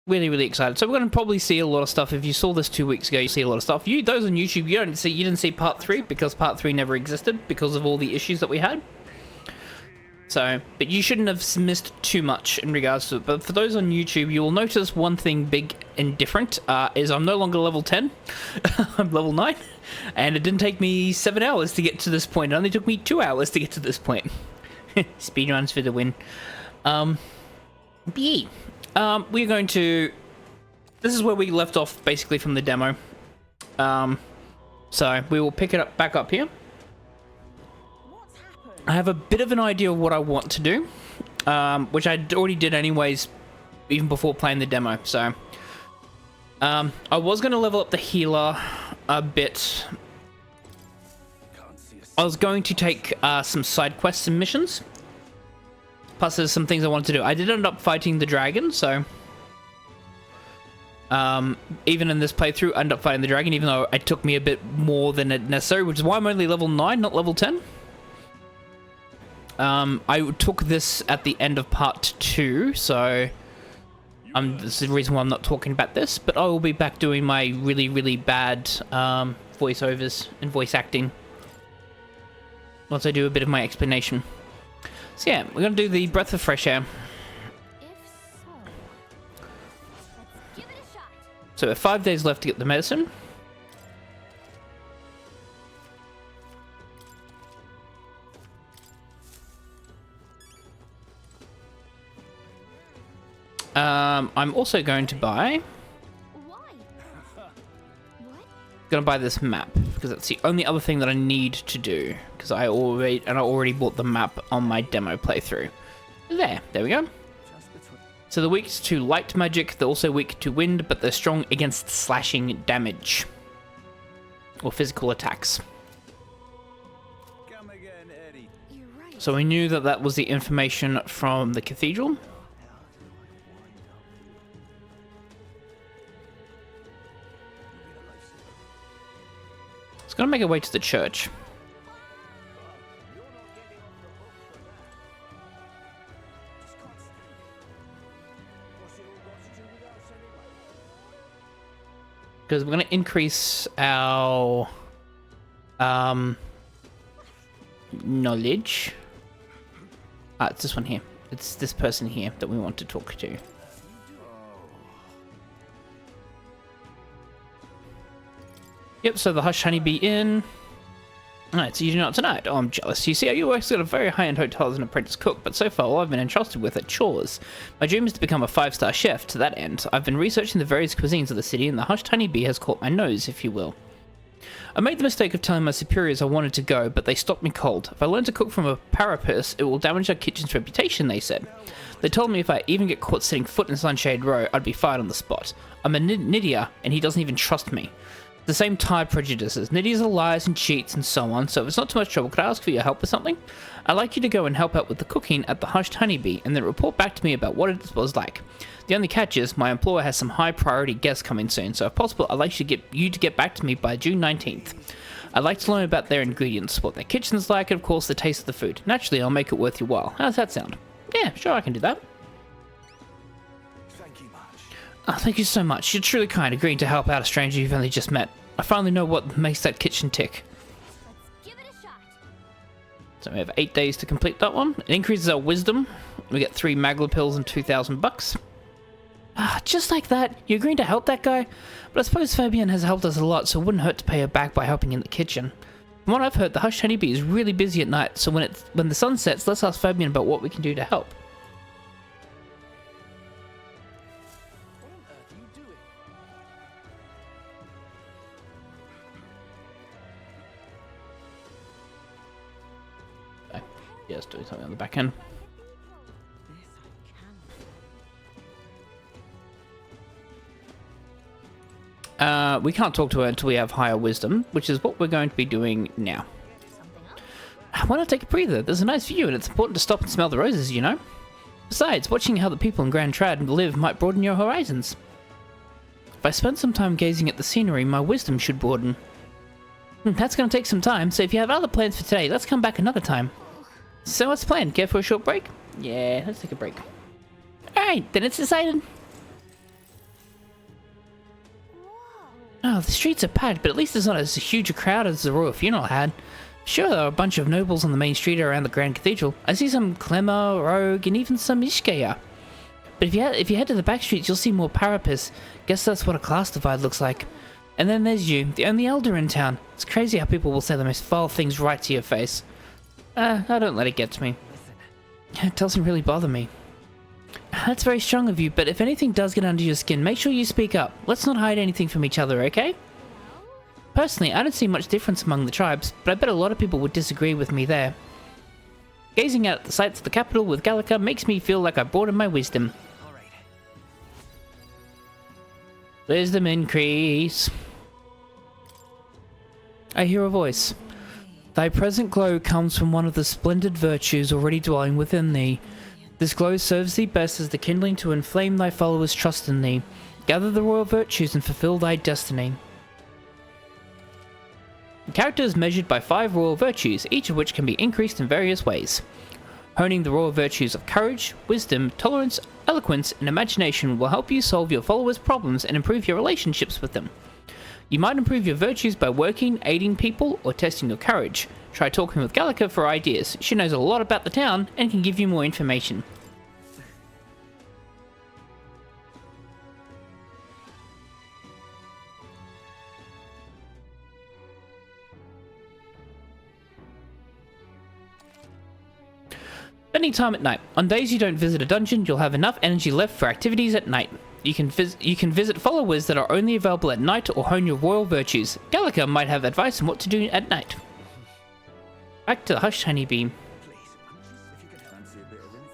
Really, really excited. So we're going to probably see a lot of stuff. If you saw this 2 weeks ago, you see a lot of stuff. Those on YouTube, you didn't see part 3 because part 3 never existed because of all the issues that we had. So, but you shouldn't have missed too much in regards to it. But for those on YouTube, you will notice one thing big and different is I'm no longer level 10. I'm level 9. And it didn't take me 7 hours to get to this point. It only took me 2 hours to get to this point. Speedruns for the win. We're going to... This is where we left off, basically, from the demo. So, we will pick it up back up here. I have a bit of an idea of what I want to do, which I already did anyways, even before playing the demo. So, I was going to level up the healer a bit. I was going to take some side quests and missions. Plus, there's some things I wanted to do. I did end up fighting the dragon, so... even in this playthrough, I ended up fighting the dragon, even though it took me a bit more than it necessary, which is why I'm only level 9, not level 10. I took this at the end of part 2, so... this is the reason why I'm not talking about this, but I will be back doing my really, really bad voiceovers and voice acting once I do a bit of my explanation. So yeah, we're going to do the breath of fresh air. So we have 5 days left to get the medicine. I'm also going to buy... Gonna buy this map because that's the only other thing that I need to do, because I already bought the map on my demo playthrough. There we go. So they're weak to light magic, they're also weak to wind, but they're strong against slashing damage or physical attacks. So we knew that that was the information from the cathedral. Gonna make our way to the church. Because we're gonna increase our knowledge. It's this one here. It's this person here that we want to talk to. Yep, so the Hush Honeybee Inn. Alright, so you do not tonight. Oh, I'm jealous. You see, you work at a very high-end hotel as an apprentice cook, but so far all I've been entrusted with are chores. My dream is to become a 5-star chef. To that end, I've been researching the various cuisines of the city, and the Hushed Honeybee has caught my nose, if you will. I made the mistake of telling my superiors I wanted to go, but they stopped me cold. If I learn to cook from a parapus, it will damage our kitchen's reputation, they said. They told me if I even get caught setting foot in Sunshade Row, I'd be fired on the spot. I'm a Nydia, and he doesn't even trust me. The same type prejudices. Nydias are liars and cheats and so on, so if it's not too much trouble, could I ask for your help with something? I'd like you to go and help out with the cooking at the Hushed Honeybee, and then report back to me about what it was like. The only catch is, my employer has some high priority guests coming soon, so if possible, I'd like you to get back to me by June 19th. I'd like to learn about their ingredients, what their kitchen's like, and of course the taste of the food. Naturally, I'll make it worth your while. How does that sound? Yeah, sure, I can do that. Oh, thank you so much. You're truly kind, agreeing to help out a stranger you've only just met. I finally know what makes that kitchen tick. Let's give it a shot. So we have 8 days to complete that one. It increases our wisdom. We get 3 Magla pills and 2,000 bucks. Ah, just like that. You're agreeing to help that guy? But I suppose Fabian has helped us a lot, so it wouldn't hurt to pay her back by helping in the kitchen. From what I've heard, the Hushed Honeybee is really busy at night, so when the sun sets, let's ask Fabian about what we can do to help. Yes, doing something on the back end. We can't talk to her until we have higher wisdom, which is what we're going to be doing now. Why not take a breather? There's a nice view, and it's important to stop and smell the roses, you know? Besides, watching how the people in Grand Trad live might broaden your horizons. If I spend some time gazing at the scenery, my wisdom should broaden. That's going to take some time, so if you have other plans for today, let's come back another time. So what's the plan? Care for a short break? Yeah, let's take a break. Alright, then it's decided. Oh, the streets are packed, but at least there's not as huge a crowd as the royal funeral had. Sure, there are a bunch of nobles on the main street around the Grand Cathedral. I see some Clemmer, Rogue, and even some Ishkaya. But if you head to the back streets, you'll see more Parapis. Guess that's what a class divide looks like. And then there's you, the only elder in town. It's crazy how people will say the most foul things right to your face. I don't let it get to me. It doesn't really bother me. That's very strong of you, but if anything does get under your skin, make sure you speak up. Let's not hide anything from each other, okay? Personally, I don't see much difference among the tribes, but I bet a lot of people would disagree with me there. Gazing out at the sights of the capital with Gallica makes me feel like I broadened my wisdom. Wisdom increase. I hear a voice. Thy present glow comes from one of the splendid virtues already dwelling within thee. This glow serves thee best as the kindling to inflame thy followers' trust in thee. Gather the royal virtues and fulfill thy destiny. The character is measured by 5 royal virtues, each of which can be increased in various ways. Honing the royal virtues of courage, wisdom, tolerance, eloquence, and imagination will help you solve your followers' problems and improve your relationships with them. You might improve your virtues by working, aiding people, or testing your courage. Try talking with Gallica for ideas. She knows a lot about the town and can give you more information. Spending time at night. On days you don't visit a dungeon, you'll have enough energy left for activities at night. You can visit followers that are only available at night or hone your royal virtues. Gallica might have advice on what to do at night. Back to the Hush Honeybee.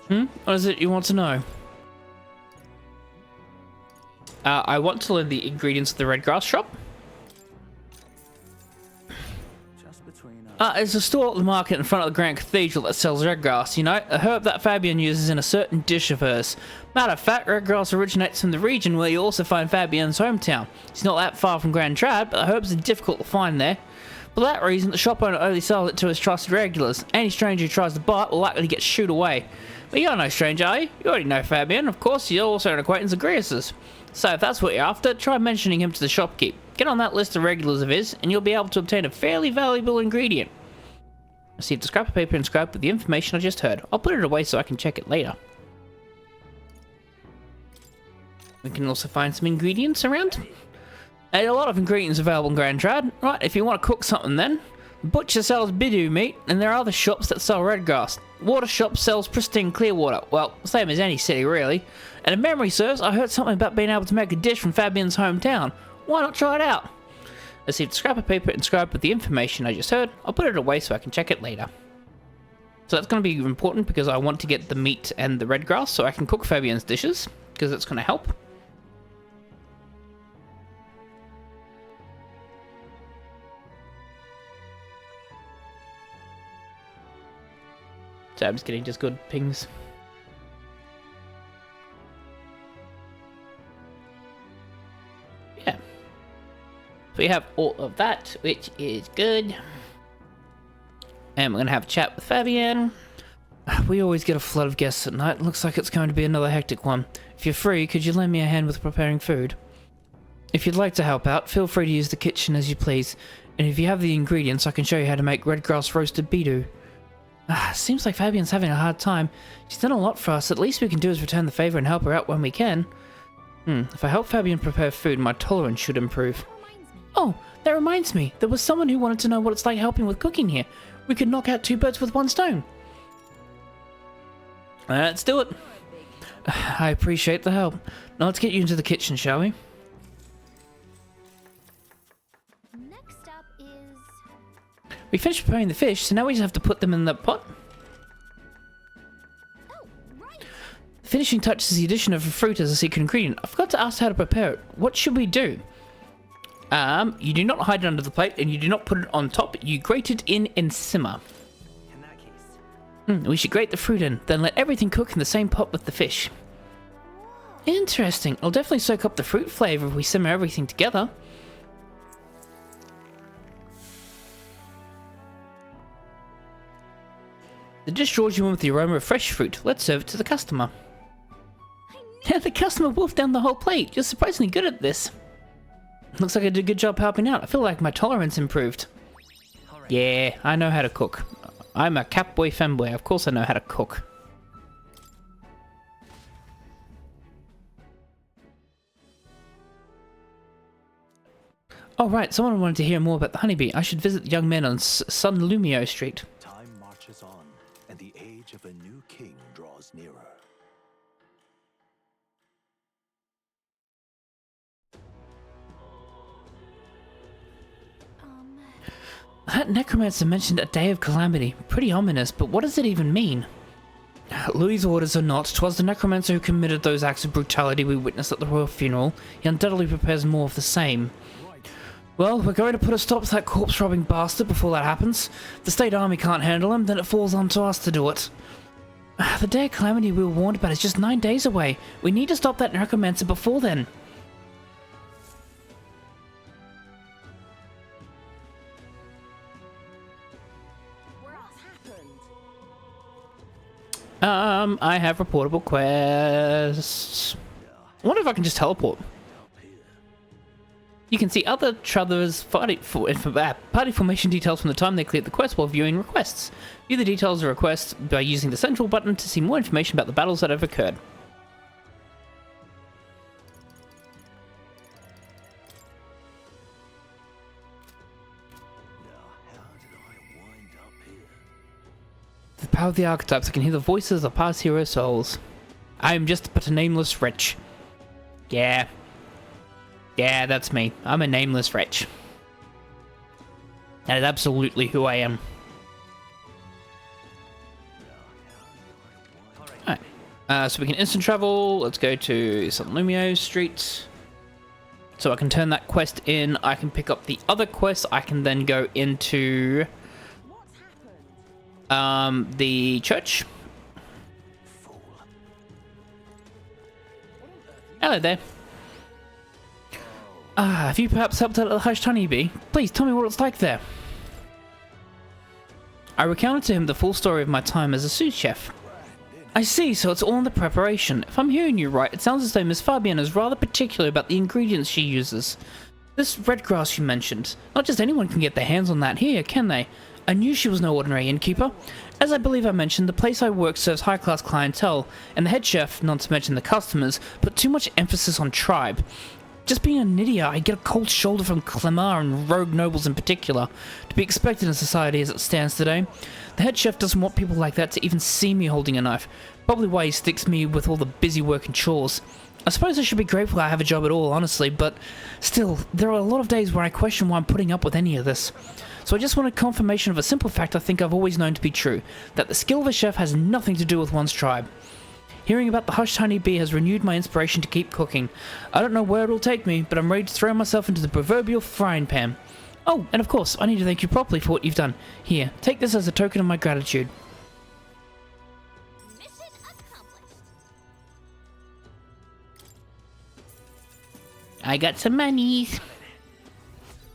What is it you want to know? I want to learn the ingredients of the red grass shop. It's a store at the market in front of the Grand Cathedral that sells red grass, you know, a herb that Fabian uses in a certain dish of hers. Matter of fact, red grass originates from the region where you also find Fabian's hometown. It's not that far from Grand Trad, but the herbs are difficult to find there. For that reason, the shop owner only sells it to his trusted regulars. Any stranger who tries to buy it will likely get shooed away. But you're no stranger, are you? You already know Fabian. Of course, you're also an acquaintance of Grius's. So if that's what you're after, try mentioning him to the shopkeep. Get on that list of regulars of his, and you'll be able to obtain a fairly valuable ingredient. Received a scrap of paper inscribed with the information I just heard. I'll put it away so I can check it later. We can also find some ingredients around. There's a lot of ingredients available in Grand Trad. Right, if you want to cook something then. The butcher sells bidou meat, and there are other shops that sell red grass. Water shop sells pristine clear water. Well, same as any city, really. And if memory serves, I heard something about being able to make a dish from Fabian's hometown. Why not try it out? Received a scrap of paper inscribed with the information I just heard. I'll put it away so I can check it later. So that's going to be important because I want to get the meat and the red grass so I can cook Fabian's dishes, because that's going to help. So I'm just getting just good pings. Yeah. So we have all of that, which is good. And we're going to have a chat with Fabian. We always get a flood of guests at night. Looks like it's going to be another hectic one. If you're free, could you lend me a hand with preparing food? If you'd like to help out, feel free to use the kitchen as you please. And if you have the ingredients, I can show you how to make red grass roasted bidou. Seems like Fabian's having a hard time. She's done a lot for us. At least we can do is return the favor and help her out when we can. If I help Fabian prepare food, my tolerance should improve. Oh, that reminds me. There was someone who wanted to know what it's like helping with cooking here. We could knock out 2 birds with 1 stone. Let's do it. I appreciate the help. Now let's get you into the kitchen, shall we? Next up is... We finished preparing the fish, so now we just have to put them in the pot. Oh, right. The finishing touch is the addition of a fruit as a secret ingredient. I forgot to ask how to prepare it. What should we do? You do not hide it under the plate, and you do not put it on top. You grate it in and simmer. In that case. We should grate the fruit in, then let everything cook in the same pot with the fish. Interesting. It'll definitely soak up the fruit flavor if we simmer everything together. The dish draws you in with the aroma of fresh fruit. Let's serve it to the customer. The customer wolfed down the whole plate. You're surprisingly good at this. Looks like I did a good job helping out. I feel like my tolerance improved. Alright. Yeah, I know how to cook. I'm a Catboi femboy. Of course I know how to cook. Oh right, someone wanted to hear more about the honeybee. I should visit the young men on Sun Lumio Street. Time marches on, and the age of a new king draws nearer. That necromancer mentioned a day of calamity. Pretty ominous, but what does it even mean? Louis' orders or not, 'twas the necromancer who committed those acts of brutality we witnessed at the royal funeral. He undoubtedly prepares more of the same. Well, we're going to put a stop to that corpse-robbing bastard before that happens. If the state army can't handle him, then it falls onto us to do it. The day of calamity we were warned about is just 9 days away. We need to stop that necromancer before then. I have reportable quests. I wonder if I can just teleport. You can see other travelers' party formation details from the time they cleared the quest while viewing requests. View the details of requests by using the central button to see more information about the battles that have occurred. The power of the archetypes, I can hear the voices of past hero souls. I am just but a nameless wretch. Yeah. Yeah, that's me. I'm a nameless wretch. That is absolutely who I am. Alright. So we can instant travel. Let's go to San Lumio Street. So I can turn that quest in. I can pick up the other quest. I can then go into the church. Hello there. Have you perhaps helped out at the Hushed Honeybee? Please tell me what it's like there. I recounted to him the full story of my time as a sous chef. I see, so it's all in the preparation. If I'm hearing you right, it sounds as though Miss Fabienne is rather particular about the ingredients she uses. This red grass you mentioned, not just anyone can get their hands on that here, can they? I knew she was no ordinary innkeeper. As I believe I mentioned, the place I work serves high-class clientele, and the head chef, not to mention the customers, put too much emphasis on tribe. Just being a Nydia, I get a cold shoulder from Clemar and rogue nobles in particular, to be expected in society as it stands today. The head chef doesn't want people like that to even see me holding a knife, probably why he sticks me with all the busy work and chores. I suppose I should be grateful I have a job at all, honestly, but still, there are a lot of days where I question why I'm putting up with any of this. So I just wanted confirmation of a simple fact I think I've always known to be true, that the skill of a chef has nothing to do with one's tribe. Hearing about the Hushed Honeybee has renewed my inspiration to keep cooking. I don't know where it'll take me, but I'm ready to throw myself into the proverbial frying pan. Oh, and of course, I need to thank you properly for what you've done. Here, take this as a token of my gratitude. Mission accomplished. I got some monies.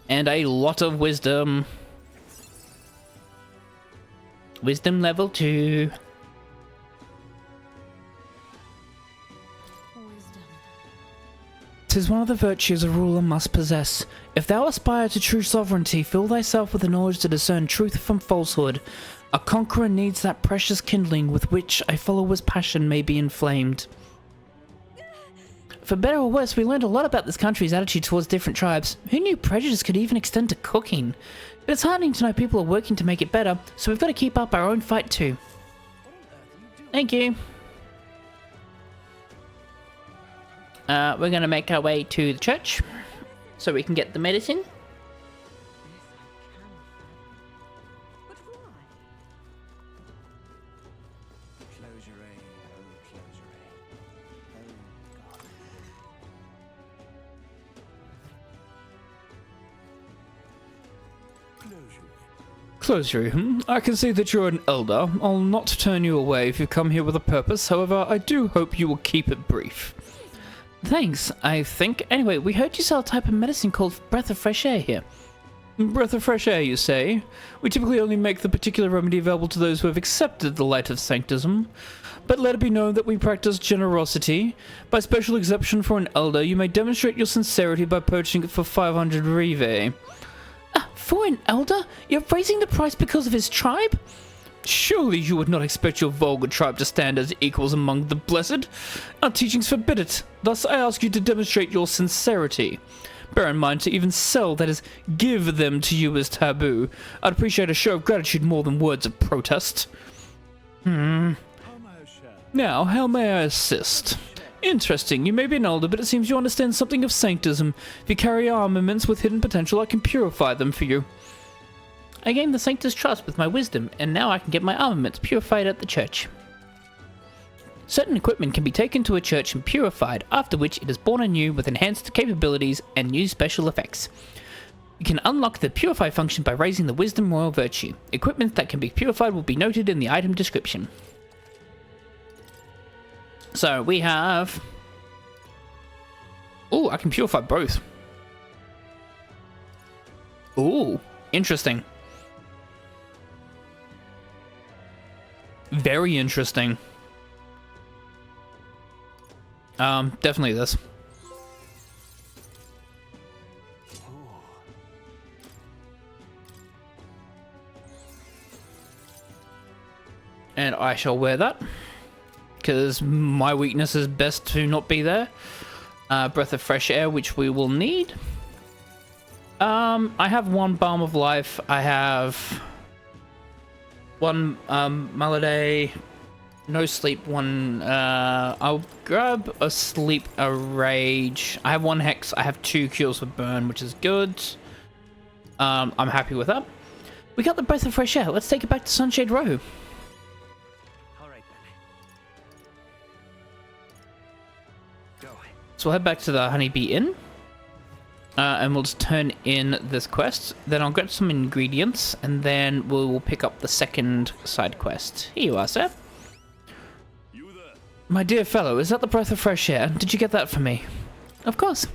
And a lot of wisdom. Wisdom level 2. Tis one of the virtues a ruler must possess. If thou aspire to true sovereignty, fill thyself with the knowledge to discern truth from falsehood. A conqueror needs that precious kindling with which a follower's passion may be inflamed. For better or worse, we learned a lot about this country's attitude towards different tribes. Who knew prejudice could even extend to cooking? But it's heartening to know people are working to make it better, so we've got to keep up our own fight too. Thank you. We're going to make our way to the church so we can get the medicine. Closure. I can see that you're an elder. I'll not turn you away if you come here with a purpose. However, I do hope you will keep it brief. Thanks, I think. Anyway, we heard you sell a type of medicine called Breath of Fresh Air here. Breath of fresh air, you say? We typically only make the particular remedy available to those who have accepted the light of sanctism. But let it be known that we practice generosity. By special exception for an elder, you may demonstrate your sincerity by purchasing it for 500 rive. For an elder? You're raising the price because of his tribe? Surely you would not expect your vulgar tribe to stand as equals among the blessed. Our teachings forbid it. Thus I ask you to demonstrate your sincerity. Bear in mind, to even sell, that is, give them to you is taboo. I'd appreciate a show of gratitude more than words of protest. Now, how may I assist? Interesting, you may be an elder, but it seems you understand something of sanctism. If you carry armaments with hidden potential, I can purify them for you. I gained the Sanctus trust with my wisdom, and now I can get my armaments purified at the church. Certain equipment can be taken to a church and purified, after which it is born anew with enhanced capabilities and new special effects. You can unlock the purify function by raising the wisdom royal virtue. Equipment that can be purified will be noted in the item description. So we have... Ooh, I can purify both. Ooh, interesting. Very interesting. Definitely this. And I shall wear that, because my weakness is best to not be there. Breath of fresh air, which we will need. I have one balm of life. I have one Malady, no sleep, one I'll grab a sleep, a rage. I have one hex. I have 2 cures for burn, which is good. I'm happy with that. We got the breath of fresh air. Let's take it back to Sunshade Row. Alright then. Go. So we'll head back to the Honeybee Inn. And we'll just turn in this quest. Then I'll get some ingredients, and then we'll pick up the second side quest. Here you are, sir. You there? My dear fellow, is that the breath of fresh air? Did you get that for me? Of course.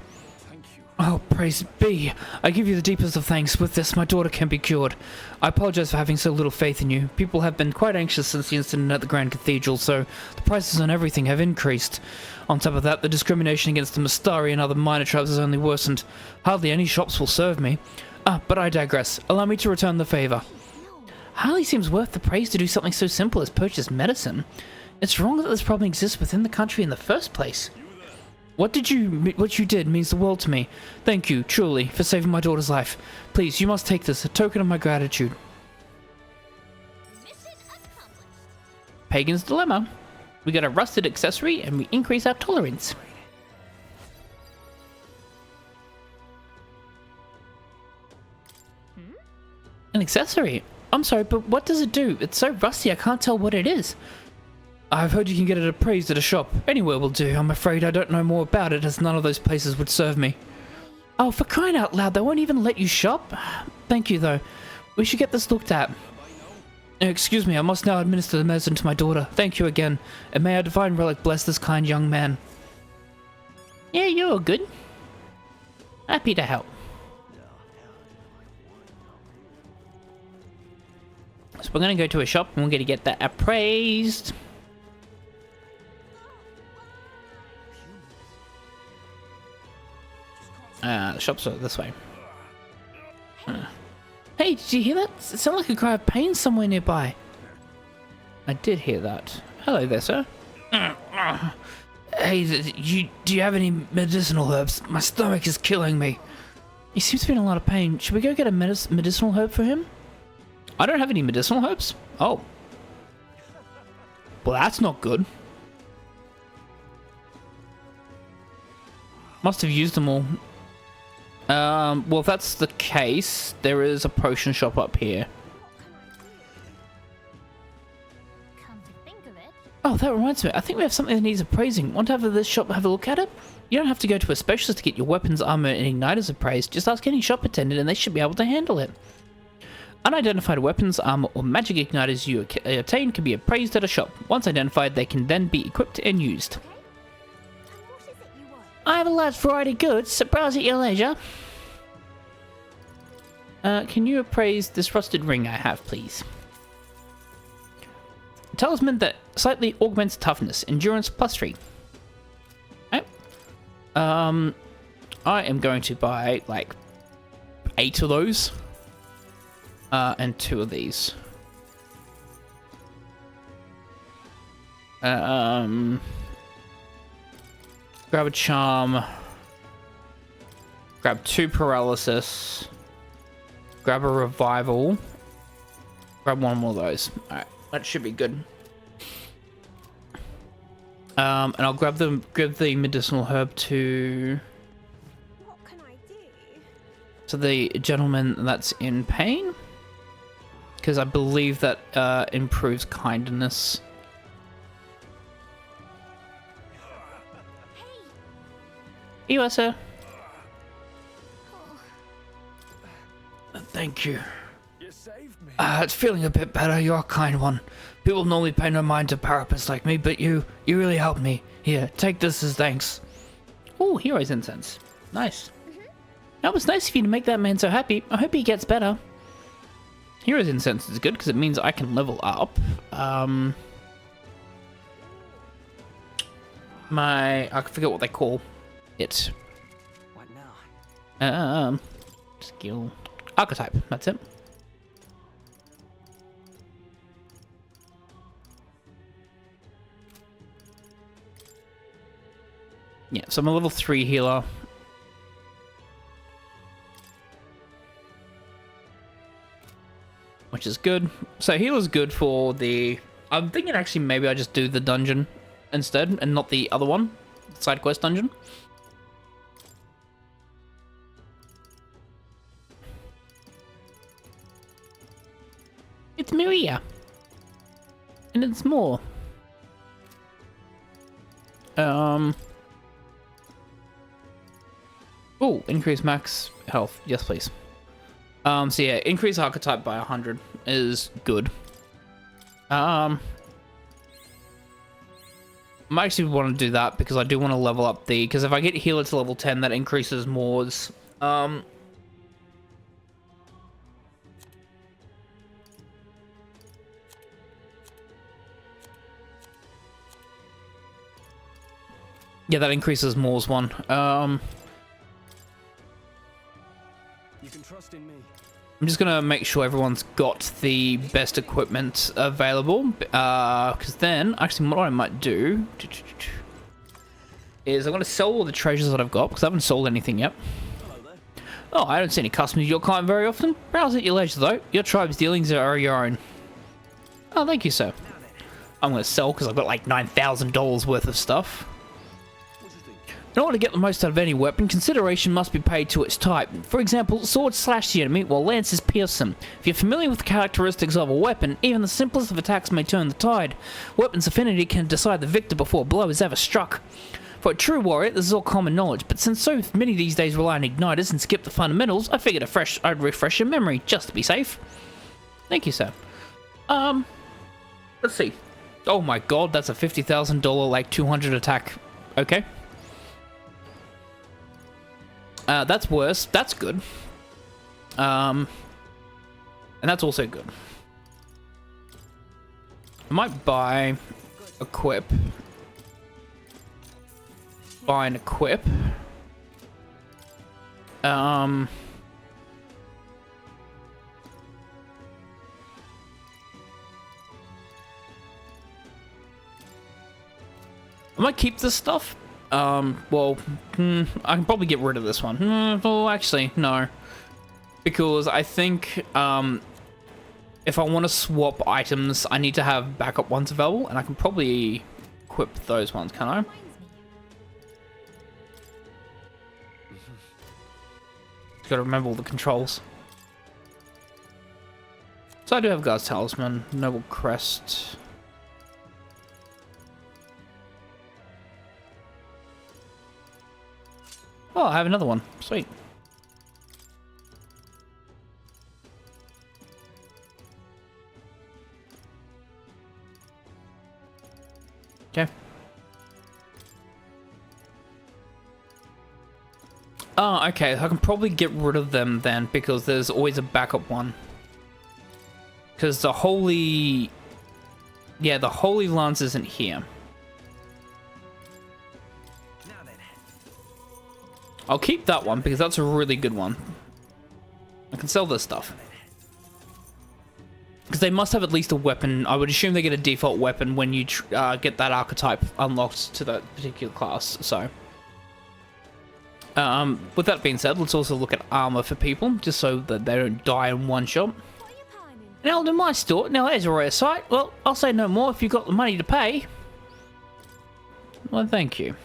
Thank you. Oh, praise be. I give you the deepest of thanks. With this, my daughter can be cured. I apologize for having so little faith in you. People have been quite anxious since the incident at the Grand Cathedral, so the prices on everything have increased. On top of that, the discrimination against the Mastari and other minor tribes has only worsened. Hardly any shops will serve me. But I digress. Allow me to return the favor. Hardly seems worth the praise to do something so simple as purchase medicine. It's wrong that this problem exists within the country in the first place. What you did means the world to me. Thank you, truly, for saving my daughter's life. Please, you must take this, a token of my gratitude. Mission accomplished. Pagan's Dilemma. We got a rusted accessory and we increase our tolerance. An accessory? I'm sorry, but what does it do? It's so rusty I can't tell what it is. I've heard you can get it appraised at a shop. Anywhere will do. I'm afraid I don't know more about it, as none of those places would serve me. Oh, for crying out loud, they won't even let you shop? Thank you, though. We should get this looked at. Excuse me, I must now administer the medicine to my daughter. Thank you again, and may our divine relic bless this kind young man. Yeah, you're good. Happy to help. So we're going to go to a shop, and we're going to get that appraised. The shops are this way. Hey, did you hear that? It sounded like a cry of pain somewhere nearby. I did hear that. Hello there, sir. Hey, do you have any medicinal herbs? My stomach is killing me. He seems to be in a lot of pain. Should we go get a medicinal herb for him? I don't have any medicinal herbs. Oh. Well, that's not good. Must have used them all. Well, if that's the case, there is a potion shop up here. Come to think of it, Oh, that reminds me. I think we have something that needs appraising. Want to have this shop have a look at it? You don't have to go to a specialist to get your weapons, armor, and igniters appraised. Just ask any shop attendant and they should be able to handle it. Unidentified weapons, armor, or magic igniters you obtain can be appraised at a shop. Once identified, they can then be equipped and used. and what is it you want? I have a large variety of goods, so browse at your leisure. Can you appraise this rusted ring I have, please? A talisman that slightly augments toughness, endurance +3. Okay. I am going to buy like 8 of those. And 2 of these. Grab a charm. Grab 2 paralysis. Grab a revival. Grab 1 more of those. Alright, that should be good. And I'll grab the medicinal herb to What can I do? the gentleman that's in pain. Because I believe that improves kindness. Hey. You are, sir. Oh, Thank you. You saved me. It's feeling a bit better. You're a kind one. People normally pay no mind to parapets like me, but you really helped me. Here, take this as thanks. Ooh, hero's incense. Nice. That was nice of you to make that man so happy. I hope he gets better. Hero's incense is good because it means I can level up. I forget what they call it. What now? Skill archetype. That's it. Yeah, so I'm a level 3 healer. Which is good. So healer's good for the... I'm thinking actually maybe I just do the dungeon instead and not the other one. Side quest dungeon. It's Maria. And it's more. Oh, increase max health. Yes, please. So yeah, increase archetype by 100 is good. I actually want to do that because I do want to level up the... Because if I get healer to level 10, that increases Moore's... Yeah, that increases Moore's one. You can trust in me. I'm just gonna make sure everyone's got the best equipment available, because then, actually, what I might do is I'm gonna sell all the treasures that I've got, because I haven't sold anything yet. Hello there. Oh, I don't see any customers your client very often. Browse at your leisure, though. Your tribe's dealings are your own. Oh, thank you, sir. I'm gonna sell because I've got like $9,000 worth of stuff. What do you think? In order to get the most out of any weapon, consideration must be paid to its type. For example, swords slash the enemy, while lances pierce them. If you're familiar with the characteristics of a weapon, even the simplest of attacks may turn the tide. Weapon's affinity can decide the victor before a blow is ever struck. For a true warrior, this is all common knowledge, but since so many these days rely on igniters and skip the fundamentals, I figured I'd refresh your memory, just to be safe. Thank you, sir. Let's see. Oh my god, that's a $50,000, like, 200 attack. Okay. That's worse. That's good. And that's also good. I might buy... equip. Buy and equip. I might keep this stuff. Well, I can probably get rid of this one. Well, actually, no. Because I think, if I want to swap items, I need to have backup ones available, and I can probably equip those ones, can I? reminds me. Gotta remember all the controls. So I do have Guard's Talisman, Noble Crest. Oh, I have another one. Sweet. Okay. Oh, okay. I can probably get rid of them then, because there's always a backup one. Because the Holy... Yeah, the Holy Lance isn't here. I'll keep that one, because that's a really good one. I can sell this stuff. Because they must have at least a weapon. I would assume they get a default weapon when you get that archetype unlocked to that particular class, so... with that being said, let's also look at armor for people, just so that they don't die in one shot. What are you pining? Now, to my store, now there's a rare sight. Well, I'll say no more if you've got the money to pay. Well, thank you.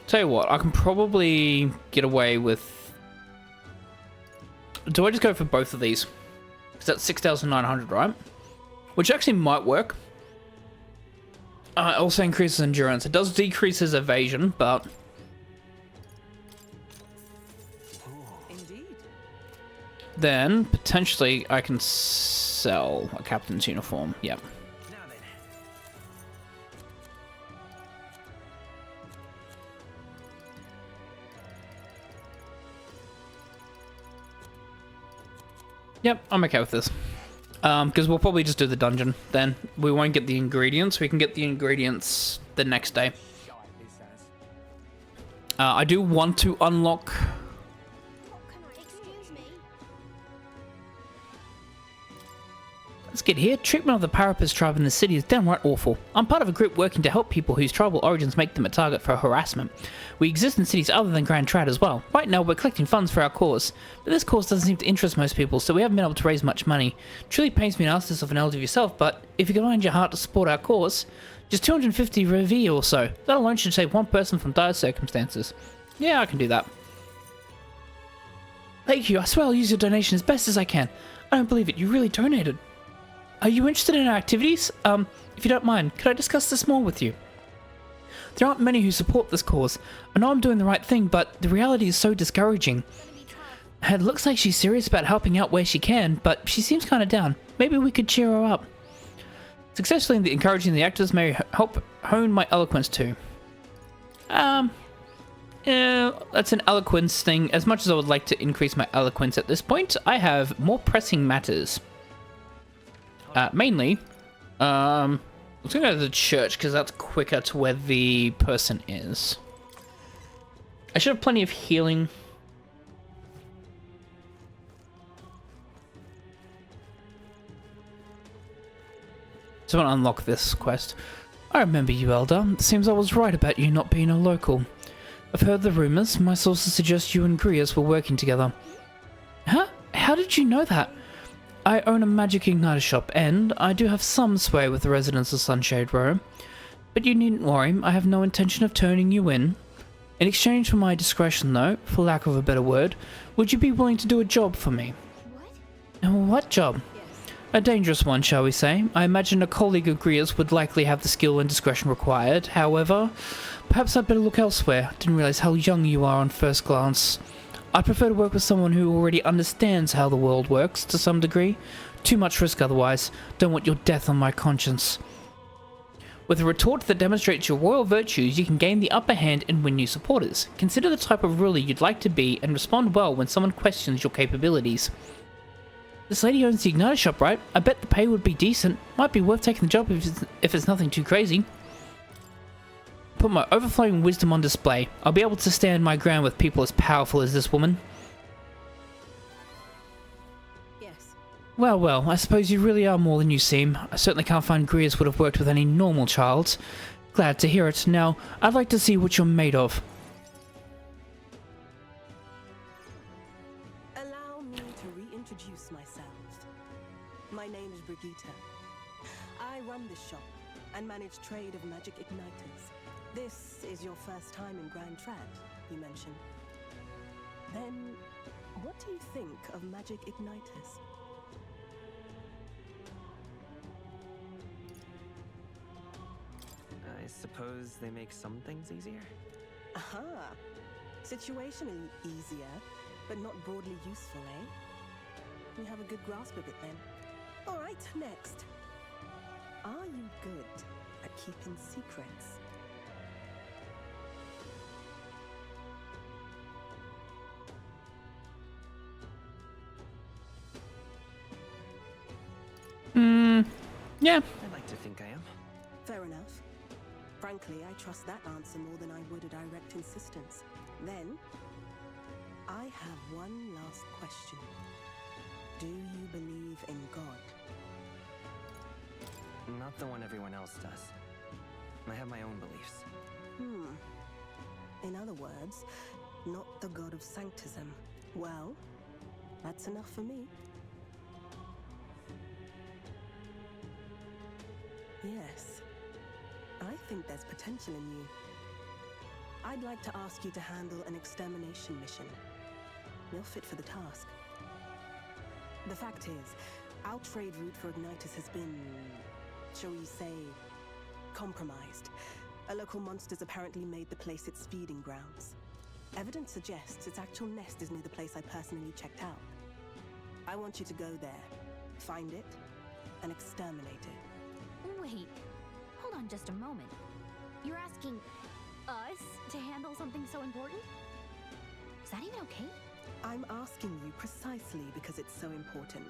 Tell you what, I can probably get away with... Do I just go for both of these? Because that's 6,900, right? Which actually might work. It also increases endurance. It does decrease his evasion, but... Indeed. Then, potentially, I can sell a captain's uniform. Yep. Yep, I'm okay with this. Because we'll probably just do the dungeon then. We won't get the ingredients. We can get the ingredients the next day. I do want to unlock... What can I... Excuse me? Let's get here. Treatment of the Parapus tribe in the city is downright awful. I'm part of a group working to help people whose tribal origins make them a target for harassment. We exist in cities other than Grand Trad as well. Right now we're collecting funds for our cause, but this cause doesn't seem to interest most people, so we haven't been able to raise much money. Truly pains me to ask this of an elder of yourself, but if you can find your heart to support our cause, just 250 revi or so. That alone should save one person from dire circumstances. Yeah, I can do that. Thank you. I swear I'll use your donation as best as I can. I don't believe it. You really donated. Are you interested in our activities? If you don't mind, could I discuss this more with you? There aren't many who support this cause. I know I'm doing the right thing, but the reality is so discouraging. It looks like she's serious about helping out where she can, but she seems kind of down. Maybe we could cheer her up. Successfully encouraging the actors may help hone my eloquence too. Yeah, that's an eloquence thing. As much as I would like to increase my eloquence at this point, I have more pressing matters. Mainly, let's go to the church because that's quicker to where the person is. I should have plenty of healing. So I want to unlock this quest. I remember you, Elder. It seems I was right about you not being a local. I've heard the rumors. My sources suggest you and Grius were working together. Huh? How did you know that? I own a magic igniter shop, and I do have some sway with the residents of Sunshade Row. But you needn't worry, I have no intention of turning you in. In exchange for my discretion, though, for lack of a better word, would you be willing to do a job for me? What? What job? Yes. A dangerous one, shall we say. I imagine a colleague of Gria's would likely have the skill and discretion required. However, perhaps I'd better look elsewhere. Didn't realize how young you are on first glance. I prefer to work with someone who already understands how the world works, to some degree. Too much risk otherwise. Don't want your death on my conscience. With a retort that demonstrates your royal virtues, you can gain the upper hand and win new supporters. Consider the type of ruler you'd like to be and respond well when someone questions your capabilities. This lady owns the igniter shop, right? I bet the pay would be decent. Might be worth taking the job if it's nothing too crazy. Put my overflowing wisdom on display. I'll be able to stand my ground with people as powerful as this woman. Yes. Well, I suppose you really are more than you seem. I certainly can't find Grius would have worked with any normal child. Glad to hear it. Now, I'd like to see what you're made of. Allow me to reintroduce myself. My name is Brigitte. I run this shop and manage trade of magic igniters. This is your first time in Grand Trad, you mentioned. Then, what do you think of magic igniters? I suppose suppose they make some things easier? Aha. Situationally easier, but not broadly useful, eh? You have a good grasp of it then. All right, next. Are you good at keeping secrets? Yeah. I'd like to think I am. Fair enough. Frankly, I trust that answer more than I would a direct insistence. Then, I have one last question. Do you believe in God? Not the one everyone else does. I have my own beliefs. In other words, not the God of Sanctism. Well, that's enough for me. Yes, I think there's potential in you. I'd like to ask you to handle an extermination mission. You're fit for the task. The fact is, our trade route for Ignitus has been, shall we say, compromised. A local monster's apparently made the place its feeding grounds. Evidence suggests its actual nest is near the place I personally checked out. I want you to go there, find it, and exterminate it. Wait, hold on just a moment. You're asking us to handle something so important? Is that even okay? I'm asking you precisely because it's so important.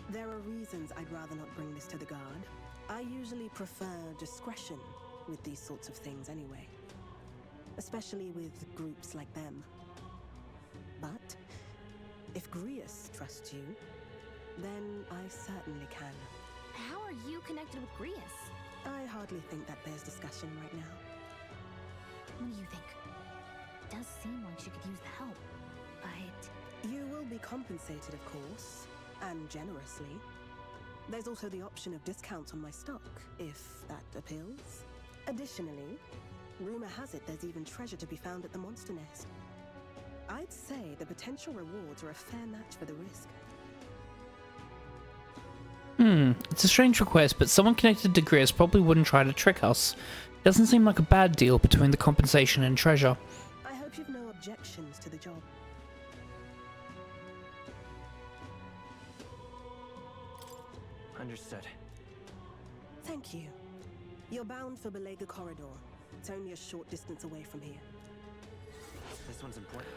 There are reasons I'd rather not bring this to the guard. I usually prefer discretion with these sorts of things anyway. Especially with groups like them. But if Grius trusts you, then I certainly can. How are you connected with Grius? I hardly think that bears discussion right now. What do you think? It does seem like she could use the help, but... You will be compensated, of course, and generously. There's also the option of discounts on my stock, if that appeals. Additionally, rumor has it there's even treasure to be found at the monster nest. I'd say the potential rewards are a fair match for the risk. It's a strange request, but someone connected to Grius probably wouldn't try to trick us. Doesn't seem like a bad deal between the compensation and treasure. I hope you've no objections to the job. Understood. Thank you. You're bound for Belega Corridor. It's only a short distance away from here. This one's important.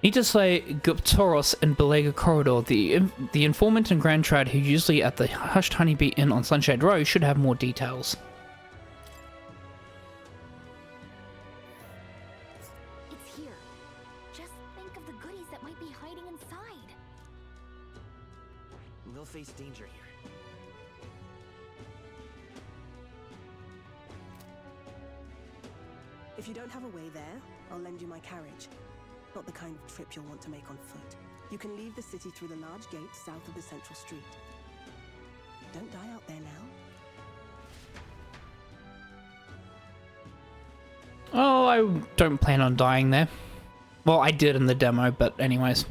Need to slay Guptoros and Belega Corridor. The informant and Grand Trad who usually at the Hushed Honeybee Inn on Sunshade Row should have more details. It's here. Just think of the goodies that might be hiding inside. We'll face danger here. If you don't have a way there, I'll lend you my carriage. Not the kind of trip you'll want to make on foot. You can leave the city through the large gate south of the central street. Don't die out there now. Oh, I don't plan on dying there. Well, I did in the demo, but anyways.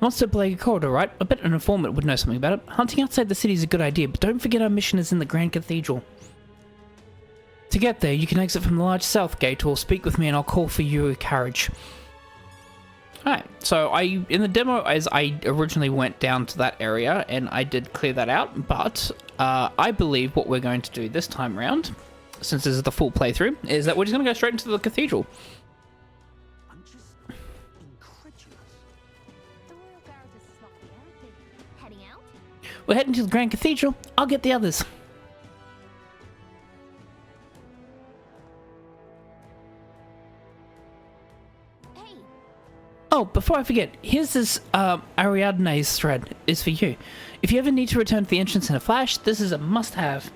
Monster Belega Corridor, right? I bet an informant would know something about it. Hunting outside the city is a good idea, but don't forget our mission is in the Grand Cathedral. To get there, you can exit from the large south gate or speak with me and I'll call for you a carriage. Alright, so in the demo, as I originally went down to that area, and I did clear that out, but I believe what we're going to do this time around, since this is the full playthrough, is that we're just going to go straight into the cathedral. I'm just incredulous. The Royal Garrus is not the end. Heading out? We're heading to the Grand Cathedral. I'll get the others. Hey, Oh, before I forget, here's this Ariadne's thread. Is for you. If you ever need to return to the entrance in a flash, this is a must-have.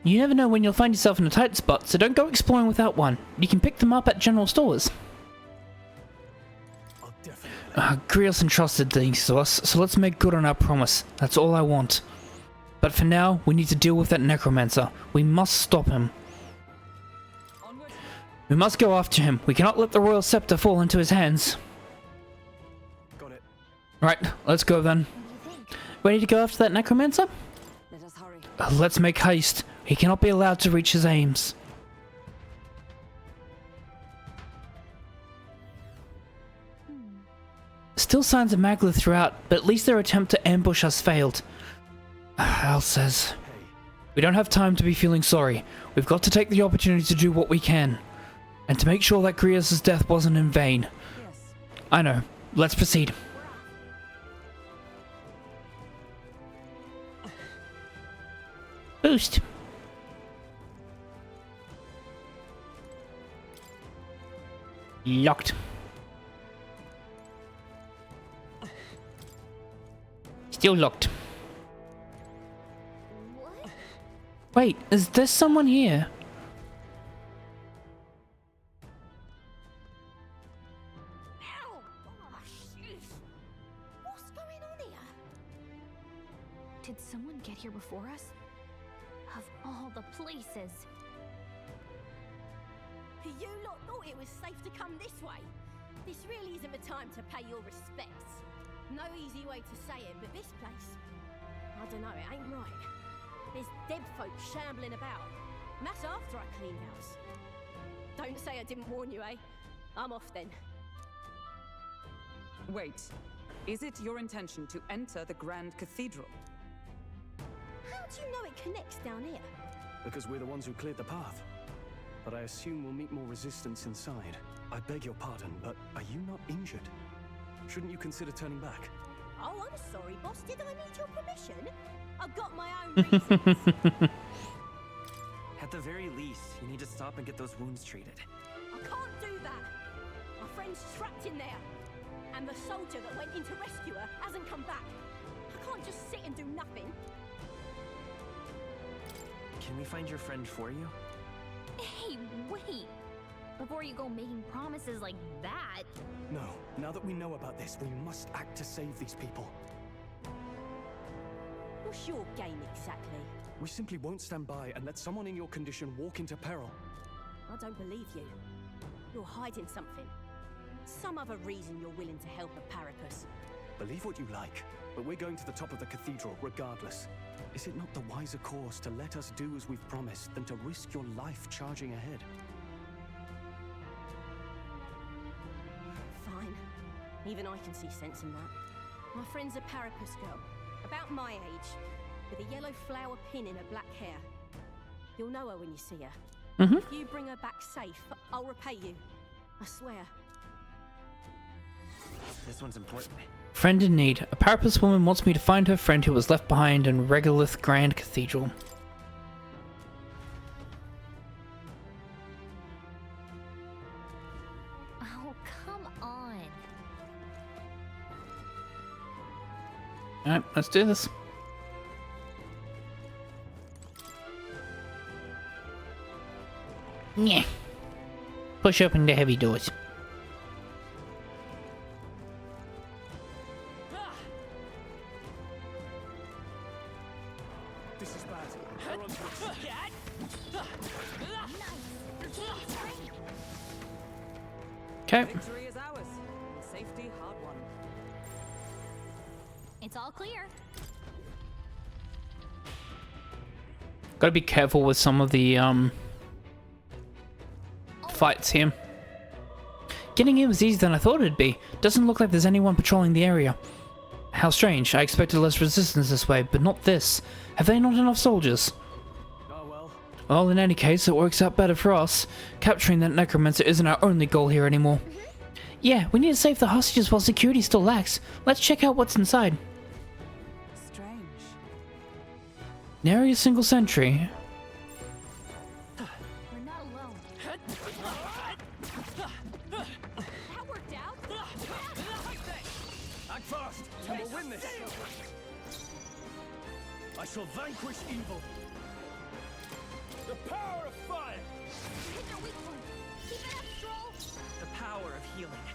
You never know when you'll find yourself in a tight spot, so don't go exploring without one. You can pick them up at general stores. I'll definitely. Grios entrusted things to us, so let's make good on our promise. That's all I want. But for now, we need to deal with that necromancer. We must stop him. We must go after him. We cannot let the royal scepter fall into his hands. Got it. Right, let's go then. what do you think? Ready to go after that necromancer? Let us hurry. Let's make haste. He cannot be allowed to reach his aims. Still signs of Magla throughout, but at least their attempt to ambush us failed. Al says, we don't have time to be feeling sorry. We've got to take the opportunity to do what we can. And to make sure that Grievous' death wasn't in vain. Yes. I know. Let's proceed. Boost. Locked. Still locked. What? Wait, is there someone here? Ow! Oh, jeez. What's going on here? Did someone get here before us? Of all the places. You lot thought it was safe to come this way. This really isn't the time to pay your respects. No easy way to say it, but this place, I don't know, it ain't right. There's dead folk shambling about. And that's after I cleaned house. Don't say I didn't warn you, eh? I'm off then. Wait, is it your intention to enter the Grand Cathedral? How do you know it connects down here? Because we're the ones who cleared the path. But I assume we'll meet more resistance inside. I beg your pardon, but are you not injured? Shouldn't you consider turning back? Oh, I'm sorry, boss. Did I need your permission? I've got my own reasons. At the very least, you need to stop and get those wounds treated. I can't do that. My friend's trapped in there. And the soldier that went in to rescue her hasn't come back. I can't just sit and do nothing. Can we find your friend for you? Hey, wait! Before you go making promises like that. No. Now that we know about this, we must act to save these people. What's your game exactly? We simply won't stand by and let someone in your condition walk into peril. I don't believe you. You're hiding something. Some other reason you're willing to help a Parapus. Believe what you like, but we're going to the top of the cathedral regardless. Is it not the wiser course to let us do as we've promised than to risk your life charging ahead? Fine. Even I can see sense in that. My friend's a Parapus girl, about my age, with a yellow flower pin in her black hair. You'll know her when you see her. Mm-hmm. If you bring her back safe, I'll repay you. I swear. This one's important. Friend in need. A Parapus woman wants me to find her friend who was left behind in Regolith Grand Cathedral. Oh, come on. Alright, let's do this. Yeah. Push open the heavy doors. This is bad. We're on to Okay. Victory is ours. And safety hard won. It's all clear. Gotta be careful with some of the fights here. Getting in was easier than I thought it'd be. Doesn't look like there's anyone patrolling the area. How strange. I expected less resistance this way, but not this. Have they not enough soldiers? Oh well. Well, in any case, it works out better for us. Capturing that necromancer isn't our only goal here anymore. Yeah, we need to save the hostages while security still lacks. Let's check out what's inside. Strange. Nary a single sentry. We're not alone. That worked out. Act fast, and we'll win this. I shall vanquish evil. The power of fire. Hit their weak point. Keep it up, Stroll. The power of healing.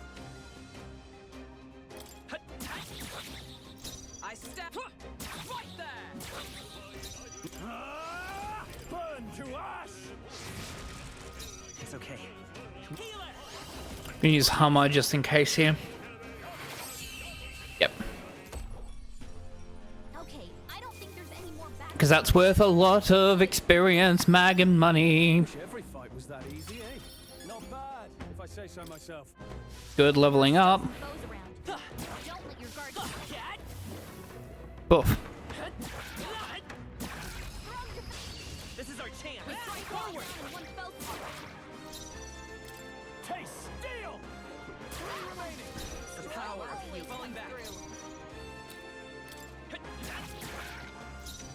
I step right there. Burn to ash. It's okay. Gonna use Hammer just in case here. Yep. Okay, I don't think there's any more back. Because that's worth a lot of experience, mag, and money. Wish every fight was that easy, eh? Not bad, if I say so myself. Good leveling up. Foes around. Don't let your guard down. Boof. This is our chance. Forward. One fell swoop. Taste steel! Three remaining. The power of you falling back.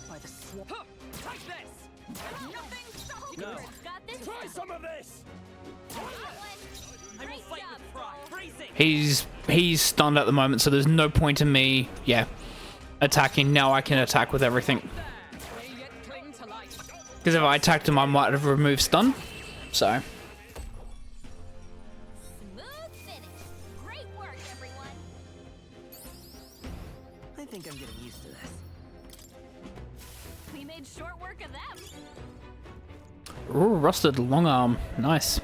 By the swamp. Take this. Nothing. No. Got this. Try some of this! I will fight with pride. Freezing. He's stunned at the moment, so there's no point in me, attacking. Now I can attack with everything. They yet cling to life. Because if I attacked him, I might have removed stun. So, Smooth finish. Great work, everyone. I think I'm getting used to this. We made short work of them. ooh, rusted long arm. Nice.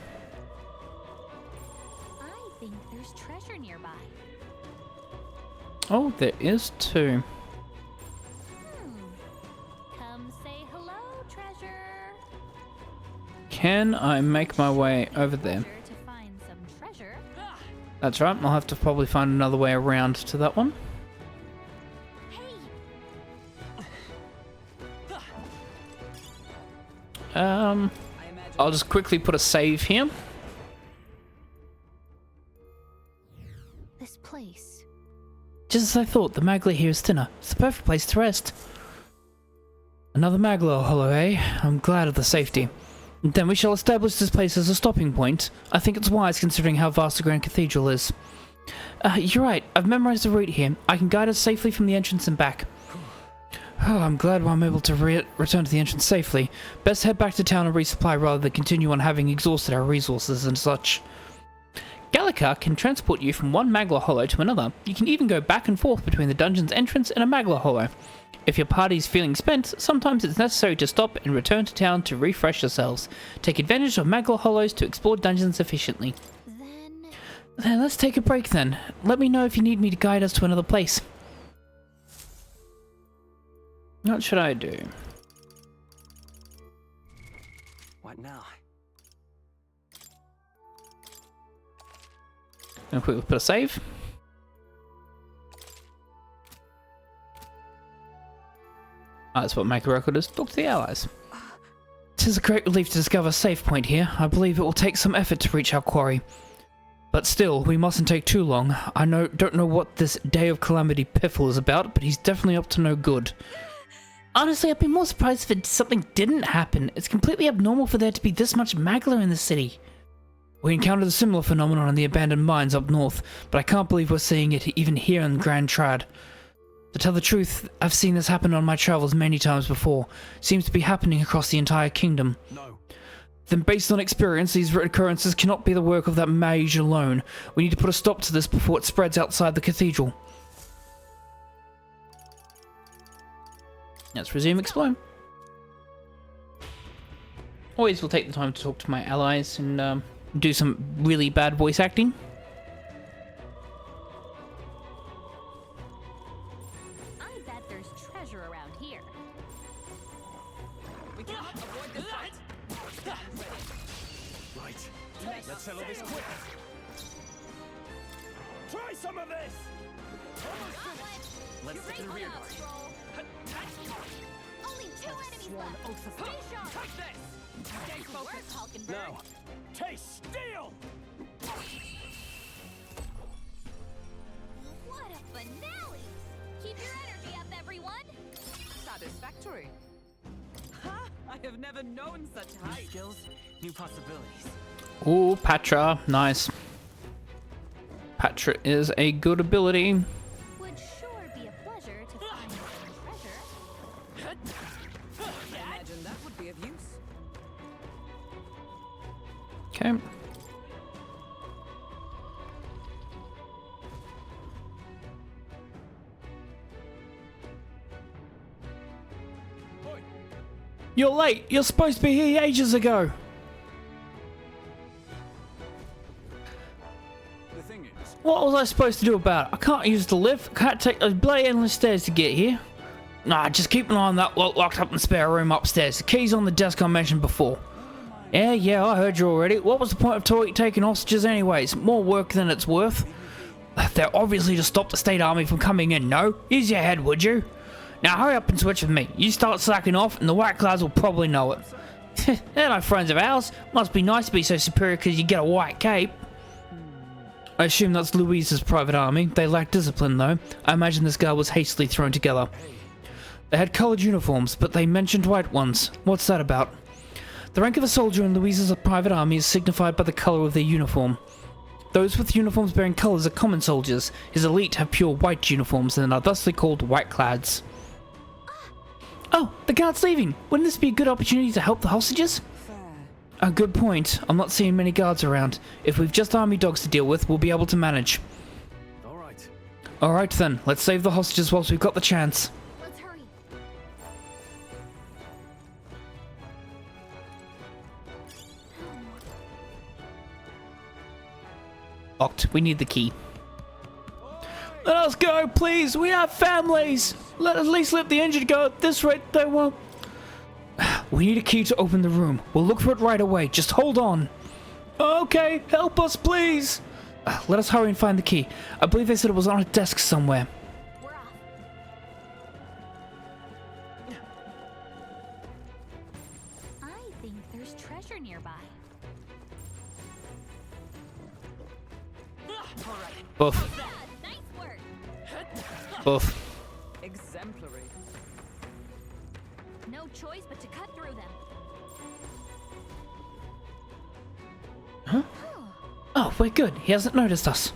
I think there's treasure nearby. Oh, there is two. Come say hello, treasure. Can I make my way over there? Treasure to find some treasure. That's right. I'll have to probably find another way around to that one. I imagine I'll just quickly put a save here. This place. Just as I thought, the Magla here is thinner. It's the perfect place to rest. Another Magla hollow, eh? I'm glad of the safety. Then we shall establish this place as a stopping point. I think it's wise considering how vast the Grand Cathedral is. You're right. I've memorized the route here. I can guide us safely from the entrance and back. Oh, I'm glad I'm able to return to the entrance safely. Best head back to town and resupply rather than continue on having exhausted our resources and such. Gallica can transport you from one Magla Hollow to another. You can even go back and forth between the dungeon's entrance and a Magla Hollow. If your party's feeling spent, sometimes it's necessary to stop and return to town to refresh yourselves. Take advantage of Magla Hollows to explore dungeons efficiently. Then let's take a break then. Let me know if you need me to guide us to another place. What should I do? What now? Gonna quickly put a save. That's what make a record is. Talk to the allies. It is a great relief to discover a safe point here. I believe it will take some effort to reach our quarry. But still, we mustn't take too long. I don't know what this Day of Calamity Piffle is about, but he's definitely up to no good. Honestly, I'd be more surprised if something didn't happen. It's completely abnormal for there to be this much Magla in the city. We encountered a similar phenomenon in the abandoned mines up north, but I can't believe we're seeing it even here in Grand Trad. To tell the truth, I've seen this happen on my travels many times before. Seems to be happening across the entire kingdom. No. Then based on experience, these occurrences cannot be the work of that mage alone. We need to put a stop to this before it spreads outside the cathedral. Let's resume exploring. Always will take the time to talk to my allies and do some really bad voice acting. I bet there's treasure around here. We cannot avoid this fight. Right. Let's settle this quick. Try some of this! Let's take the rear guard. Only 2 enemies left. Stay sharp. Take this. Stay focused, Hulkenberg. Now, taste steel! What a finale! Keep your energy up, everyone. satisfactory. Ha! I have never known such New height. skills, new possibilities. Ooh, Patra. Nice. Patra is a good ability. Would sure be a pleasure to find some treasure. I imagine that would be of use. Okay. You're late. You're supposed to be here ages ago. The thing is, What was I supposed to do about it? I can't use the lift. I can't take those bloody endless stairs to get here. Nah, just keep an eye on that locked up in the spare room upstairs. The key's on the desk I mentioned before. Yeah, I heard you already. What was the point of taking hostages anyways? More work than it's worth. They're obviously to stop the state army from coming in, no? Use your head, would you? Now hurry up and switch with me. You start slacking off and the white clouds will probably know it. They're no friends of ours. Must be nice to be so superior because you get a white cape. I assume that's Louise's private army. They lack discipline though. I imagine this guard was hastily thrown together. They had coloured uniforms, but they mentioned white ones. What's that about? The rank of a soldier in Louise's private army is signified by the colour of their uniform. Those with uniforms bearing colours are common soldiers. His elite have pure white uniforms and are thusly called whiteclads. Oh, the guard's leaving. Wouldn't this be a good opportunity to help the hostages? A good point. I'm not seeing many guards around. If we've just army dogs to deal with, we'll be able to manage. Alright then, let's save the hostages whilst we've got the chance. Let's hurry. Locked. We need the key. Let us go, please. We have families. Let at least let the injured go. At this rate, they won't. We need a key to open the room. We'll look for it right away. Just hold on. Okay, help us, please. Let us hurry and find the key. I believe they said it was on a desk somewhere. We're off. I think there's treasure nearby. Buff. Nice work. Buff. Exemplary. No choice but to cut through them. Huh? Oh, we're good. He hasn't noticed us.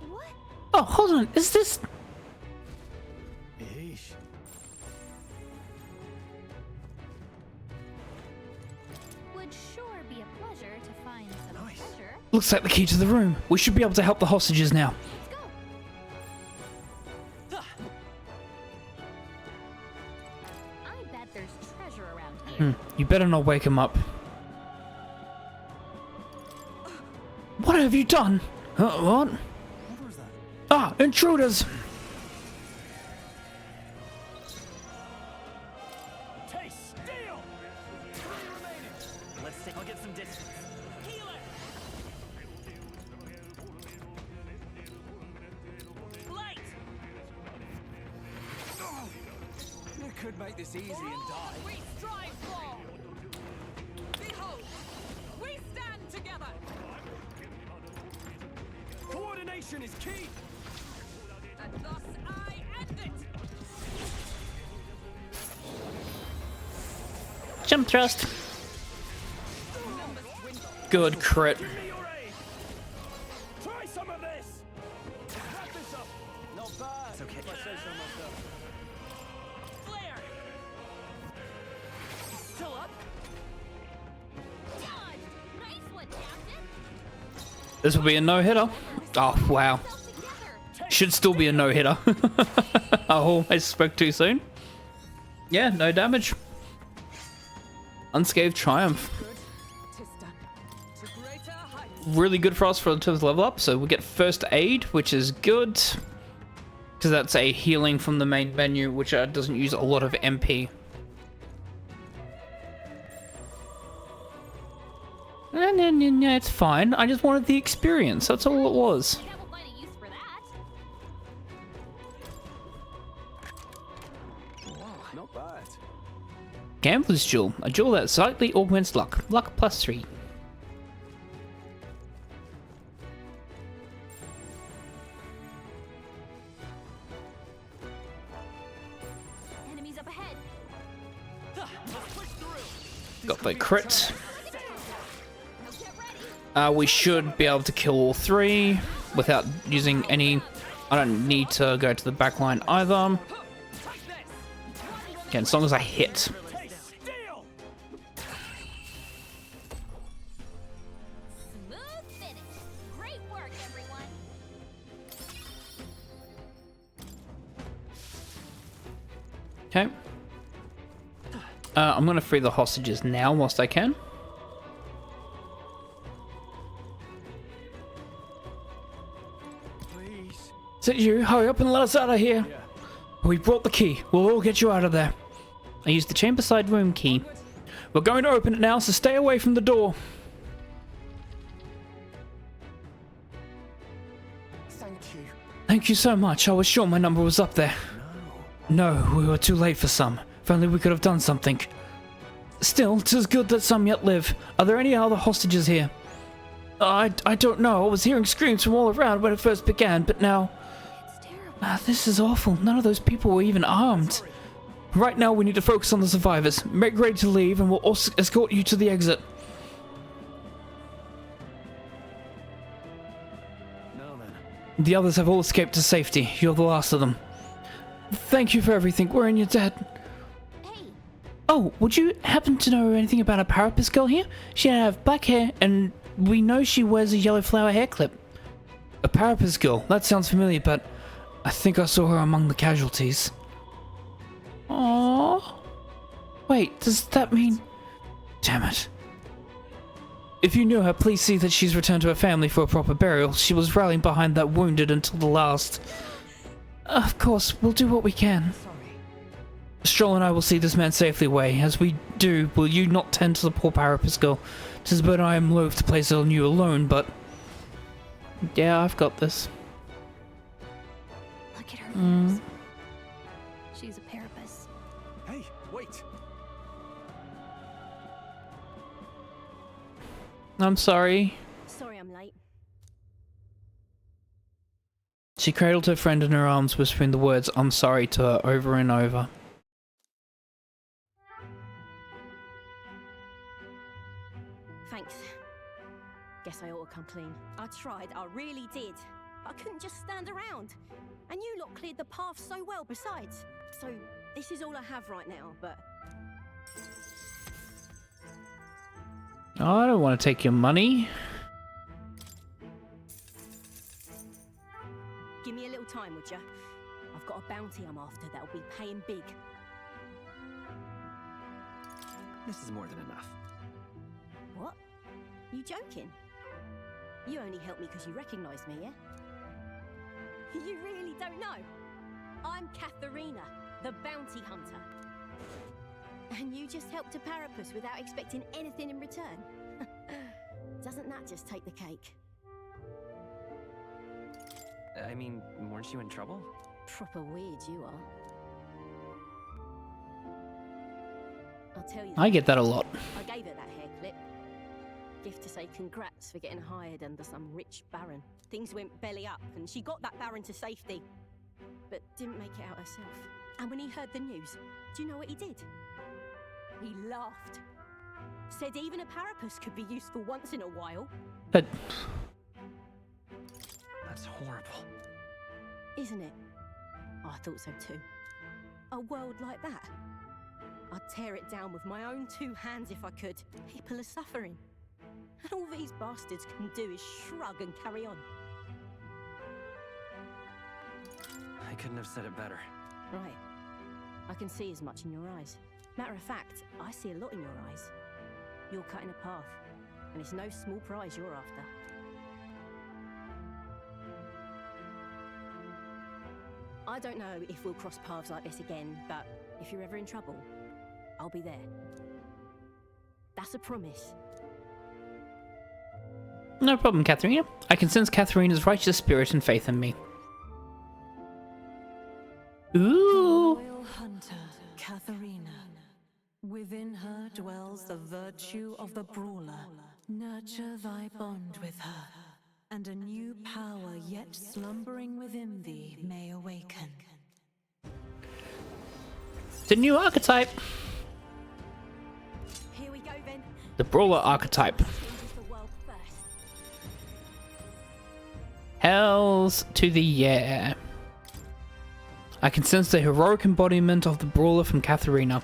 What? Oh, hold on. Is this... Eesh. Would sure be a pleasure to find some treasure. Looks like the key to the room. We should be able to help the hostages now. Let's go. I bet there's treasure around here. You better not wake him up. What have you done? What? What was that? Ah, intruders! Taste steel! 3 remaining. Let's see. I'll get some distance. Healer! Light! You could make this easy and die. We strive for! Behold! We stand together! Coordination is key! And thus I end it! Jump thrust. Good crit. Give me your aid! Try some of this! Wrap this up! Not bad. It's okay. If I say so myself. Flare! Still up? Dodge! Nice one, Captain. This will be a no-hitter. Oh, wow. Should still be a no-hitter. Oh, I spoke too soon. Yeah, no damage. Unscathed triumph. To greater heights! Really good for us for in terms of level up. So we get first aid, which is good. Because that's a healing from the main menu, which doesn't use a lot of MP. No, it's fine. I just wanted the experience. That's all it was. I will find a use for that. Not bad. Gambler's Jewel. A jewel that slightly augments luck. Luck plus 3. Enemies up ahead. Got the crit. Now get ready. We should be able to kill all 3 without using any... I don't need to go to the back line either. Okay, as long as I hit. Taste steel! Smooth finish. Great work, everyone. Okay. I'm going to free the hostages now whilst I can. Please. Is it you? Hurry up and let us out of here. Yeah. We brought the key. We'll all get you out of there. I used the chamberside room key. We're going to open it now, so stay away from the door. Thank you. Thank you so much. I was sure my number was up there. No, we were too late for some. If only we could have done something. Still, 'tis good that some yet live. Are there any other hostages here? I don't know. I was hearing screams from all around when it first began, but now... It's terrible. This is awful. None of those people were even armed. Right now, we need to focus on the survivors. Make ready to leave, and we'll also escort you to the exit. Now then. The others have all escaped to safety. You're the last of them. Thank you for everything. We're in your debt. Hey, Oh, would you happen to know anything about a Parapus girl here? She have black hair, and we know she wears a yellow flower hair clip. A Parapus girl? That sounds familiar, but I think I saw her among the casualties. Aww. Wait, does that mean... Damn it. If you knew her, please see that she's returned to her family for a proper burial. She was rallying behind that wounded until the last. Of course, we'll do what we can. Stroll and I will see this man safely away. As we do, will you not tend to the poor Parapus girl? 'Tis but I am loath to place it on you alone, but... Yeah, I've got this. look at her ears. She's a Parapus. Hey, wait. I'm sorry. Sorry I'm late. She cradled her friend in her arms, whispering the words "I'm sorry" to her over and over. Thanks. Guess I ought to come clean. I tried, I really did. I couldn't just stand around. And you lot cleared the path so well besides. So, this is all I have right now, but... Oh, I don't want to take your money. Give me a little time, would ya? I've got a bounty I'm after that'll be paying big. This is more than enough. What? You joking? You only helped me because you recognised me, yeah? You really don't know? I'm Katharina, the bounty hunter. And you just helped a Parapus without expecting anything in return? Doesn't that just take the cake? I mean, weren't you in trouble? Proper weird you are. I'll tell you. I get that a lot. I gave her that hair clip. Gift to say congrats for getting hired under some rich baron. Things went belly up and she got that baron to safety. But didn't make it out herself. And when he heard the news, do you know what he did? He laughed. Said even a Parapus could be useful once in a while. But That's horrible. Isn't it? Oh, I thought so too. A world like that. I'd tear it down with my own two hands if I could. People are suffering. And all these bastards can do is shrug and carry on. I couldn't have said it better. Right. I can see as much in your eyes. Matter of fact, I see a lot in your eyes. You're cutting a path, and it's no small prize you're after. I don't know if we'll cross paths like this again, but if you're ever in trouble, I'll be there. That's a promise. no problem, Katharina. I can sense Katharina's righteous spirit and faith in me. Ooh. Royal hunter, Katharina. Within her dwells the virtue of the brawler. Nurture thy bond with her, and a new power yet slumbering within thee may awaken. The new archetype. Here we go then. The Brawler archetype. Changes the world first. Hells to the yeah. I can sense the heroic embodiment of the Brawler from Katharina.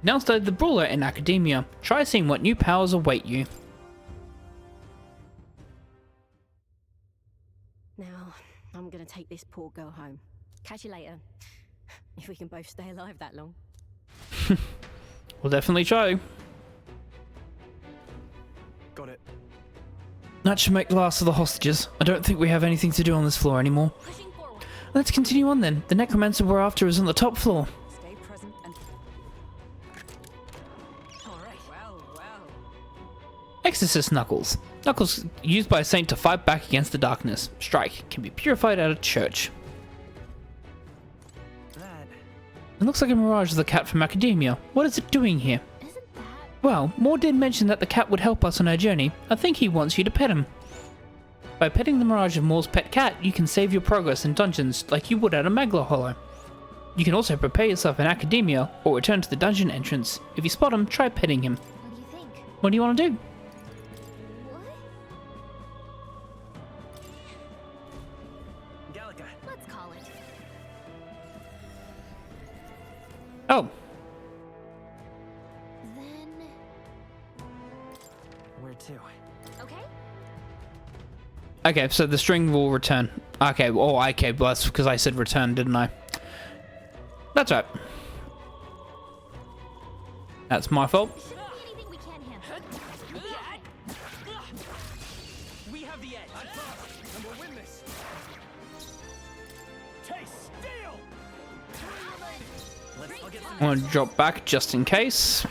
Now study the Brawler in academia. Try seeing what new powers await you. Now, I'm gonna take this poor girl home. Catch you later. If we can both stay alive that long. We'll definitely try. Got it. That should make the last of the hostages. I don't think we have anything to do on this floor anymore. Pushing forward. Let's continue on then. The necromancer we're after is on the top floor. Stay present and. All right. Well. Exorcist Knuckles. Knuckles used by a saint to fight back against the darkness. Strike can be purified at a church. That. It looks like a mirage of the cat from Academia. What is it doing here? Isn't that... Well, Moore did mention that the cat would help us on our journey. I think he wants you to pet him. By petting the mirage of Moore's pet cat, you can save your progress in dungeons like you would at a Magla Hollow. You can also prepare yourself in Academia or return to the dungeon entrance. If you spot him, try petting him. What do you think? What do you want to do? What? Gallica. Let's call it. Oh, Then... Where to? Okay? okay, so the string will return. Okay, well, that's because I said return, didn't I? That's right. That's my fault. Shouldn't be anything we can't handle. We have the edge. And we'll win this. Taste steel. I'll get I'm going to drop back just in case.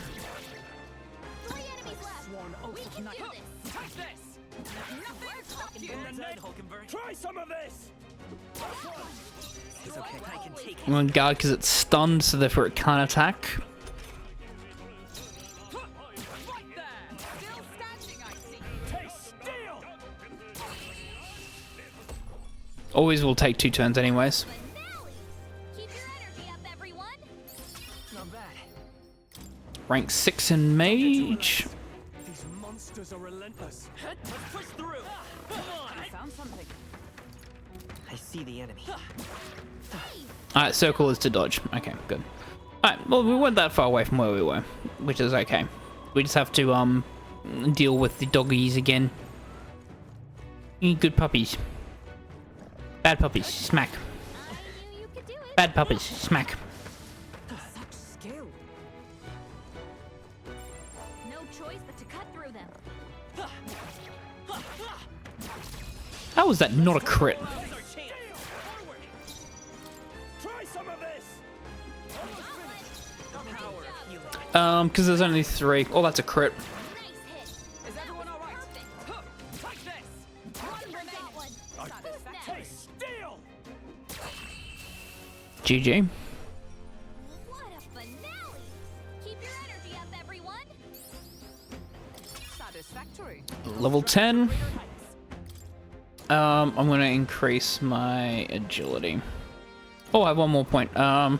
3 enemies left. We can do this. Touch this. Nothing will stop you. Try some of this. It's okay. I can take it. I'm going to guard because it's stunned, so therefore it can't attack. Right there. Still standing, I see. Taste steel. Always will take 2 turns anyways. Finale! Keep your energy up, everyone. Not bad. Rank 6 in Mage. These monsters are relentless. Let's push through. Come on. I found something. I see the enemy. Alright, circle is to dodge. Okay, good. Alright, well, we weren't that far away from where we were, which is okay. We just have to, deal with the doggies again. Good puppies. Bad puppies, smack. I knew you could do it. Bad puppies, smack. Such skill. No choice but to cut through them. How was that not a crit? Here's our chance. Forward. Try some of this. The power of healing. Because there's only 3. Oh, that's a crit. Nice hit. Is everyone all right? Huh. Touch this. Run for that one. Satisfactory. Taste steel. GG. What a finale! Keep your energy up, everyone. Satisfactory. Level 10. Greater heights. I'm going to increase my agility. Oh, I have 1 more point. I'll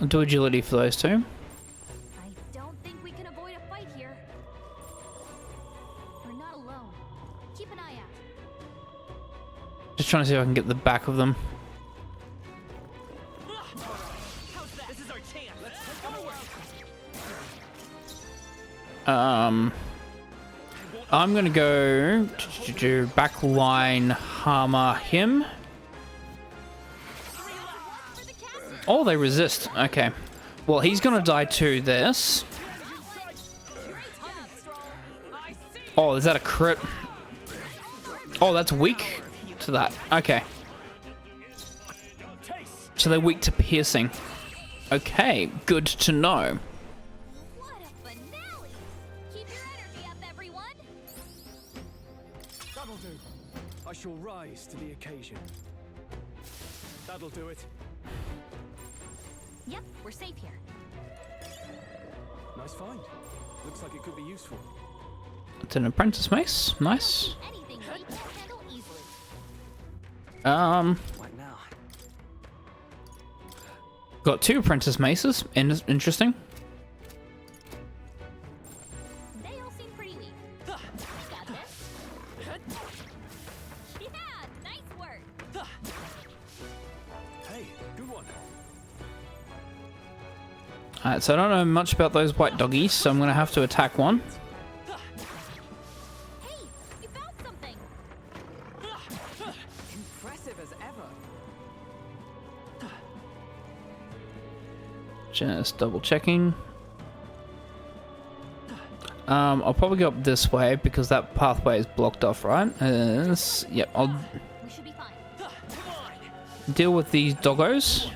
do agility for those 2. I don't think we can avoid a fight here. We're not alone. Keep an eye out. Just trying to see if I can get the back of them. How's that? This is our chance. Let's forward. I'm gonna go to backline hammer him. Oh, they resist. Okay. Well, he's gonna die to this. Oh, is that a crit? Oh, that's weak to that. Okay. So they're weak to piercing. Okay, good to know. What a finale! Keep your energy up, everyone. That'll do. I shall rise to the occasion. That'll do it. Yep, we're safe here. Nice find. Looks like it could be useful. It's an apprentice mace. Nice. Anything we can handle easily. What now? Got 2 apprentice maces. Interesting. They all seem pretty weak. Got this? Yeah, nice work. Hey, good one. Alright, so I don't know much about those white doggies, so I'm gonna have to attack one. Hey, you found something. Impressive as ever. Just double checking. I'll probably go up this way because that pathway is blocked off, right? Yep, I'll We should be fine. deal with these doggos.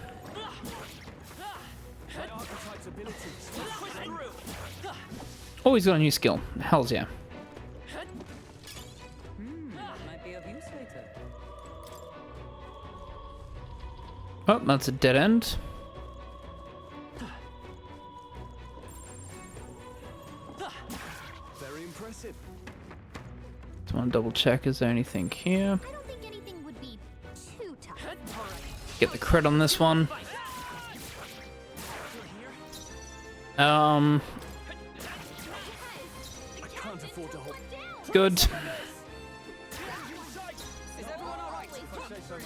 Oh, he's got a new skill. Hells yeah. Might be of use later. Oh, that's a dead end. Very impressive. Just want to double check. Is there anything here? I don't think anything would be too tough. Get the crit on this one. I can't afford to hold. Good. Is everyone alright? Right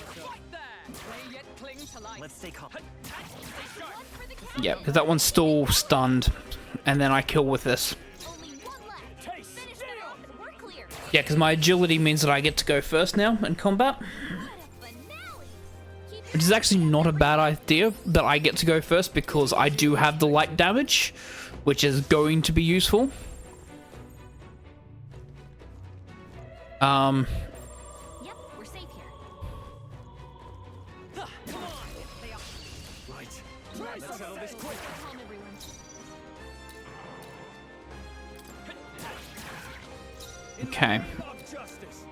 there! May yet cling to life. Let's stay calm. Yeah, because that one's still stunned. And then I kill with this. Only one left. Finish them off and we're clear. Yeah, because my agility means that I get to go first now in combat. Finale. Keep Which is actually not a bad idea that I get to go first because I do have the light damage, which is going to be useful. Yep, we're safe here. Right. Let's settle this quick. Calm everyone. Okay. Of justice.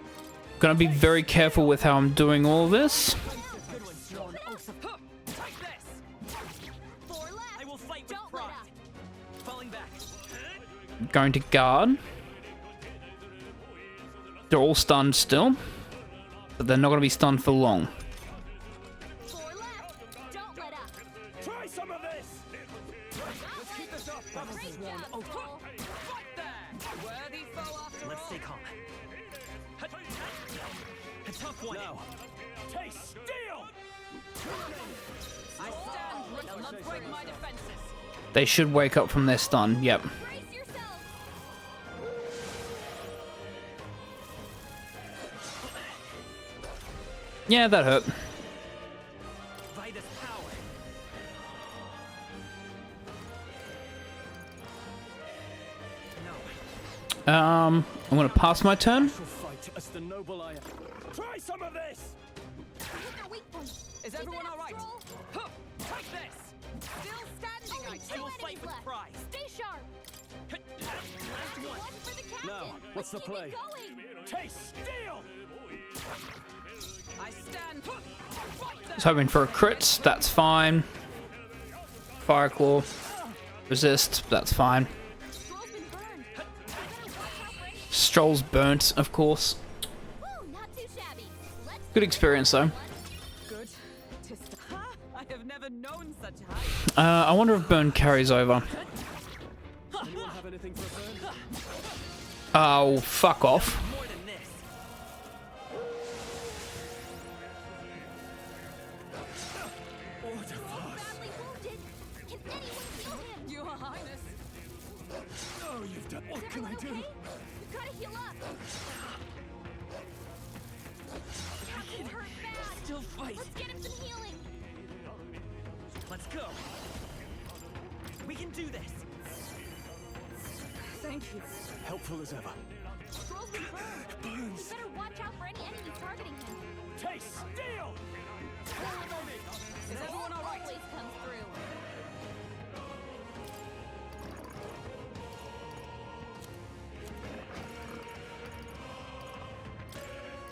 Gonna be very careful with how I'm doing all this. Take this! Four left. I will fight with Don't let pride. up. Falling back. Going to guard. They're all stunned still. But they're not gonna be stunned for long. Four left. Don't let up. Try some of this. Let's keep this up. Great job, Stroll. Right there! Worthy foe after Let's all. stay calm. A tough one. Now. Taste steel. I stand ready. They'll not break my defenses. They should wake up from their stun. Yep. Brace yourself. Yeah, that hurt. Vitus power. No. I'm gonna pass my turn. Shall fight as the noble I am. Try some of this. Hit their weak point. Is everyone up, alright? Stroll. Huh, take this! Still standing, I Only see. two will fight enemies with left. pride. Stay sharp. One for the captain. Now, what's the Let's keep play? it going. Taste steel. I stand. Right there! Just hoping for a crit. That's fine. Fire Claw. Resist. That's fine. Stroll's been burned. You better watch out for any- Stroll's burnt, of course. Woo, not too shabby. Let's Good experience though. Good. I have never known such high. I wonder if burn carries over. Anyone have anything for a burn? Oh, fuck off. More than this. badly wounded. Can anyone heal him? Your Highness. Oh, you've done. What Is can I everyone do? okay? You gotta heal up. Captain's hurt bad. Still fight. Let's get him some healing. Let's go. We can do this. Thank you. Helpful as ever. Stroll's been burned. Burns. You better watch out for any enemies targeting him. Taste steel. Is everyone alright? Always comes through.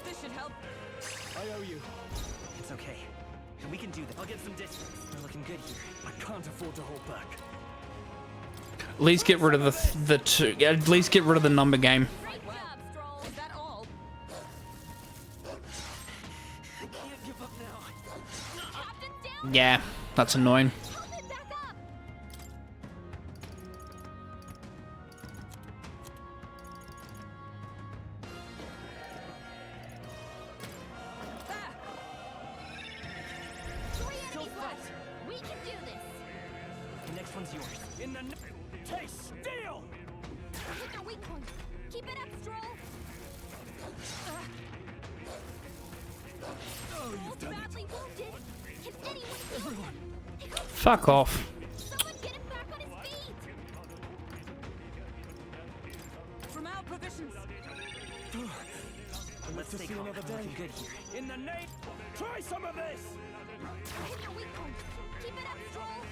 This should help. I owe you. It's okay. We can do this. I'll get some distance. We're looking good here. I can't afford to hold back. At least get rid of the two. At least get rid of the number game. Great job, Stroll. Is that all? I can't give up now. Captain's down. Yeah, that's annoying. Help him back up. Three enemies left. We can do this. The next one's yours. In the taste steel. Hit their weak point. Keep it up, Stroll. Oh, you've Stroll's done it. badly wounded. Can anyone heal him? Fuck off. Someone get him back on his feet. provisions. Let's stay calm. another We're day. looking good here. In the name, try some of this. Hit your weak point. Keep it up, Stroll.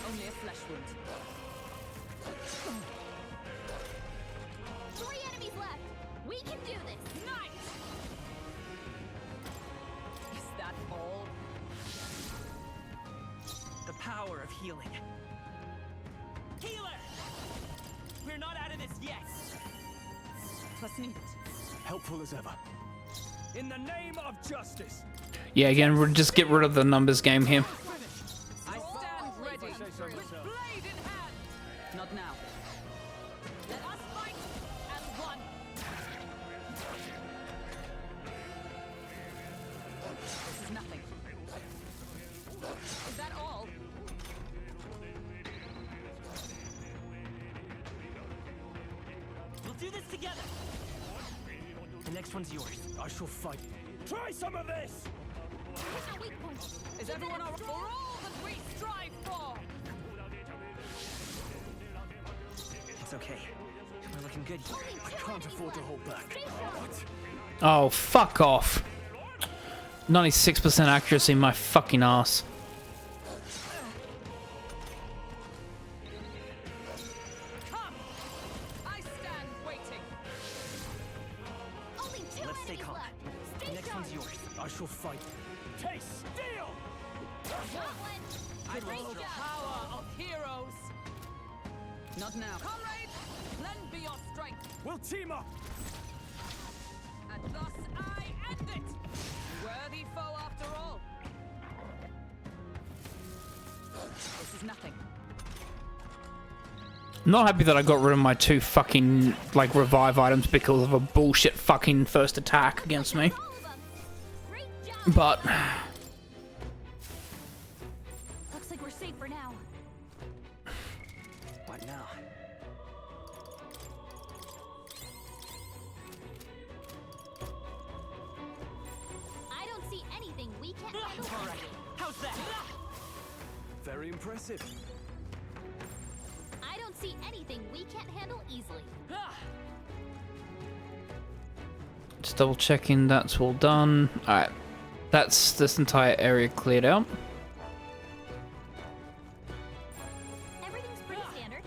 Only a flesh wound. 3 enemies left. We can do this. Nice! Is that all? The power of healing. Healer! We're not out of this yet. Was needed. Helpful as ever. In the name of justice. Yeah, again, we'll just get rid of the numbers game here. I stand ready. With blade in hand. Not now. Let us fight as one. This is nothing. Is that all? We'll do this together. The next one's yours. I shall fight. Try some of this. Hit your weak point. Is everyone all for all that we strive for? It's okay. We're looking good here. I can't afford to hold back. What? Oh, fuck off. 96% accuracy, my fucking ass. Come! I stand waiting. Only 2 Let's stay enemies calm. left. The Stay next sharp. one's yours. I shall fight. Taste steel. Gauntlet. I reach the power of heroes. Not now. Comrades, lend me your strength. We'll team up. And thus I end it. Worthy foe after all. This is nothing. Not happy that I got rid of my 2 fucking, like, revive items because of a bullshit fucking first attack against me. All of them. Great job. But, Looks like we're safe for now. What now? I don't see anything we can't handle. All right. How's that? Very impressive. I don't see anything we can't handle easily. just double checking that's all done. Alright, that's this entire area cleared out. Everything's pretty standard.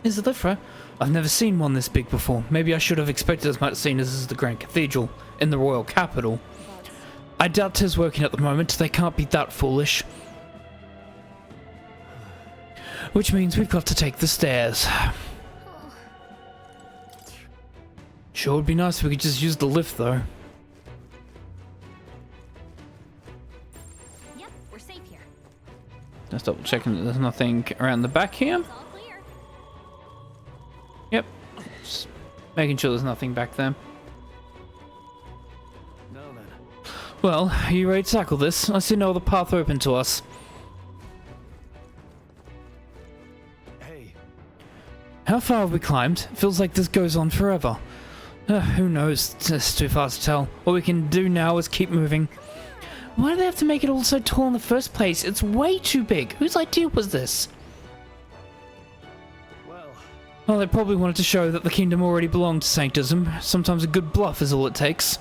Is it Lifra? I've never seen one this big before. Maybe I should have expected as much, seeing as this is the Grand Cathedral in the royal capital. I doubt tis working at the moment. They can't be that foolish. Which means we've got to take the stairs. Sure would be nice if we could just use the lift though. Yep, we're safe here. Just double checking that there's nothing around the back here. It's all clear. Yep. Just making sure there's nothing back there. Now then. Well, are you ready to tackle this? I see no other path open to us. Hey, How far have we climbed? Feels like this goes on forever. Who knows? It's too fast to tell. All we can do now is keep moving. Why do they have to make it all so tall in the first place? It's way too big. Whose idea was this? Well, they probably wanted to show that the kingdom already belonged to Sanctism. Sometimes a good bluff is all it takes.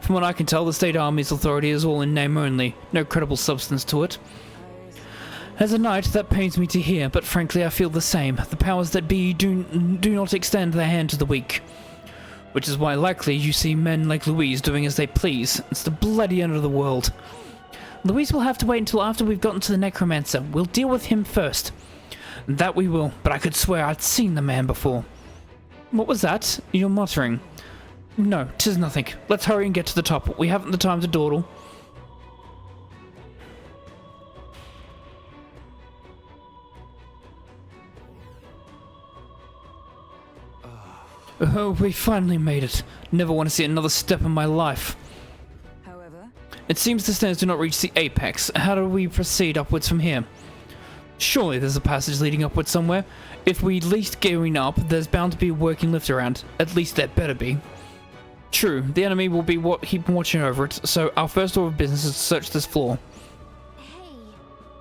From what I can tell, the state army's authority is all in name only. No credible substance to it. As a knight, that pains me to hear, but frankly I feel the same. The powers that be do not extend their hand to the weak. Which is why likely you see men like Louise doing as they please. It's the bloody end of the world. Louise will have to wait until after we've gotten to the necromancer. We'll deal with him first. That we will, but I could swear I'd seen the man before. What was that? You're muttering. No, 'tis nothing. Let's hurry and get to the top. We haven't the time to dawdle. Oh, we finally made it. Never want to see another step in my life. However, It seems the stairs do not reach the apex. How do we proceed upwards from here? Surely there's a passage leading upward somewhere. If we least gearing up, there's bound to be a working lift around. At least there better be. True, the enemy will be keep watching over it, so our first order of business is to search this floor.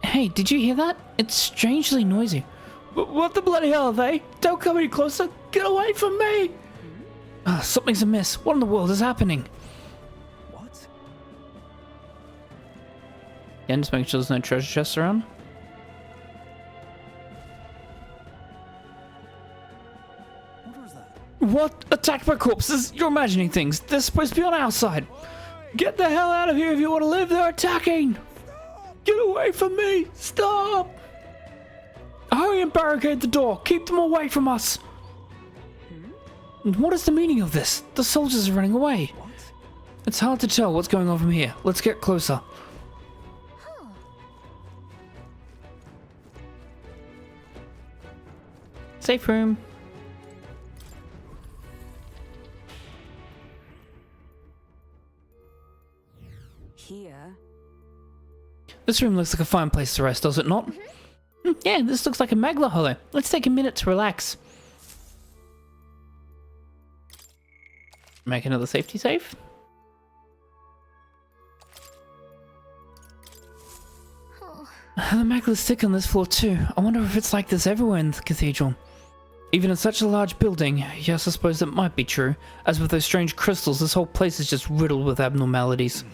Hey, did you hear that? It's strangely noisy. What the bloody hell are they? Don't come any closer. Get away from me! Something's amiss. What in the world is happening? What? Yeah, just making sure there's no treasure chests around. What was that? What? Attacked by corpses? You're imagining things. They're supposed to be on our side. Get the hell out of here if you want to live. They're attacking. Get away from me. Stop. Hurry and barricade the door. Keep them away from us. What is the meaning of this? The soldiers are running away. What? It's hard to tell what's going on from here. Let's get closer. Safe room. Here. This room looks like a fine place to rest, does it not? Yeah, this looks like a magla hollow. Let's take a minute to relax. Make another safety save. The magla's thick on this floor too. I wonder if it's like this everywhere in the cathedral. Even in such a large building, yes, I suppose that might be true. As with those strange crystals, this whole place is just riddled with abnormalities.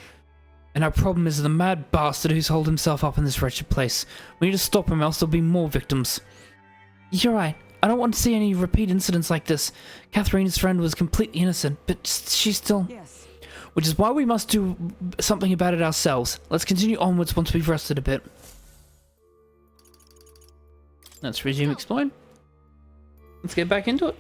And our problem is the mad bastard who's holed himself up in this wretched place. We need to stop him, else there'll be more victims. You're right. I don't want to see any repeat incidents like this. Katharina's friend was completely innocent, but she's still... Yes. Which is why we must do something about it ourselves. Let's continue onwards once we've rested a bit. Let's resume exploring. Let's get back into it.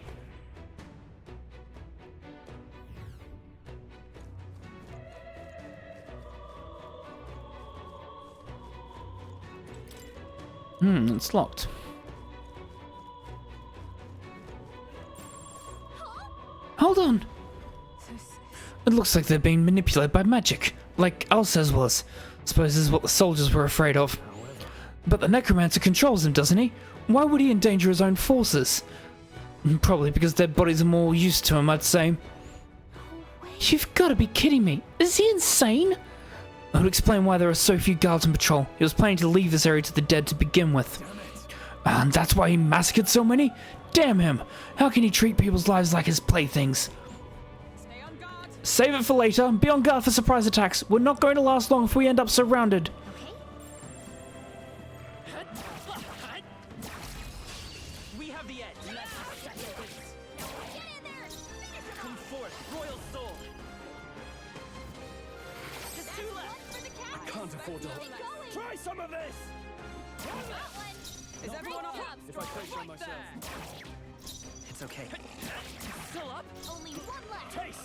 It's locked. Hold on! It looks like they're being manipulated by magic, like Alcez was. Suppose this is what the soldiers were afraid of. But the necromancer controls them, doesn't he? Why would he endanger his own forces? Probably because their bodies are more used to him, I'd say. You've got to be kidding me. Is he insane? That would explain why there are so few guards on patrol. He was planning to leave this area to the dead to begin with. And that's why he massacred so many? Damn him! How can he treat people's lives like his playthings? Stay on guard. Save it for later. Be on guard for surprise attacks. We're not going to last long if we end up surrounded. We have the edge. Come forth, royal soul. Just two left. I can't afford to hold. Try some of this! Is everyone on? If I say so myself. It's okay. Still up? Only one left. Finish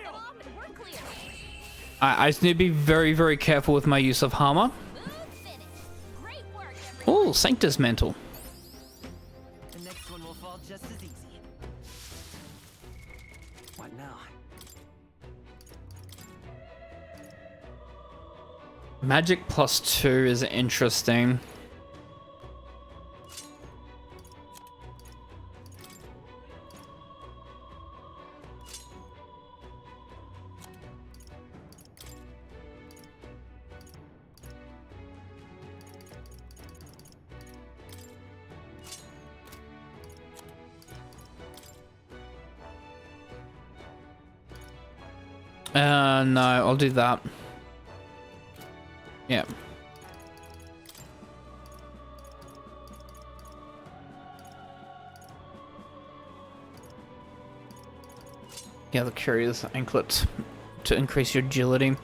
them off and we're clear. I just need to be very, very careful with my use of hammer. Smooth finish. Great work, everyone. Oh, Sanctus Mantle. The next one will fall just as easy. What now? Magic +2 is interesting. No, I'll do that. Yeah. Yeah, the curious anklet to increase your agility.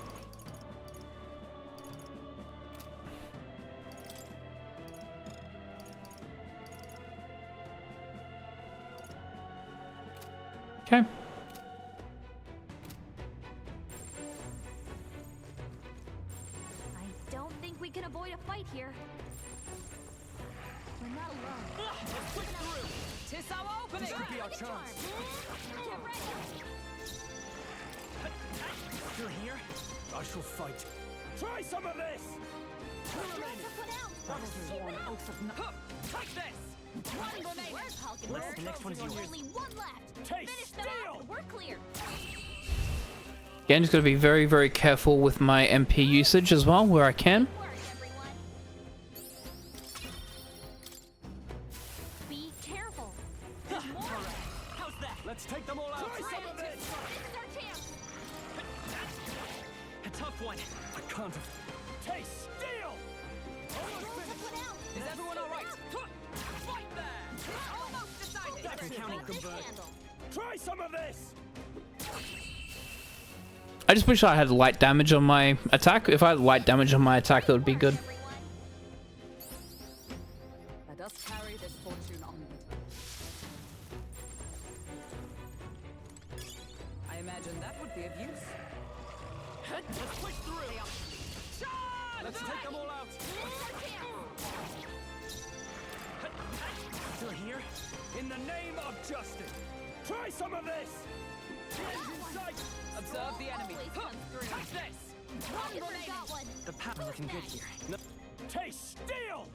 Okay. I don't think we can avoid a fight here. We're not alone. Tis our opening. This could be our chance. Get ready. You're here? I shall fight. Try some of this! Put out. Take this! One remaining. The next one's yours. Only one left. Taste Finish them off. We're clear. Again, just got to be very, very careful with my MP usage as well, where I can. Work, everyone. Be careful. There's more. How's that? Let's take them all out. Try some of this. This is our chance. A tough one. I can't have... Taste steel! Is everyone alright? Fight there! Almost decided! That's it. Counting This convert. handle. Try some of this! I just wish I had light damage on my attack. If I had light damage on my attack, that would be good. Everyone. Let us carry this fortune onward. I imagine that would be of use. Let's push through! Charge! Let's take them all out! Still here? In the name of justice! Try some of this! Observe the enemy. Always comes through. Touch this! One remaining. Got one. The pattern looking good here. No. Taste steel!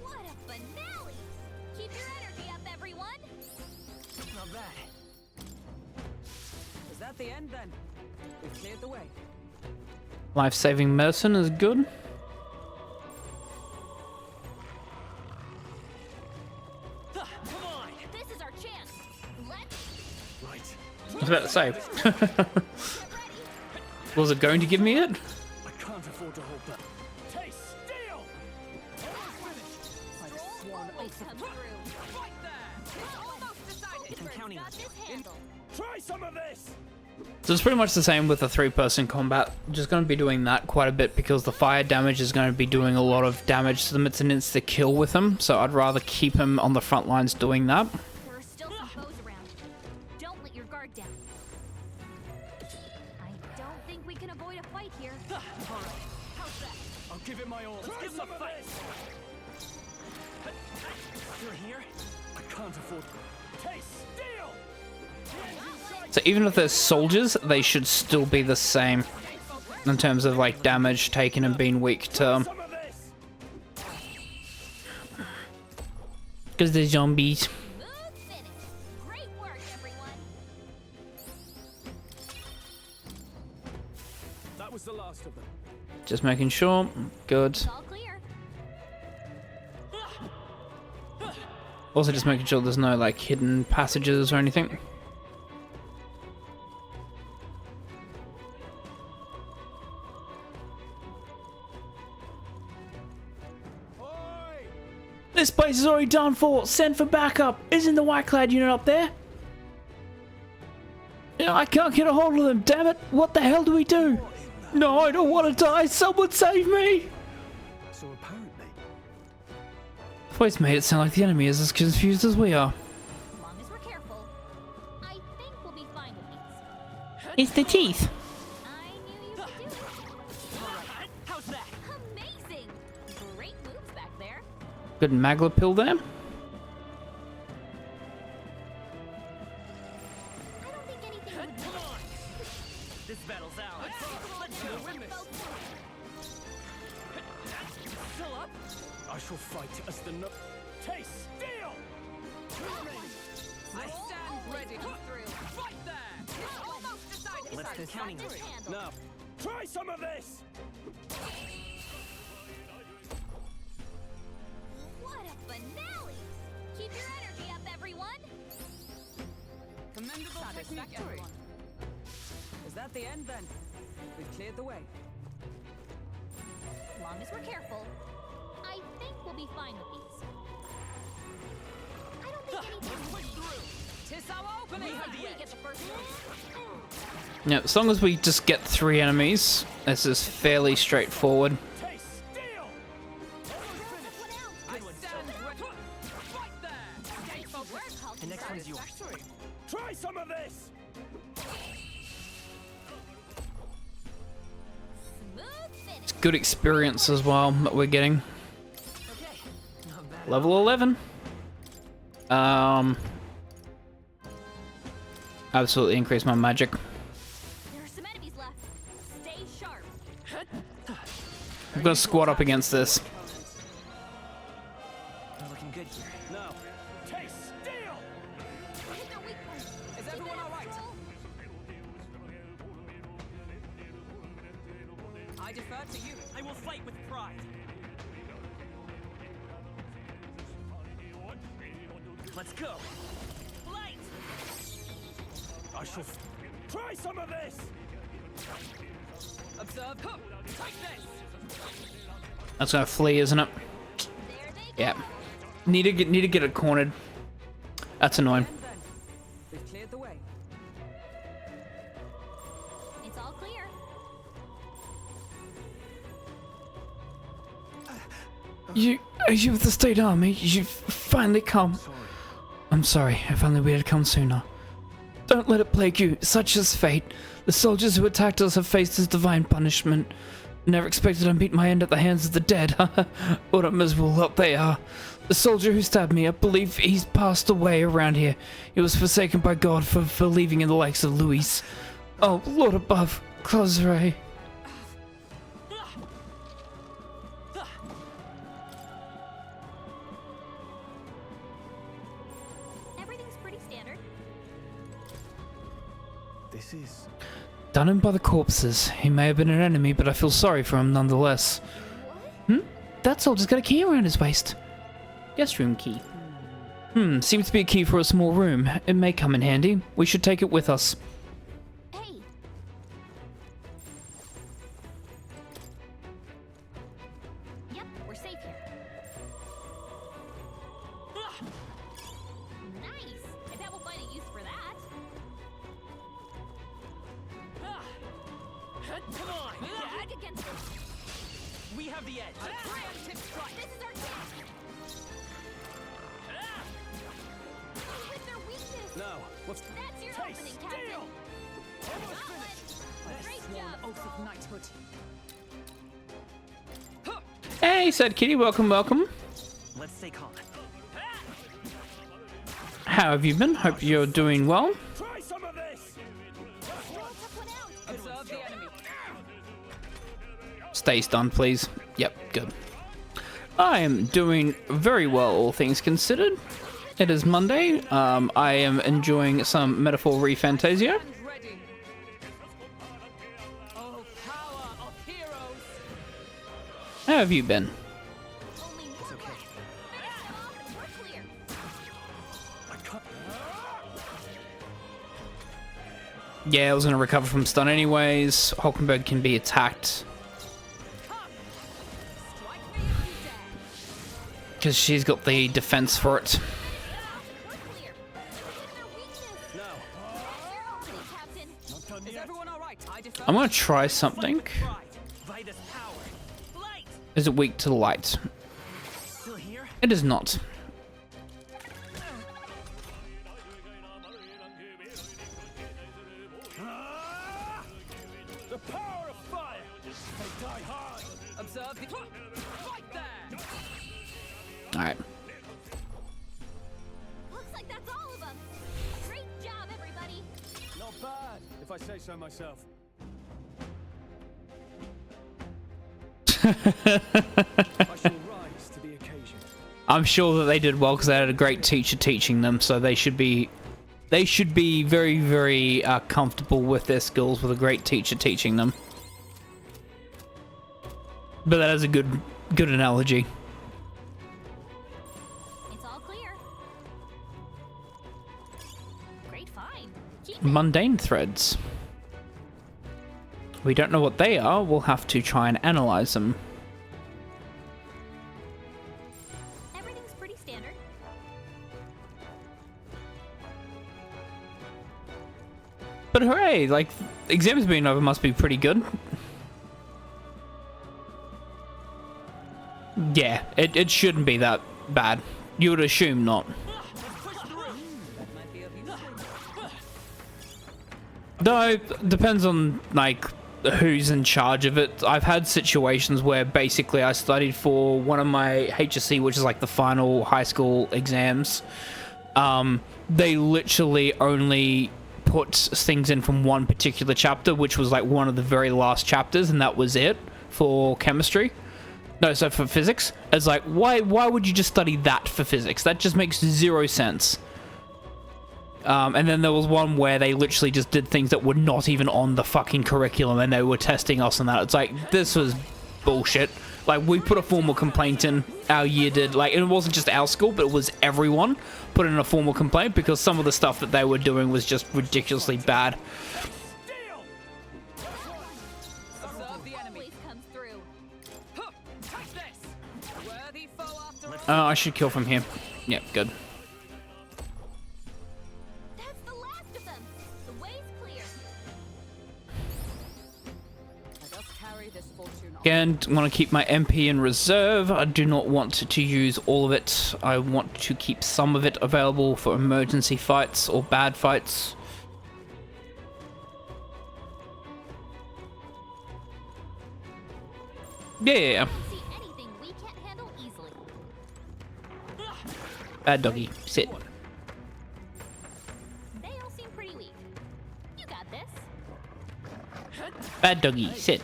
What a finale! Keep your energy up, everyone. Not bad. Is that the end then? We've cleared the way. Life-saving medicine is good. Come on! This is our chance. Let's Right. I was about to say. get ready. Was it going to give me it? I can't afford to hold back. Taste steel! Always come through. Fight there! Almost decided! I'm counting on Got you. this handle. Try some of this! So it's pretty much the same with the 3-person combat. Just going to be doing that quite a bit because the fire damage is going to be doing a lot of damage to them. It's an insta-kill with them, so I'd rather keep him on the front lines doing that. There are still some foes around. Don't let your guard down. I don't think we can avoid a fight here. Alright, how's that? I'll give it my all. Let's give them a fight! You're here? I can't afford... Taste steel! So even if they're soldiers, they should still be the same in terms of like damage taken and being weak to Some of this! because they're zombies. Smooth finish. Great work, everyone. That was the last of them. Just making sure. Good. It's all clear. Also just making sure there's no like hidden passages or anything. This place is already done for. Send for backup. Isn't the white clad unit up there? Yeah, I can't get a hold of them. Damn it! What the hell do we do? No, I don't want to die. Someone save me! So apparently... Voice made it sound like the enemy is as confused as we are. As long as we're careful, I think we'll be fine with these. It's the teeth. I knew you could do it. How's that? Amazing! Great moves back there. Good magla pill there. I don't think anything would Come on! This battle's ours. Let's go win this! Still up? I shall fight as the no... Taste steel! I stand ready. through. Fight there! Almost decided. Let's go counting on This you. handle. Now, try some of this! What a finale! Keep your energy up, everyone. Commendable technique, everyone. Is that the end then? We've cleared the way. As long as we're careful, I think we'll be fine with these. I don't think anything would be. Tis our opening! We get the first one. Yeah, as long as we just get 3 enemies, this is fairly straightforward. Taste steel! I stand ready. Fight there! The next one's yours. Try some of this! Smooth finish. Good experience as well that we're getting. Okay. Not bad. Level 11. Absolutely increase my magic. There are some enemies left. Stay sharp. I'm gonna squat up against this. We're looking good here. Now, taste steel! Hit their weak point. Is everyone all right? I defer to you. I will fight with pride. Let's go. Light! I shall try some of this! Observe. Huh. Take this. That's gonna flee, isn't it? Yeah. Need to get it cornered. That's annoying. And then we've cleared the way. It's all clear. Are you with the State Army? You've finally come. I'm sorry. If only we had come sooner. Don't let it plague you. Such is fate. The soldiers who attacked us have faced this divine punishment. Never expected to meet my end at the hands of the dead. What a miserable lot they are. The soldier who stabbed me, I believe he's passed away around here. He was forsaken by God for believing in the likes of Louis. Oh, Lord above, Closere. Everything's pretty standard. This is... Done him by the corpses. He may have been an enemy, but I feel sorry for him nonetheless. That soldier's got a key around his waist. Guest room key. Seems to be a key for a small room. It may come in handy. We should take it with us. Hey, yep, we're safe here. Nice. I bet we'll find a use for that. Come on! Back against it. We have the edge. This is our chance. Hit their weakness. Now, what's... That's your Taste opening, steel! Captain. Solid. Great job, Oath of Skull. knighthood. Hey, said Kitty. Welcome, welcome. Let's stay calm. How have you been? Hope you're doing well. Try some of this! Took one out. Observe the enemy. Stay stunned, please. Yep, good. I am doing very well, all things considered. It is Monday. I am enjoying some metaphor ReFantazio. And ready. Oh, power of heroes. How have you been? Only more okay. Finish them off and we're clear. I can't... Yeah, I was going to recover from stun anyways. Hulkenberg can be attacked Strike me if you dare. because she's got the defense for it. We're clear. Hit their weakness. Now, That's your opening, Captain. not done Is yet. everyone all right? I defer. I'm going to try something. Pride. Vitus power. Light! Is it weak to light? Still here? It is not. The power of fire! They die hard! Observe the. Right there. Alright. Looks like that's all of them. Great job, everybody. Not bad, if I say so myself. I shall rise to the occasion. I'm sure that they did well because they had a great teacher teaching them, so they should be very, very comfortable with their skills with a great teacher teaching them. But that is a good analogy. It's all clear. Great find. Keep it. Mundane threads. We don't know what they are. We'll have to try and analyze them. Everything's pretty standard. But hooray! Like, exams being over must be pretty good. Yeah, it shouldn't be that bad. You would assume not. That might be of use. Though, it depends on, like, who's in charge of it. I've had situations where basically I studied for one of my HSC, which is like the final high school exams. They literally only put things in from one particular chapter, which was like one of the very last chapters, and that was it for chemistry. No, so for physics, it's like, why would you just study that for physics? That just makes zero sense. And then there was one where they literally just did things that were not even on the fucking curriculum, and they were testing us on that. It's like, this was bullshit. Like, we put a formal complaint in, our year did, like, and it wasn't just our school, but it was everyone put in a formal complaint because some of the stuff that they were doing was just ridiculously bad. Observe the enemy. Comes through. Huh, touch this. Worthy foe after I should kill from here. Yeah, good. That's the last of them. The way's clear. Let us carry this fortune on. Again, want to keep my MP in reserve. I do not want to use all of it. I want to keep some of it available for emergency fights or bad fights. Yeah. See anything we can't handle easily. Bad doggy. Sit. They all seem pretty weak. You got this. Bad doggy. Sit.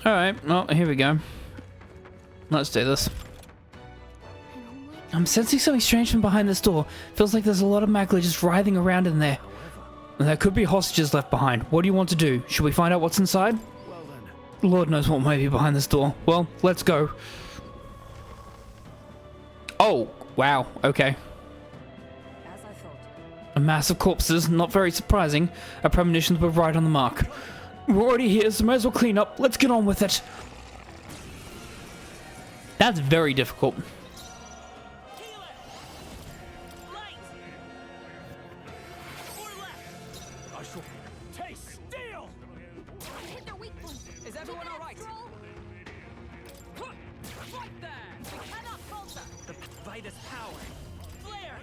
Alright, well, here we go. Let's do this. I'm sensing something strange from behind this door. Feels like there's a lot of magla just writhing around in there. And there could be hostages left behind. What do you want to do? Should we find out what's inside? Well then. Lord knows what might be behind this door. Well, let's go. Oh, wow, okay. As I thought. A mass of corpses, not very surprising. Our premonitions were right on the mark. We're already here, so might as well clean up. Let's get on with it. That's very difficult. I shall taste steel! Hit their weak point. Is everyone all right? Huh, right there. We cannot falter. The Vitus power. Flare.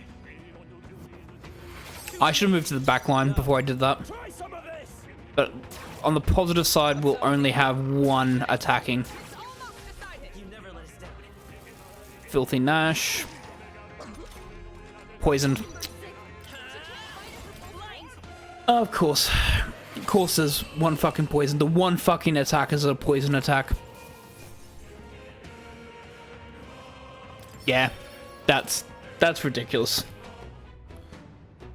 I should have moved to the back line before I did that. Try some of this! But on the positive side, we'll only have one attacking. Almost decided. You never let us down. Filthy Nash. Poisoned. Of course. Of course there's one fucking poison. The one fucking attack is a poison attack. Yeah. That's ridiculous.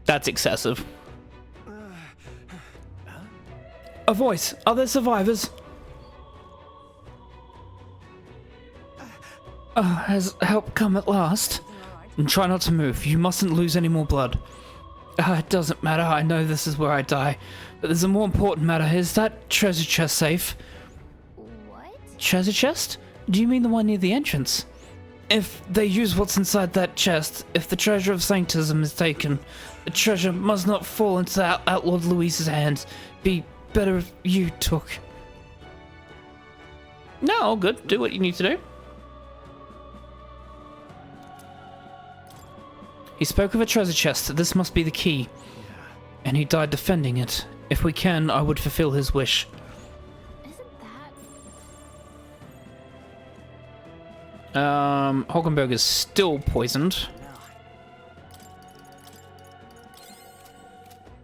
That's excessive. A voice. Are there survivors? Has help come at last? And try not to move. You mustn't lose any more blood. It doesn't matter. I know this is where I die. But there's a more important matter. Is that treasure chest safe? What? Treasure chest? Do you mean the one near the entrance? If they use what's inside that chest, if the treasure of sanctism is taken, the treasure must not fall into Outlord Louise's hands. Be better if you took. No, all good. Do what you need to do. He spoke of a treasure chest. This must be the key. And he died defending it. If we can, I would fulfill his wish. Isn't that... Hockenberg is still poisoned.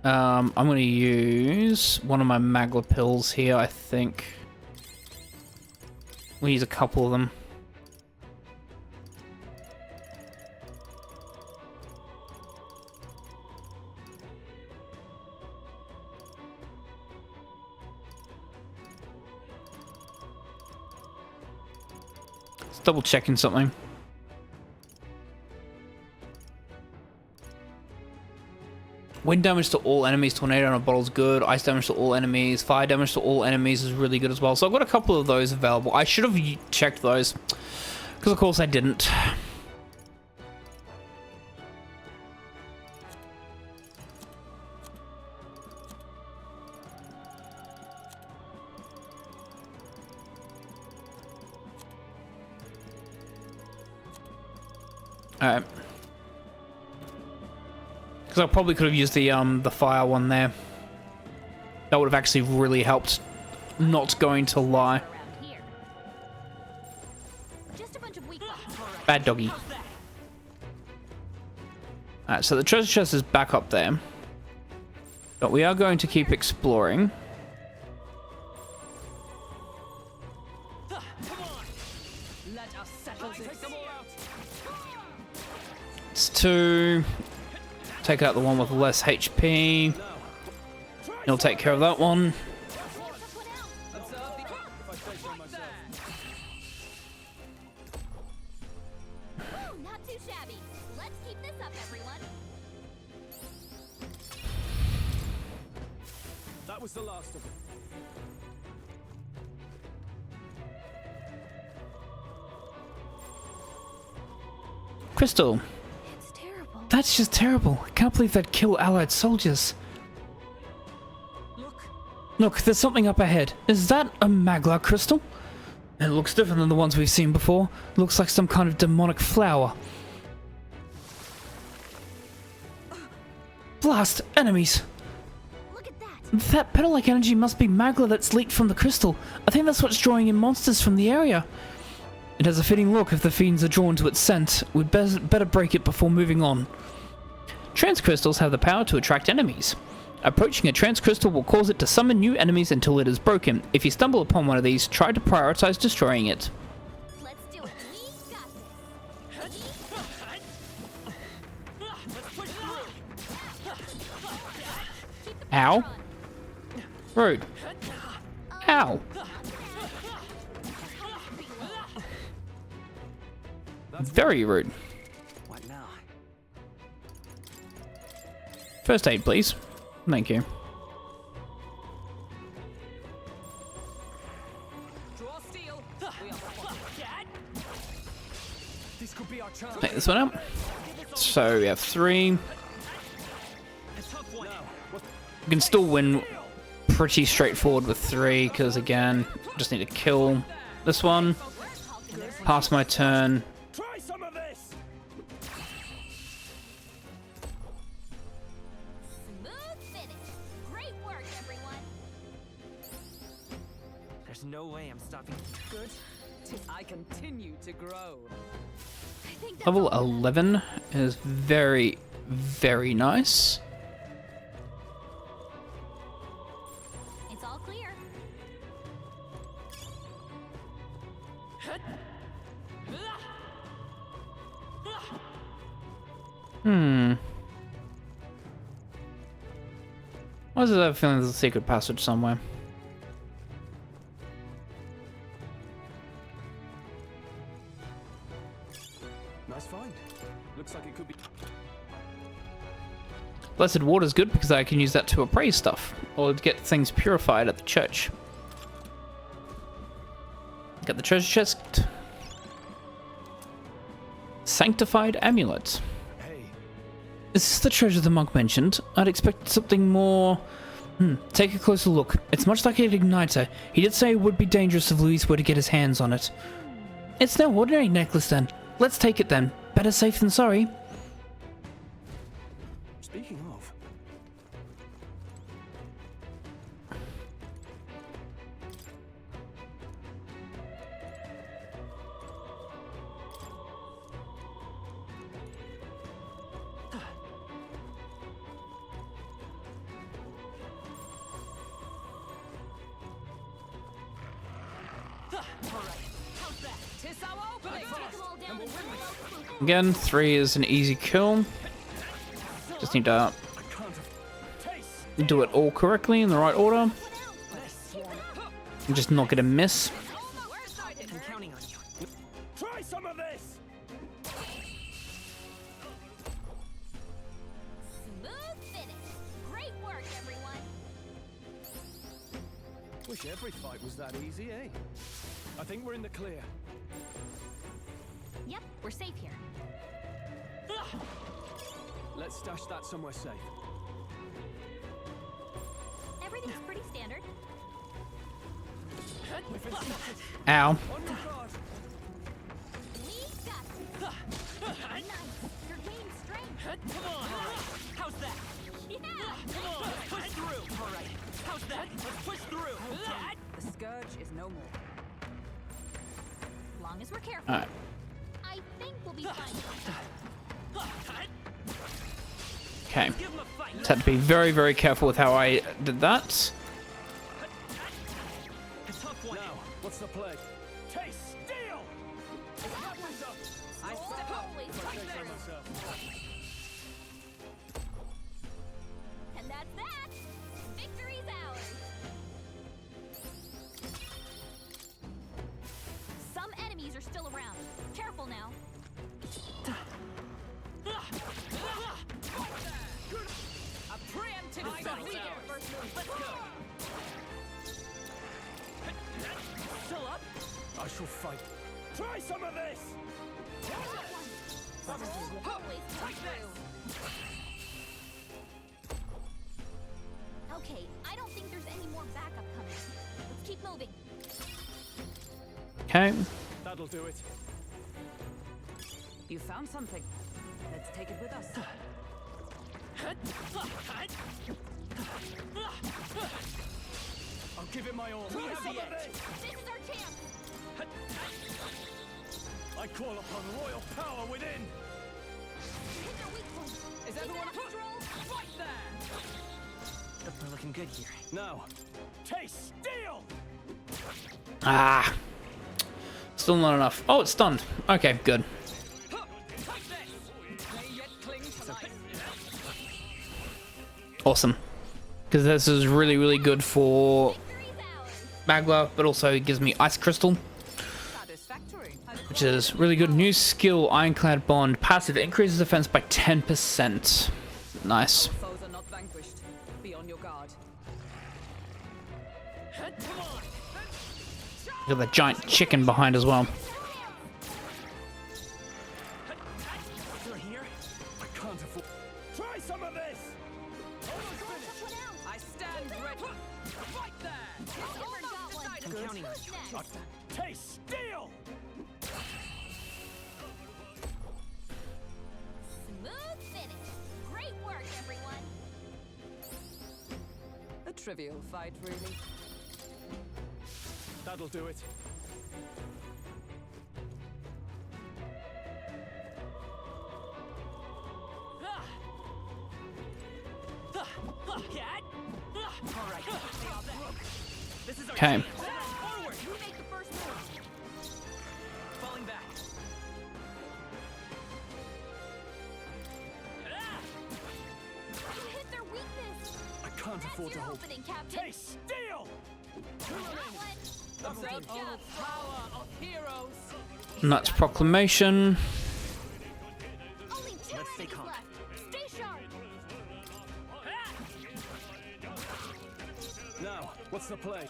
I'm going to use one of my Magla pills here, I think. We'll use a couple of them. Just double checking something. Wind damage to all enemies, tornado on a bottle is good. Ice damage to all enemies. Fire damage to all enemies is really good as well. So I've got a couple of those available. I should have checked those. Because of course I didn't. Alright. Because I probably could have used the fire one there. That would have actually really helped. Not going to lie. around here? Just a bunch of weak ones. Bad doggy. Alright, so the treasure chest is back up there. But we are going to keep exploring. Come on. Let us settle this. Take them all out. It's 2. Take out the one with less HP. He'll take care of that one. Observe the right there. Woo, not too shabby. Let's keep this up, everyone. That was the last of them. Crystal. It's terrible. That's just terrible. I can't believe they'd kill allied soldiers. Look, there's something up ahead. Is that a Maglar crystal? It looks different than the ones we've seen before. Looks like some kind of demonic flower. Blast! Enemies! Look at that. That petal-like energy must be Maglar that's leaked from the crystal. I think that's what's drawing in monsters from the area. It has a fitting look if the fiends are drawn to its scent. We'd better break it before moving on. Trance crystals have the power to attract enemies. Approaching a trance crystal will cause it to summon new enemies until it is broken. If you stumble upon one of these, try to prioritize destroying it. Let's do it. We got this. Ow. Rude. Ow. Very rude. What now? First aid, please. Thank you. Draw steel. We are This could be our chance. Take this one out. So we have 3. We can still win pretty straightforward with 3, because again, just need to kill this one. Pass my turn. Try some of this. Smooth finish. Great work, everyone. There's no way I'm stopping. good. I continue to grow. I think that's Level all. 11 is very, very nice. It's all clear. Why does it have a feeling there's a secret passage somewhere? Nice find. Looks like it could be. Blessed water's good because I can use that to appraise stuff, or to get things purified at the church. Get the treasure chest. Sanctified amulet. Hey, Is this the treasure the monk mentioned? I'd expect something more... Take a closer look. It's much like an igniter. He did say it would be dangerous if Luis were to get his hands on it. It's no ordinary necklace then. Let's take it then. Better safe than sorry. speaking of. Tis our opening. Take them all down in one low swoop. Again, 3 is an easy kill. Just need to I can't have. Taste. do it all correctly in the right order. And just not get a miss. I'm counting on you. Try some of this. Smooth finish. Great work, everyone. Wish every fight was that easy, eh? I think we're in the clear. Yep, we're safe here. Let's stash that somewhere safe. Everything's pretty standard. Ow. On your guard. We got this. Nice. You're gaining strength. Come on. How's that? Yeah. Come on. Let's push through. All right. How's that? Let's push through. That. The scourge is no more. As long as we're careful. Alright. I think we'll be fine. Okay. Give him a fight. Just had to be very, very careful with how I did that. A tough one. Now, what's the play? Taste steel! I step up. Always If I touch say so this. myself. And that's that. Victory's ours. Some enemies are still around. Careful now. A preemptive fight. We get first move. Let's go. Still up? I shall fight. Try some of this! Always come through. Okay, I don't think there's any more backup coming. Let's keep moving. Okay. That'll do it. You found something. Let's take it with us. I'll give it my all. We have the edge. This is our chance. I call upon royal power within. Hit their weak point. Is everyone right there? We're looking good here. Now, taste steel! Ah. Still not enough. Oh, it's stunned. Okay, good. Take this. May yet cling to life. Awesome. Because this is really, really good for Victory's ours. Magma, but also it gives me Ice Crystal, Satisfactory. which is really good. New skill, Ironclad Bond. Passive increases defense by 10%. Nice. Foes are not vanquished. Be on your guard. Look at the giant chicken behind as well. Still here? I can't afford. Try some of this! I stand ready. Right there. Never got one. I'm counting on you. Who's next? Taste steel! Smooth finish. Great work, everyone. A trivial fight, really. That'll do it. All right. This is our Okay. chance. Forward. You make the first move. Falling back. You hit their weakness. I can't That's afford to your hold. opening, Captain. Taste steel! Got one. Great job. Power of heroes. Nuts Proclamation. Only 2 Let's stay enemies calm. left. Stay sharp. Now, what's the play?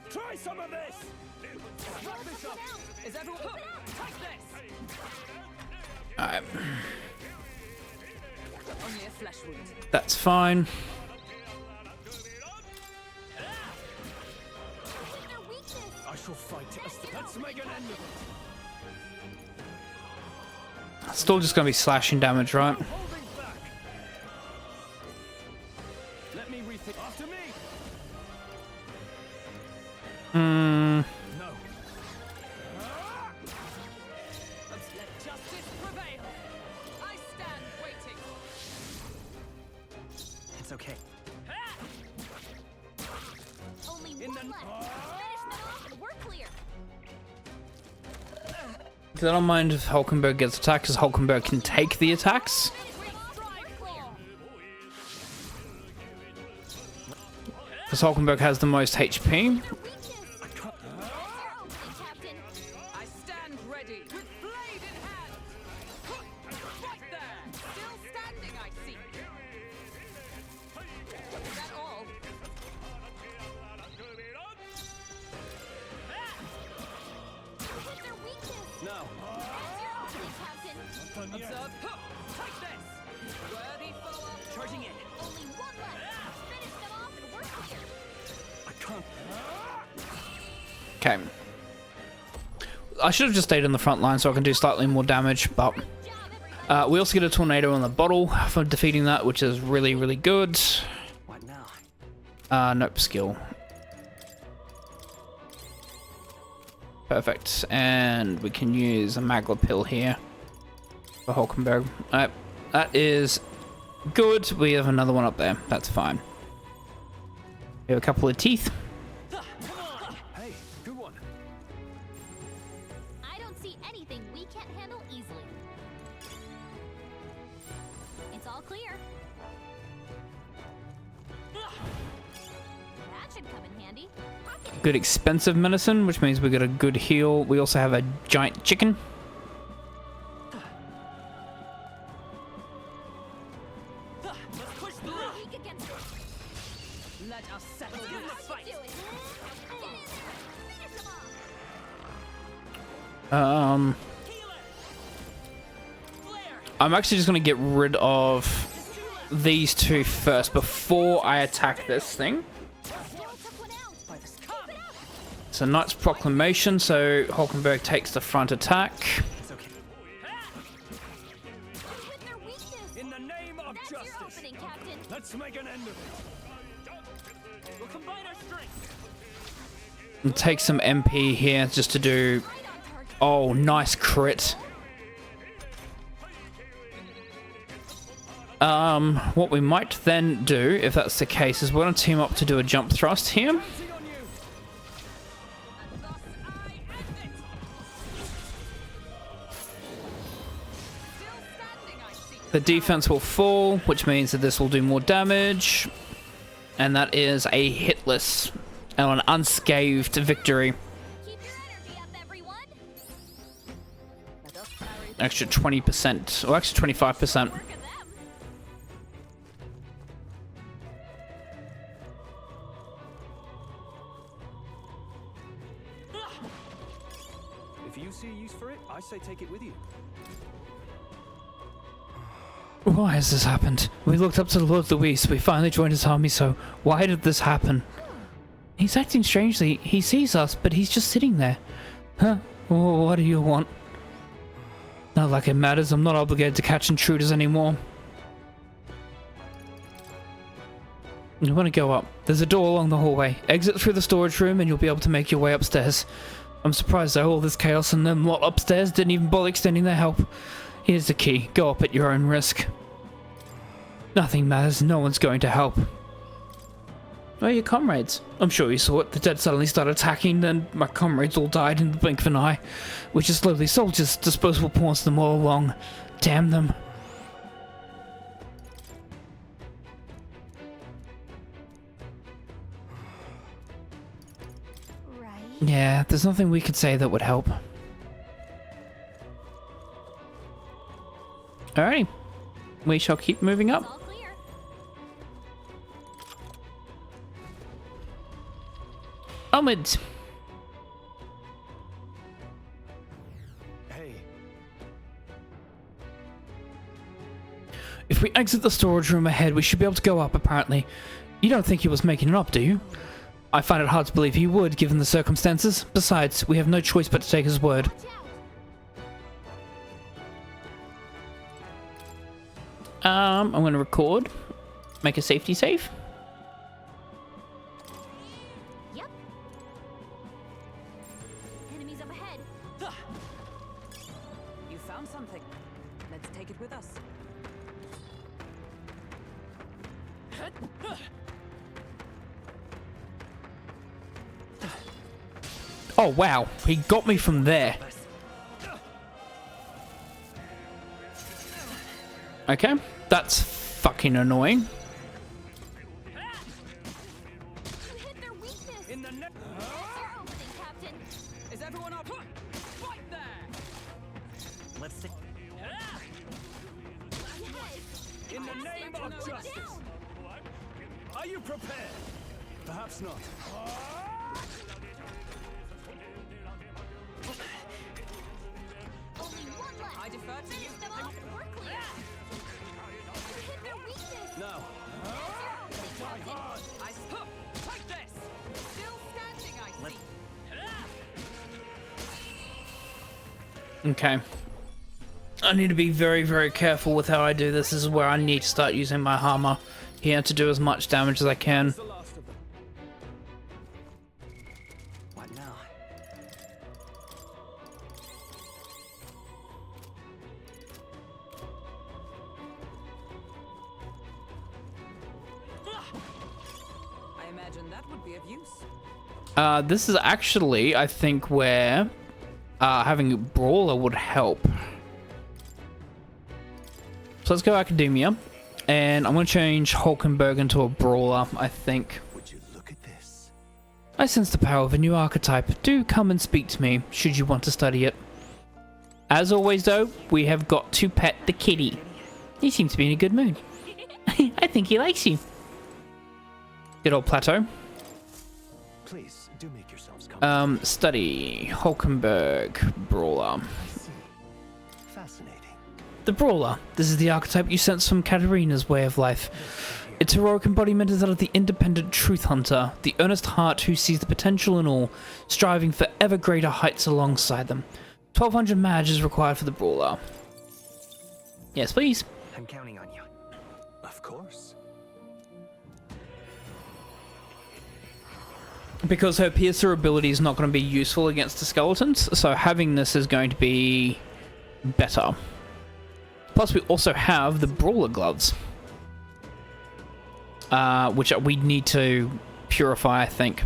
Try some of this! Wrap this up. Is everyone take this? Alright, Only a flesh wound. that's fine. Hit their weakness. I shall fight. Let's make an end of it. Still just gonna be slashing damage, right? Holding back. Let me rethink. After me. Hmm. No. Let justice prevail. I stand waiting. It's okay. Only In one the- left. Finish them off and we're clear. I don't mind if Hulkenberg gets attacked, because Hulkenberg can take the attacks. Finish them off and we're clear. Because Hulkenberg has the most HP. Their weakness. That's your opening, Captain. I stand ready with blade in hand. Right there. Still standing, I see. Is that all? Hit their weakness. Now. That's your opening, Captain. Observe. Take this. Worthy follow-up. Charging in. Only one left. Finish them off and we're clear. I can't. Okay. I should have just stayed in the front line so I can do slightly more damage, but Job, everyone. we also get a tornado on the bottle for defeating that, which is really, really good. What now? Nope, skill. Perfect. And we can use a Magla pill here for Hulkenberg. Alright, that is good. We have another one up there. That's fine. We have a couple of teeth. Hey, good one. see anything we can't handle easily. It's all clear. That should come in handy. Good expensive medicine, which means we got a good heal. We also have a giant chicken. Let's push through. Weak against it. Let us settle How this you fight. doing? Finish 'em off. Healer. Flare. I'm actually just going to get rid of these two first before I attack this thing. Still took one out. Keep it up. So Knight's Proclamation, so Hulkenberg takes the front attack. It's okay. With their weakness. In the name of That's your justice, opening, Captain. let's make an end of it. We'll combine our strength. And take some MP here just to do... Right on target. Oh, nice crit. What we might then do, if that's the case, is we're going to team up to do a jump thrust here. And thus I end it. Still standing, I see. The defense will fall, which means that this will do more damage. And that is a hitless and an unscathed victory. Keep your energy up, everyone. Let us carry Extra 20%, or extra 25%. Work of them. If you see a use for it, I say take it with you. Why has this happened? We looked up to the Lord Louis. We finally joined his army, so why did this happen? He's acting strangely. He sees us, but he's just sitting there. Huh? What do you want? Not like it matters. I'm not obligated to catch intruders anymore. You want to go up. There's a door along the hallway. Exit through the storage room and you'll be able to make your way upstairs. I'm surprised though, all this chaos and them lot upstairs didn't even bother extending their help. Here's the key. Go up at your own risk. Nothing matters. No one's going to help. Where are your comrades? I'm sure you saw it. The dead suddenly started attacking, then my comrades all died in the blink of an eye. We're just lovely soldiers, disposable pawns to them all along. Damn them. Right. Yeah, there's nothing we could say that would help. Alrighty. We shall keep moving It's up. all clear. Onwards. Hey, If we exit the storage room ahead, we should be able to go up, apparently. You don't think he was making it up, do you? I find it hard to believe he would, given the circumstances. Besides, we have no choice but to take his word. Watch out. I'm going to record. Make a safety save. Yep. Enemies up ahead. You found something. Let's take it with us. Oh, wow. He got me from there. Okay. That's fucking annoying. You hit their weakness. in the neck. That's your opening, Captain. Is everyone up? Fight there! Let's take. Yes. In the name of justice. Down. Are you prepared? Perhaps not. Only one left. I defer to you. Finish them off. We're clear. You hit their weakness. No. That's your opening, Captain. I stop. Take this. Still standing, I see. Okay. I need to be very, very careful with how I do this. This is where I need to start using my hammer here to do as much damage as I can. The last of them. What now? I imagine that would be of use. This is actually, I think, where having a brawler would help. So let's go Academia, and I'm going to change Hulkenberg into a brawler, I think. Would you look at this? I sense the power of a new archetype. Do come and speak to me, should you want to study it. As always though, we have got to pet the kitty. He seems to be in a good mood. I think he likes you. Good old Plateau. Please do make yourselves comfortable. Study Hulkenberg brawler. Fascinating. The brawler. This is the archetype you sense from Katarina's way of life. Its heroic embodiment is that of the independent truth hunter, the earnest heart who sees the potential in all, striving for ever greater heights alongside them. 1200 Maj is required for the brawler. Yes, please. I'm counting on you. Of course. Because her piercer ability is not going to be useful against the skeletons, so having this is going to be better. Plus, we also have the brawler gloves, which we need to purify, I think.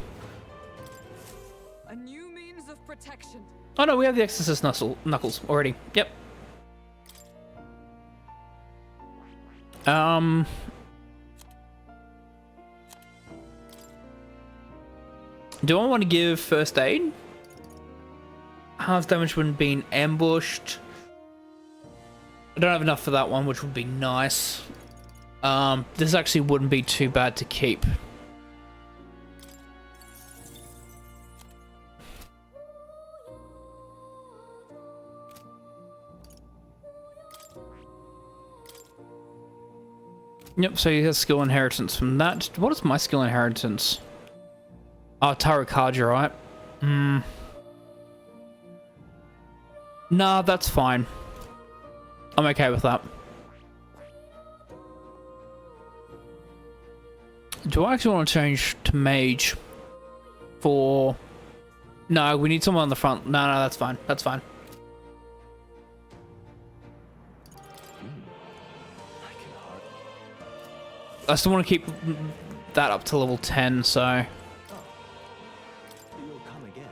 A new means of protection. Oh no, we have the Exorcist Knuckles already. Yep. Do I want to give first aid? Half damage when being ambushed. I don't have enough for that one, which would be nice. This actually wouldn't be too bad to keep. Yep, so he has skill inheritance from that. What is my skill inheritance? Oh, Tarukaja, right? Nah, that's fine. I'm okay with that. Do I actually want to change to mage for... No, we need someone on the front. No, that's fine. That's fine. I still want to keep that up to level 10, so... You'll come again.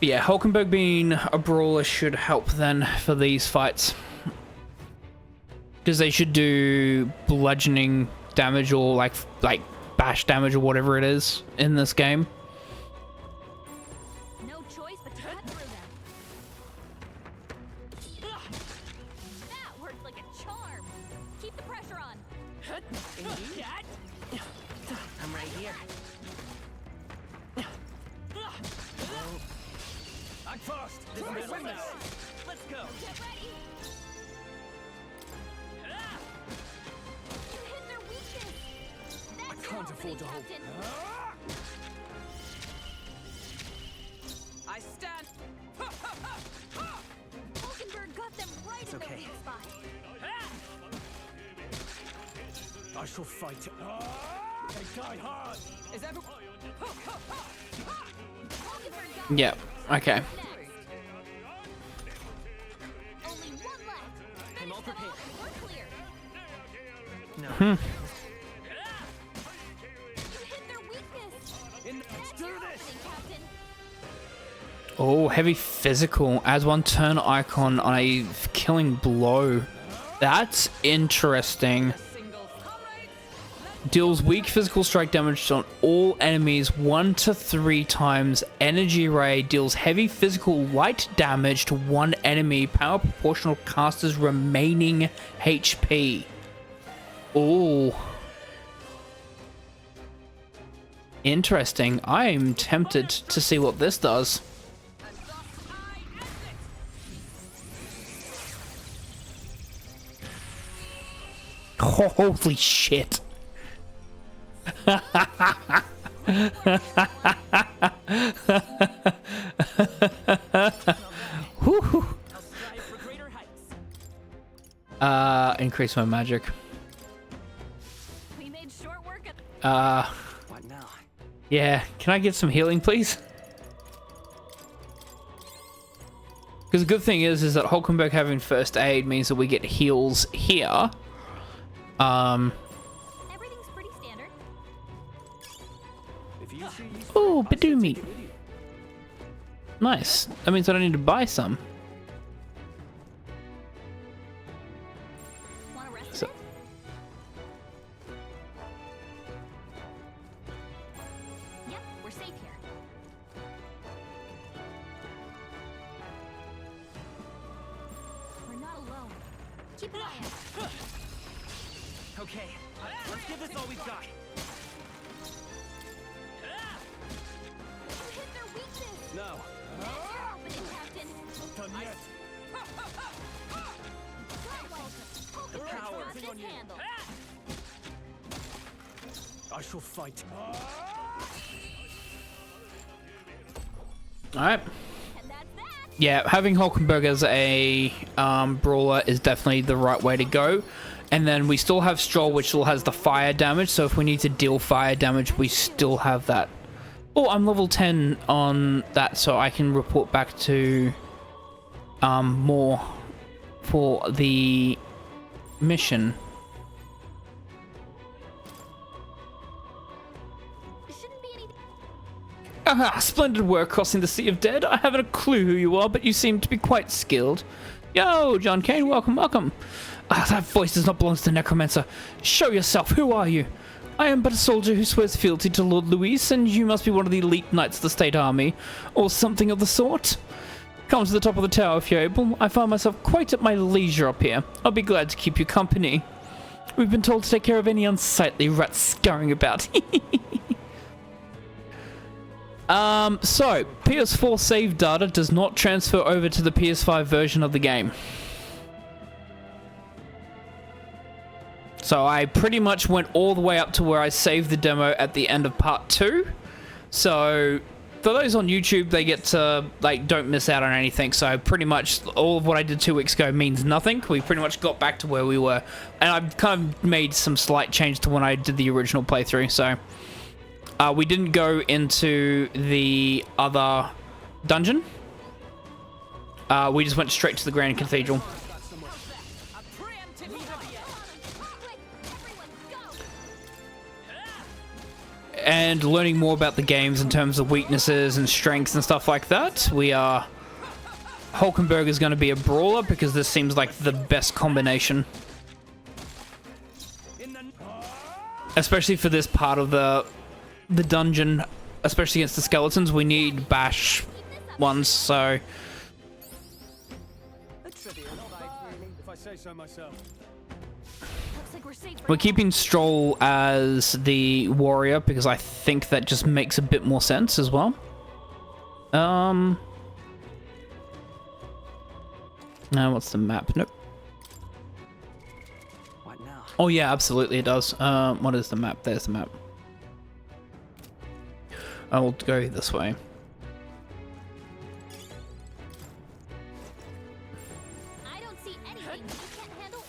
Yeah, Hulkenberg being a brawler should help then for these fights. Because they should do bludgeoning damage or like bash damage or whatever it is in this game. No choice but to cut through them. That worked like a charm. Keep the pressure on. I'm right here. I'm fast. This is Let's go. Get ready. You hit their weakness. That's I can't afford to hold. Captain. I stand. Hulkenberg got them right in okay. the weak spot. I shall fight. They die hard. Is everyone? Hulkenberg got Yeah, okay. next. Only one left. I'm all prepared. We're clear. No. You hit their weakness. Let's do this. Captain. Oh, heavy physical. Adds 1 turn icon on a killing blow. That's interesting. Single. Deals weak physical strike damage on all enemies 1 to 3 times. Energy ray deals heavy physical light damage to 1 enemy. Power proportional caster's remaining HP. Oh. Interesting. I am tempted to see what this does. And thus I end it. Holy shit. Whew. I'll strive for greater heights. Increase my magic. We made short work of What now? Yeah, can I get some healing, please? Because the good thing is that Hulkenberg having first aid means that we get heals here. everything's pretty standard. If you see Oh, Badoomy. Nice. That means I don't need to buy some. Want to rest So- a bit? Yep, we're safe here. We're not alone. Keep an eye out. Okay, let's give this all we've got. You hit their weakness. Now, That's your opening, Captain. done yet. The power this handle. I shall fight. All right. And that's that. Yeah, having Hulkenberg as a brawler is definitely the right way to go. And then we still have Stroll, which still has the fire damage. So if we need to deal fire damage, we still have that. Oh, I'm level 10 on that, so I can report back to more for the mission. Shouldn't be any. Aha, splendid work crossing the Sea of Dead. I haven't a clue who you are, but you seem to be quite skilled. Yo, John Kane, welcome, welcome. Ah, that voice does not belong to the Necromancer. Show yourself, who are you? I am but a soldier who swears fealty to Lord Luis, and you must be one of the elite knights of the State Army, or something of the sort. Come to the top of the tower if you're able. I find myself quite at my leisure up here. I'll be glad to keep you company. We've been told to take care of any unsightly rats scurrying about. So, PS4 save data does not transfer over to the PS5 version of the game. So I pretty much went all the way up to where I saved the demo at the end of part 2. So for those on YouTube, they get to, like, don't miss out on anything. So pretty much all of what I did 2 weeks ago means nothing. We pretty much got back to where we were. And I've kind of made some slight change to when I did the original playthrough. So we didn't go into the other dungeon. We just went straight to the Grand Cathedral. And learning more about the games in terms of weaknesses and strengths and stuff like that. Hulkenberg is going to be a brawler because this seems like the best combination. Especially for this part of the dungeon, especially against the skeletons, we need bash ones, so... If I say so myself. Looks like we're safe. We're keeping Stroll as the warrior because I think that just makes a bit more sense as well. Now what's the map? Nope. What now? Oh yeah, absolutely it does. What is the map? There's the map. I will go this way. I don't see anything you can't handle.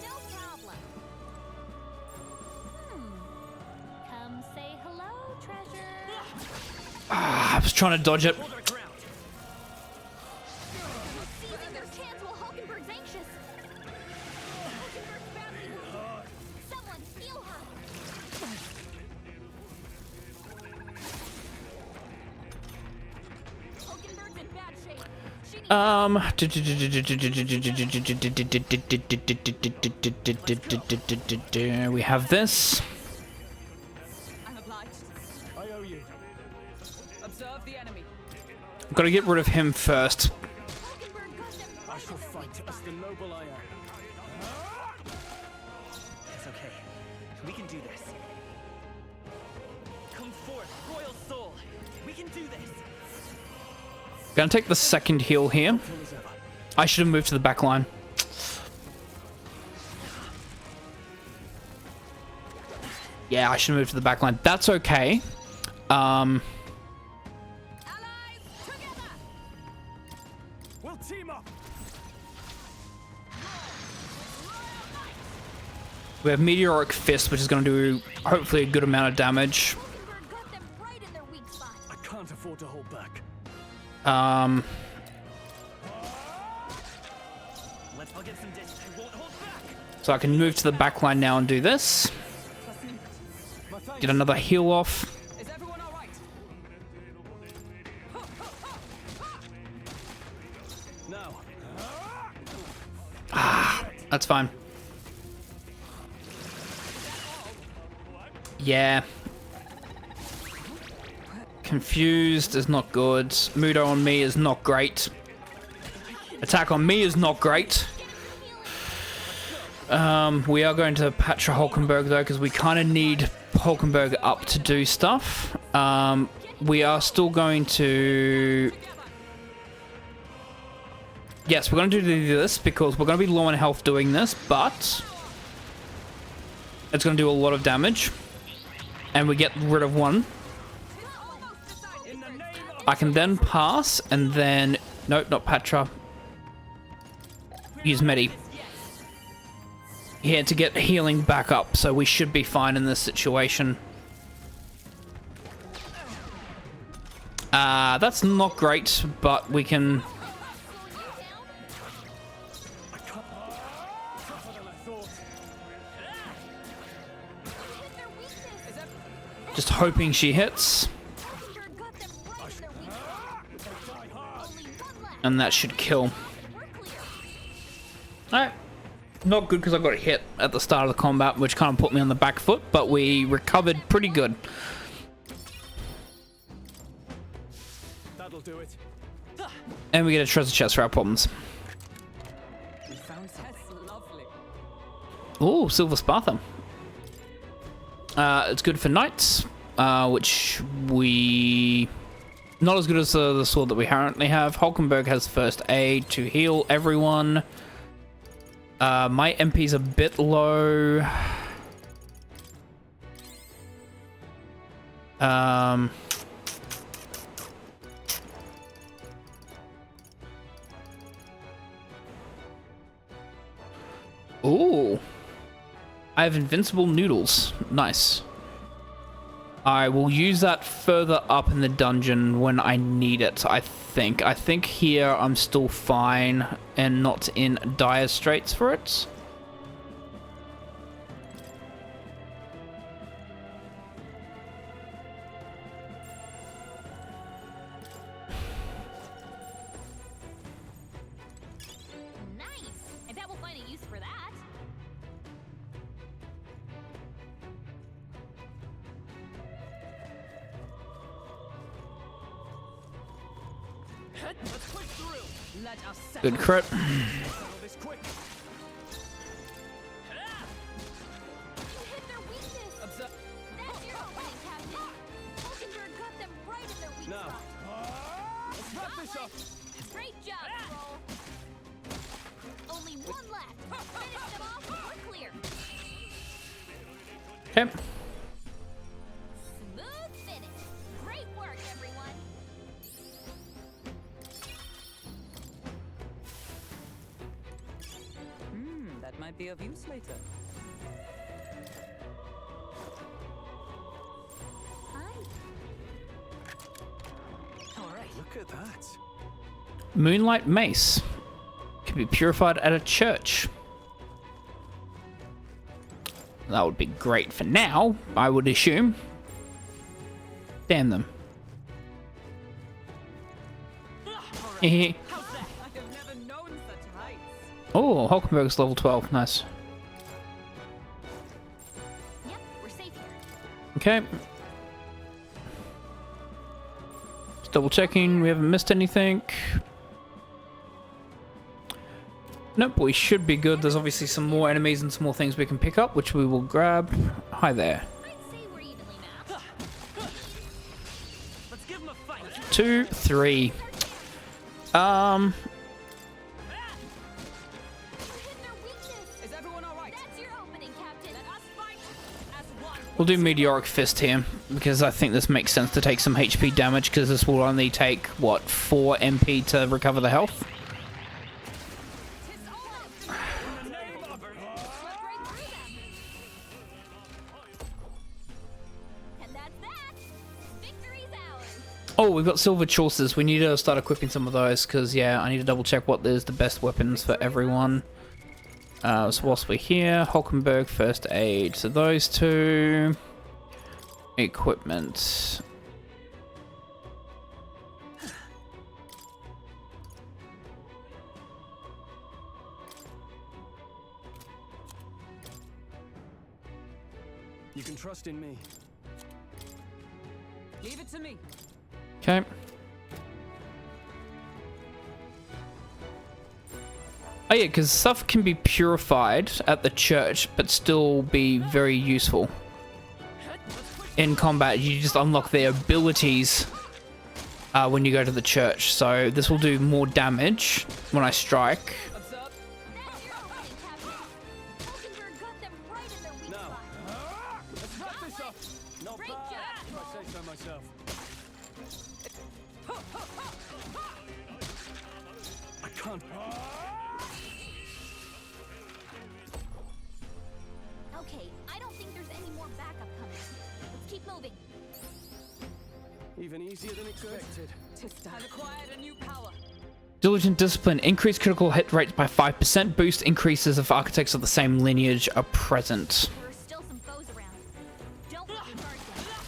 No problem. Come say hello, treasure. Ah, I was trying to dodge it. Hold our ground. Seizing their chance while Hulkenberg's anxious. Hulkenberg's badly wounded. Someone heal her. Hulkenberg's in bad shape. She needs we have this. I'm obliged. I owe you. Observe the enemy. Got to get rid of him first. I shall fight as the noble I am. It's okay. We can do this. Come forth, royal soul. We can do this. Gonna take the second heal here. I should have moved to the back line. Yeah, I should have moved to the back line. That's okay. Allies together. We'll team up. We have Meteoric Fist, which is going to do hopefully a good amount of damage. Hulkenberg got them right in their weak spot. I can't afford to hold back. Let's all get some distance. I won't hold back. So I can move to the back line now and do this. Get another heal off. Is everyone all right? Now. That's fine. Yeah. Confused is not good. Mudo on me is not great. Attack on me is not great. We are going to Patra Hulkenberg though, because we kind of need Hulkenberg up to do stuff. We are still going to... Yes, we're going to do this because we're going to be low on health doing this, but it's going to do a lot of damage. And we get rid of one. I can then pass and then... Nope, not Patra. Use Medi. Here to get healing back up, so we should be fine in this situation. That's not great, but we can... Just hoping she hits. And that should kill. Alright. Not good because I got hit at the start of the combat, which kind of put me on the back foot, but we recovered pretty good. That'll do it. And we get a treasure chest for our problems. We found that's lovely. Ooh, Silver Sparta. It's good for knights, which we... Not as good as the sword that we currently have. Hulkenberg has first aid to heal everyone. My MP's a bit low. Ooh. I have invincible noodles. Nice. I will use that further up in the dungeon when I need it, I think. I think here I'm still fine and not in dire straits for it. Nice! I bet we'll find a use for that. Let's push through. Let us Good crit. Settle this quick. You hit their weakness. observe. That's your opening, Captain. Hulkenberg got them right in their weak Now. spot. Let's wrap this up. Great job, Troll. Only one left. Finish them off. We're clear. Okay. Smooth finish. Great work, everyone. That might be of use later. Hi. All right. Look at that. Moonlight Mace. Can be purified at a church. That would be great for now, I would assume. Damn them. How's that? I have never known such heights. Oh, Hulkenberg's level 12. Nice. Yep, we're safe here. Okay. Just double checking. We haven't missed anything. Nope, we should be good. There's obviously some more enemies and some more things we can pick up, which we will grab. Hi there. I'd say we're evenly matched. Let's give him a fight. 2, 3. You hit their weakness. Is everyone all right? That's your opening, Captain. Let us fight as one. We'll do Meteoric Fist here, because I think this makes sense to take some HP damage, because this will only take, what, 4 MP to recover the health? Tis all out. In the name of her. Swept right through them. And that's that. Victory's ours. Oh, we've got silver chaucers. We need to start equipping some of those, because, yeah, I need to double check what is the best weapons for everyone. So whilst we're here, Hulkenberg, first aid. So those two. Equipment. You can trust in me. Leave it to me. Okay. Oh yeah, because stuff can be purified at the church, but still be very useful. In combat, you just unlock their abilities when you go to the church. So this will do more damage when I strike. Observe. That's your opening, Captain. Hulkenberg got them right in their weak spot. Let's wrap this up. Not Great bad, job, if I say so myself. I can't. Okay, I don't think there's any more backup coming. Let's keep moving. Even easier than expected. I've acquired a new power. Diligent Discipline. Increase critical hit rates by 5%. Boost increases if architects of the same lineage are present. There are still some foes around. Don't let your guard down.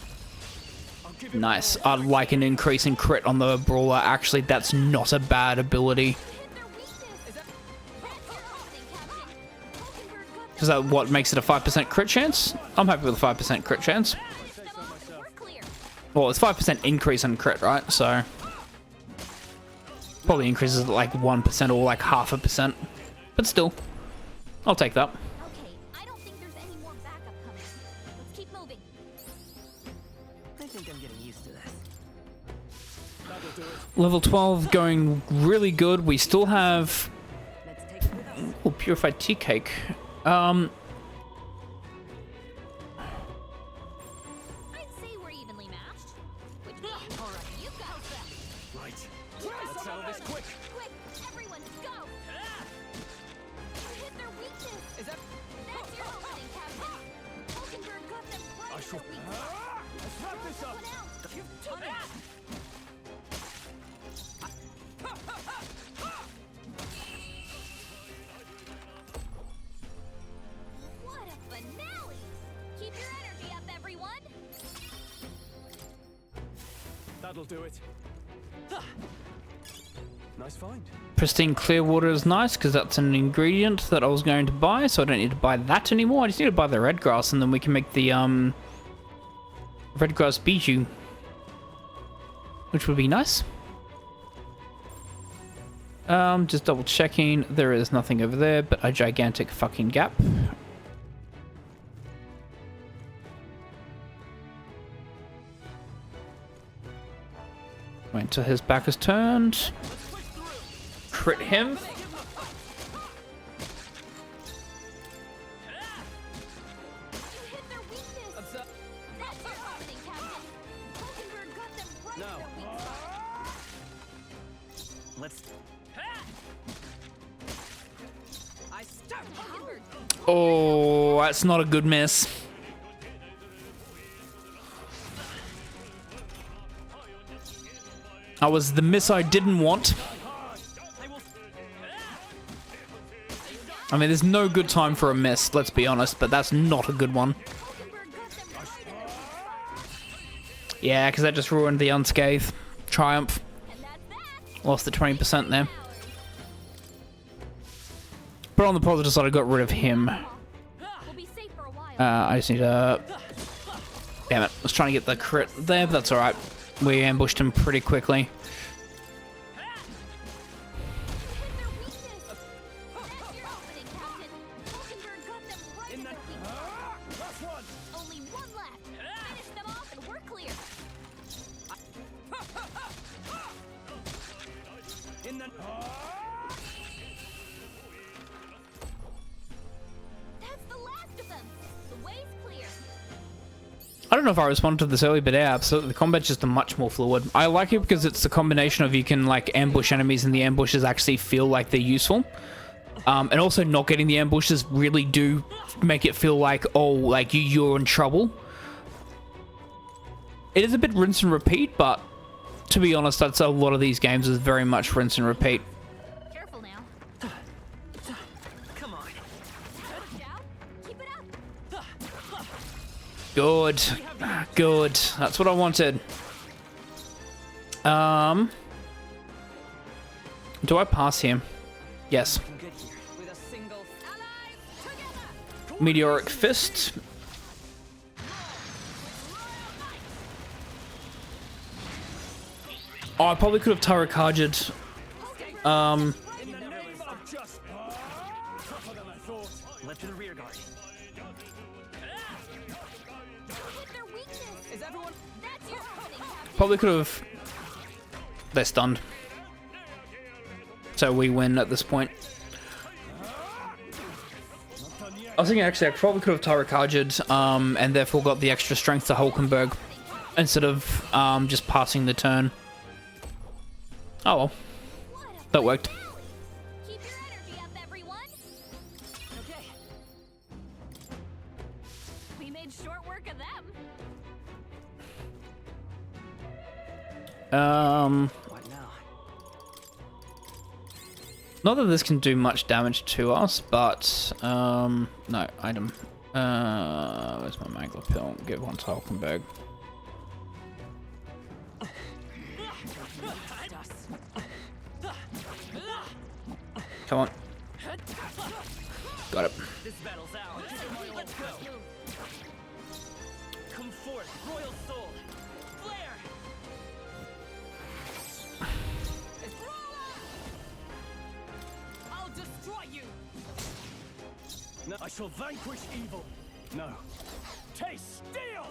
I'll give it Nice. I'd like an increase in crit on the Brawler. Actually, that's not a bad ability. Hit their weakness. That's your opening, Captain. Hulkenberg got Is that what makes it a 5% crit chance? I'm happy with a 5% crit chance. them off and we're clear. Well, it's 5% increase on crit, right? So probably increases like 1% or like 0.5%. But still, I'll take that. Okay, I don't think there's any more backup coming. Let's keep moving. I think I'm getting used to this. That'll do it. Level 12 going really good. We still have Let's take it with us. oh, purified tea cake. I'd say we're evenly matched. Which means, all right, you go first. Right. Let's settle this quick. Quick, everyone, go! You hit their weakness. Is that? That's your opening, Captain. Hulkenberg got them right I in shall. their weak spot. Let's wrap this up. One out. You've done it. What a finale! Keep your energy up, everyone. That'll do it. Nice find. Pristine clear water is nice because that's an ingredient that I was going to buy, so I don't need to buy that anymore. I just need to buy the red grass, and then we can make the red grass bijou, which would be nice. Just double checking. There is nothing over there but a gigantic fucking gap. Wait till his back is turned. Crit him. You hit their weakness. Observe. That's your opening, Captain. Hulkenberg got them right Now. in their weak spot. Let's. I start. Hulkenberg, Oh, that's not a good miss. That was the miss I didn't want. I mean, there's no good time for a miss, let's be honest, but that's not a good one. Hulkenberg got them right in their weak spot. Yeah, because that just ruined the unscathed triumph. And that's that. Lost the 20% there. Ours. But on the positive side, I got rid of him. We'll be safe for a while. I just need to... Damn it. I was trying to get the crit there, but that's alright. We ambushed him pretty quickly. Hit their weakness. That's your opening, Captain. Hulkenberg got them right in their weak spot. Last one. Only one left. Finish them off and we're clear. In the. That's the last of them. The way's clear. I don't know if I responded to this earlier, but yeah, absolutely. The combat's just much more fluid. I like it because it's the combination of you can like ambush enemies and the ambushes actually feel like they're useful. And also not getting the ambushes really do make it feel like, oh, like you're in trouble. It is a bit rinse and repeat, but to be honest, that's a lot of these games is very much rinse and repeat. Careful now. Come on. Good. Good. That's what I wanted. Do I pass him? Yes. Good here. With a single allies together. Meteoric Fist. Oh, I probably could have Tarakajed. In the name of justice. Tougher than I thought. Left in the rear guard. Hit their weakness. Is everyone? That's your opening, Captain. Probably could have. They're stunned. So we win at this point. I was thinking actually I probably could have Tarakajed, and therefore got the extra strength to Hulkenberg instead of just passing the turn. Oh well. That worked. Keep your energy up, everyone. Okay. We made short work of them. What now? Not that this can do much damage to us, but no, item. Where's my Mangler Pill? Give one to Hulkenberg. Come on. Got it. This battle's ours. Let's go. Come forth, royal soul. Flare. I'll destroy you. No, I shall vanquish evil. No. Taste steel!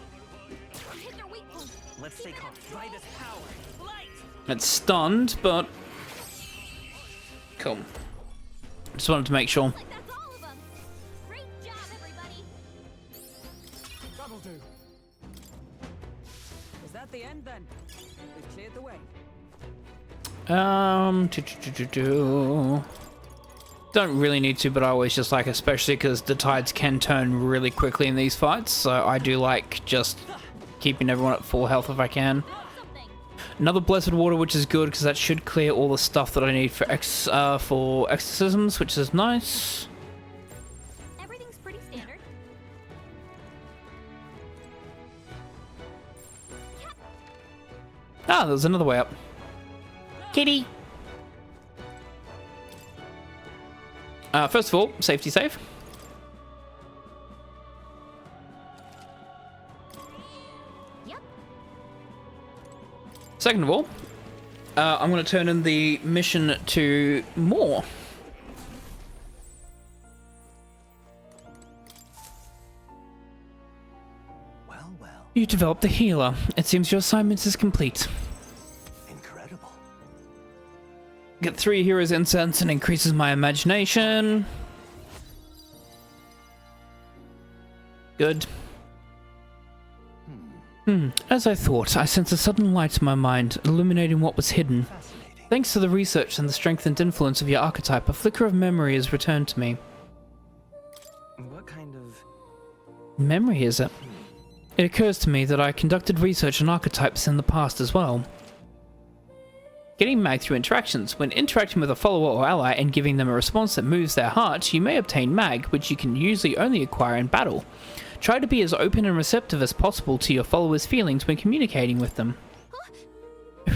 Hit their weak point. Let's stay calm. Try this power. Light. It's stunned, but cool. Just wanted to make sure. Like that's all of them. Great job, everybody. That'll do. Is that the end then? We've cleared the way. Don't really need to, but I always just like, especially because the tides can turn really quickly in these fights, so I do like just keeping everyone at full health if I can. Something. Another Blessed Water, which is good because that should clear all the stuff that I need for exorcisms, which is nice. Everything's pretty standard. Ah, there's another way up. Kitty! First of all, safety save. Yep. Second of all, I'm going to turn in the mission to more. Well, well, You developed the healer. It seems your assignment is complete. incredible. Get 3 heroes incense and increases my imagination. Good. As I thought, I sense a sudden light in my mind, illuminating what was hidden. Fascinating. Thanks to the research and the strengthened influence of your archetype, a flicker of memory has returned to me. What kind of... Memory, is it? It occurs to me that I conducted research on archetypes in the past as well. Getting mag through interactions. When interacting with a follower or ally and giving them a response that moves their heart, you may obtain mag, which you can usually only acquire in battle. Try to be as open and receptive as possible to your followers' feelings when communicating with them.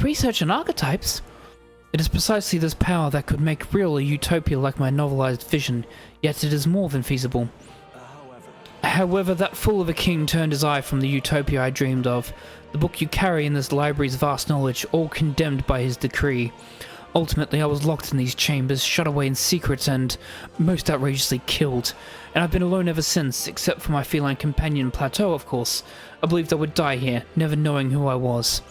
Research on archetypes? It is precisely this power that could make real a utopia like my novelized vision, yet it is more than feasible. However, that fool of a king turned his eye from the utopia I dreamed of. The book you carry in this library's vast knowledge, all condemned by his decree. Ultimately, I was locked in these chambers, shut away in secret, and most outrageously killed. And I've been alone ever since, except for my feline companion Plateau, of course. I believed I would die here, never knowing who I was.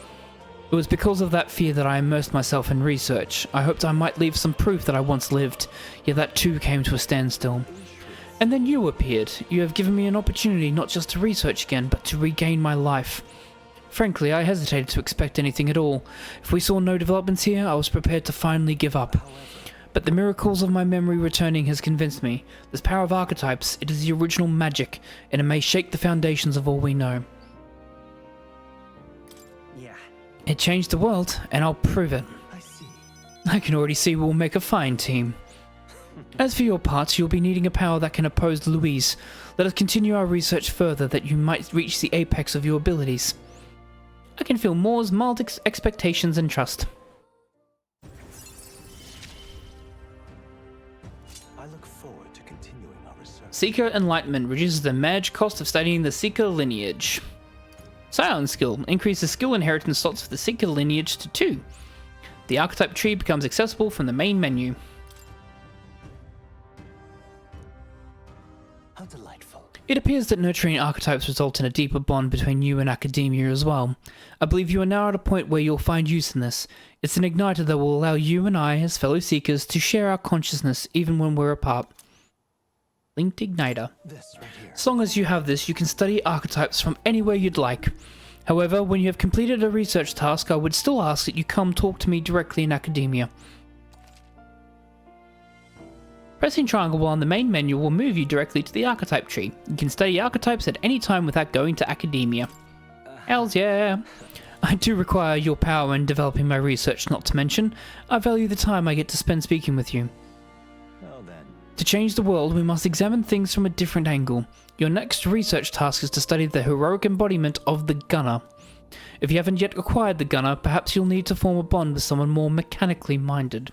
It was because of that fear that I immersed myself in research. I hoped I might leave some proof that I once lived, yet that too came to a standstill. And then you appeared. You have given me an opportunity not just to research again, but to regain my life. Frankly, I hesitated to expect anything at all. If we saw no developments here, I was prepared to finally give up. But the miracles of my memory returning has convinced me. This power of archetypes, it is the original magic, and it may shake the foundations of all we know. Yeah. It changed the world, and I'll prove it. I see. I can already see we'll make a fine team. As for your parts, you'll be needing a power that can oppose Louise. Let us continue our research further that you might reach the apex of your abilities. I can feel Moore's mild expectations and trust. I look forward to continuing our research. Seeker Enlightenment reduces the managed cost of studying the Seeker lineage. Scion Skill increases skill inheritance slots for the Seeker lineage to 2. The archetype tree becomes accessible from the main menu. How delightful. It appears that nurturing archetypes result in a deeper bond between you and academia as well. I believe you are now at a point where you'll find use in this. It's an igniter that will allow you and I, as fellow seekers, to share our consciousness even when we're apart. Linked igniter. This right here. As long as you have this, you can study archetypes from anywhere you'd like. However, when you have completed a research task, I would still ask that you come talk to me directly in academia. Pressing triangle while on the main menu will move you directly to the archetype tree. You can study archetypes at any time without going to academia. Hells yeah! I do require your power in developing my research, not to mention, I value the time I get to spend speaking with you. Well then. To change the world, we must examine things from a different angle. Your next research task is to study the heroic embodiment of the Gunner. If you haven't yet acquired the Gunner, perhaps you'll need to form a bond with someone more mechanically minded.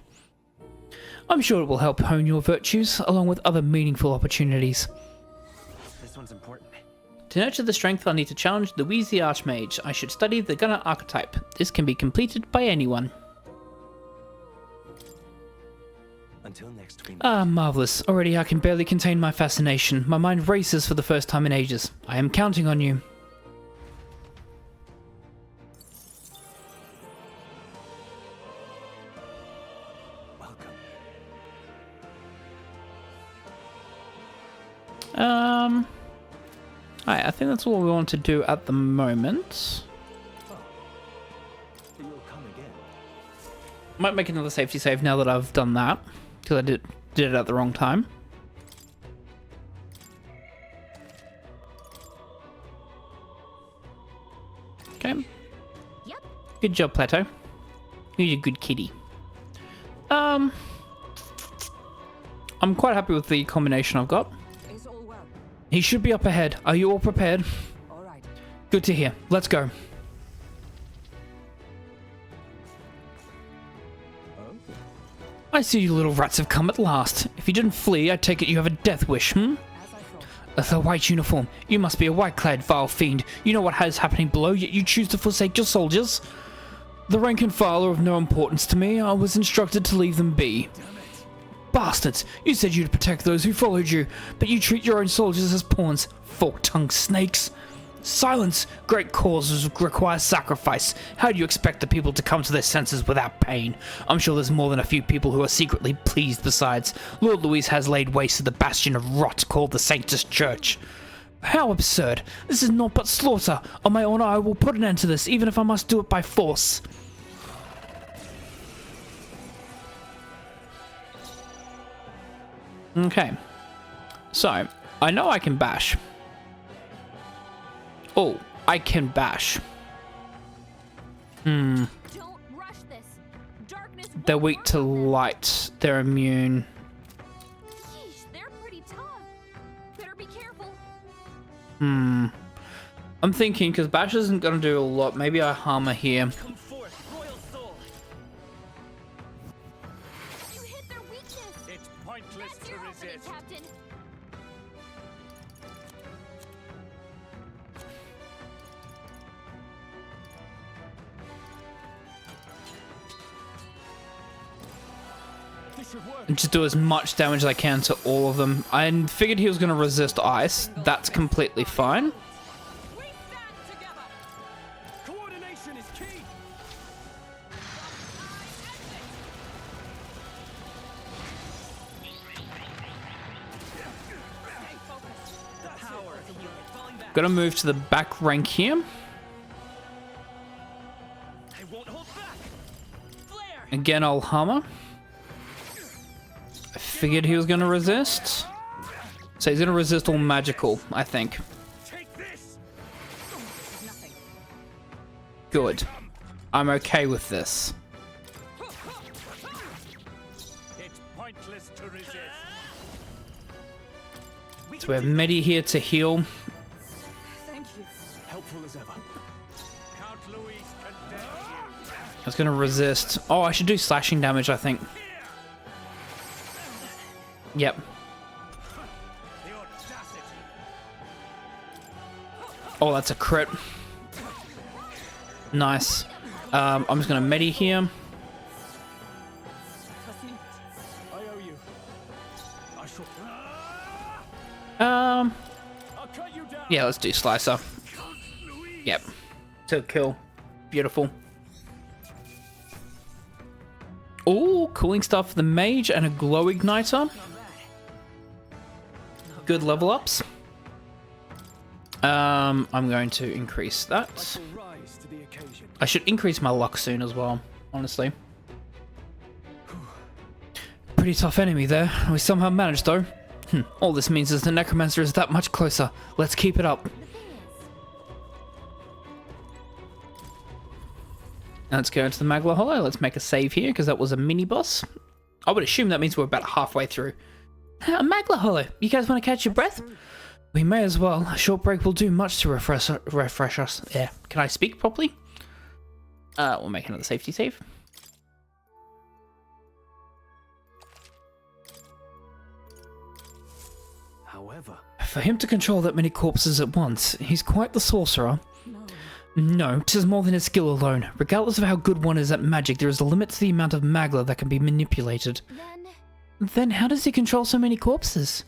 I'm sure it will help hone your virtues, along with other meaningful opportunities. This one's important. To nurture the strength, I'll need to challenge the Wheezy Archmage. I should study the Gunner archetype. This can be completed by anyone. Until next we meet. Ah, marvellous. Already I can barely contain my fascination. My mind races for the first time in ages. I am counting on you. Welcome. Alright, I think that's all we want to do at the moment. You'll come again. Might make another safety save now that I've done that, because I did it at the wrong time. Okay. Yep. Good job, Plateau. You're a good kitty. I'm quite happy with the combination I've got. Is all well? He should be up ahead. Are you all prepared? All right. Good to hear. Let's go. I see you little rats have come at last. If you didn't flee, I take it you have a death wish, As I thought. The white uniform. You must be a white-clad vile fiend. You know what is happening below, yet you choose to forsake your soldiers? The rank and file are of no importance to me. I was instructed to leave them be. Bastards! You said you'd protect those who followed you, but you treat your own soldiers as pawns. Fork-tongued snakes. Silence! Great causes require sacrifice. How do you expect the people to come to their senses without pain? I'm sure there's more than a few people who are secretly pleased besides. Lord Louis has laid waste to the bastion of rot called the Sanctus Church. How absurd! This is naught but slaughter! On my honor, I will put an end to this, even if I must do it by force. Okay. So, I know I can bash. Oh, I can bash. Don't rush this. Darkness They're won't weak work to with them. light. They're immune. Yeesh, they're pretty tough. Better be careful. I'm thinking, because bash isn't going to do a lot, maybe I hammer here. Come forth, royal soul. You hit their weakness. It's pointless That's to your opening, resist. Captain. This should work. And just do as much damage as I can to all of them. I figured he was going to resist ice. That's completely fine. We stand together. Coordination is key. Stay focused. The power of healing. Falling back. Gonna move to the back rank here. I won't hold back. Flare. Again, I'll hammer. I figured he was going to resist. So he's going to resist all magical, I think. Take this. Nothing. Good. I'm okay with this. It's pointless to resist. We So we have Medi here to heal. Thank you. Helpful as ever. Count Louis condemns you. It's gonna resist. Oh, I should do slashing damage, I think. Yep. The audacity. Oh, that's a crit. Nice. I'm just gonna Medi here. Trust me. I owe you. I shall. Um, I'll cut you down. yeah, let's do Slicer. Yep. To kill. Beautiful. Oh, cooling stuff for the mage and a glow igniter. Good level ups. I'm going to increase that. Will rise to the occasion. I should increase my luck soon as well, honestly. Pretty tough enemy there. We somehow managed though. All this means is the necromancer is that much closer. Let's keep it up. Let's go into the Magla Hollow. Let's make a save here because that was a mini boss. I would assume that means we're about halfway through. A Magla Hollow. You guys want to catch your breath? We may as well. A short break will do much to refresh us. Yeah. Can I speak properly? We'll make another safety save. However, For him to control that many corpses at once, he's quite the sorcerer. No, 'tis more than his skill alone. Regardless of how good one is at magic, there is a limit to the amount of Magla that can be manipulated. Then how does he control so many corpses?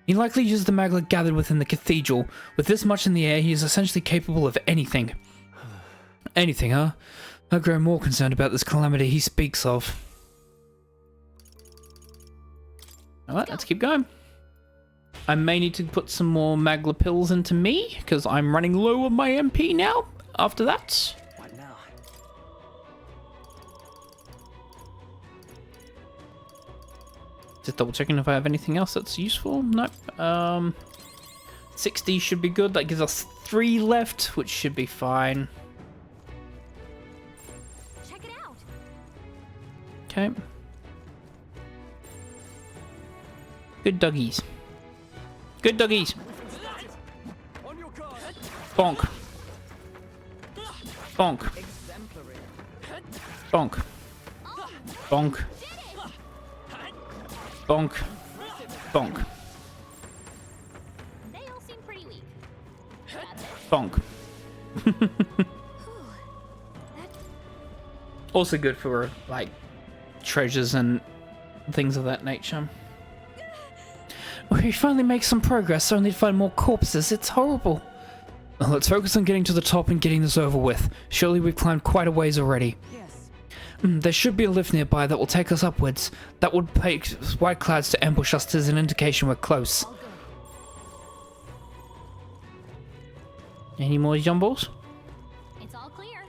He likely uses the Magla gathered within the cathedral. With this much in the air, he is essentially capable of anything. Anything, huh? I grow more concerned about this calamity he speaks of. Alright, let's keep going. I may need to put some more Magla pills into me, because I'm running low on my MP now, after that. what now? Just double checking if I have anything else that's useful. Nope. 60 should be good. That gives us 3 left, which should be fine. Check it out. Okay. Good doggies. Good doggies. On your guard. Bonk. Bonk. Exemplary. Bonk. Bonk. Bonk. Bonk. They all seem pretty weak. Bonk. Also good for, like, treasures and things of that nature. We finally make some progress, only to find more corpses. It's horrible. Well, let's focus on getting to the top and getting this over with. Surely we've climbed quite a ways already. Yes. There should be a lift nearby that will take us upwards. That would take white clouds to ambush us as an indication we're close. Any more jumbles? It's all clear.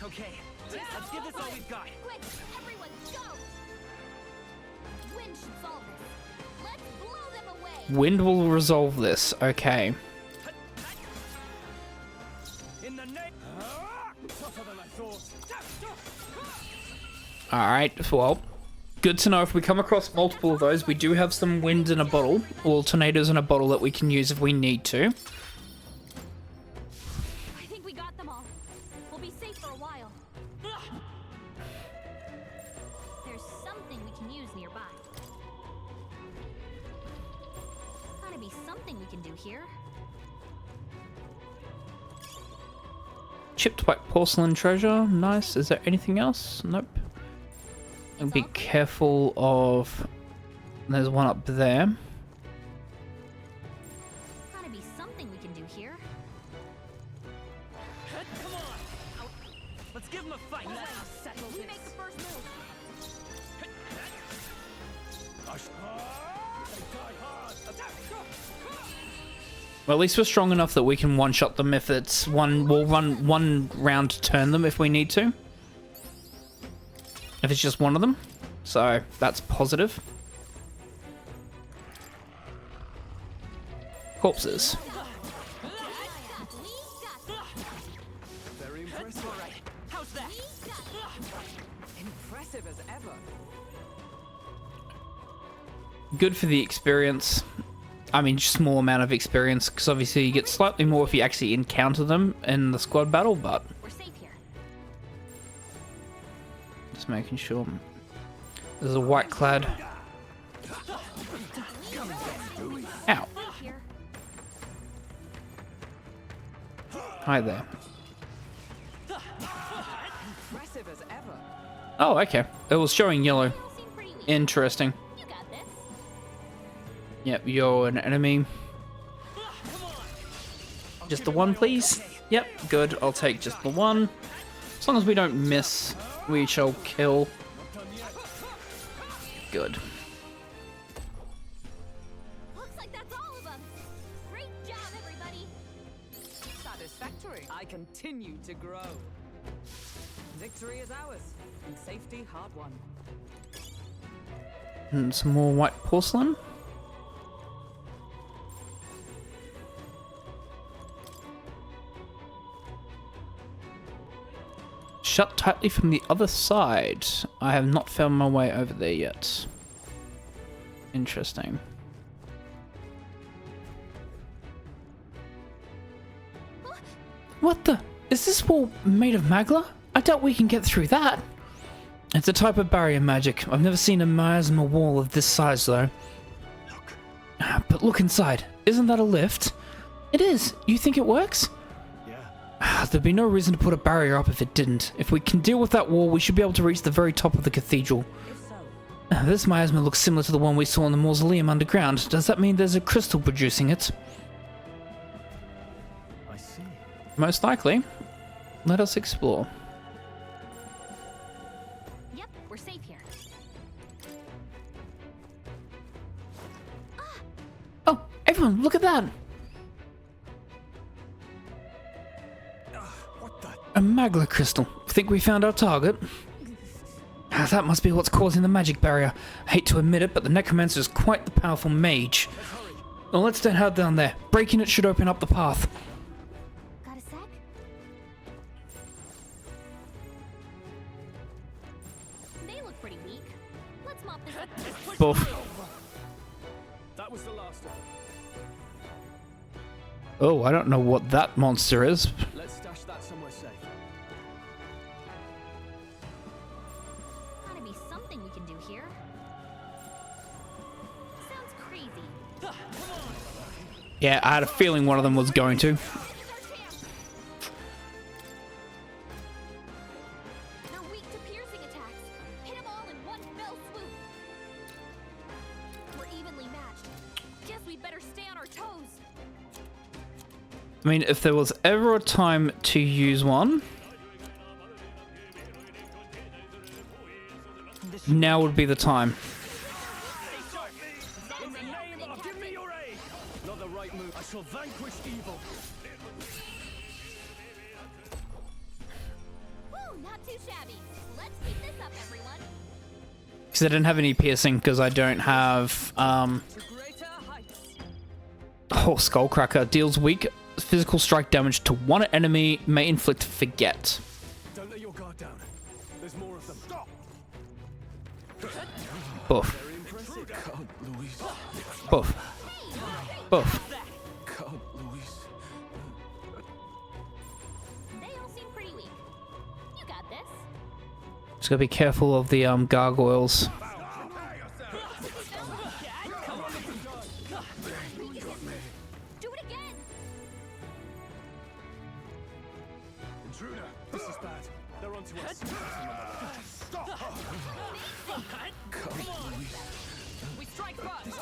Okay, let's give this all we've got. Quick, everyone, go! Wind should solve this. Let's blow them away. Wind will resolve this. Okay. In the name. Tougher than I thought. Alright, well, good to know if we come across multiple of those. We do have some wind in a bottle, or tornadoes in a bottle that we can use if we need to. I think we got them all. We'll be safe for a while. There's something we can use nearby. Gotta be something we can do here. Chipped white porcelain treasure. Nice. Is there anything else? Nope. And be careful of... There's one up there. Gotta be something we can do here. Come on! Let's give him a fight! We make the first move. Well, at least we're strong enough that we can one-shot them if it's one... We'll run one round to turn them if we need to. If it's just one of them. So, that's positive. Corpses. Very impressive. Alright, how's that? Good for the experience. I mean, small amount of experience, because obviously you get slightly more if you actually encounter them in the squad battle, but We're safe here. just making sure. There's a white clad. Ow. Here. Hi there. Impressive as ever. Oh, okay. It was showing yellow. All seem pretty weak. Interesting. You got this. Yep, you're an enemy. Just the one, please? Yep, good. I'll take just the one. As long as we don't miss, we shall kill. Good. Looks like that's all of them. Great job, everybody. Satisfactory. I continue to grow. Victory is ours, and safety hard won. And some more white porcelain. Shut tightly from the other side. I have not found my way over there yet. Interesting. What the? Is this wall made of magla? I doubt we can get through that. It's a type of barrier magic. I've never seen a miasma wall of this size though. But look inside. Isn't that a lift? It is. You think it works? There'd be no reason to put a barrier up if it didn't. If we can deal with that wall, we should be able to reach the very top of the cathedral. If so, This miasma looks similar to the one we saw in the mausoleum underground. Does that mean there's a crystal producing it? I see. Most likely. Let us explore. Yep, we're safe here. Oh, everyone, look at that! A magla crystal. Think we found our target? That must be what's causing the magic barrier. I hate to admit it, but the necromancer is quite the powerful mage. Well, let's then head down there. Breaking it should open up the path. Got a sec? They look pretty weak. Let's mop this up. Buff. That was the last of them. Oh, I don't know what that monster is. Let's stash that somewhere safe. Gotta be something we can do here. Sounds crazy. Yeah, I had a feeling one of them was going to. They're weak to piercing attacks. Hit them all in one fell swoop. We're evenly matched. Guess we'd better stay on our toes. I mean, if there was ever a time to use one, now would be the time. In the name of give me your aid! Not the right move. I shall vanquish evil. Woo, not too shabby. Let's keep this up, everyone. Because I didn't have any piercing, because I don't have, to greater heights. Oh, Skullcracker deals weak physical strike damage to one enemy, may inflict forget. Don't let your guard down. There's more of them. Stop! Buff. Very impressive. Come, Louise. Buff. Buff. Come, Louise. They all seem pretty weak. You got this. Just gotta be careful of the gargoyles. Do it again. Intruder. This is bad. They're onto us. Stop! Come, Louise. We strike first.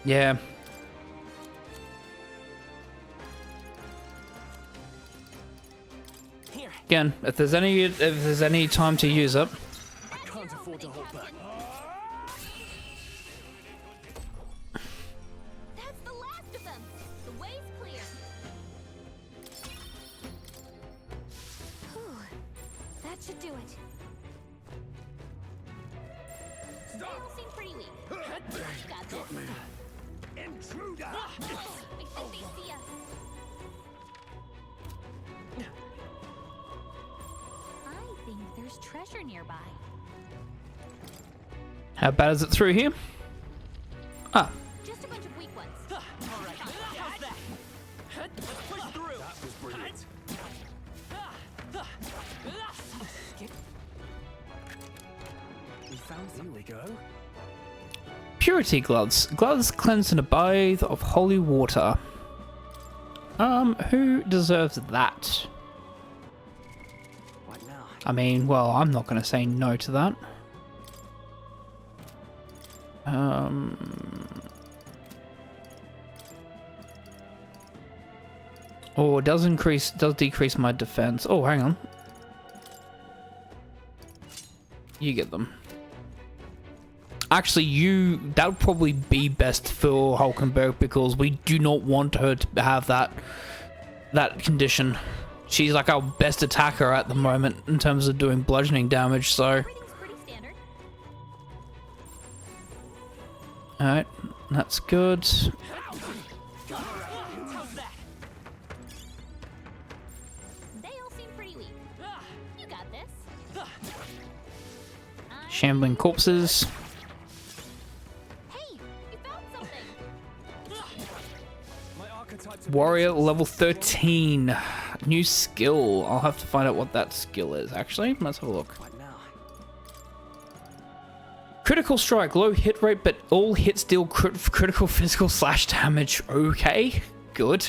Yeah. Here. Again, if there's any time to use it. I can't afford to hold back. That's the last of them. The way's clear. Whew. That should do it. They all seem pretty weak. You got this. Intruder! I think they see us. there's treasure nearby. How bad is it through here? Ah, Just a bunch of weak ones. All right, how's that? Let's push through. That was brilliant. We found Here we go. purity gloves. Gloves cleansed in a bath of holy water. Who deserves that? What now? I mean, well, I'm not going to say no to that. Oh, it does decrease my defense. Oh, hang on. You get them. Actually, that would probably be best for Hulkenberg because we do not want her to have that condition. She's like our best attacker at the moment in terms of doing bludgeoning damage, so. Everything's pretty standard. Alright, that's good. How's that? They all seem pretty weak. You got this. Shambling corpses. Hey, you found something. My archetypes. Warrior level 13. New skill. I'll have to find out what that skill is, actually. Let's have a look. What now? Critical strike. Low hit rate, but all hits deal critical physical slash damage. Okay, good.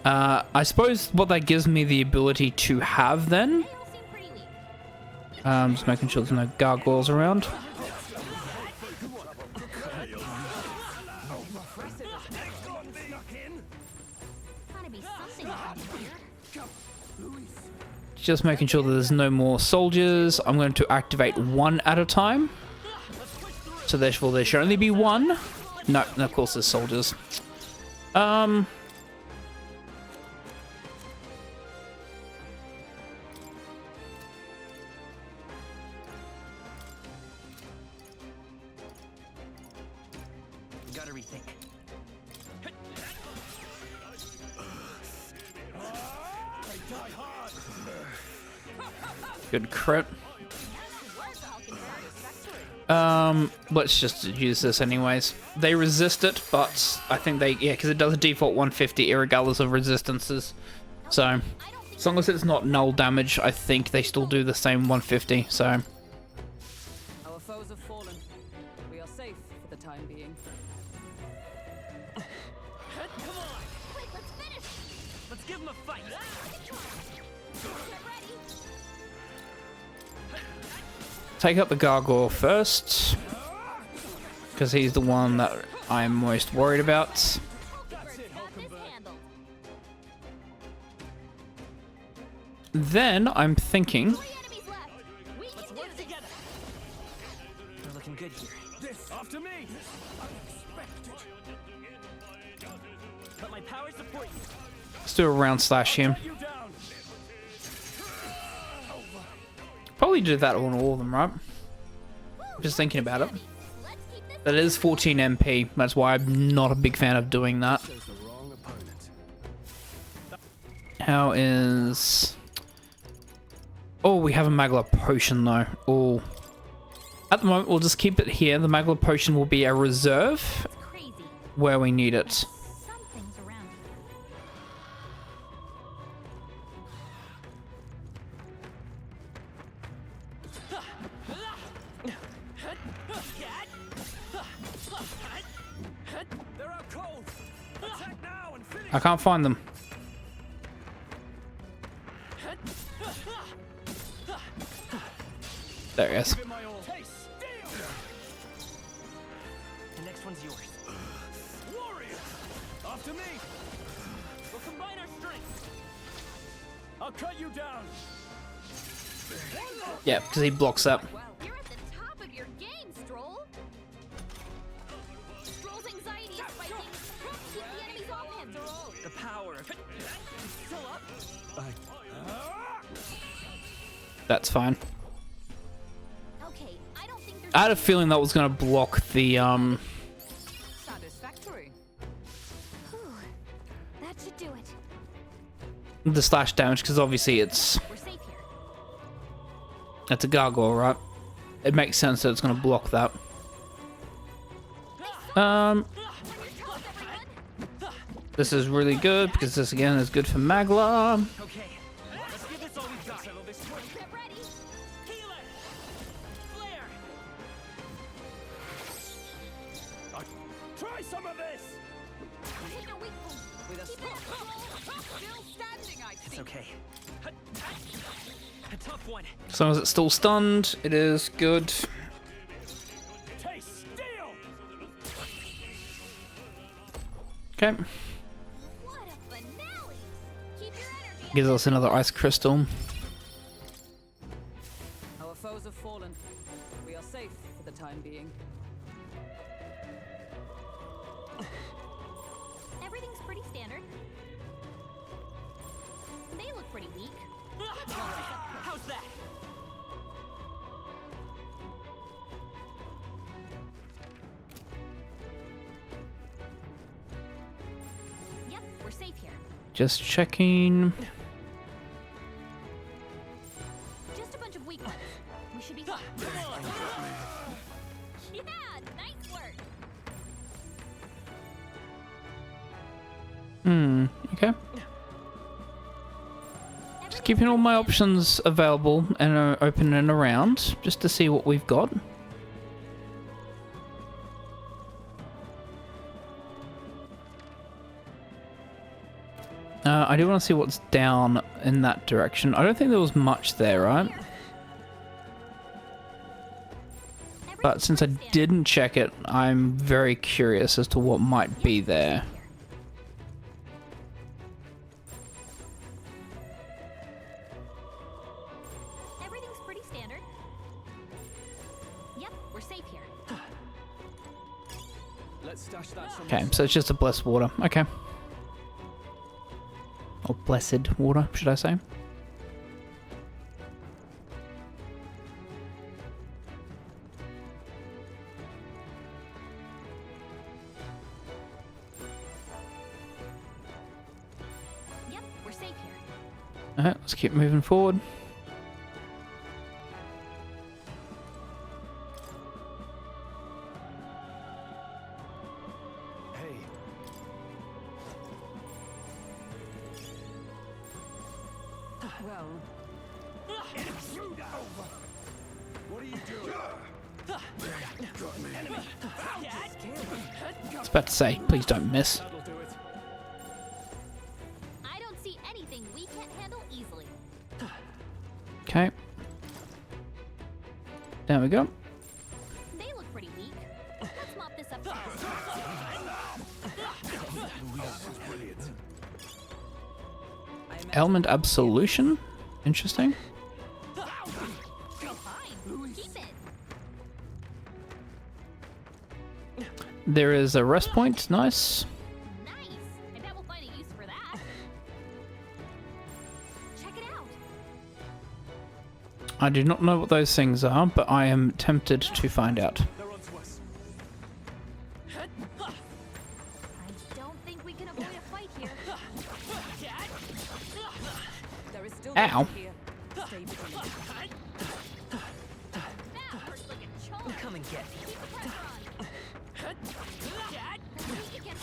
I suppose what that gives me the ability to have then. They all seem pretty weak. Just making sure there's no gargoyles around. Gotta be something around here. Just making sure that there's no more soldiers. I'm going to activate one at a time. So therefore there should only be one. No, of course there's soldiers. Gotta rethink. Good crit. Let's just use this anyways. They resist it, but I think because it does a default 150 irregardless of resistances. So, as long as it's not null damage, I think they still do the same 150, so. Our foes have fallen. We are safe for the time being. Come on! Quick, let's finish. Let's give him a fight! Get ready. Take up the gargoyle first, because he's the one that I'm most worried about. Hulkenberg's got this handled. Then I'm thinking, 3 enemies left. We can do Work this. together! We're looking good here. This after me. Let my power support you. let's do a round slash him. You down. Probably do that on all of them, right? Just thinking about it. Let's keep this. That is 14 MP. That's why I'm not a big fan of doing that. Chose the wrong opponent. How is... Oh, we have a Magla Potion though. Oh. At the moment, we'll just keep it here. The Magla Potion will be a reserve It's crazy. where we need it. Some things around here. They're out cold. Attack now and finish. I can't find them. There he is. Give it my all. Hey, steal! The next one's yours. Warrior! After me! We'll combine our strengths. I'll cut you down! Yeah, because he blocks that. You're at the top of your game, Stroll. Stroll's anxiety is spiking. Keep the enemies off him. The power. Still up? That's fine. Okay, I don't think there's. I had a feeling that was going to block the, Satisfactory. Whew, that should do it. the slash damage, because obviously it's We're safe here. a gargoyle, right? It makes sense that it's going to block that. This is really good because this again is good for Magla. Okay, let's give this all we've got. Settle this quick. Get ready. Healer! Flare! Try some of this! Take a weak point. With a Keep it stop. up. Still standing, I It's see. okay. A tough one. As long as it's still stunned, it is good. Taste steel! Okay. What a finale! Keep your energy Gives us another ice crystal. Our foes have fallen. We are safe for the time being. Everything's pretty standard. They look pretty weak. How's that? Yep, we're safe here. Just checking. Just a bunch of weak ones. We should be fine. Yeah, nice work. Okay. Just keeping all my options available and open and around, just to see what we've got. I do want to see what's down in that direction. I don't think there was much there, right? But since I didn't check it, I'm very curious as to what might be there. Everything's pretty standard. Yep, we're safe here. Let's stash that somewhere. Okay, so it's just a blessed water. Okay. Or blessed water, should I say? Yep, we're safe here. Alright, let's keep moving forward. Hey, Well, what are you doing? I was about to say, please don't miss. That'll do it. I don't see anything we can't handle easily. Okay. There we go. They look pretty weak. Let's mop this up fast. Brilliant. I imagine Element Absolution? Interesting. Fine, keep it. There is a rest point. Nice. Nice. I bet we'll find a use for that. Check it out. I do not know what those things are, but I am tempted to find out. They're on to us. I don't think we can avoid a fight here. there is still Ow. danger here. Stay vigilant. That hurts like a chunk. Come and get me. Keep the pressure on. You can't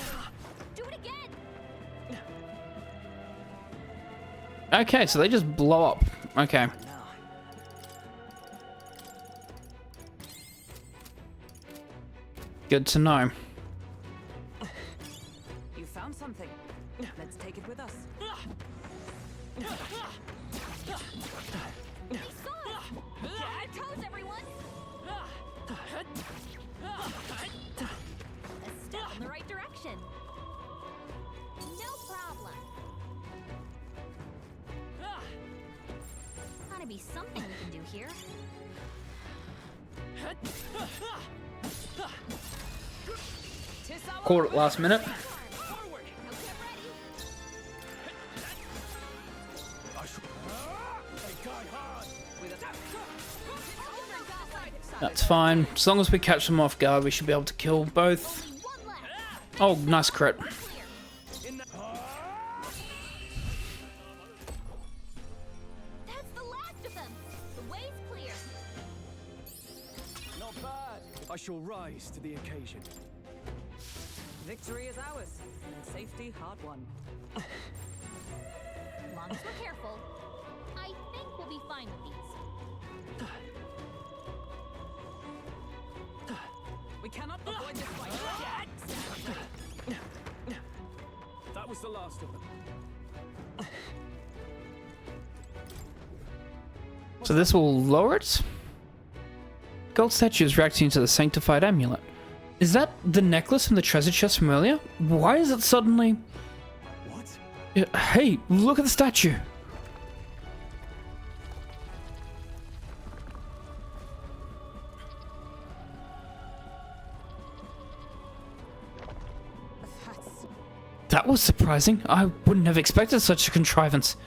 do it again. Okay, so they just blow up. Okay. Now. Good to know. You found something. Let's take it with us. They saw us. On your toes, everyone. A step in the right direction. No problem. Gotta be something we can do here. Caught it last minute. Forward! Now get ready. Hey, guy hard. That's fine. As long as we catch them off guard, we should be able to kill both. Only one left. Oh, nice crit. Clear. I shall rise to the occasion. Victory is ours, and safety hard won. Long as we're careful, I think we'll be fine with these. We cannot avoid this fight. That was the last of them. So this will lower it? Gold statue is reacting to the sanctified amulet. Is that the necklace from the treasure chest from earlier? Why is it suddenly... What? Hey, look at the statue. That was surprising. I wouldn't have expected such a contrivance.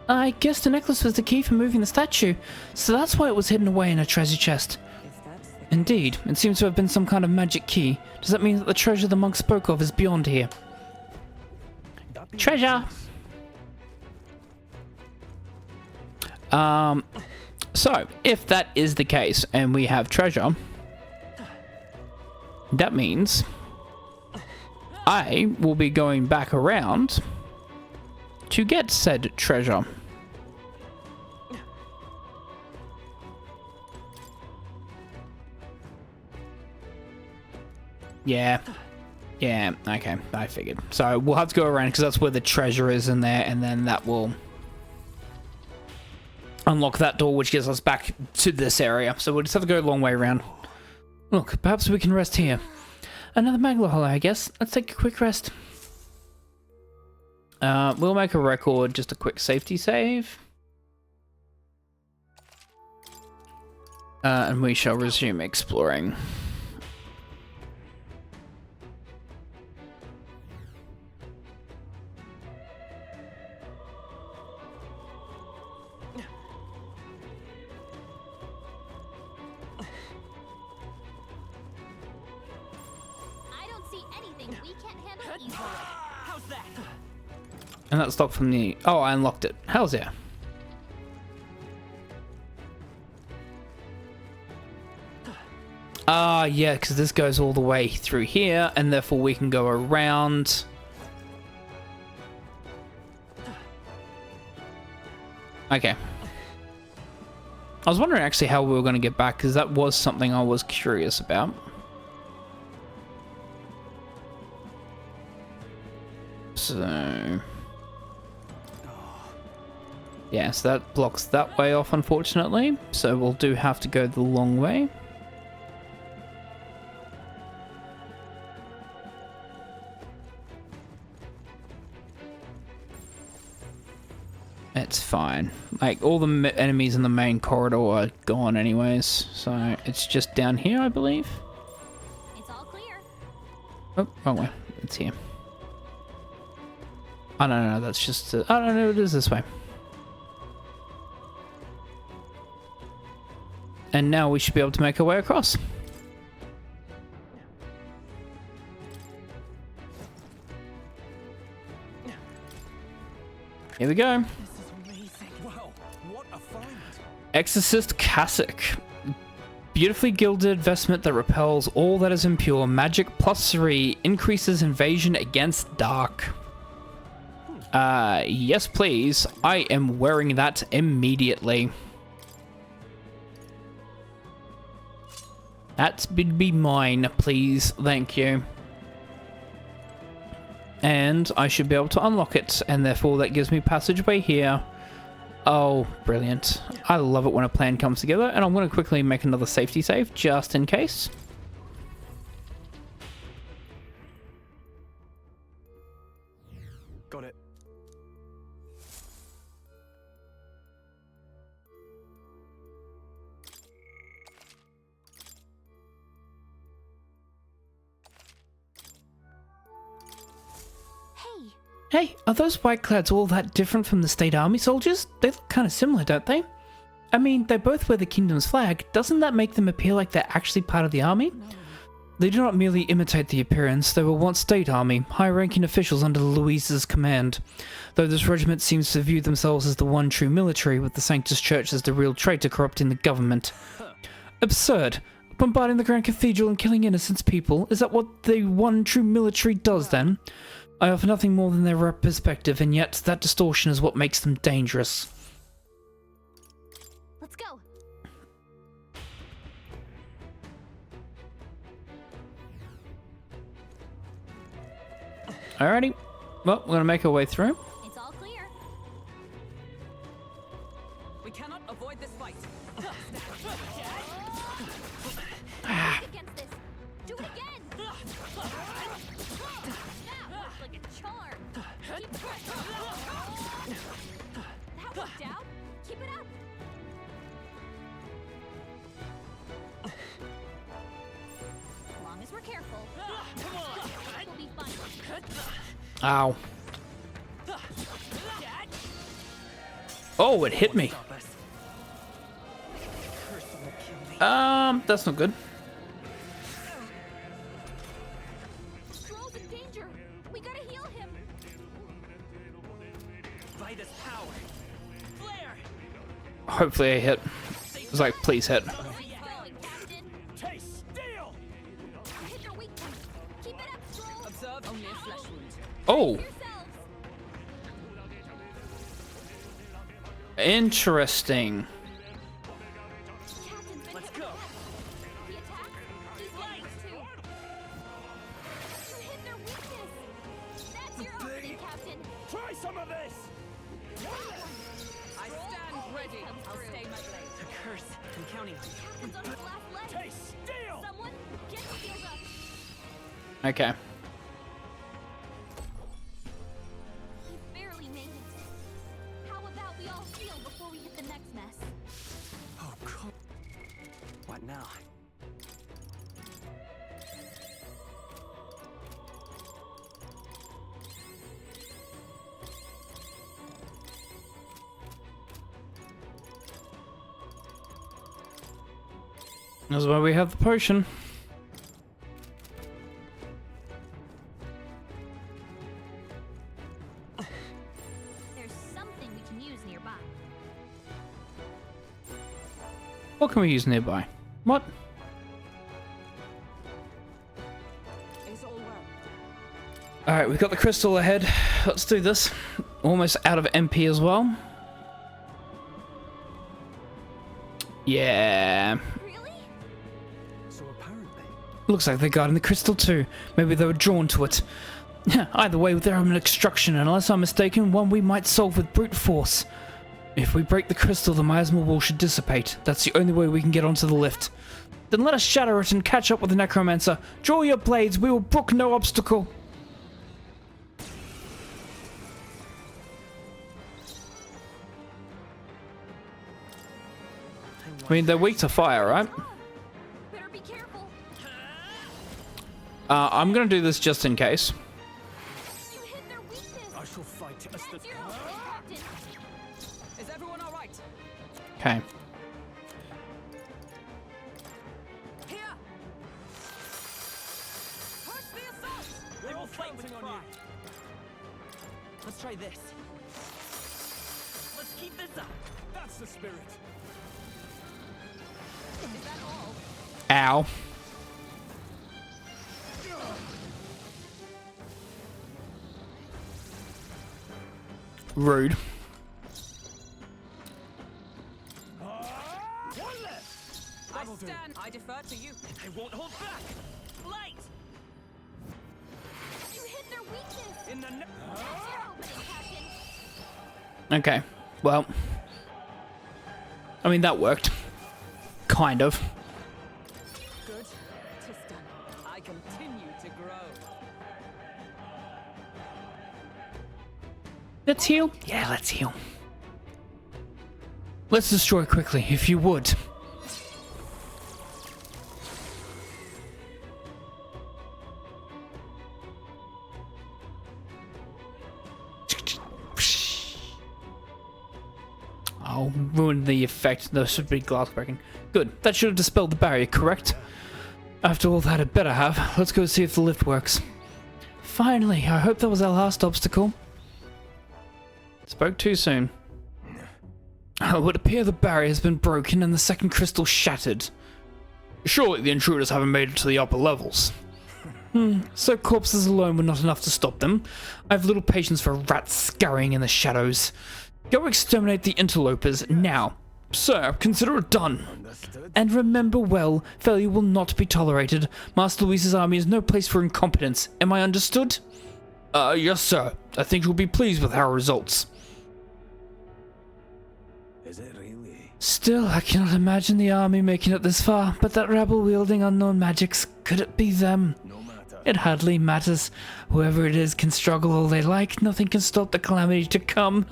I guess the necklace was the key for moving the statue, so that's why it was hidden away in a treasure chest. Indeed, it seems to have been some kind of magic key. Does that mean that the treasure the monk spoke of is beyond here? Treasure! So, if that is the case, and we have treasure, that means I will be going back around to get said treasure. Yeah, okay, I figured. So we'll have to go around because that's where the treasure is in there, and then that will unlock that door, which gets us back to this area. So we'll just have to go a long way around. Look, perhaps we can rest here. Another Magla Hollow, I guess. Let's take a quick rest. We'll make a record, just a quick safety save. And we shall resume exploring. And that's stopped from the... Oh, I unlocked it. Hell's yeah. Yeah, because this goes all the way through here, and therefore we can go around. Okay. I was wondering actually how we were going to get back, because that was something I was curious about. So... yeah, so that blocks that way off, unfortunately. So we'll have to go the long way. It's fine. Like, all the enemies in the main corridor are gone anyways. So it's just down here, I believe. It's all clear. Oh, wrong way. It's here. Oh, no, that's just... oh, no, it is this way. And now we should be able to make our way across. Here we go. This is amazing. Wow, what a find! Exorcist Cassock. Beautifully gilded vestment that repels all that is impure. Magic +3 increases invasion against dark. Yes please. I am wearing that immediately. That would be mine, please. Thank you. And I should be able to unlock it, and therefore that gives me passageway here. Oh, brilliant. I love it when a plan comes together, and I'm going to quickly make another safety save, just in case. Got it. Hey, are those whiteclads all that different from the state army soldiers? They look kind of similar, don't they? I mean, they both wear the kingdom's flag. Doesn't that make them appear like they're actually part of the army? No. They do not merely imitate the appearance. They were once state army, high-ranking officials under Louise's command. Though this regiment seems to view themselves as the one true military, with the Sanctus Church as the real traitor corrupting the government. Absurd. Bombarding the Grand Cathedral and killing innocent people? Is that what the one true military does then? I offer nothing more than their perspective, and yet that distortion is what makes them dangerous. Let's go. Alrighty. Well, we're gonna make our way through. It's all clear. We cannot avoid this fight. Against this. Do it again. That looks like a charm. Keep pressing. That worked out. Keep it up. As long as we're careful, we'll be fine. Ow. Oh, it hit me. That's not good. Stroll's in danger. We gotta heal him. By this power. Flare! Hopefully I hit. It was like, please hit. Nice going, Captain. Taste steel! Hit your weak point. Keep it up, Stroll. Observe only a flesh wound. Oh, Yourselves. interesting. Captain's been Let's hit go. with the attack. These lights too. You hit their weakness. That's your opening, Captain. Try some of this! I stand ready. I'll stay my blade. The curse. I'm counting on you. Captain's on his last leg. Taste steel! Someone get healed up. Okay. He barely made it. How about we all heal before we hit the next mess? Oh, God. What now? That's why we have the potion. There's something we can use nearby. What can we use nearby? What? Is all well. Alright, we've got the crystal ahead. Let's do this. Almost out of MP as well. Yeah. Really? So apparently, Looks like they're guarding the crystal too. Maybe they were drawn to it. Either way, they're an extraction, and unless I'm mistaken, one we might solve with brute force. If we break the crystal, the miasma wall should dissipate. That's the only way we can get onto the lift. Then let us shatter it and catch up with the necromancer. Draw your blades, we will brook no obstacle. I mean, they're weak to fire, right? Better be careful. I'm gonna do this just in case. You hit their weakness. I shall fight as the... That's your opening, Captain. Is everyone all right? Okay. Here. Push the assault. They will fight with pride. Let's try this. Let's keep this up. That's the spirit. Is that all? Ow. Rude. One left! I stand. I defer to you. I won't hold back! Light! You hit their weakness. In the That's your opening, Captain. Okay. Well. I mean, that worked. Kind of. Good. 'Tis done. I continue to grow. Let's heal? Yeah, let's heal. Let's destroy quickly, if you would. I'll ruin the effect. There should be glass breaking. Good. That should have dispelled the barrier, correct? After all that, it better have. Let's go see if the lift works. Finally, I hope that was our last obstacle. Spoke too soon. It would appear the barrier has been broken and the second crystal shattered. Surely the intruders haven't made it to the upper levels. So corpses alone were not enough to stop them. I have little patience for rats scurrying in the shadows. Go exterminate the interlopers now. Sir, consider it done. And remember well, failure will not be tolerated. Master Luis's army is no place for incompetence. Am I understood? Yes, sir. I think you'll be pleased with our results. Is it really? Still, I cannot imagine the army making it this far, but that rabble wielding unknown magics, could it be them? No matter. It hardly matters. Whoever it is can struggle all they like. Nothing can stop the calamity to come.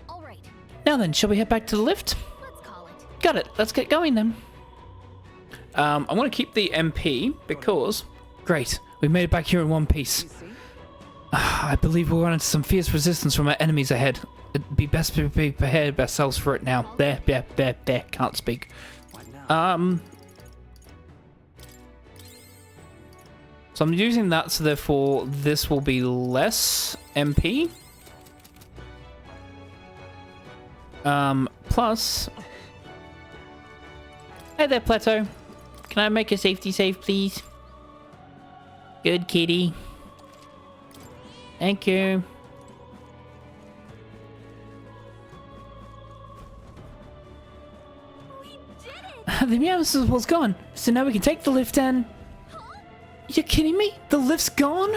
All right, Now then, shall we head back to the lift? let's call it. Got it. Let's get going then. I want to keep the MP because... Great. We made it back here in one piece. I believe we'll run into some fierce resistance from our enemies ahead. It'd be best to be prepared ourselves for it now. There. Can't speak. So I'm using that, so therefore this will be less MP. Plus... Hey there, Plateau. Can I make a safety save, please? Good kitty. Thank you. We did it! The meow was gone, so now we can take the lift and... You're kidding me? The lift's gone?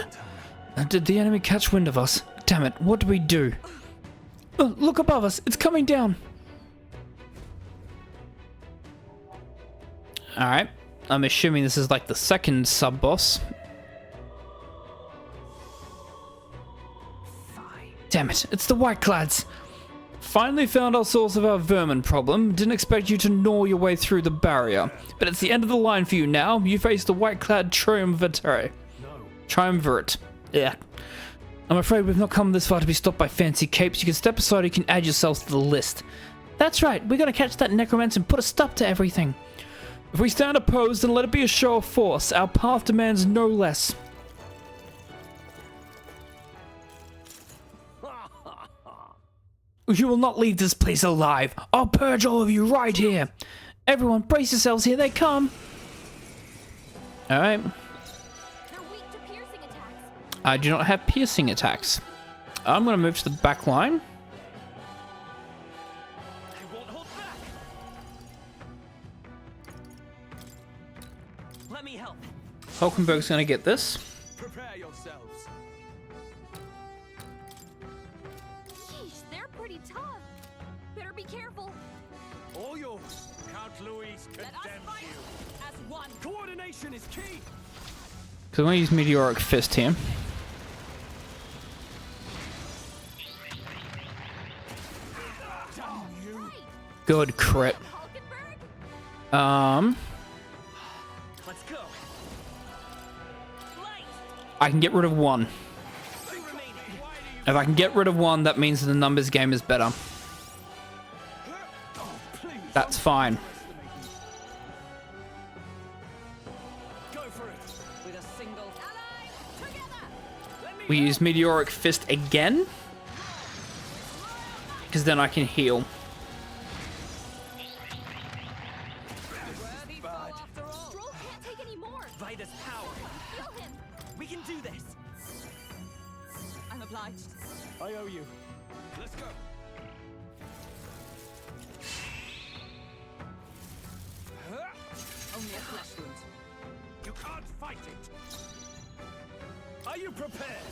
Did the enemy catch wind of us? Damn it, what do we do? Oh, look above us, it's coming down. Alright, I'm assuming this is like the second sub-boss. Damn it, it's the Whiteclads. Finally found our source of our vermin problem. Didn't expect you to gnaw your way through the barrier. But it's the end of the line for you now. You face the Whiteclad Triumvirate. Triumvirate. Yeah. I'm afraid we've not come this far to be stopped by fancy capes. You can step aside or you can add yourselves to the list. That's right, we're gonna catch that necromancer and put a stop to everything. If we stand opposed, then let it be a show of force. Our path demands no less. You will not leave this place alive. I'll purge all of you right here. Everyone, brace yourselves. Here they come. All right. They're weak to piercing attacks. I do not have piercing attacks. I'm going to move to the back line. I won't hold back. Let me help. Hulkenberg's going to get this. Prepare yourselves. Sheesh, they're pretty tough. Better be careful. All yours. Count Louis Let us condemns fight you. as one. Coordination is key. So I'm going to use Meteoric Fist here. Good crit. Hulkenberg? Let's go. Light. I can get rid of one. Two remaining. If I can get rid of one, that means the numbers game is better. That's fine. Go for it. With a single Together! We use Meteoric Fist again. Because then I can heal. worthy foe after all. Stroll can't take any more. Vida's power. Feel him. We can do this. I'm obliged. I owe you. Let's go. Only a flesh wound. You can't fight it. Are you prepared?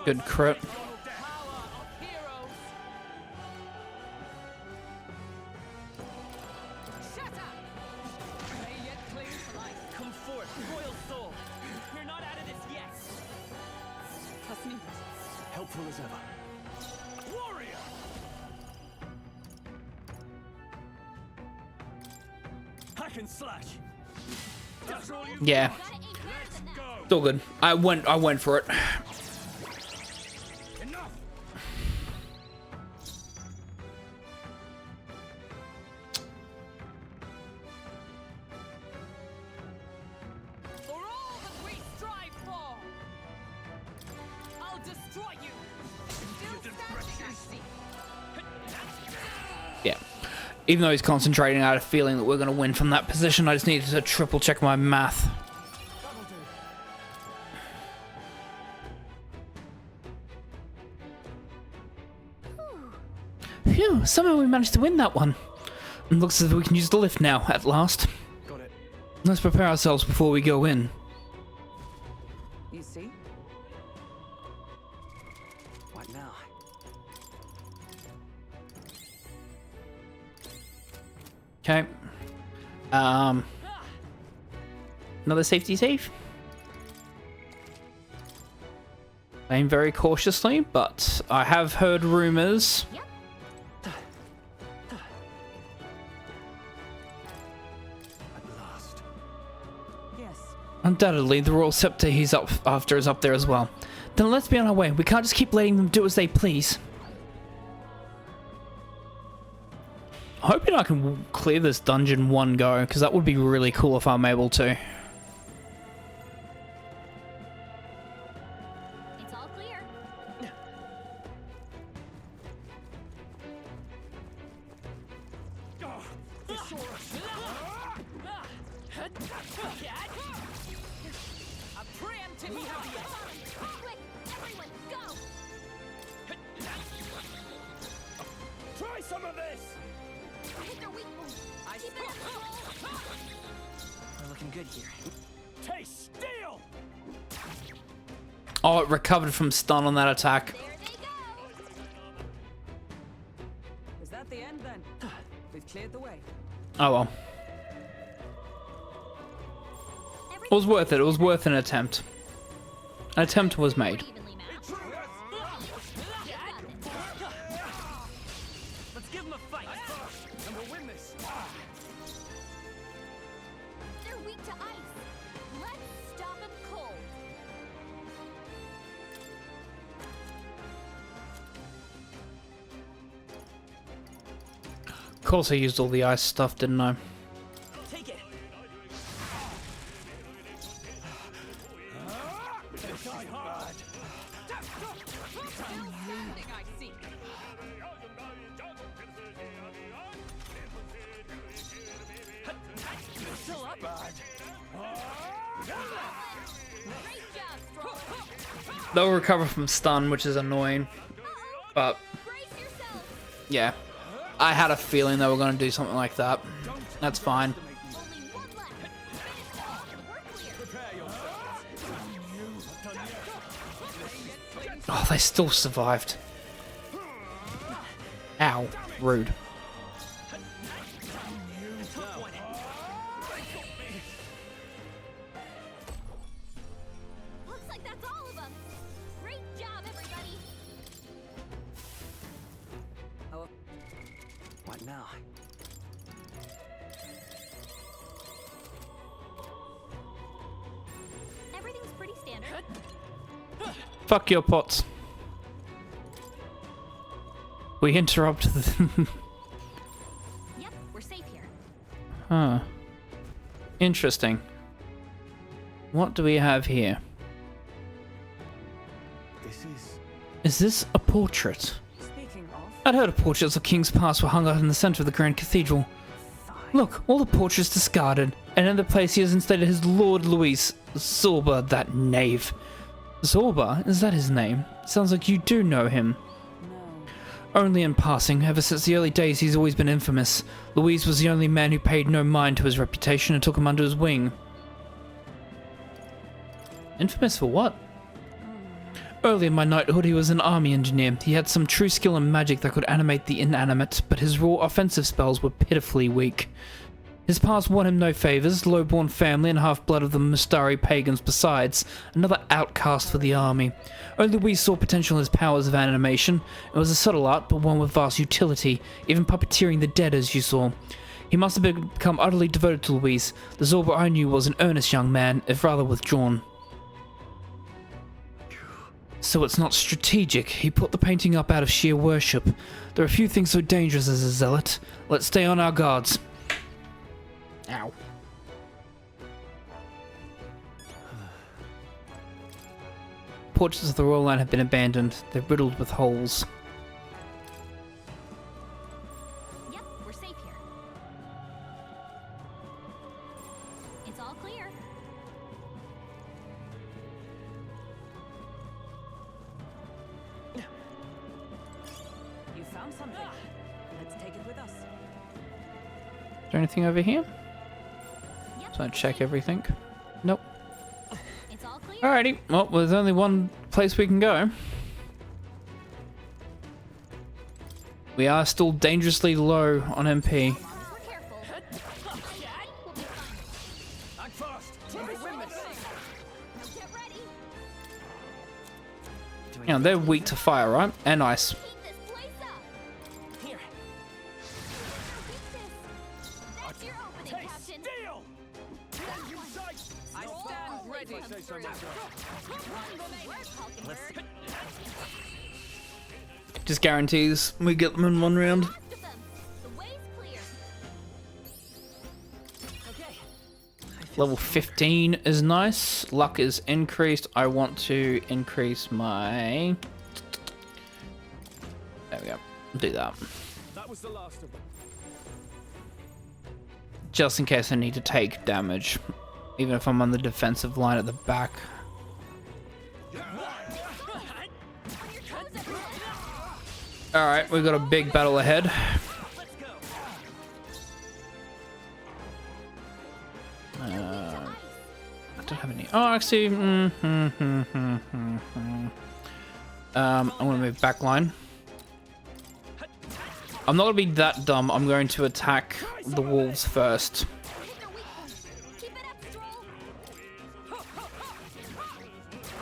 Good crit. Power of heroes. Shatter. May yet cling to life. Come forth, royal soul. We're not out of this yet. Trust me. Helpful as ever. Warrior! Hack and slash. That's all you Yeah. Gotta aim higher than that. go. It's all good. I went for it. Enough. Even though he's concentrating, I had a feeling that we're going to win from that position. I just needed to triple check my math. Phew, somehow we managed to win that one. It looks as if we can use the lift now, at last. Got it. Let's prepare ourselves before we go in. You see? What now? Okay. Another safety save. Aim very cautiously, but I have heard rumors. Yep. At last. Yes. Undoubtedly, the royal scepter he's up after is up there as well. Then let's be on our way. We can't just keep letting them do as they please. I'm hoping I can clear this dungeon one go, because that would be really cool if I'm able to. It's all clear. A preemptive heavy. Quick, everyone, go! Try some of this! Hit their weak point. I Keep it up, We're looking good here. Taste steel! Oh, it recovered from stun on that attack. there they go! Is that the end then? We've cleared the way. Oh well. It was worth it. It was worth an attempt. An attempt was made. Evenly matched. Let's give him a fight. And we'll win this! They're weak to ice. Let's stop them cold. Of course I used all the ice stuff, didn't I? Take it. Die hard! Something I see. Still up. Great job, Stroller. They'll recover from stun, which is annoying. But, Brace yourself. yeah. I had a feeling they were going to do something like that. That's fine. Only one left. Finish them off and we're clear. Oh, they still survived. Ow. Rude. Looks like that's all of them. Great job, everybody. Oh, What now? Everything's pretty standard. Fuck your pots. We interrupt the... Yep, we're safe here. Huh. Interesting. What do we have here? This is... Is this a portrait? speaking of, I'd heard of portraits of kings past were hung out in the center of the Grand Cathedral. Look, all the portraits discarded, and in the place he has instated his Lord Louis Zorba, that knave. Zorba? Is that his name? Sounds like you do know him. no. Only in passing. Ever since the early days, he's always been infamous. Louise was the only man who paid no mind to his reputation and took him under his wing. Infamous for what? Early in my knighthood, he was an army engineer. He had some true skill in magic that could animate the inanimate, but his raw offensive spells were pitifully weak. His past won him no favors, low-born family and half-blood of the Mustari pagans besides, another outcast for the army. Only we saw potential in his powers of animation. It was a subtle art, but one with vast utility, even puppeteering the dead as you saw. He must have become utterly devoted to Louise. The Zorba I knew was an earnest young man, if rather withdrawn. So it's not strategic. He put the painting up out of sheer worship. There are few things so dangerous as a zealot. Let's stay on our guards. Ow. Portraits of the royal line have been abandoned. They're riddled with holes. Yep, we're safe here. Take it with us. Is there anything over here? Yep, So I check everything. Nope. it's all clear. Alrighty. Well, there's only one place we can go. We are still dangerously low on MP. We're careful. We'll be fine. Act fast. Win this. Now get ready. You know, they're weak to fire, right? And ice. Heat this place up. Here. That's your opening, Captain. Deal. I stand ready. Just guarantees we get them in one round. After them. The way's clear. Okay. Level 15 is nice. Luck is increased. I want to increase my... There we go. Do that. That was the last of them. Just in case I need to take damage. Even if I'm on the defensive line at the back. Alright, we've got a big battle ahead. Let's go. I don't have any... Oh, actually... I'm going to move back line. I'm not going to be that dumb. I'm going to attack the wolves first. Hit their weak point. Keep it up, Stroll.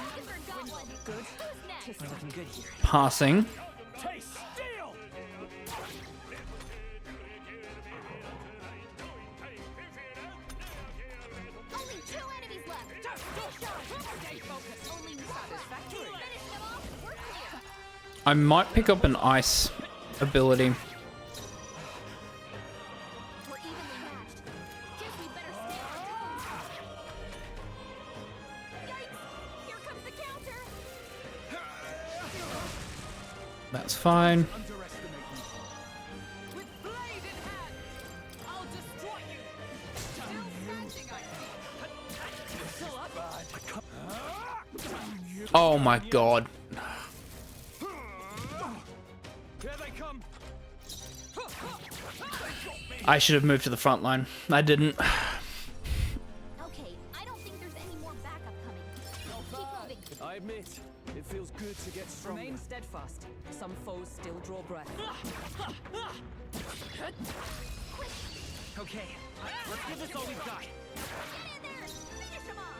Skipper got one. Good. Who's next? We're looking good here. Passing. Taste. Deal. Only 2 enemies left. Good shot. Stay focused. Only satisfactory. Finish them off. We're clear. I might pick up an ice ability. We're evenly matched. Guess we better stay on our toes. Yikes! Here comes the counter. That's fine. With blade in hand, I'll destroy you. Still standing, I see. Still up. Oh my god. Here they come. I should have moved to the front line. I didn't. Okay, I don't think there's any more backup coming. Keep moving. I admit, it feels good to get stronger. Remain steadfast. Some foes still draw breath. Okay. Let's give this all we've got. Get in there. Finish him off.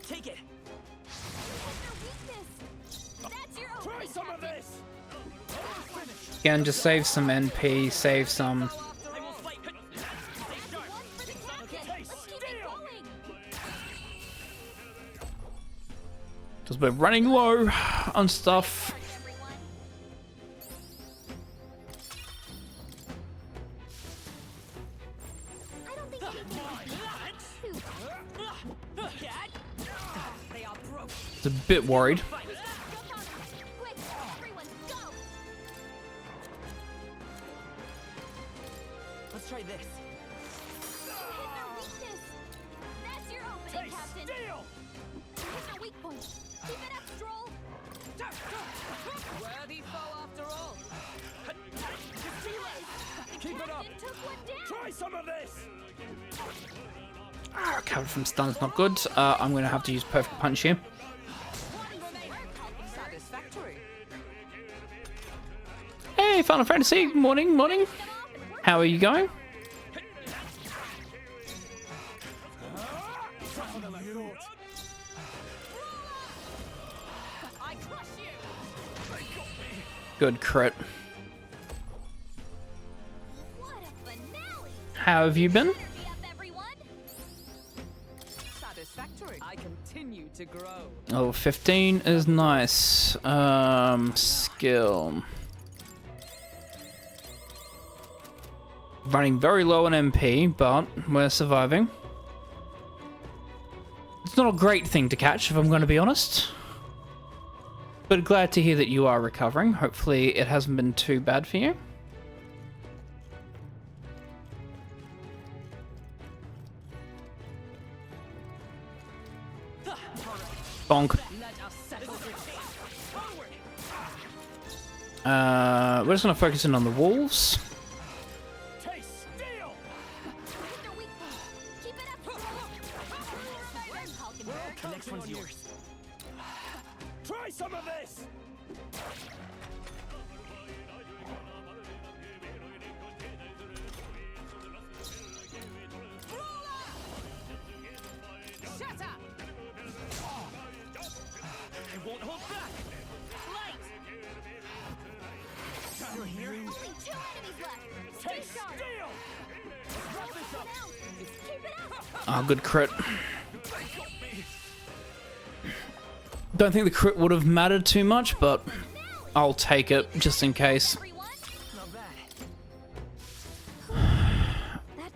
Take it. Hit their weakness. That's your Try opening, some of Captain. this. Again, just save some NP, save some. I will fight. Stay sharp. One for the captain. Let's keep it going. Because we're running low on stuff. Charge, everyone. I don't think anything is too They are broke. It's a bit worried. quick. Everyone, go. Let's try this. Hit their weakness. That's your opening, Captain. Deal. Hit their weak point. Keep it up, Stroll. Worthy foe after all. Keep it up. Captain took one down. Try some of this. Ah, recovered from stun's not good. I'm going to have to use Perfect Punch here. Satisfactory. Hey, Final Fantasy. Morning, morning. How are you going? I crush you. Good crit. What a finale. How have you been? Energy up, everyone. Satisfactory. I continue to grow. Oh, 15 is nice. Skill. Running very low on MP, but we're surviving. It's not a great thing to catch, if I'm going to be honest. But glad to hear that you are recovering. Hopefully it hasn't been too bad for you. Bonk. We're just gonna focus in on the wolves. The next one's yours. Try some of this! Shatter! I won't hold back! Light! You're here? Only 2 enemies left! Take Stay sharp! steel! Wrap this up! Keep it up! Ah, good crit. Don't think the crit would have mattered too much, but I'll take it just in case. Everyone? Not bad.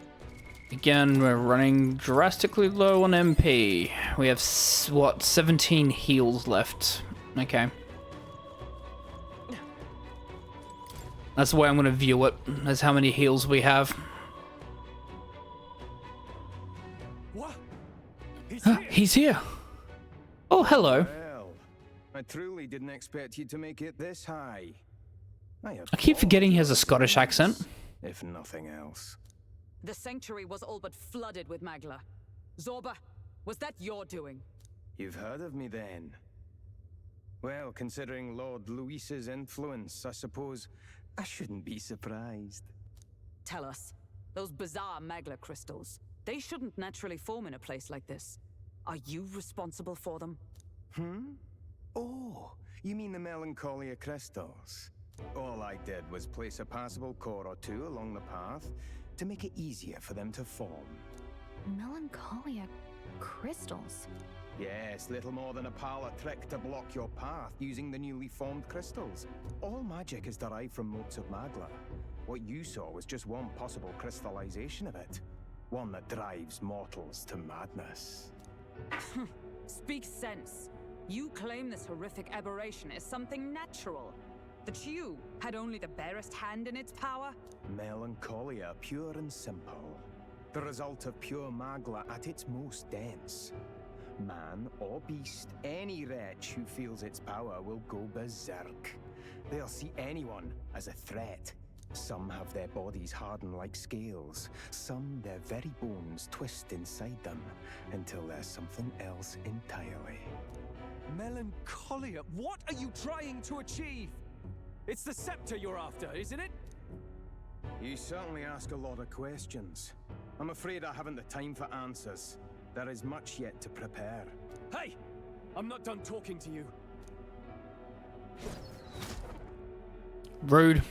Again, we're running drastically low on MP. We have, what, 17 heals left. Okay. That's the way I'm going to view it, as how many heals we have. What? He's here. Oh, hello. Well, I truly didn't expect you to make it this high. I keep forgetting he has a Scottish accent. If nothing else. The sanctuary was all but flooded with Magla. Zorba, was that your doing? You've heard of me then? Well, considering Lord Luis's influence, I suppose I shouldn't be surprised. Tell us, those bizarre Magla crystals, they shouldn't naturally form in a place like this. Are you responsible for them? Oh, you mean the Melancholia crystals? All I did was place a passable core or two along the path to make it easier for them to form. Melancholia crystals. Yes, little more than a parlor trick to block your path using the newly formed crystals. All magic is derived from motes of Magla. What you saw was just one possible crystallization of it. One that drives mortals to madness. Speak sense. You claim this horrific aberration is something natural. That you had only the barest hand in its power? Melancholia, pure and simple. The result of pure Magla at its most dense. Man or beast, any wretch who feels its power will go berserk. They'll see anyone as a threat. Some have their bodies harden like scales. Some their very bones twist inside them until there's something else entirely. Melancholia? What are you trying to achieve? It's the scepter you're after, isn't it? You certainly ask a lot of questions. I'm afraid I haven't the time for answers. There is much yet to prepare. Hey! I'm not done talking to you. Rude.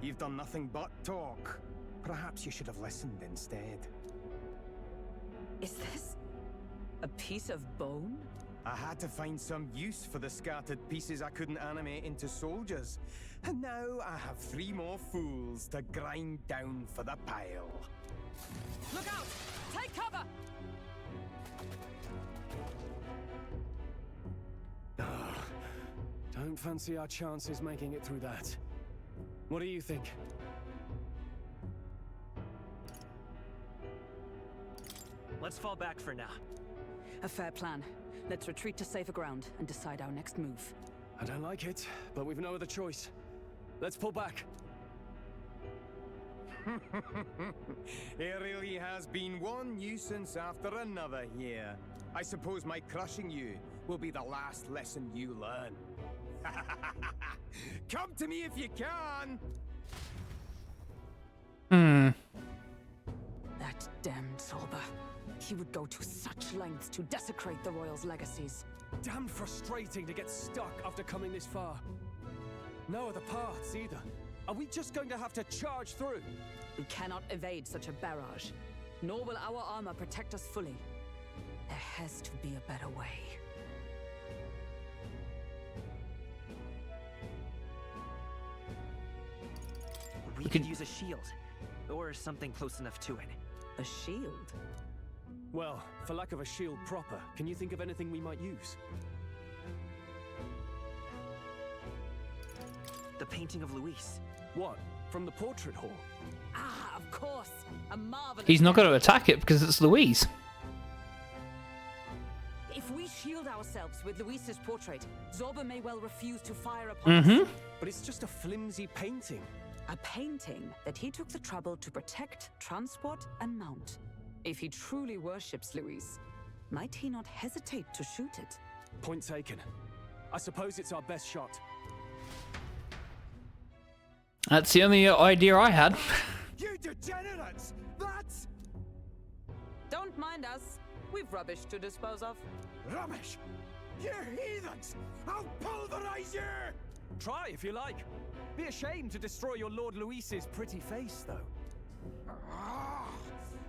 You've done nothing but talk. Perhaps you should have listened instead. Is this a piece of bone? I had to find some use for the scattered pieces I couldn't animate into soldiers. And now I have 3 more fools to grind down for the pile. Look out! Take cover! Don't fancy our chances making it through that. What do you think? Let's fall back for now. A fair plan. Let's retreat to safer ground and decide our next move. I don't like it, but we've no other choice. Let's pull back. It really has been one nuisance after another here. I suppose my crushing you will be the last lesson you learn. Come to me if you can! That damned Zorba. He would go to such lengths to desecrate the Royals' legacies. Damn frustrating to get stuck after coming this far. No other paths either. Are we just going to have to charge through? We cannot evade such a barrage, nor will our armor protect us fully. There has to be a better way. We could use a shield, or something close enough to it. A shield? Well, for lack of a shield proper, can you think of anything we might use? The painting of Luis. What? From the portrait hall? Ah, of course! A marvelous... He's not going to attack it because it's Louise. If we shield ourselves with Luis's portrait, Zorba may well refuse to fire upon us. Mm-hmm. But it's just a flimsy painting. A painting that he took the trouble to protect, transport, and mount. If he truly worships Luis, might he not hesitate to shoot it? Point taken. I suppose it's our best shot. That's the only idea I had. You degenerates! That's Don't mind us. We've rubbish to dispose of. rubbish! You heathens! I'll pulverize you! Try if you like. Be ashamed to destroy your Lord Luis's pretty face, though.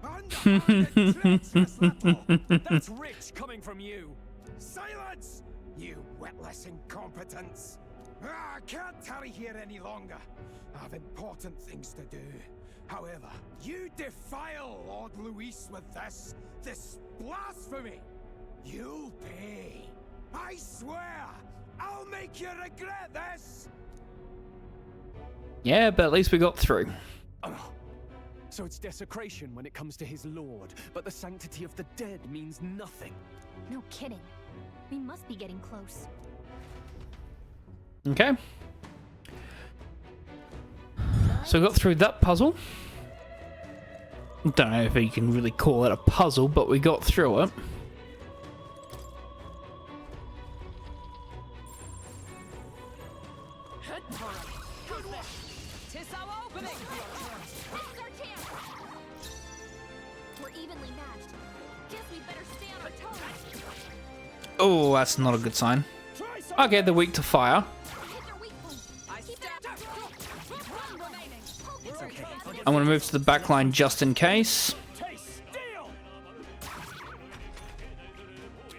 Underhanded, treacherous little! That's rich coming from you. Silence! You witless incompetents! I can't tarry here any longer. I have important things to do. However, you defile Lord Luis with this blasphemy. You'll pay. I swear, I'll make you regret this. Yeah, but at least we got through. Oh. So it's desecration when it comes to his lord, but the sanctity of the dead means nothing. No kidding. We must be getting close. Okay. So we got through that puzzle. Don't know if you can really call it a puzzle, but we got through it. Oh, that's not a good sign. Okay, they're weak to fire. I'm going to move to the back line just in case.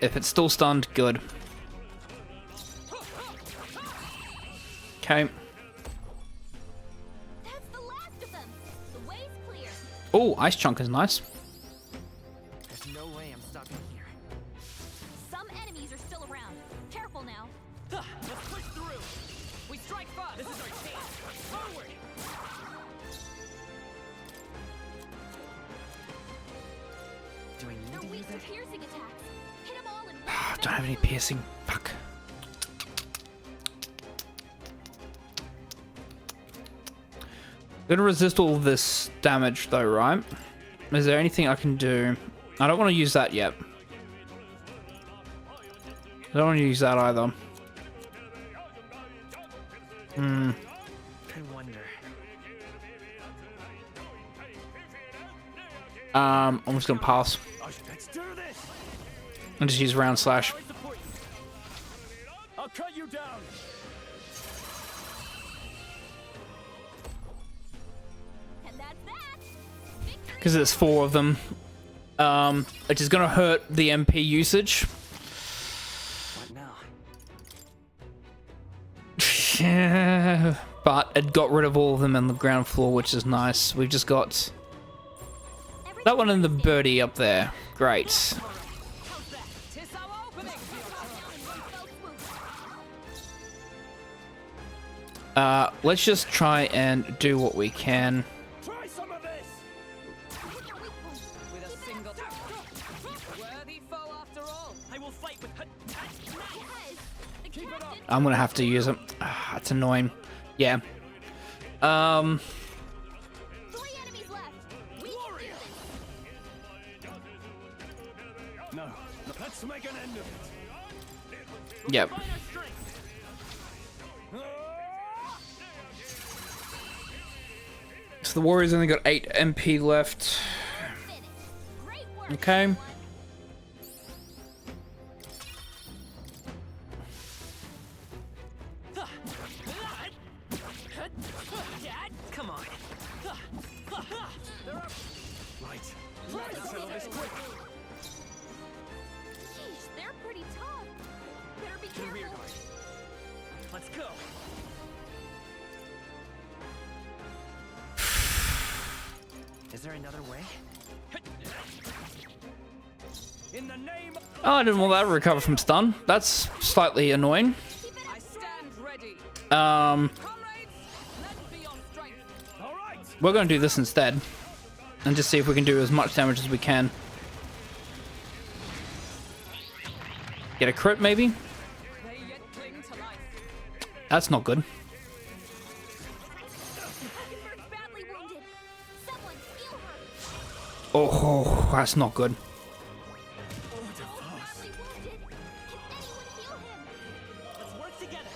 If it's still stunned, good. Okay. Oh, ice chunk is nice. There's no way I'm stopping here. Some enemies are still around. Careful now. Let's push through. We strike first. This is our chance. Forward. Do we need to use it? Piercing attacks. Hit them all in Don't have any piercing. Fuck. Gonna resist all this damage though, right? Is there anything I can do? I don't want to use that yet. I don't want to use that either. I wonder. I'm just gonna pass Let's do this. and just use round slash. I'll cut you down. Because there's 4 of them. Which is gonna hurt the MP usage. What Yeah, now? but it got rid of all of them on the ground floor, which is nice. We've just got that one and the birdie up there. Great. Let's just try and do what we can. Try some of this. With a single worthy foe after all. I will fight with. Keep it up. I'm gonna have to use it. That's annoying. Yeah. 3 enemies left. We can do this. No, let's make an end of it. Yep. So the warriors only got 8 MP left. Great work. Okay. Come on. Right. Let's settle this quick. Sheesh, they're pretty tough. Better be To the rear careful. guard. Let's go. Is there another way? In the name. Oh, I didn't want that to recover from stun. That's slightly annoying. I stand ready. Comrades, lend me your strength. All right. We're going to do this instead. And just see if we can do as much damage as we can. Get a crit, maybe? They yet cling to life. That's not good. Mockinbird's badly wounded. Someone heal her. Oh, that's not good. Badly wounded. Can anyone heal him? Let's work together.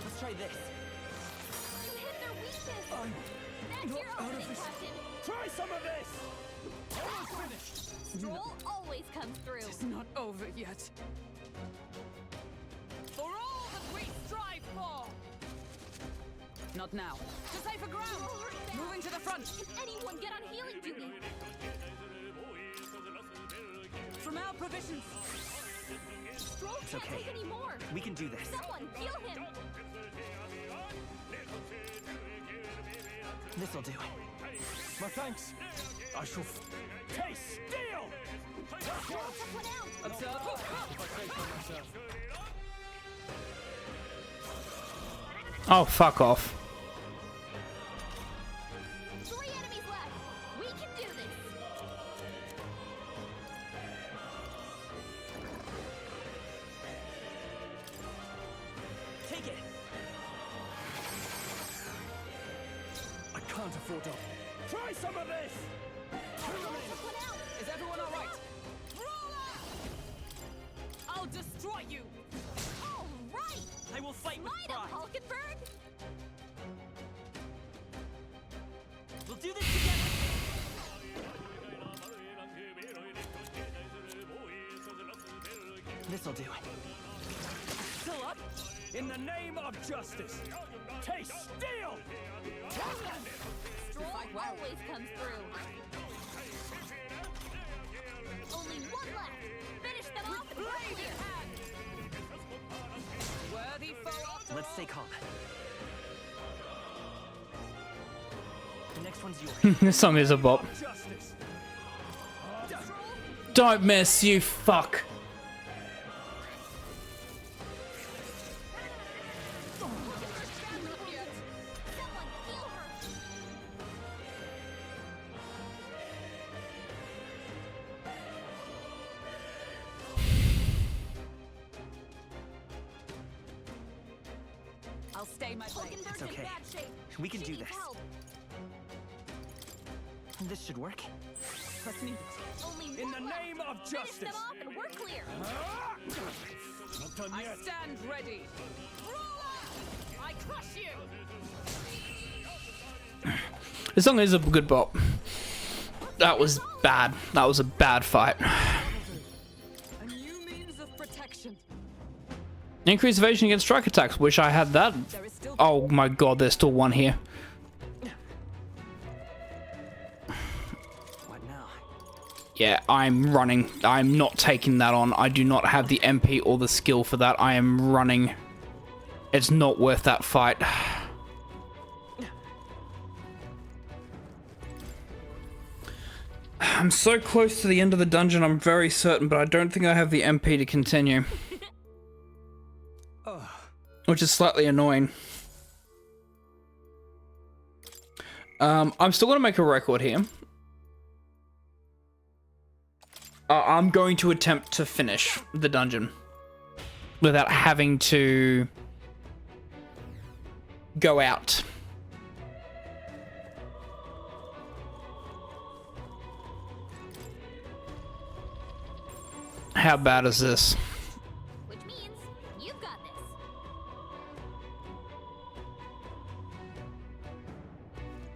Let's try this. You hit their weakness. That's your opening, Captain. Try some of this! Stroll always comes through. It's not over yet. For all that we strive for! Not now. To safer ground! Moving to the front! Can anyone get on healing duty? From our provisions! Stroll It's can't okay. take any more. We can do this. Someone heal him. This'll do. My thanks. I shall taste steel! Stroll took one out. Observe! Oh, fuck off. 3 enemies left. We can do this. Take it. I can't afford to. Try some of this! Took one out. Is everyone alright? Roller! I'll destroy you! All right. I will fight with Light up, pride. Hulkenberg. We'll do this together. This'll do. Still up? In the name of justice! Taste steel! Stroll always comes through. Only one left. Finish them off and we're clear. Worthy foe after Let's all. stay calm. The next one's yours. This song is a bop. Justice! Don't miss, you fuck. Someone heal her. I'll stay my blade. Hulkenberg's okay. in bad shape. We can She do needs this. help. This should work. Let's need it. Only In one the left. name of Finish justice! them off and we're clear. Not done I yet. stand ready. Roller! I crush you! This song is a good bop. That was bad. That was a bad fight. A new means of protection. Increased evasion against strike attacks. Wish I had that. There is still Oh my god, there's still one here. What now? Yeah, I'm running. I'm not taking that on. I do not have the MP or the skill for that. I am running. It's not worth that fight. I'm so close to the end of the dungeon, I'm very certain, but I don't think I have the MP to continue. Which is slightly annoying. I'm still going to make a record here. I'm going to attempt to finish the dungeon without having to go out. How bad is this? Which means you've got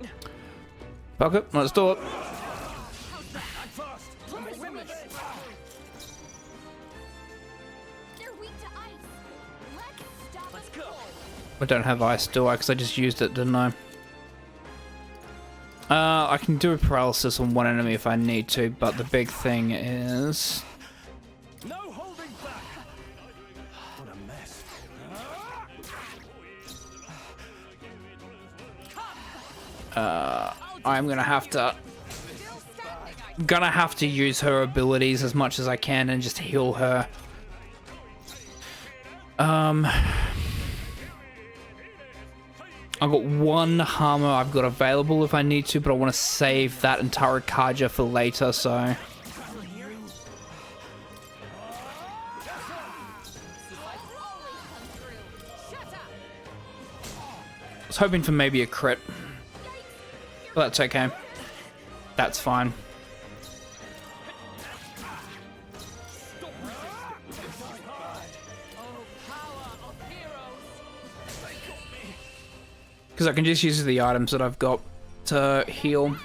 this. Fuck it, let's do it. They're weak to ice. Let's stop Let's it go. cold. I don't have ice, do I? Because I just used it, didn't I? I can do a paralysis on one enemy if I need to, but the big thing is... No holding back! What a mess. I'm gonna have to use her abilities as much as I can and just heal her. I've got one Hammer I've got available if I need to, but I want to save that entire Kaja for later, so... I was hoping for maybe a crit. But that's okay. That's fine. Because I can just use the items that I've got to heal.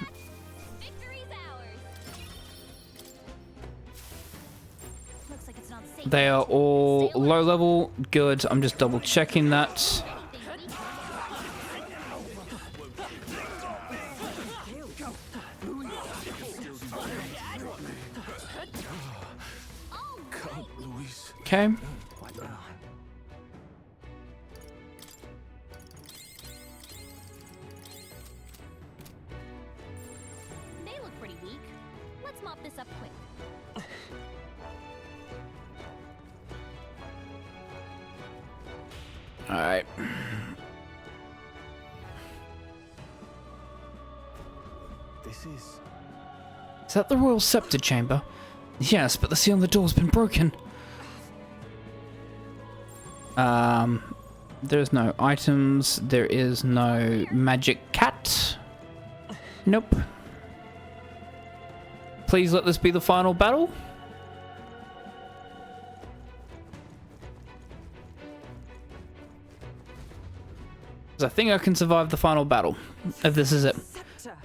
They are all low level. Good. I'm just double checking that. Okay. They look pretty weak. Let's mop this up quick. All right. This is... Is that the Royal Scepter Chamber? Yes, but the seal on the door's been broken. There's no items. There is no magic cat. Nope. Please let this be the final battle. 'Cause I think I can survive the final battle, if this is it. Scepter.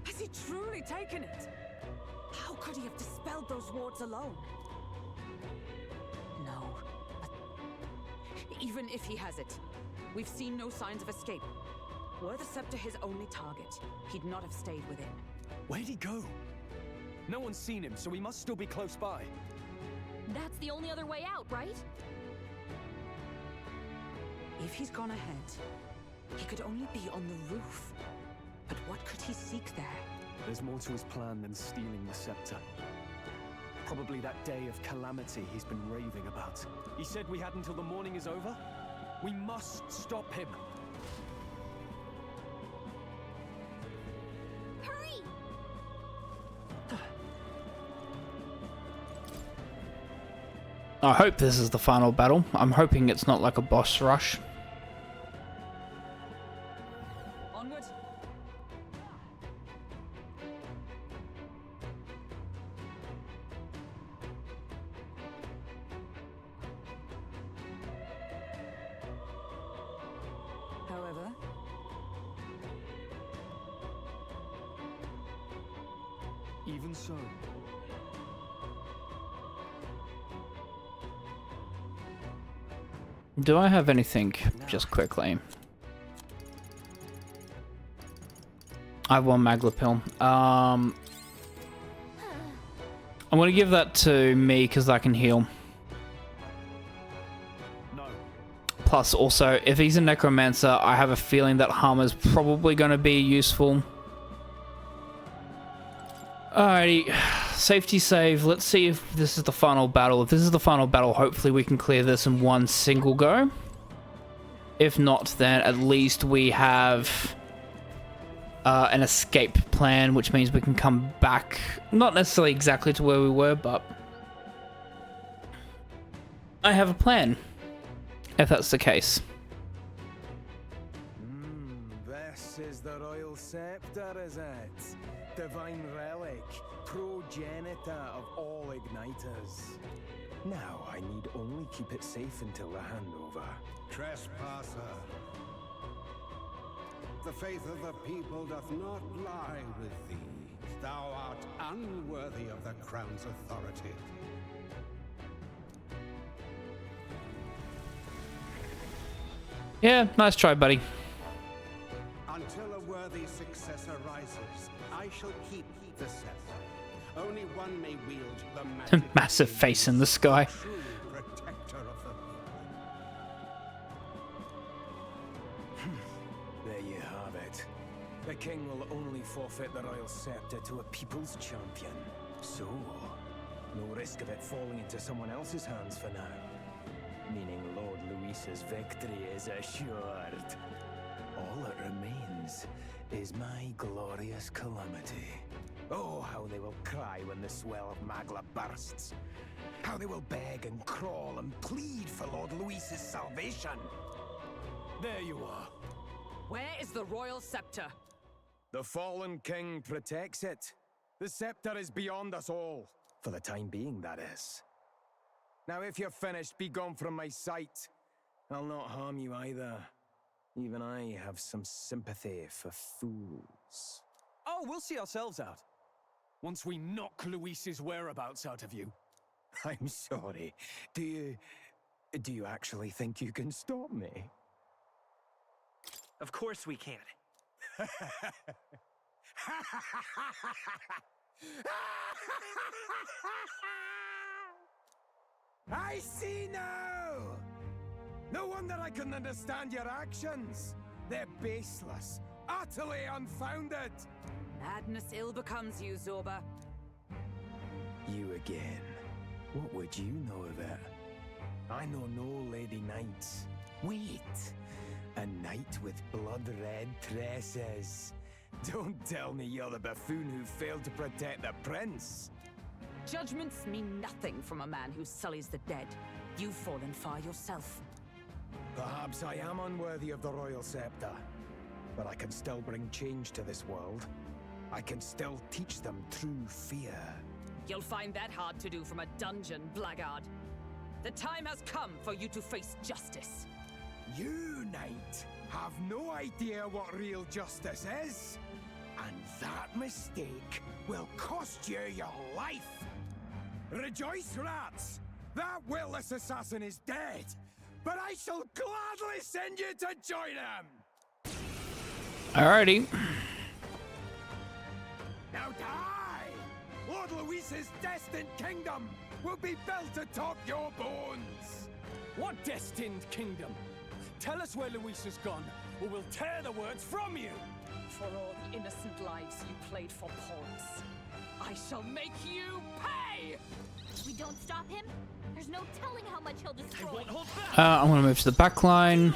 Has he truly taken it? How could he have dispelled those wards alone? No. But even if he has it, we've seen no signs of escape. Were the scepter his only target, he'd not have stayed within. Where'd he go? No one's seen him, so he must still be close by. That's the only other way out, right? If he's gone ahead, he could only be on the roof. But what could he seek there? There's more to his plan than stealing the scepter. Probably that day of calamity he's been raving about. He said we had until the morning is over? We must stop him. Hurry! I hope this is the final battle. I'm hoping it's not like a boss rush. Onward. However, Even so, Do I have anything? Just quickly. I have one Magla pill. I'm gonna give that to me because I can heal. no. Plus, also, if he's a necromancer, I have a feeling that Hammer's probably gonna be useful. Alrighty, safety save. Let's see if this is the final battle. If this is the final battle, hopefully we can clear this in one single go. If not, then at least we have an escape plan, which means we can come back. Not necessarily exactly to where we were, but I have a plan, if that's the case. This is the Royal Scepter, is it? Divine relic, progenitor of all igniters. Now I need only keep it safe until the handover. Trespasser. The faith of the people doth not lie with thee. Thou art unworthy of the crown's authority. Yeah, nice try, buddy. Until a worthy successor rises, I shall keep the scepter. Only one may wield the magic. Massive face in the sky. True protector of the people. There you have it. The king will only forfeit the Royal Scepter to a people's champion. So, no risk of it falling into someone else's hands for now. Meaning Lord Luis's victory is assured. All all that remains is my glorious calamity. Oh, how they will cry when the swell of Magla bursts. How they will beg and crawl and plead for Lord Luis's salvation. There you are. Where is the royal scepter? The fallen king protects it. The scepter is beyond us all. For the time being, that is. Now, if you're finished, be gone from my sight. I'll not harm you either. Even I have some sympathy for fools. Oh, we'll see ourselves out. Once we knock Luis's whereabouts out of you. I'm sorry. Do you actually think you can stop me? Of course we can. I see now! No wonder I couldn't understand your actions. They're baseless, utterly unfounded. Madness ill becomes you, Zorba. You again. What would you know of it? I know no Lady Knights. Wait! A knight with blood-red tresses. Don't tell me you're the buffoon who failed to protect the prince. Judgments mean nothing from a man who sullies the dead. You've fallen far yourself. Perhaps I am unworthy of the royal scepter, but I can still bring change to this world. I can still teach them true fear. You'll find that hard to do from a dungeon, blackguard. The time has come for you to face justice. You, knight, have no idea what real justice is. And that mistake will cost you your life. Rejoice, rats! That witless assassin is dead, but I shall gladly send you to join him! Alrighty. Now die! Lord Luis's destined kingdom will be built atop your bones! What destined kingdom? Tell us where Luis has gone, or we'll tear the words from you! For all the innocent lives you played for pawns, I shall make you pay! We don't stop him? There's no telling how much he'll destroy. I won't hold back. I'm gonna move to the back line.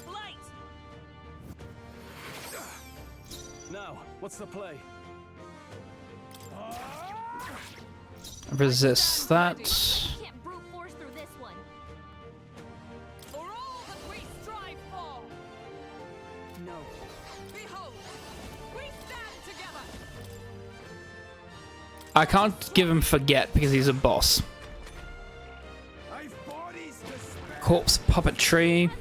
Light. Now, what's the play? Resist that. We can't brute force through this one. For all that we strive for! No. Behold, we stand together! I can't give him forget because he's a boss. I've bodies to spare. Corpse puppetry.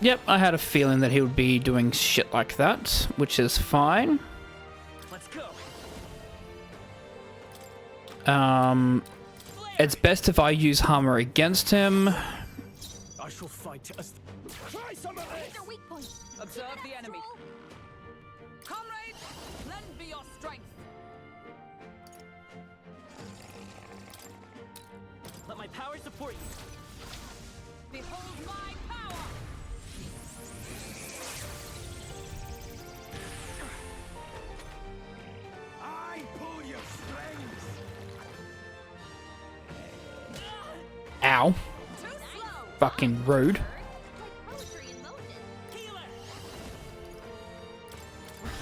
Yep, I had a feeling that he would be doing shit like that, which is fine. Let's go. It's best if I use Hammer against him. I shall fight as... Try some of this! Their weak point. Observe the enemy. Comrades, lend me your strength. Let my power support you. Behold my power! I pull your strings! Ow. Too slow! Fucking rude. Like poetry in motion. Healer.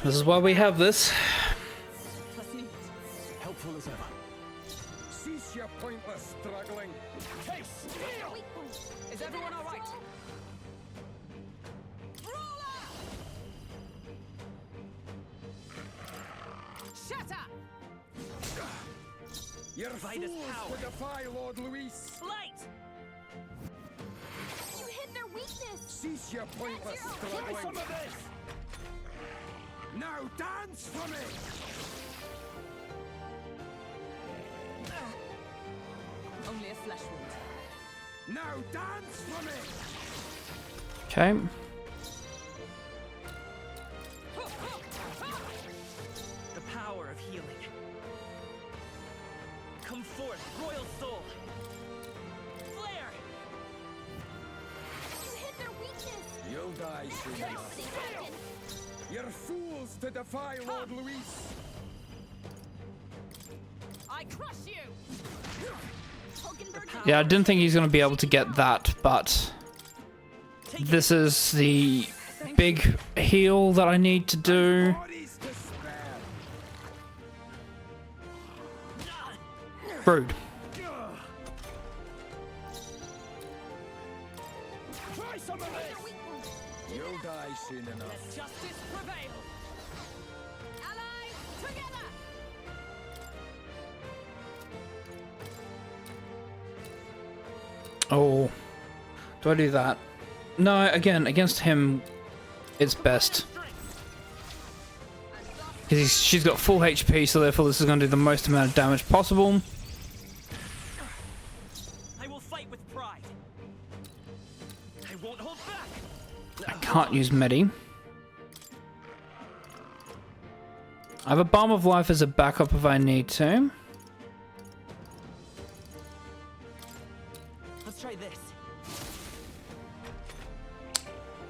This is why we have this. Helpful as ever. Cease your pointless struggling. Hey, steal! Weak point. Is everyone all right? Brawler! Shatter! You're Fight his fools power. to defy Lord Luis. Light. You hit their weakness. Cease your pointless Try Try some struggling. of this! Now dance for me! Only a flesh wound. Now dance for me! Okay. The power of healing. Come forth, royal soul. Flare. You hit their weakness. You'll die soon enough. Somebody broken. You're fools to defy Lord Luis. I crush you! Yeah, I didn't think he's going to be able to get that, but this is the big heal that I need to do. Rude. You'll die soon enough. Justice prevail. Allies together. Oh, do I do that? No, again, against him, it's best. Because she's got full HP, so therefore this is going to do the most amount of damage possible. I will fight with pride. I won't hold back. I can't use Medi. I have a Balm of Life as a backup if I need to. Let's try this.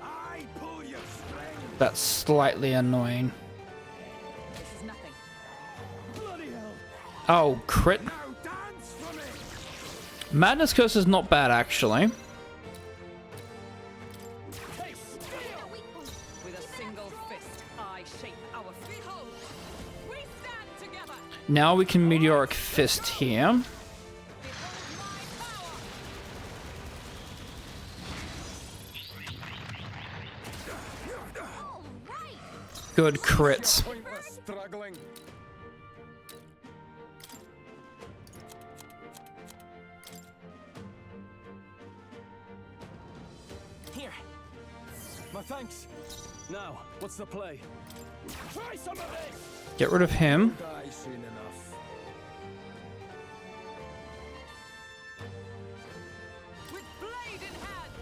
I pull your string. That's slightly annoying. This is nothing. Bloody hell. Oh, crit. Now dance for me. Madness Curse is not bad, actually. With a single fist, I shape our behold. We stand together. Now we can Meteoric Fist here. Good crits. Pointless struggling. Here. My thanks. Now, what's the play? Try some of this! Get rid of him. Die soon enough. With blade in hand,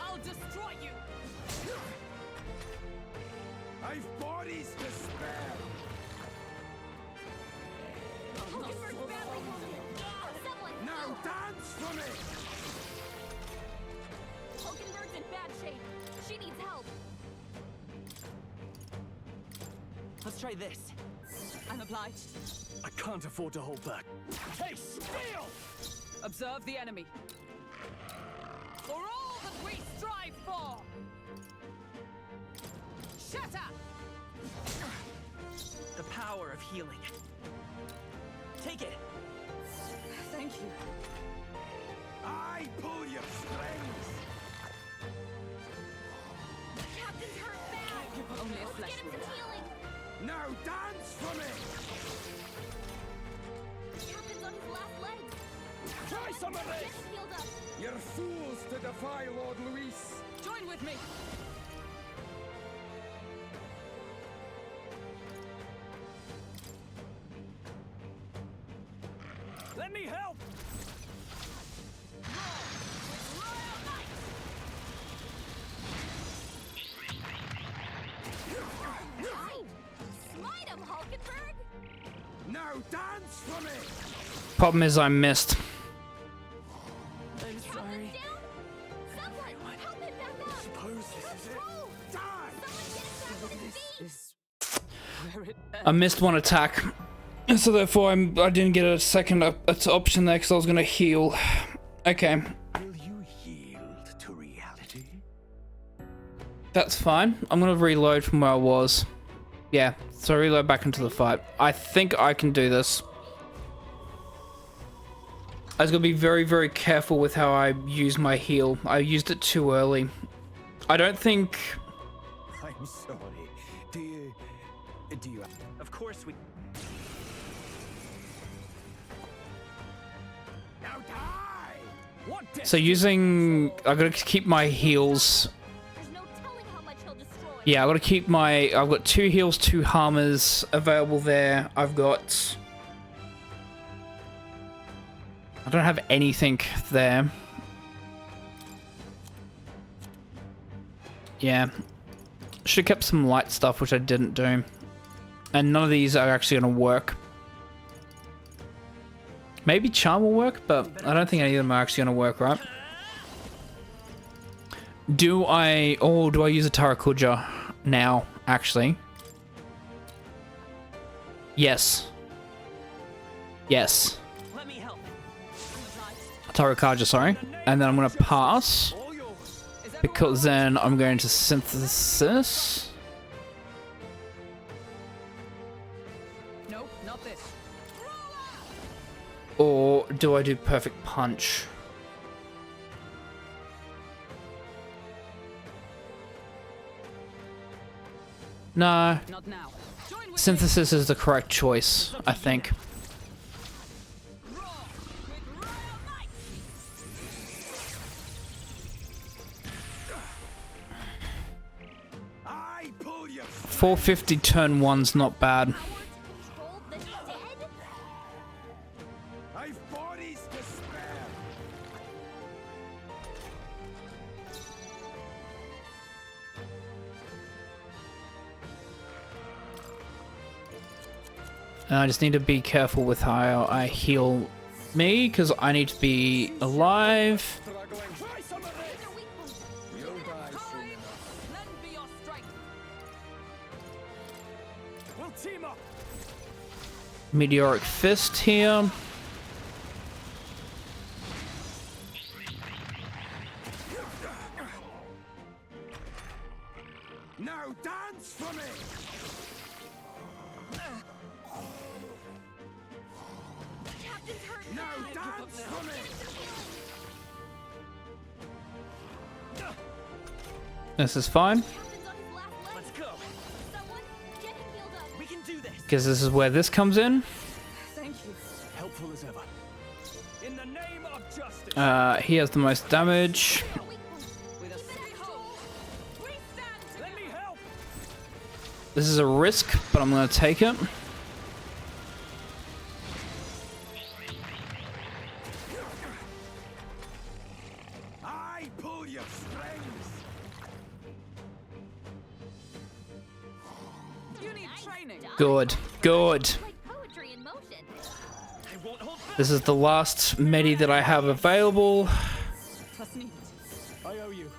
I'll destroy you. I've bodies to spare. Now dance for me. Hulkenberg's in bad shape. She needs help. Let's try this. I'm obliged. I can't afford to hold back. Taste steel. Observe the enemy. For all that we strive for. Shatter! The power of healing. Take it. Thank you. I pull your strings. Captain's hurt bad. Only a flesh Get him wound. some healing. Now dance for me. Captain's on his last legs. Try some of Get this. him healed up. You're fools to defy Lord Luis. Join with me. Let me help! Smite him, Hulkenberg. Now dance for me. Problem is I missed. I'm sorry. Down. Someone help him back up. Suppose this is it. Die. Someone get him back on his feet. Is where it I missed one attack. So therefore I didn't get a second option there because I was going to heal. Okay. Will you yield to reality? That's fine. I'm going to reload from where I was. Yeah, so reload back into the fight. I think I can do this. I was going to be very, very careful with how I use my heal. I used it too early. I don't think... I'm sorry. Do you... Of course we. Now die. What So using... I've got to keep my heals. There's no telling how much he'll destroy. Yeah, I've got to keep my... I've got 2 heals, 2 hammers available there. I've got... I don't have anything there. Yeah. Should have kept some light stuff, which I didn't do. And none of these are actually going to work. Maybe Charm will work, but I don't think any of them are actually going to work, right? Do I... Oh, do I use a Tarakuja now, actually? Yes. Yes. Let me help. Tarakaja, sorry. And then I'm going to pass. Because then I'm going to synthesis. Nope, not this. Or do I do perfect punch? No. Not now. Synthesis is the correct choice, I think. I pull you. 450 turn 1's not bad. Control the dead? I've bodies to spare. And I just need to be careful with how I heal me, because I need to be alive. Try some of this. They're weak points. You'll die soon enough. Lend me your strength. We'll team up. Meteoric Fist here. Now dance for me. Captain's hurt. Now dance for me. This is fine, Captain's on his last leg. Let's go. Someone get him healed up. We can do this. because this is where this comes in. Thank you. Helpful as ever. In the name of justice. He has the most damage. They're weak points. With a steady hold, we stand Let me together. help. This is a risk, but I'm going to take it. I pull your strings. You need training. Good, good. Like poetry in motion. I won't hold back. This is the last medi that I have available. Trust me. I owe you.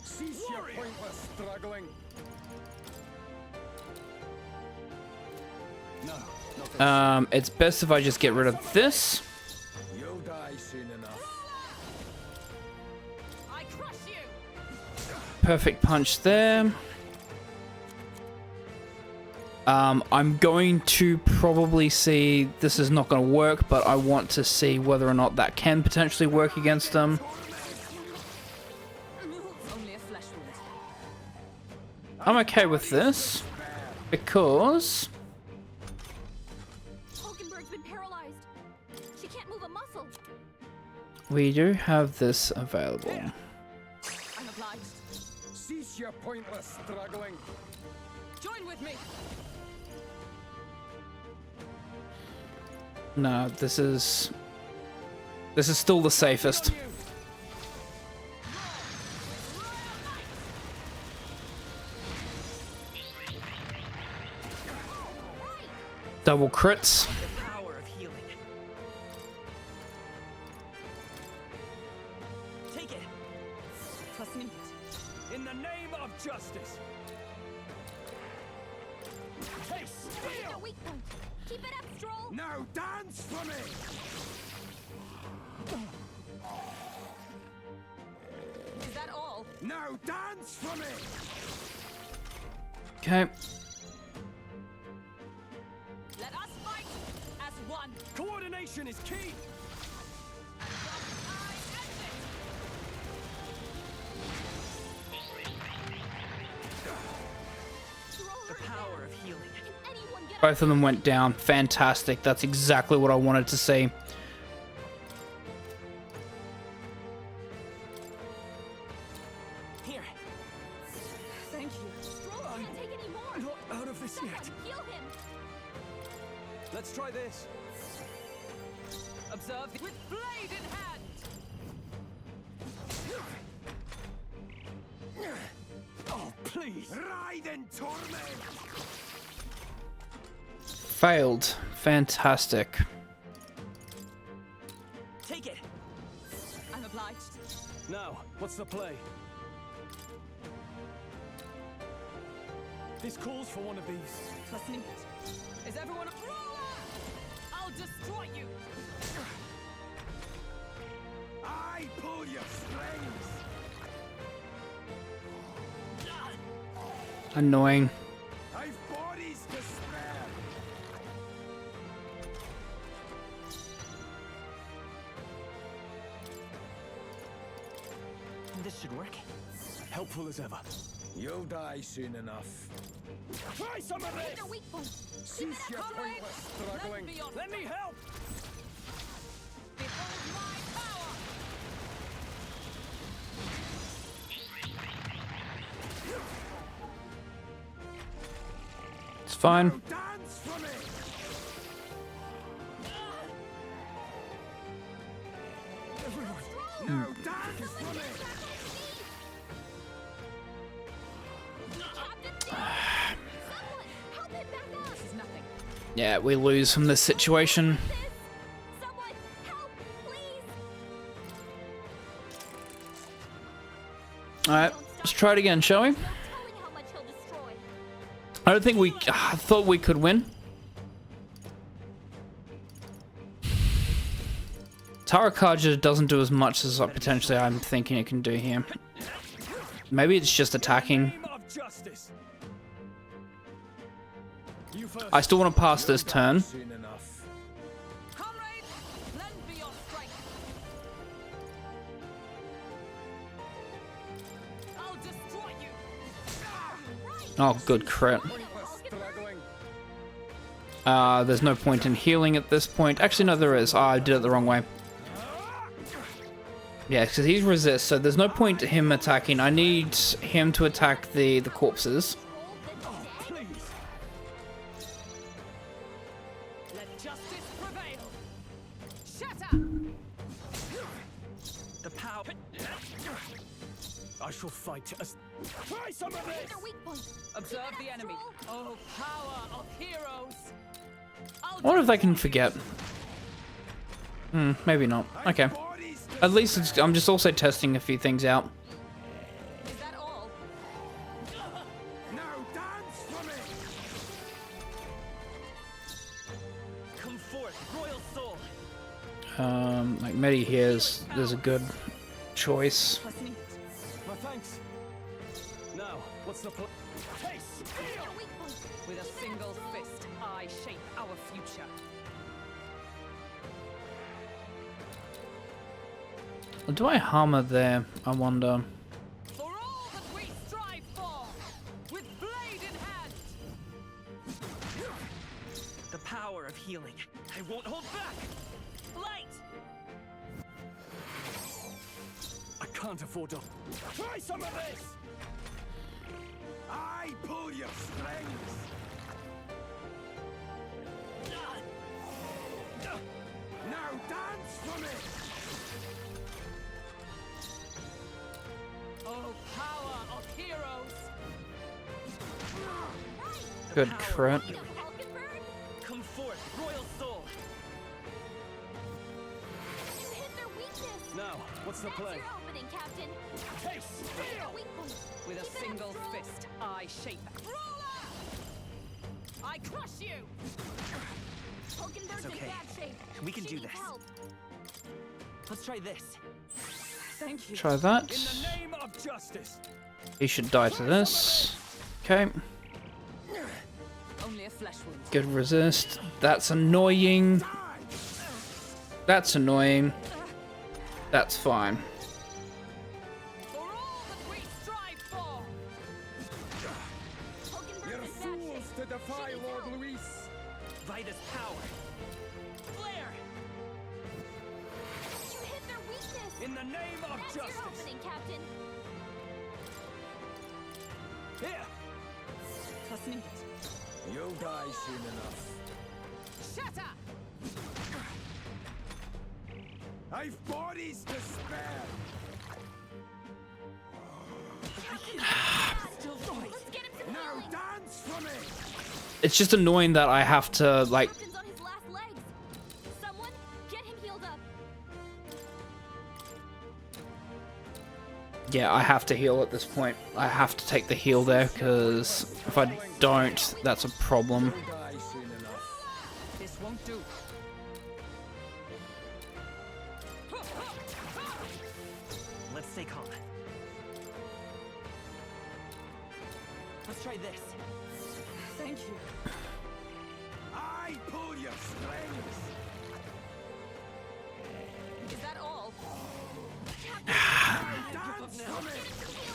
Cease your pointless struggling. No, not this. It's best if I just get rid of this. You'll die soon enough. I crush you. Perfect punch there. I'm going to probably see, this is not going to work, but I want to see whether or not that can potentially work against them. Only a flesh wound. I'm okay with this because Hulkenberg's been paralyzed. She can't move a muscle. we do have this available. I'm obliged. Cease your pointless struggling. Join with me. No, this is still the safest. Double crits. The power of healing. Take it. Trust me. In the name of justice. Hey, They're steal! weak points. Keep it up, Stroll. Now dance for me. Is that all? Now dance for me. Okay. Let us fight as one. Coordination is key. The power of healing. Can anyone get Both of them went down. Fantastic. That's exactly what I wanted to see. Here. Thank you. Stroll can't take any more. Not out of this Someone yet. heal him. Let's try this. Observe with blade in hand. Oh, please. Ride in torment. Failed. Fantastic. Take it. I'm obliged. Now, what's the play? This calls for one of these. Trust me. Is everyone a I'll destroy you. Annoying. I've bodies to spare. This should work. Helpful as ever. You'll die soon enough. Try some of this! They're weak points. Cease your pointless struggling. Let me help! Behold my power! It's fine. Dance for me! Everyone, now dance for me! This is nothing. Yeah, we lose from this situation. Someone help, please. Alright, let's try it again, shall we? No telling how much he'll destroy. I don't think we... I thought we could win. Tarakaja doesn't do as much as potentially I'm thinking it can do here. Maybe it's just attacking. Name of justice. You first. I still want to pass this turn. Soon enough. Comrades, lend me your strength. I'll destroy you. Oh, good crit. Struggling. There's no point in healing at this point. Actually, no, there is. I did it the wrong way. Yeah, because he's resist, so there's no point to him attacking. I need him to attack the corpses. Please. Let justice prevail. Shatter. The power. I shall fight as. Try some of this! They're weak points. Observe the enemy. Oh, power of heroes. I wonder if they can forget. Maybe not. Okay. At least it's, I'm just also testing a few things out. Is that all? Now dance for me! Come forth, royal soul. Like Medi here there's a good choice. My thanks. Now, what's the plan? Taste! They're weak points. With a single fist, I shape our future. Do I hammer there? I wonder. For all that we strive for, with blade in hand. The power of healing. I won't hold back. Light. I can't afford to. Try some of this! I pull your strings! Now dance for me! Oh, power of heroes. Good crit. Come forth, royal soul. You hit their weakness. Now, what's the That's play? your opening, Captain. Taste! They're weak points. With a Keep it up, single Stroll. fist, I shape. Ruler! I crush you. Hulkenberg's okay. in bad shape. We can She do needs this. help. Let's try this. Thank you. Try that. In the name of justice! He should die to this. Okay. Only a flesh wound. Good resist. That's annoying. That's annoying. That's fine. For all that we strive for. Hulkenberg's You're in bad fools shape. to defy She needs Lord help. Luis. Vida's power. Flare. You hit their weakness. In the name of That's your justice! opening, Captain. Here! Trust me. You'll die soon enough. Shatter. I've bodies to spare! Let's get him some Now healing. dance for me! It's just annoying that I have to, like... Captain's on his last legs. Someone get him healed up. Yeah, I have to heal at this point. I have to take the heal there, because if I don't, that's a problem. You'll die soon enough. This won't do. let's stay calm. Let's try this. Thank you. I pull your strings. Is that all?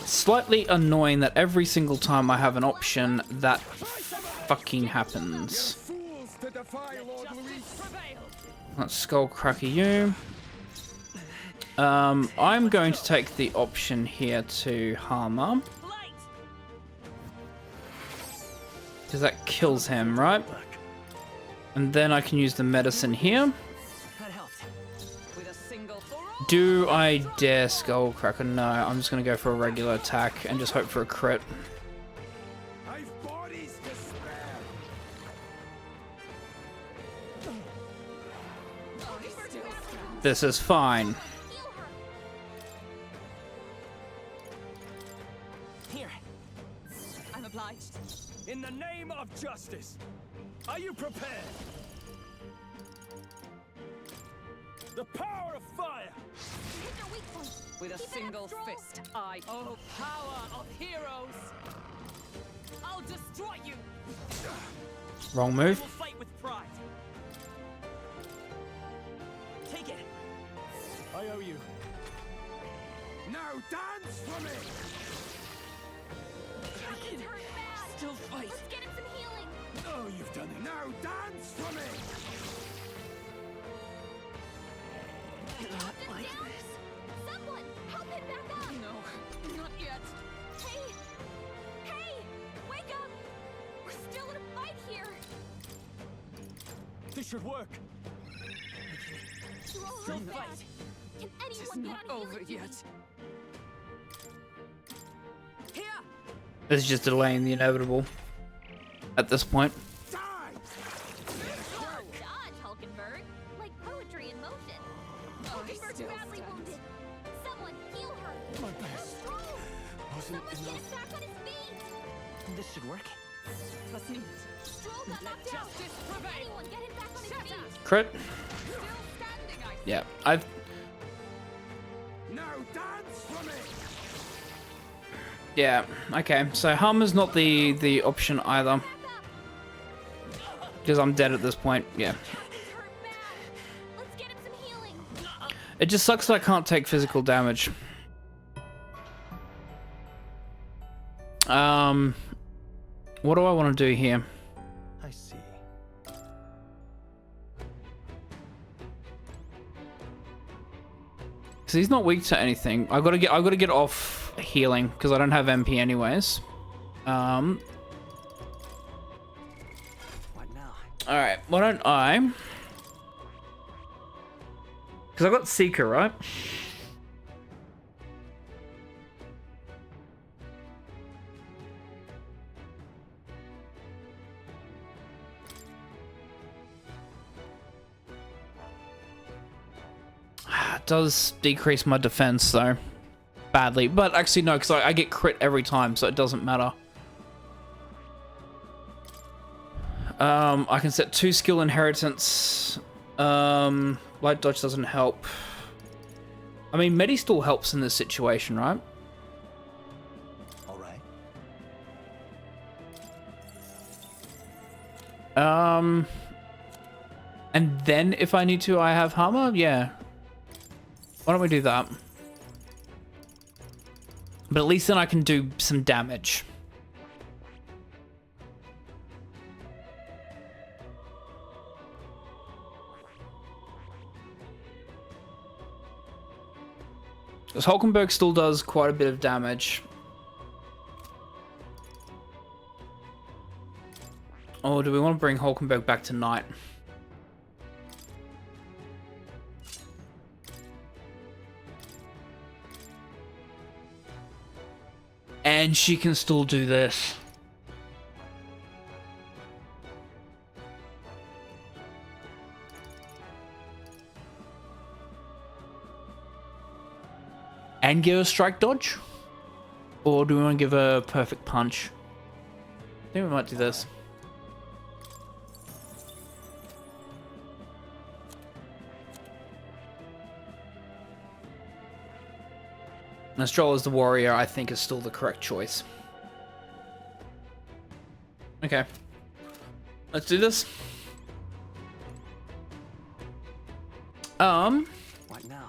Slightly annoying that every single time I have an option, that fucking happens. Fools to defy Lord Luis. Let's Skullcracker you. I'm going to take the option here to Harmer. Because that kills him, right? And then I can use the medicine here. Do I dare Skullcracker? No, I'm just going to go for a regular attack and just hope for a crit. I've bodies to spare. This is fine. Here. I'm obliged. In the name of justice, are you prepared? The power of fire! With a single fist, I... Oh, power of heroes! I'll destroy you! Wrong move. We'll fight with pride. Take it. I owe you. Now dance for me. He's hurt bad. Still fight. Let's get him some healing. Oh, you've done it. Now dance for me. Not like this. Someone, help him back up. No, not yet. Hey, hey, wake up. We're still in a fight here. This should work. You're all hurt bad. Can It's anyone not get on over healing yet. Here! This is just delaying the inevitable at this point. Die. Dodge, Hulkenberg. Like poetry in motion. Hulkenberg's still badly stand. wounded. Someone heal her. My best. Strong. Wasn't Someone get him enough. back on his feet. This should work. Let's need it. Stroll got knocked out. Justice prevail! Anyone get him back on his feet. Crit. Still standing, I Yeah, I've... Now dance for me. Yeah, okay. So Harmer's not the option either. Because I'm dead at this point, yeah. He's hurt bad. Let's get him some healing. It just sucks that I can't take physical damage. What do I want to do here? I see. Because he's not weak to anything. I gotta get off healing because I don't have MP anyways. What now? All right. Why don't I? Because I got Seeker, right? It does decrease my defense though, badly. But actually no, because I get crit every time, so it doesn't matter. I can set 2 skill inheritance. Light dodge doesn't help. I mean, Medi still helps in this situation, right? All right. And then if I need to, I have Hammer? Yeah. Why don't we do that? But at least then I can do some damage. Because Hulkenberg still does quite a bit of damage. Or do we want to bring Hulkenberg back to night? And she can still do this. And give a strike dodge? Or do we want to give a perfect punch? I think we might do this. And Stroll as the warrior, I think, is still the correct choice. Okay. Let's do this. What now?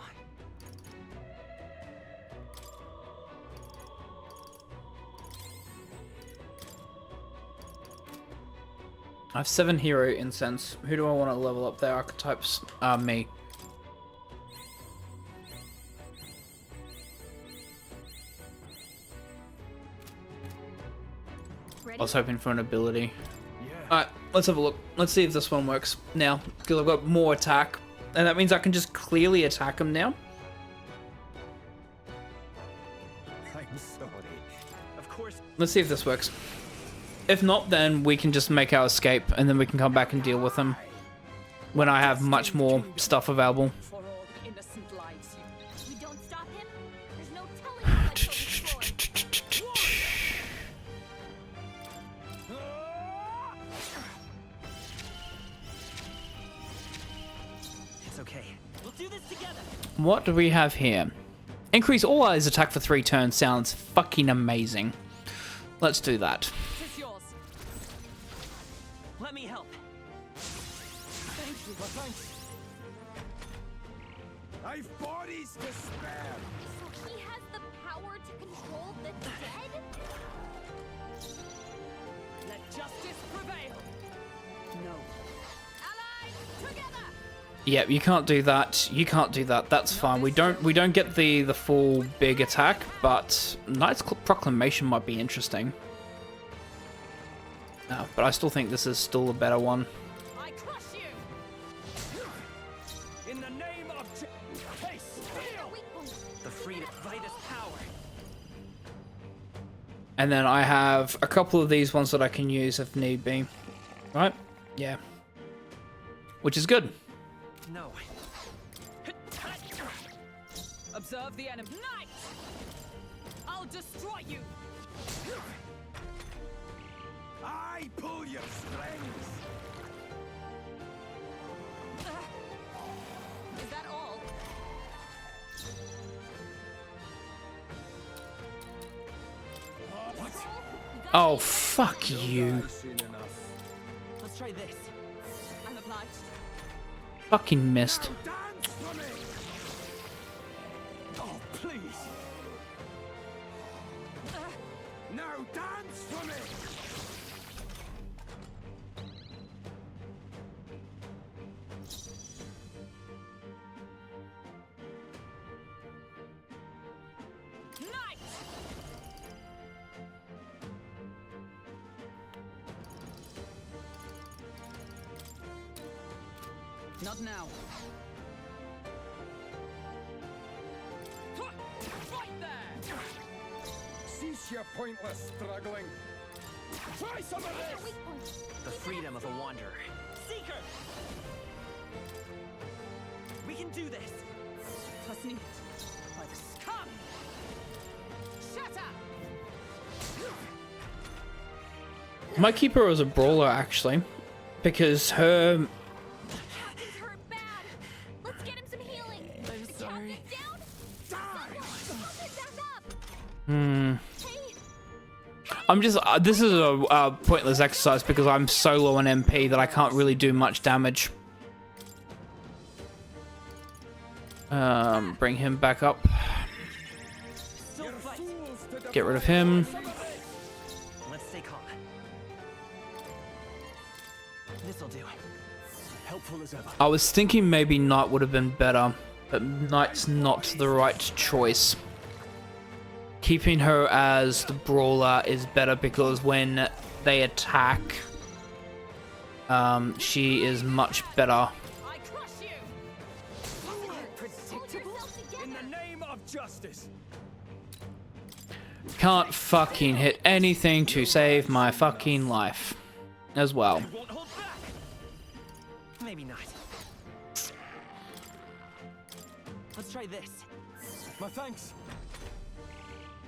I have 7 hero incense. Who do I want to level up their archetypes? Me. I was hoping for an ability. Alright, let's have a look. Let's see if this one works now. Because I've got more attack. And that means I can just clearly attack him now. I'm sorry. Of course. Let's see if this works. If not, then we can just make our escape. And then we can come back and deal with him. When I have much more stuff available. For all the innocent lives you. We don't stop him. There's no telling what he'll do for. It's okay. We'll do this together. What do we have here? Increase all allies attack for 3 turns sounds fucking amazing. Let's do that. It's yours. Let me help. Thank you, but thanks. I've bodies to spare. So he has the power to control the dead? Let justice prevail. No. Allies, together! Yep, you can't do that. You can't do that. That's fine. We don't get the full big attack, but Knight's Proclamation might be interesting. No, but I still think this is still a better one. I crush you! In the name of Case, heal! The freedom, Vitus power. And then I have a couple of these ones that I can use if need be. Right? Yeah. Which is good. No. Observe the enemy. Knight! I'll destroy you. I pull your strings. Is that all? Oh, fuck you. Let's try this. I'm obliged. Fucking missed. Dance for me. Oh, please. Now dance for me. Knight! Not now. Right there! Cease your pointless struggling. Try some of this. The freedom of a wanderer. Seeker! We can do this. Was nicht. By the scum! Shatter! Might keep her as a brawler, actually. Because her... He's hurt bad. Let's get him some healing. I'm sorry. Down. Back up. Hmm. Hey, I'm just... this is a pointless exercise because I'm so low on MP that I can't really do much damage. Bring him back up. Still fight. Get rid of him. Let's stay calm. This'll do. Helpful as ever. I was thinking maybe Knight would have been better, but Knight's not the right choice. Keeping her as the brawler is better because when they attack, she is much better. I crush you. In the name of justice. Can't fucking hit anything to save my fucking life as well. Won't hold back. Maybe not. Let's try this. My thanks.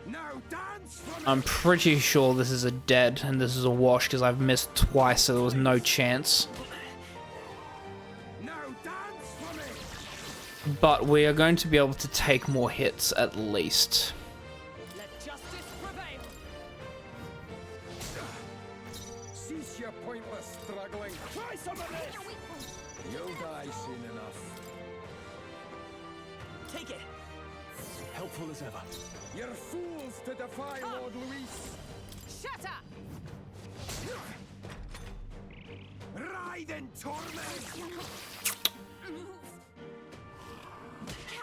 Now dance for me. I'm pretty sure this is a dead and this is a wash because I've missed twice, so there was no chance. Now dance for me. But we are going to be able to take more hits at least. Try some of this! You'll die soon enough. Take it. Helpful as ever. You're fools to defy Lord Luis. Shut up! Ride in torment!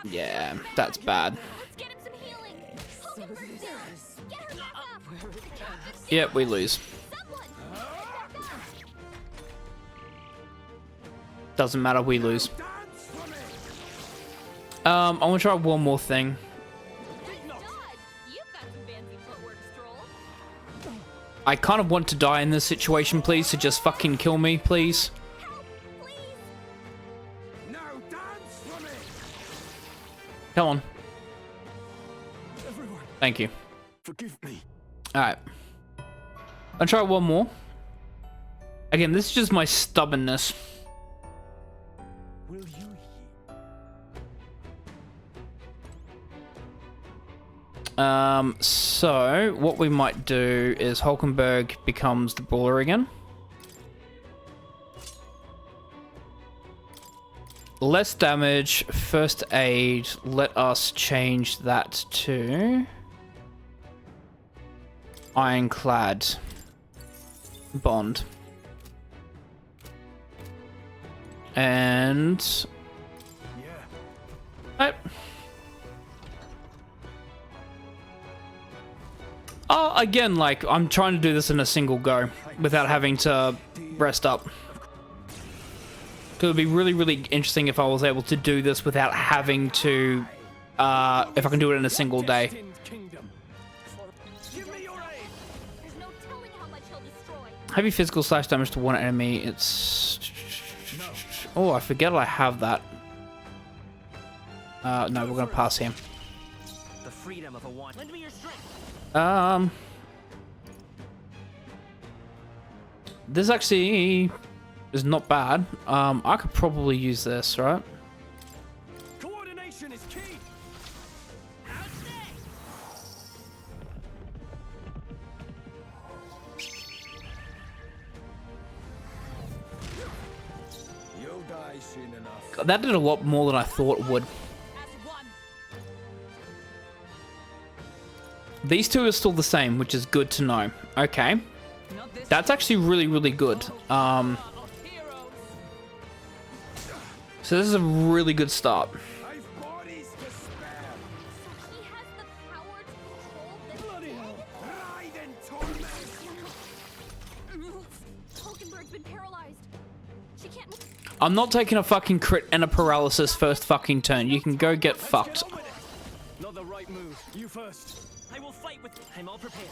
Yeah, that's bad. Let's get him some healing. Hulkenberg's down. Get her back up. Yep, we lose. Someone. Get back up. Doesn't matter, we lose. Dance for me! I want to try one more thing. God, you've got some fancy footwork, Stroll. I kind of want to die in this situation, please, so just fucking kill me, please. Help, please. Now dance for me! Come on. Everyone, Thank you. forgive me. Alright. I'll try one more. Again, this is just my stubbornness. Will you So what we might do is Hulkenberg becomes the brawler again. Less damage, first aid. Let us change that to Ironclad Bond. And Yeah. Oh, again, like, I'm trying to do this in a single go without having to rest up. It would be really, really interesting if I was able to do this without having to, if I can do it in a single day. Destined kingdom. Give me your aid. There's no telling how much he'll destroy. Heavy physical slash damage to one enemy. It's... Oh, I forget I have that. No, we're going to pass him. The freedom of a want. Lend me your strength. This actually is not bad. I could probably use this, right? Coordination is key. You'll die soon enough. That did a lot more than I thought it would. As one. These two are still the same, which is good to know. Okay. Not this That's actually really, really good. heroes. So this is a really good start. I've bodies to spare. So he has the power to control the Bloody hell. dead? Ride in torment. Hulkenberg's been paralyzed. She can't move. I'm not taking a fucking crit and a paralysis first fucking turn. You can go get fucked. Not the right move. You first. I will fight with. I'm all prepared.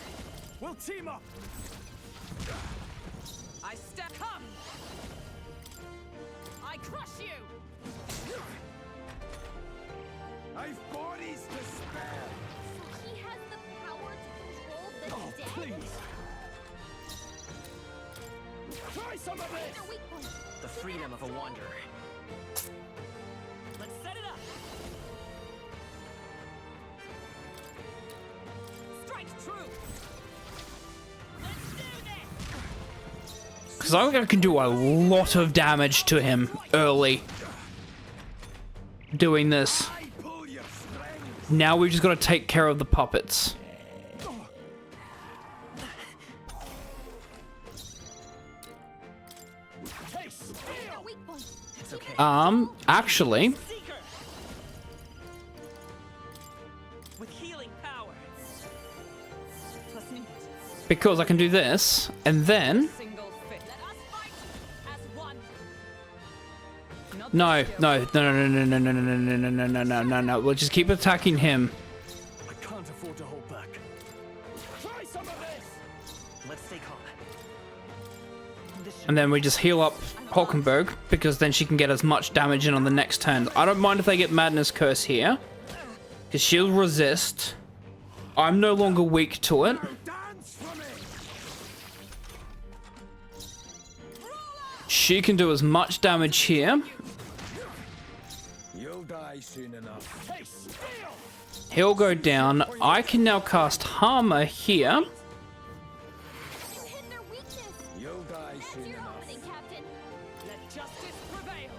We'll team up. I step. Come. I crush you. I've bodies to spare. So he has the power to control the dead? Please. Try some of this. Their weak point. The freedom of a wanderer. Let's set it up. Strike true. Let's do this. Because I think I can do a lot of damage to him early. Doing this. I pull your strength. Now we just got to take care of the puppets. Hey, steal. Their weak point. It's okay. Actually, Seeker. With healing power. Plus need because I can do this, and then... single fit. Let us fight as one. Not No, this no, no, no, no, no, no, no, no, no, no, no, no, no, no. We'll just keep attacking him. I can't afford to hold back. Try some of this. Let's stay calm. This should And then we just heal up Hulkenberg, because then she can get as much damage in on the next turn. I don't mind if they get Madness Curse here, because she'll resist. I'm no longer weak to it. Dance for me. She can do as much damage here. You'll die soon enough. Hey, steal. He'll go down. I can now cast Harmer here. You hit their weakness. You'll die That's soon your enough. opening, Captain. justice prevail.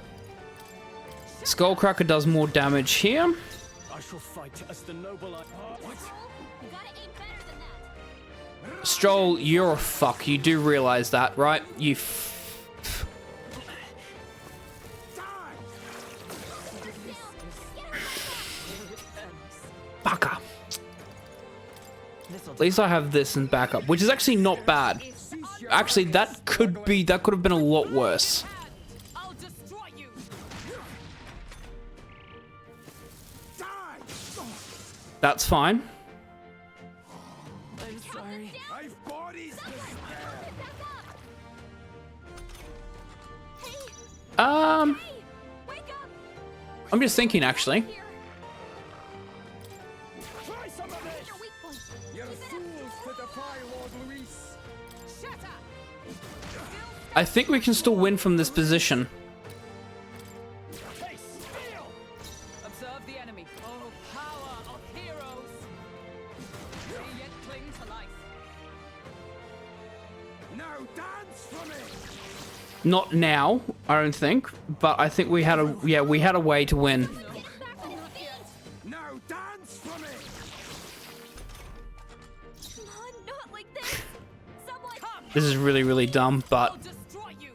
Skullcracker does more damage here. I shall fight as the noble I... What? You gotta aim better than that. Stroll, you're a fuck. You do realize that, right? You fucker. At least I have this in backup, which is actually not bad. Actually, that could have been a lot worse. I'll destroy you. That's fine. I'm sorry. I've bodies. I'm just thinking actually. Try some of this. You're fools to defy Lord Luis. I think we can still win from this position. Hey, steal! Observe the enemy. Oh, power of heroes. They yet cling to life. Now dance for me. Not now, I don't think, but I think we had a way to win. Now dance for me. Come on, not like this. Someone. This is really, really dumb, but I'll destroy you.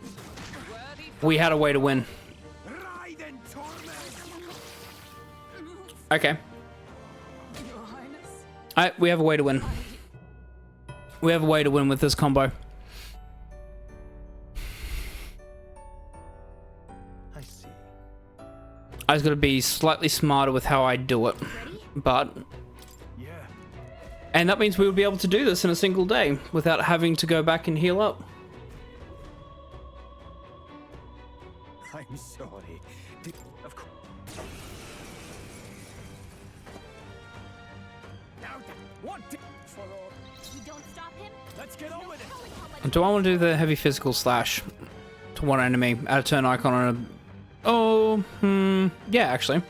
Worthy we had a way to win. Ride in torment. Okay. Your Highness. Alright, we have a way to win. We have a way to win with this combo. I see. I was going to be slightly smarter with how I do it, but... Yeah. And that means we would be able to do this in a single day without having to go back and heal up. I'm sorry. Of course. Now, what? For all. You don't stop him. Let's get on with it. Do I want to do the heavy physical slash to one enemy? Add a turn icon on a... Oh, yeah, actually.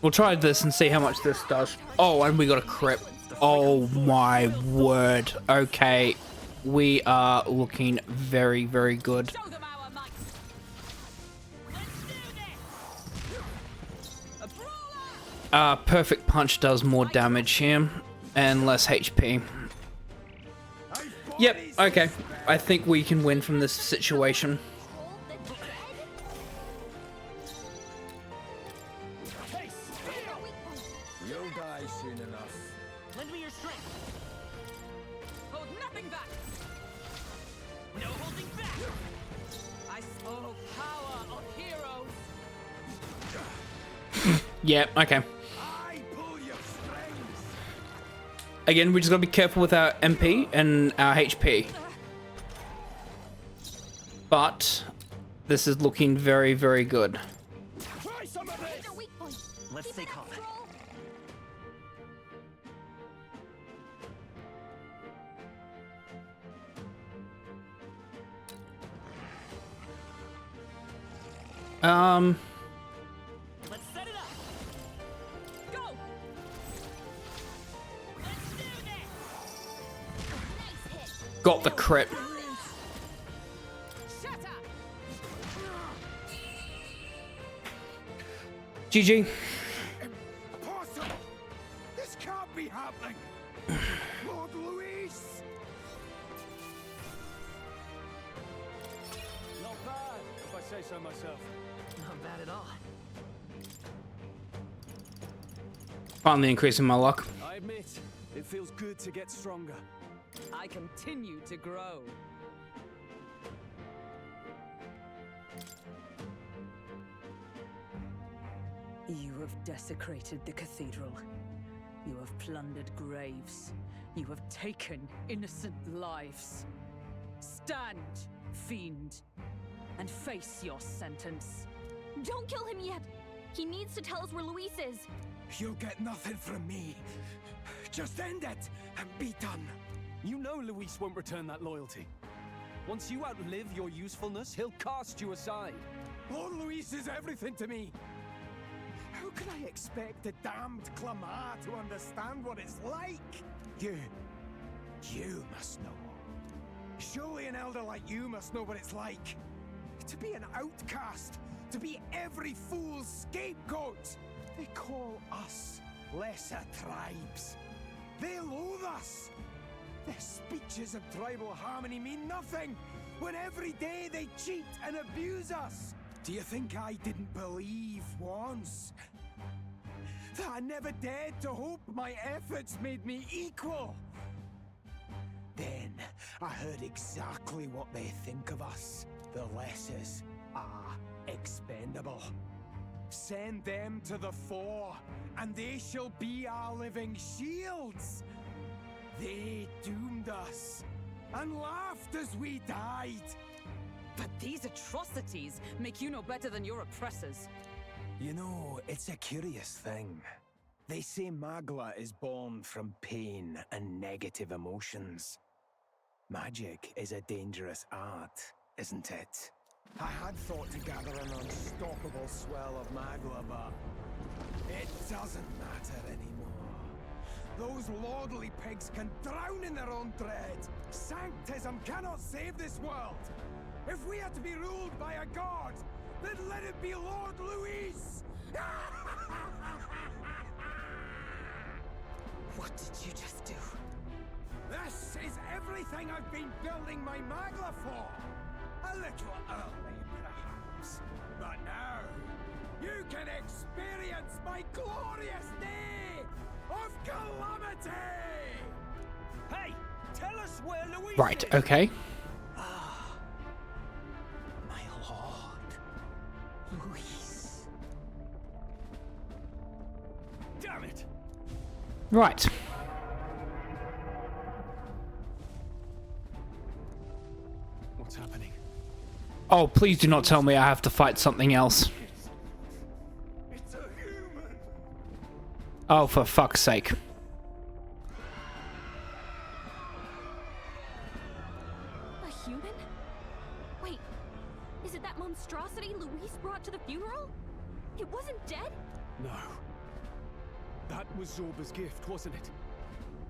We'll try this and see how much this does. Oh, and we got a crit. Oh my word. Okay, we are looking very, very good. Show them our might. Let's do this. Perfect punch does more damage here and less HP. Yep, okay. I think we can win from this situation. Hey, steal! You'll die soon enough. Lend me your strength. Hold nothing back. No holding back. I spoke power of heroes. Yep, okay. I pull your strings. Again, we just gotta be careful with our MP and our HP. But this is looking very, very good. Try some of this. Let's stay calm. Let's set it up. Go. Let's do this. Got the crit. Shatter. GG. Impossible. This can't be happening. Lord Luis. Not bad, if I say so myself. Not bad at all. Finally increasing my luck. I admit, it feels good to get stronger. I continue to grow. You have desecrated the cathedral. You have plundered graves. You have taken innocent lives. Stand, fiend, and face your sentence. Don't kill him yet. He needs to tell us where Luis is. You'll get nothing from me. Just end it and be done. You know Luis won't return that loyalty. Once you outlive your usefulness, he'll cast you aside. Lord Luis is everything to me. How can I expect the damned Clamar to understand what it's like? You must know. Surely an elder like you must know what it's like. To be an outcast, to be every fool's scapegoat. They call us lesser tribes. They loathe us. Their speeches of tribal harmony mean nothing, when every day they cheat and abuse us. Do you think I didn't believe once that I never dared to hope my efforts made me equal? Then I heard exactly what they think of us. The lessers are expendable. Send them to the fore, and they shall be our living shields. They doomed us and laughed as we died. But these atrocities make you no better than your oppressors. You know, it's a curious thing. They say Magla is born from pain and negative emotions. Magic is a dangerous art, isn't it? I had thought to gather an unstoppable swell of Magla, but it doesn't matter anymore. Those lordly pigs can drown in their own dread. Sanctism cannot save this world. If we are to be ruled by a god, then let it be Lord Luis! What did you just do? This is everything I've been building my Magla for! A little early, perhaps. But now, you can experience my glorious day of calamity! Hey! Tell us where Louise Right, is! okay. My lord, Luis. Damn it! Right. What's happening? Oh, please do not tell me I have to fight something else. It's a human! Oh, for fuck's sake. A human? Wait, is it that monstrosity Luis brought to the funeral? It wasn't dead? No. That was Zorba's gift, wasn't it?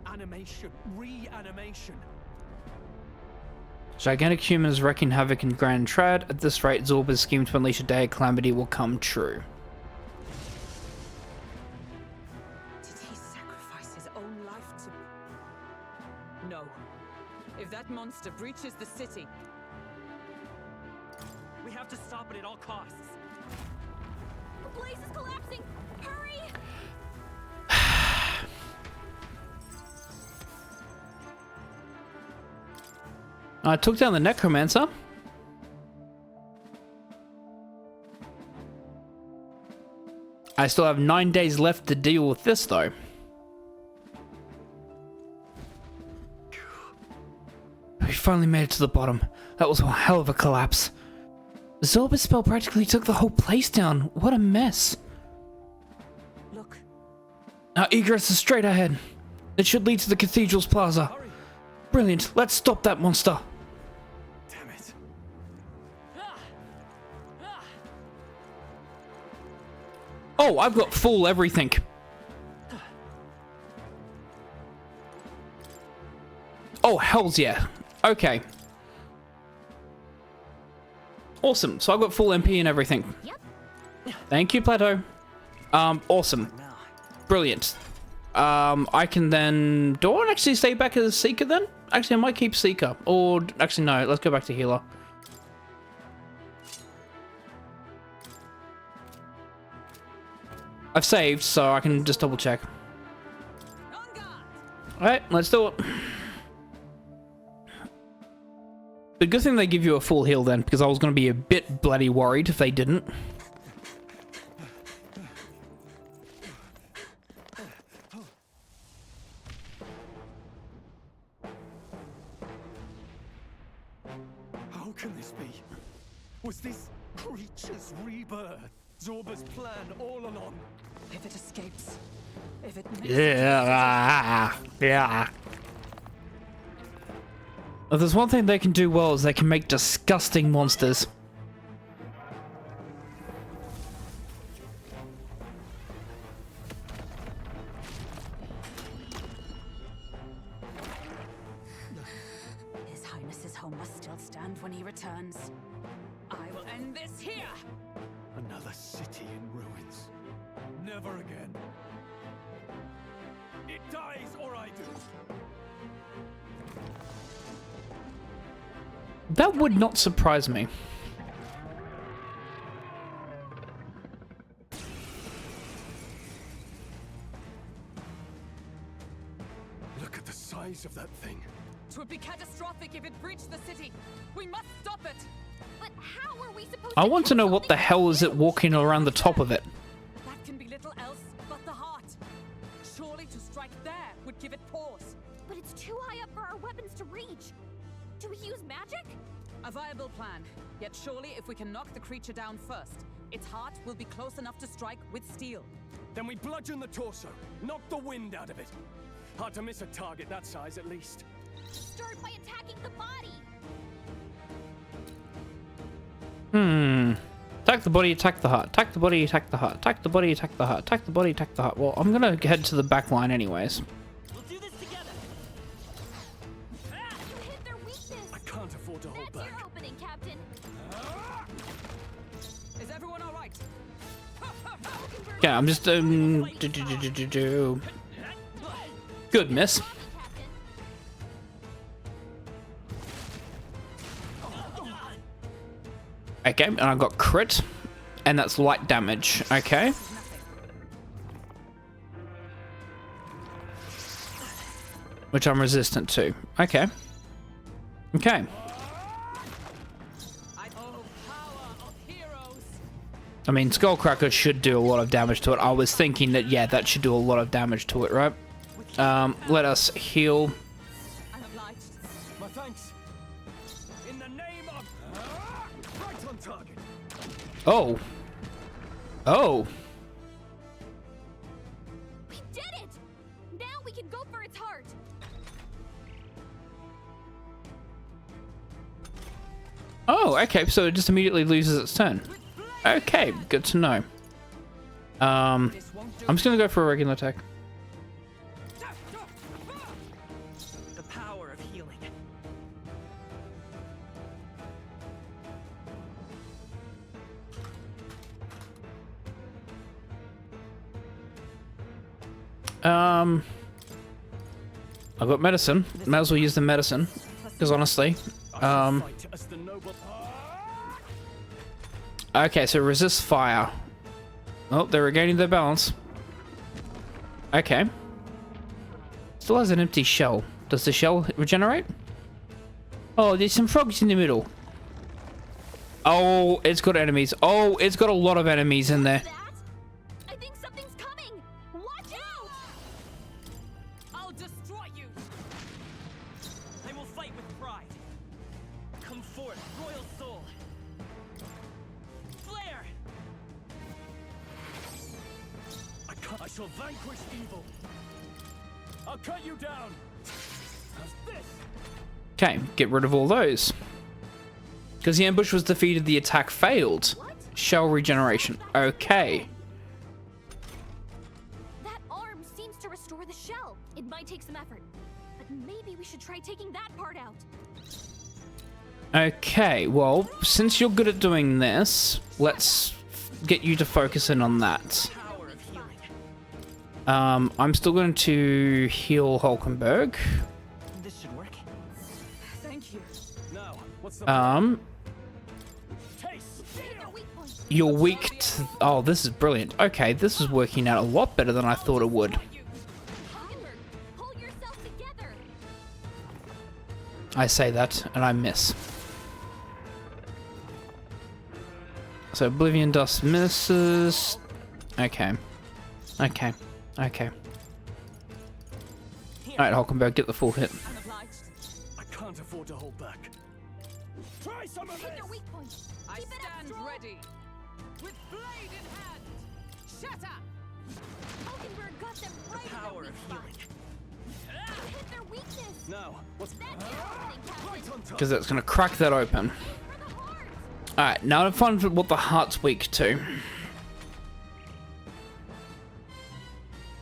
Animation. Reanimation. Gigantic humans wreaking havoc in Grand Trad. At this rate, Zorba's scheme to unleash a day of calamity will come true. Did he sacrifice his own life to... No. If that monster breaches the city... We have to stop it at all costs. The place is collapsing! Hurry! I took down the Necromancer. I still have 9 days left to deal with this, though. We finally made it to the bottom. That was one hell of a collapse. Zorba's spell practically took the whole place down. What a mess. Look. Our egress is straight ahead. It should lead to the Cathedral's plaza. Hurry! Brilliant. Let's stop that monster. Damn it. Oh, I've got full everything. Oh, hells yeah. Okay. Awesome. So I've got full MP and everything. Yep. Thank you, Plateau. Awesome. Brilliant. I can then... Do I want to actually stay back as Seeker then? Actually, I might keep Seeker. Or, actually, no. Let's go back to Healer. I've saved, so I can just double check. Alright, let's do it. The good thing they give you a full heal then, because I was going to be a bit bloody worried if they didn't. How can this be? Was this creature's rebirth Zorba's plan all along? If it escapes... If it... Yeah. If there's one thing they can do well is they can make disgusting monsters. His Highness is home. when he returns. I will end this here! Another city in ruins. Never again. It dies or I do. That would not surprise me. Look at the size of that thing. It would be catastrophic if it breached the city. We must stop it. But how are we supposed I to want to kill know what the something hell is it walking around the top of it. That can be little else but the heart. Surely to strike there would give it pause. But it's too high up for our weapons to reach. Do we use magic? A viable plan. Yet surely if we can knock the creature down first, its heart will be close enough to strike with steel. Then we bludgeon the torso. Knock the wind out of it. Hard to miss a target that size, at least. Start by attacking the body. Attack the body, attack the heart. Attack the body, attack the heart. Attack the body, attack the heart. Attack the body, attack the heart. Well, I'm gonna head to the back line anyways. We'll do this together. You hit their weakness. I can't afford to hold That's back. your opening, Captain. Is everyone all right? Okay, I'm just Good miss. Okay, and I got crit, and that's light damage. Okay. Which I'm resistant to. Okay. Okay. I mean, Skullcracker should do a lot of damage to it. I was thinking that, yeah, that should do a lot of damage to it, right? Let us heal. My thanks. In the name of... Right on target. Oh. Oh. We did it! Now we can go for its heart. Oh, okay, so it just immediately loses its turn. Okay, good to know. I'm just gonna go for a regular attack. The power of healing. I've got medicine. Might as well use the medicine. Because honestly, okay, so resist fire. Oh, they're regaining their balance. Okay. Still has an empty shell. Does the shell regenerate? Oh, there's some frogs in the middle. Oh, it's got enemies. Oh, it's got a lot of enemies in there. I think something's coming. Watch out! I'll destroy you. I will fight with pride. Come forth, royal soul. Flare! I shall vanquish evil. I'll cut you down. How's this? Okay, get rid of all those. Because the ambush was defeated, the attack failed. Shell regeneration. Okay. That arm seems to restore the shell. It might take some effort, but maybe we should try taking that part out. Okay, well, since you're good at doing this, let's get you to focus in on that. Power of healing. I'm still going to heal Hulkenberg. This should work. Thank you. Now, what's the taste? Hit their weak point. You're weak to... Oh, this is brilliant. Okay, this is working out a lot better than I thought it would. Hulkenberg, pull yourself together. I say that, and I miss. So Oblivion Dust misses. Okay. Okay. Okay. Alright, Hulkenberg, get the full hit. I can't afford to hold back. Try some of Hit this. their weak point. I Keep it up, stand Stroll. ready. With blade in hand. Shatter! Hulkenberg got them right in their Power weak of spot. healing. You hit their weakness. Now, what's That's your opening, Captain. right on top? Because that's going to crack that open. For the heart. Alright, now to find what the heart's weak to.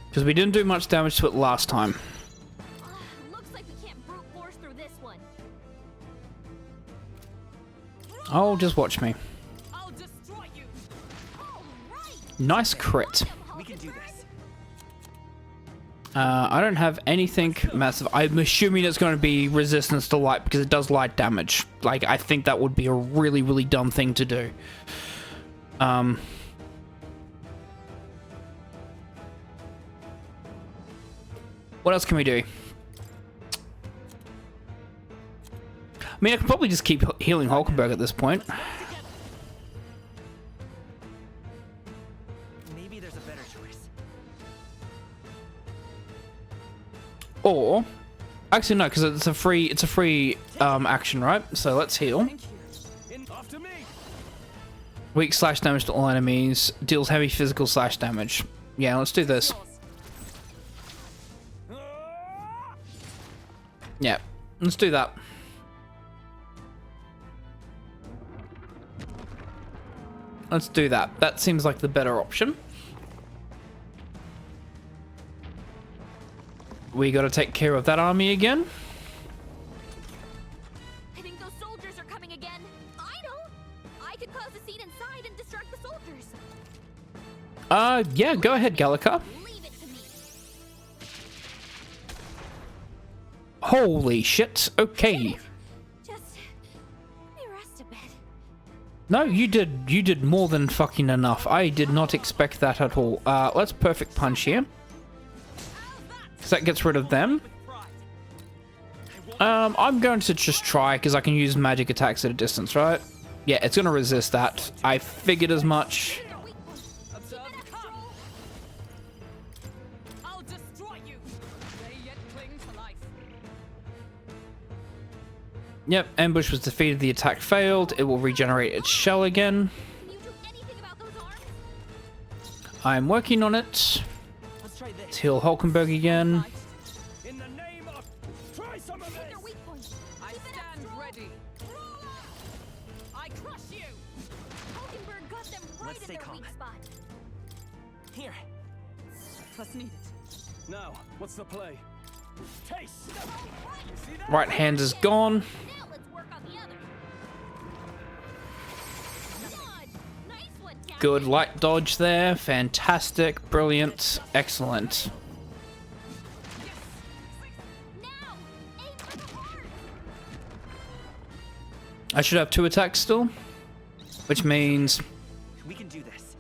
Because we didn't do much damage to it last time. Looks like we can't brute force through this one. Oh, just watch me. I'll destroy you. Nice crit. We can do this. I don't have anything massive. I'm assuming it's going to be resistance to light because it does light damage. Like, I think that would be a really, really dumb thing to do. What else can we do? I mean, I could probably just keep healing Hulkenberg at this point. Maybe there's a better choice. Or, actually no, because it's a free action, right? So let's heal. After me. Weak slash damage to all enemies. Deals heavy physical slash damage. Yeah, let's do this. Yeah, let's do that. Let's do that. That seems like the better option. We got to take care of that army again. I think those soldiers are coming again. I know. I could cause a scene inside and distract the soldiers. Yeah, go ahead, Gallica. Leave it to me. Holy shit. Okay. Just let me rest a bit. No, you did more than fucking enough. I did not expect that at all. Let's perfect punch here. So that gets rid of them. I'm going to just try because I can use magic attacks at a distance, right? Yeah, it's going to resist that. I figured as much. I'll destroy you. They yet cling to life. Yep, ambush was defeated. The attack failed. It will regenerate its shell again. Can you do anything about those arms? I'm working on it. Let's try this. Let's heal Hulkenberg again. In the name of. Try some of Hit this. their weak points. I Keep it up, stand Stroll. ready. I crush you. Hulkenberg got them right Let's in stay their calm. weak spot. Here. Let's need it. Now, what's the play? Taste. You see that? Right hand is gone. Now let's work on the other. Dodge. Nice one, Captain. Good light dodge there. Fantastic. Brilliant. Excellent. Now, aim for the heart. I should have 2 attacks still, which means We can do this.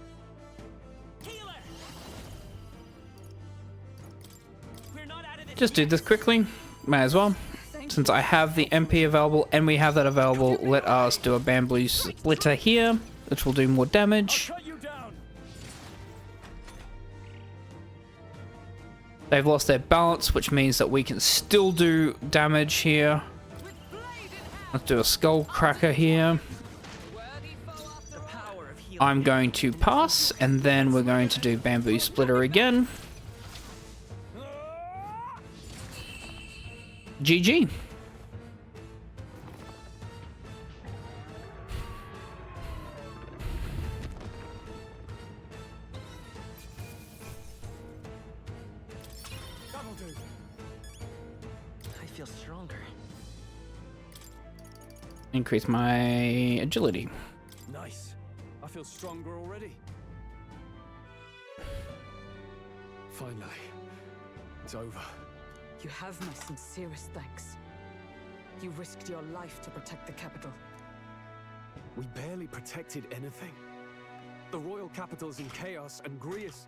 Healer. We're not out of this. just do this quickly. May as well. Since I have the MP available and we have that available, let us do a bamboo splitter here, which will do more damage. Cut you down. They've lost their balance, which means that we can still do damage here. Let's do a skull cracker here. The power of healing. I'm going to pass, and then we're going to do bamboo splitter again. GG. That'll do. I feel stronger. Increase my agility. Nice. I feel stronger already. Finally, it's over. You have my sincerest thanks. You risked your life to protect the capital. We barely protected anything. The royal capital's in chaos, and Grius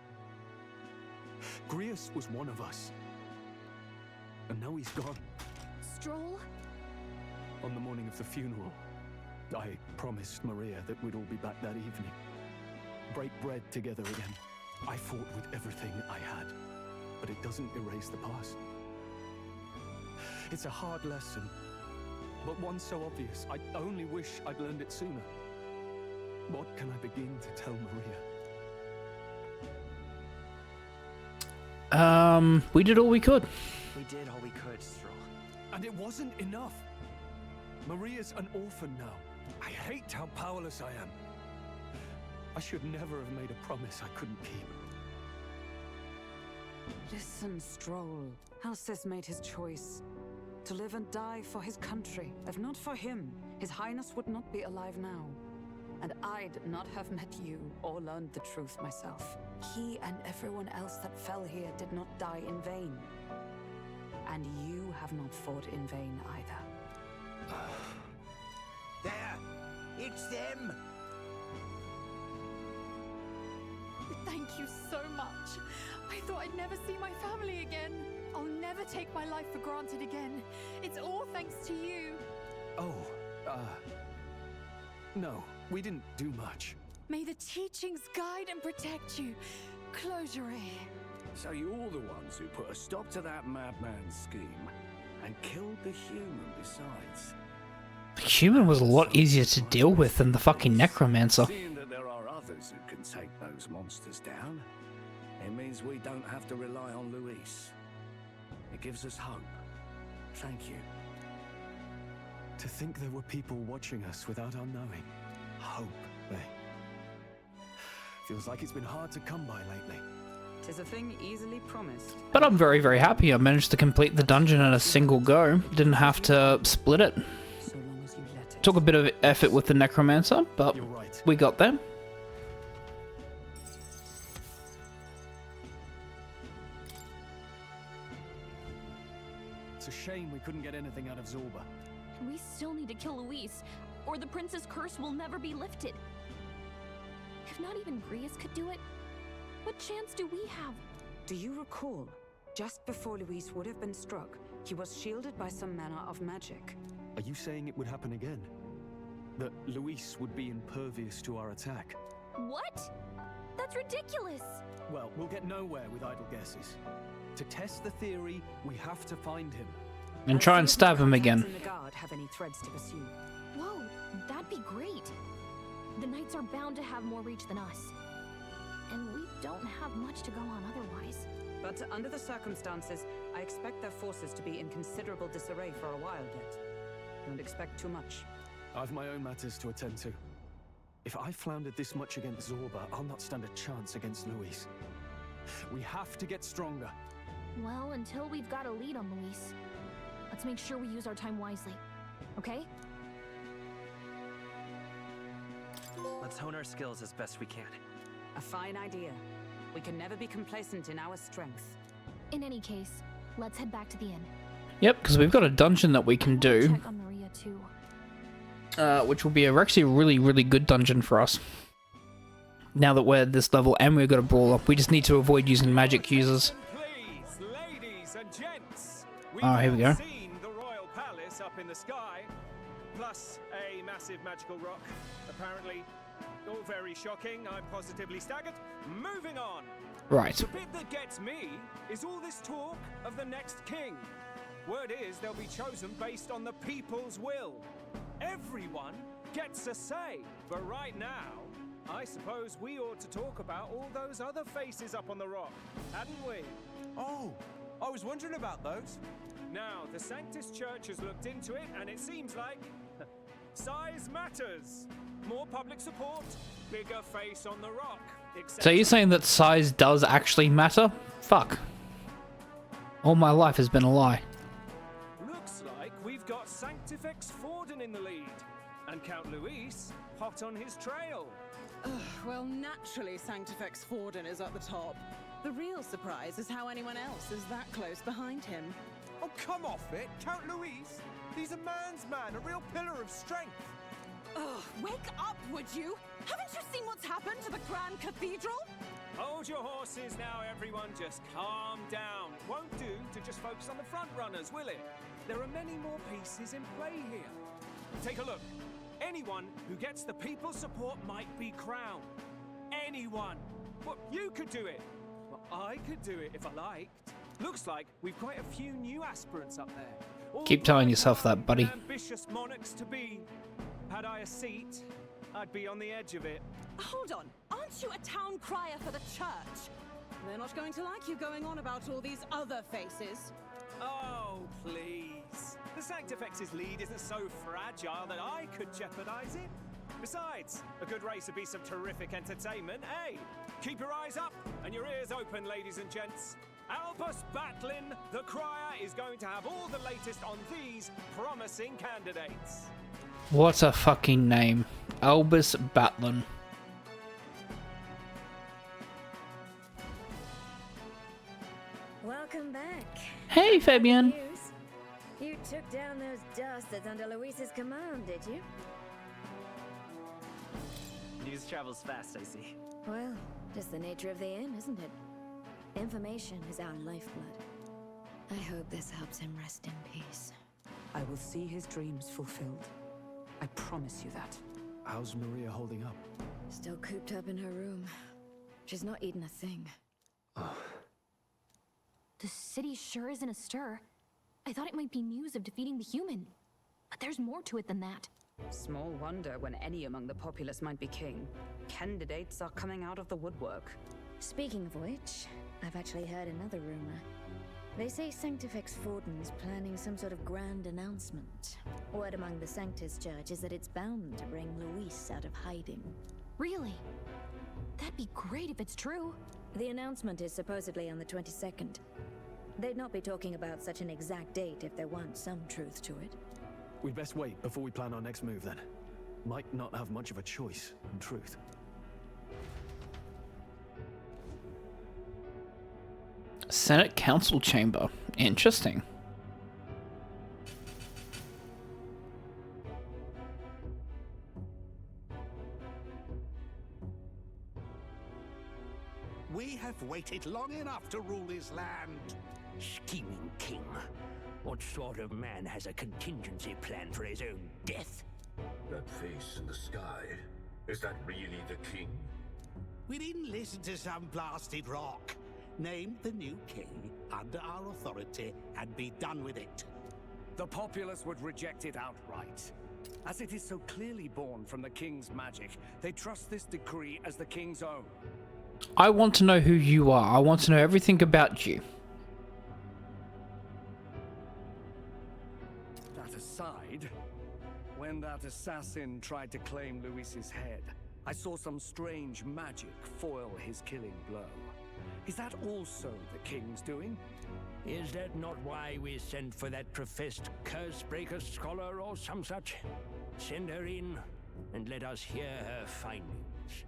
was one of us. And now he's gone. Stroll. On the morning of the funeral, I promised Maria that we'd all be back that evening. Break bread together again. I fought with everything I had, but it doesn't erase the past. It's a hard lesson, but one so obvious. I only wish I'd learned it sooner. What can I begin to tell Maria? We did all we could. We did all we could, Stroll. And it wasn't enough. Maria's an orphan now. I hate how powerless I am. I should never have made a promise I couldn't keep. Listen, Stroll. Alcest made his choice. to live and die for his country. If not for him, His Highness would not be alive now. And I'd not have met you or learned the truth myself. He and everyone else that fell here did not die in vain. And you have not fought in vain either. There! It's them! Thank you so much. I thought I'd never see my family again. I'll never take my life for granted again. It's all thanks to you. Oh, no, we didn't do much. May the teachings guide and protect you. Closure. So you're the ones who put a stop to that madman's scheme and killed the human besides. The human was a lot easier to deal with than the fucking necromancer. Seeing that there are others who can take those monsters down, it means we don't have to rely on Luis. It gives us hope. Thank you. To think there were people watching us without our knowing. Hope, eh? Feels like it's been hard to come by lately. 'Tis a thing easily promised. But I'm very, very happy I managed to complete the dungeon in a single go. Didn't have to split it. So long as you let it. Took a bit of effort with the necromancer, but You're right. we got there. It's a shame we couldn't get anything out of Zorba. We still need to kill Luis, or the prince's curse will never be lifted. If not even Grius could do it, what chance do we have? Do you recall? Just before Luis would have been struck, he was shielded by some manner of magic. Are you saying it would happen again? That Luis would be impervious to our attack? What? That's ridiculous! Well, we'll get nowhere with idle guesses. To test the theory, we have to find him. And try and stab him again. The guard have any threads to pursue. Whoa, that'd be great. The knights are bound to have more reach than us. And we don't have much to go on otherwise. But under the circumstances, I expect their forces to be in considerable disarray for a while yet. Don't expect too much. I've my own matters to attend to. If I floundered this much against Zorba, I'll not stand a chance against Luis. We have to get stronger. Well, until we've got a lead on Luis, let's make sure we use our time wisely. Okay? Let's hone our skills as best we can. A fine idea. We can never be complacent in our strength. In any case, let's head back to the inn. Yep, because we've got a dungeon that we can do, Check on Maria too. which will be actually a really, really good dungeon for us. Now that we're at this level and we've got a brawler, we just need to avoid using magic users. Please, ladies and gents, we've Oh, here we go. seen the royal palace up in the sky, plus a massive magical rock. Apparently, all very shocking. I'm positively staggered. Moving on. Right. The bit that gets me is all this talk of the next king. Word is they'll be chosen based on the people's will. Everyone gets a say. But right now, I suppose we ought to talk about all those other faces up on the rock, hadn't we? Oh, I was wondering about those. Now, the Sanctus Church has looked into it, and it seems like size matters. More public support, bigger face on the rock. So you're saying that size does actually matter? Fuck. All my life has been a lie. Looks like we've got Sanctifex Forden in the lead, and Count Luis hot on his trail. Well, naturally, Sanctifex Forden is at the top. The real surprise is how anyone else is that close behind him. Oh, come off it, Count Luis. He's a man's man, a real pillar of strength. Ugh, wake up, would you? Haven't you seen what's happened to the Grand Cathedral? Hold your horses now, everyone. Just calm down. It won't do to just focus on the front runners, will it? There are many more pieces in play here. Take a look. Anyone who gets the people's support might be crowned. Anyone. Well, you could do it. Well, I could do it if I liked. Looks like we've quite a few new aspirants up there. All Keep telling yourself that, buddy. ambitious monarchs to be. Had I a seat, I'd be on the edge of it. Hold on, aren't you a town crier for the church? They're not going to like you going on about all these other faces. Oh, please. The Sanctifex's lead isn't so fragile that I could jeopardize it. Besides, a good race would be some terrific entertainment, eh? Keep your eyes up and your ears open, ladies and gents. Albus Batlin, the crier, is going to have all the latest on these promising candidates. What a fucking name. Albus Batlin. Welcome back. Hey, Fabian. You took down those dastards under Luis's command, did you? News travels fast, I see. Well, just the nature of the inn, isn't it? Information is our lifeblood. I hope this helps him rest in peace. I will see his dreams fulfilled. I promise you that. How's Maria holding up? Still cooped up in her room. She's not eaten a thing. The city sure isn't astir. I thought it might be news of defeating the human. But there's more to it than that. Small wonder when any among the populace might be king. Candidates are coming out of the woodwork. Speaking of which, I've actually heard another rumor. They say Sanctifex Forden's planning some sort of grand announcement. Word among the Sanctus Church is that it's bound to bring Luis out of hiding. Really? That'd be great if it's true. The announcement is supposedly on the 22nd. They'd not be talking about such an exact date if there weren't some truth to it. We'd best wait before we plan our next move then. Might not have much of a choice, in truth. Senate Council Chamber. Interesting. We have waited long enough to rule this land. Scheming king. What sort of man has a contingency plan for his own death? That face in the sky, is that really the king? We didn't listen to some blasted rock. Name the new king under our authority and be done with it. The populace would reject it outright. As it is so clearly born from the king's magic, they trust this decree as the king's own. I want to know who you are. I want to know everything about you. That aside, when that assassin tried to claim Luis's head, I saw some strange magic foil his killing blow. Is that also the king's doing? Is that not why we sent for that professed curse-breaker scholar or some such? Send her in, and let us hear her findings.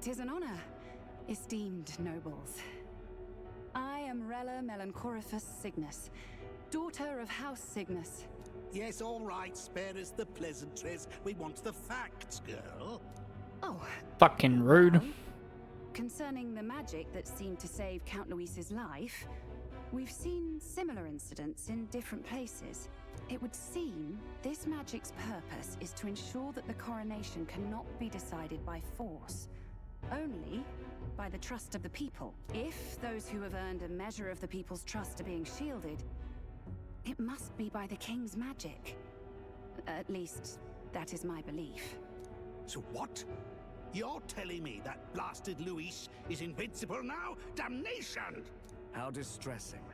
'Tis an honor, esteemed nobles. I am Rella Melanchorophus Cygnus, daughter of House Cygnus. Yes, all right, spare us the pleasantries. We want the facts, girl. Oh. Fucking rude. Well, concerning the magic that seemed to save Count Luis's life, we've seen similar incidents in different places. It would seem this magic's purpose is to ensure that the coronation cannot be decided by force, only by the trust of the people. If those who have earned a measure of the people's trust are being shielded, it must be by the king's magic. At least, that is my belief. So what? You're telling me that blasted Luis is invincible now? Damnation! How distressing.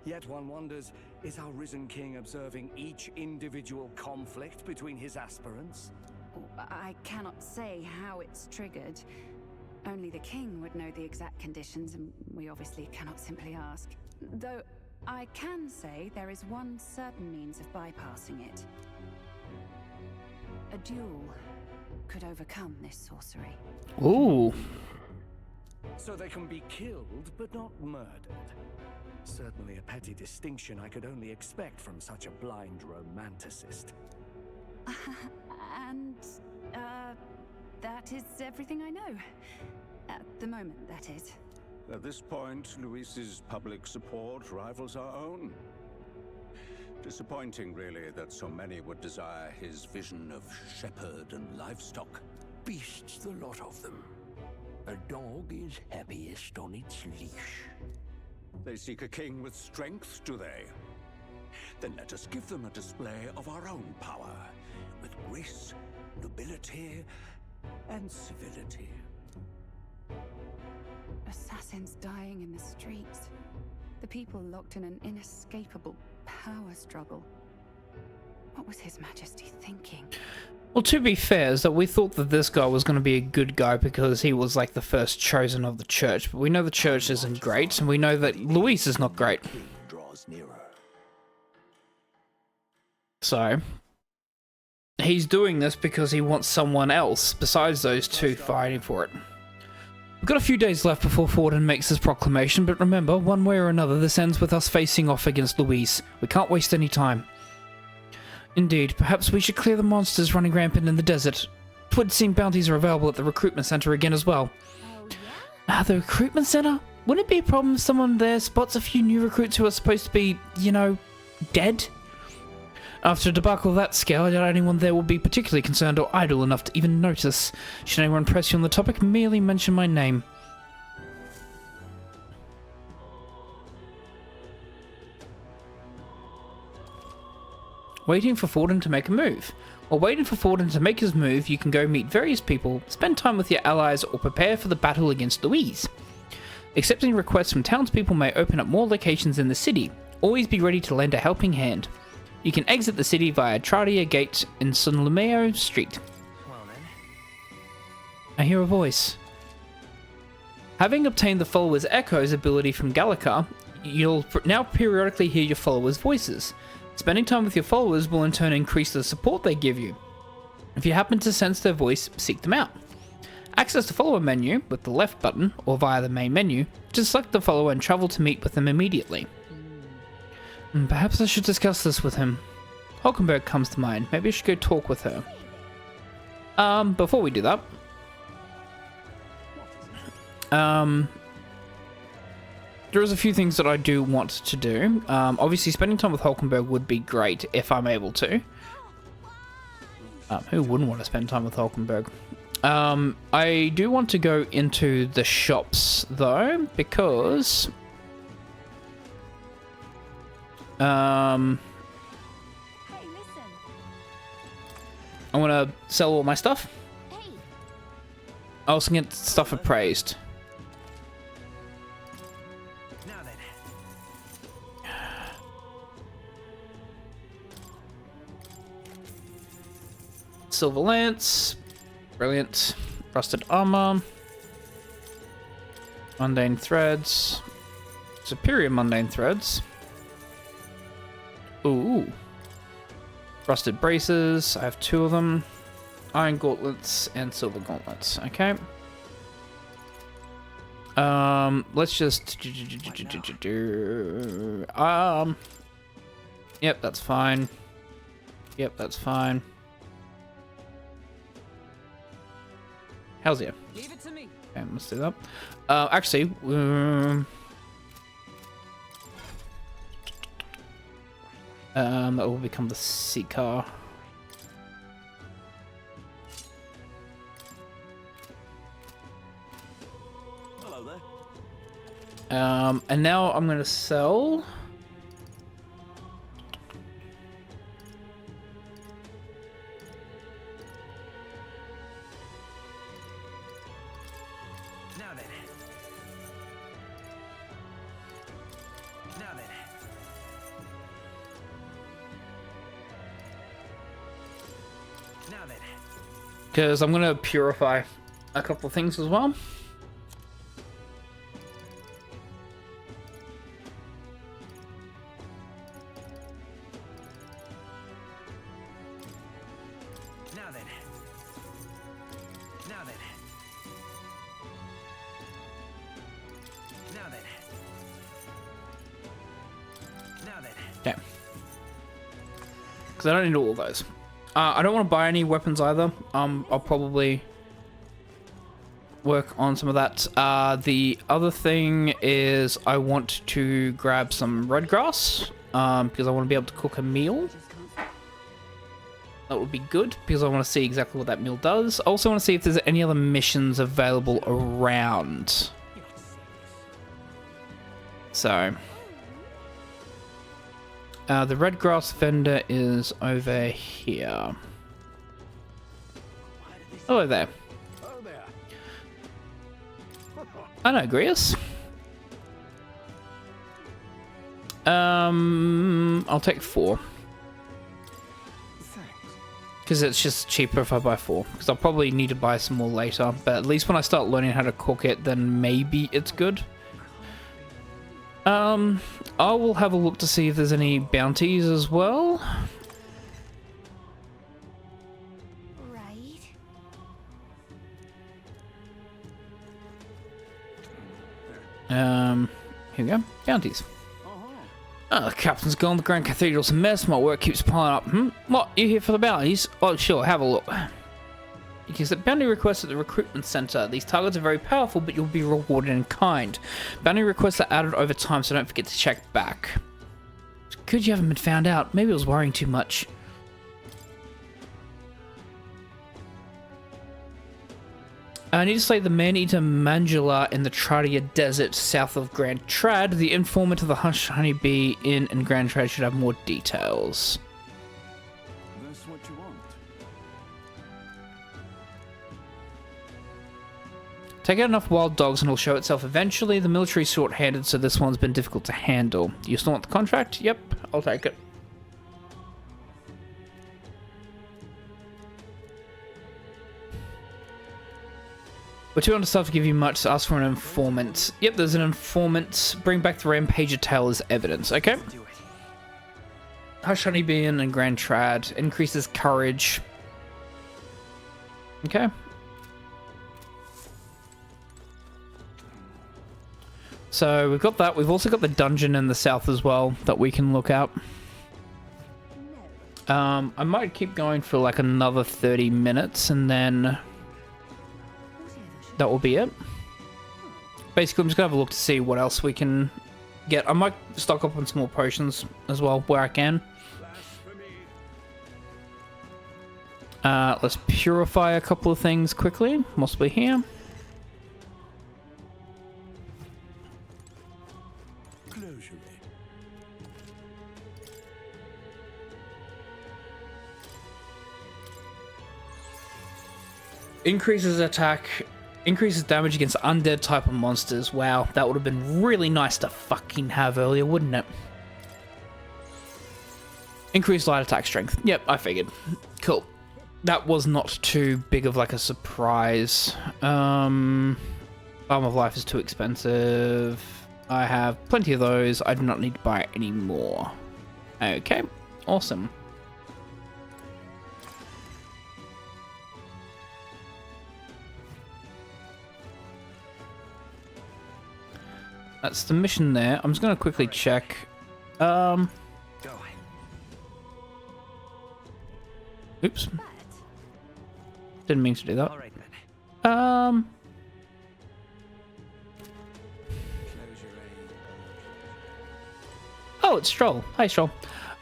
Yet one wonders, is our risen king observing each individual conflict between his aspirants? I cannot say how it's triggered. Only the king would know the exact conditions, and we obviously cannot simply ask. Though I can say there is one certain means of bypassing it. A duel could overcome this sorcery. Ooh. So they can be killed, but not murdered. Certainly a petty distinction I could only expect from such a blind romanticist. And, that is everything I know. At the moment, that is. At this point, Luis's public support rivals our own. Disappointing, really, that so many would desire his vision of shepherd and livestock. Beasts, the lot of them. A dog is happiest on its leash. They seek a king with strength, do they? Then let us give them a display of our own power, with grace, nobility, and civility. Assassins dying in the streets. The people locked in an inescapable power struggle. What was His Majesty thinking? Well, to be fair, is that we thought that this guy was going to be a good guy because he was like the first chosen of the church, but we know the church isn't great, and we know that Luis is not great. So, he's doing this because he wants someone else besides those two fighting for it. We've got a few days left before Forden makes his proclamation, but remember, one way or another, this ends with us facing off against Luis. We can't waste any time. Indeed, perhaps we should clear the monsters running rampant in the desert. It would seem bounties are available at the recruitment center again as well. The recruitment center? Wouldn't it be a problem if someone there spots a few new recruits who are supposed to be, you know, dead? After a debacle of that scale, I doubt anyone there will be particularly concerned or idle enough to even notice. Should anyone press you on the topic, merely mention my name. Waiting for Forden to make a move. While waiting for Forden to make his move, you can go meet various people, spend time with your allies, or prepare for the battle against Louise. Accepting requests from townspeople may open up more locations in the city. Always be ready to lend a helping hand. You can exit the city via Tradia Gate in Sunlumeo Street. I hear a voice. Having obtained the Follower's Echo's ability from Gallica, you'll now periodically hear your followers' voices. Spending time with your followers will in turn increase the support they give you. If you happen to sense their voice, seek them out. Access the follower menu with the left button, or via the main menu, to select the follower and travel to meet with them immediately. Perhaps I should discuss this with him. Hulkenberg comes to mind. Maybe I should go talk with her. Before we do that... there is a few things that I do want to do. Obviously, spending time with Hulkenberg would be great if I'm able to. Who wouldn't want to spend time with Hulkenberg? I do want to go into the shops, though, because... I want to sell all my stuff. I also get stuff appraised. Silver lance, brilliant. Rusted armor, mundane threads, superior mundane threads. Ooh, rusted braces. I have 2 of them. Iron gauntlets and silver gauntlets. Okay. Let's just Yep, that's fine. Yep, that's fine. Hell's yeah. Leave it to me. Okay, let's do that. Actually, that will become the Seeker. Hello there. And now I'm gonna sell. Because I'm going to purify a couple of things as well. Now then. Now then. Now then. Now then. Okay. Because I don't need all of those. I don't want to buy any weapons either. I'll probably work on some of that. The other thing is I want to grab some red grass because I want to be able to cook a meal. That would be good because I want to see exactly what that meal does. I also want to see if there's any other missions available around. So... the red grass vendor is over here. Hello there. Oh there. I know, Grius. I'll take 4. Thanks. Because it's just cheaper if I buy 4. Because I'll probably need to buy some more later. But at least when I start learning how to cook it, then maybe it's good. I will have a look to see if there's any bounties as well. Right. Here we go. Bounties. The captain's gone. The Grand Cathedral's a mess. My work keeps piling up. What? You here for the bounties? Oh, sure. Have a look. You can set bounty requests at the recruitment center. These targets are very powerful, but you'll be rewarded in kind. Bounty requests are added over time, so don't forget to check back. It's good you haven't been found out. Maybe I was worrying too much. I need to slay the man-eater Mangala in the Tradia Desert south of Grand Trad. The informant of the Hush Honeybee Inn in Grand Trad should have more details. That's what you want. Take out enough wild dogs and it'll show itself eventually. The military's short-handed, so this one's been difficult to handle. You still want the contract? Yep, I'll take it. We're too understaffed to give you much, so ask for an informant. Yep, there's an informant. Bring back the Rampager Tale as evidence, okay? Hush Honeybee Inn and Grand Trad. Increases courage. Okay. So we've got that. We've also got the dungeon in the south as well that we can look at. I might keep going for like another 30 minutes and then that will be it. Basically, I'm just gonna have a look to see what else we can get. I might stock up on some more potions as well where I can. Let's purify a couple of things quickly, possibly here. Increases attack, increases damage against undead type of monsters. Wow, that would have been really nice to fucking have earlier, wouldn't it? Increased light attack strength. Yep, I figured. Cool. That was not too big of like a surprise. Balm of Life is too expensive. I have plenty of those. I do not need to buy any more. Okay, awesome. That's the mission there. I'm just going to quickly check. Oops. Didn't mean to do that. Oh, it's Stroll. Hi, Stroll.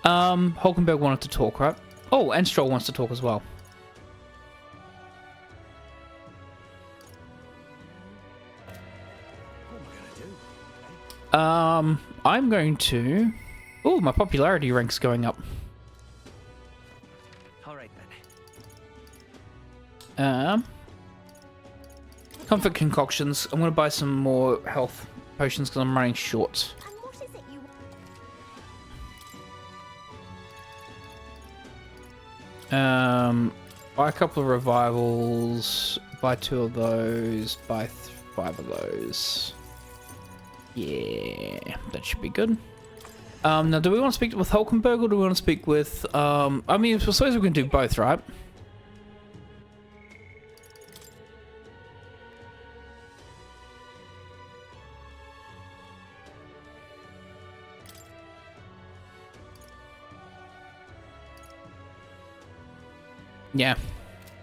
Hulkenberg wanted to talk, right? Oh, and Stroll wants to talk as well. I'm going to... Oh, my popularity rank's going up. Alright then. Comfort concoctions. I'm going to buy some more health potions because I'm running short. Buy a couple of revivals. Buy 2 of those. Buy 5 of those. Yeah, that should be good. Now, do we want to speak with Hulkenberg or do we want to speak with... I mean, I suppose we can do both, right? Yeah,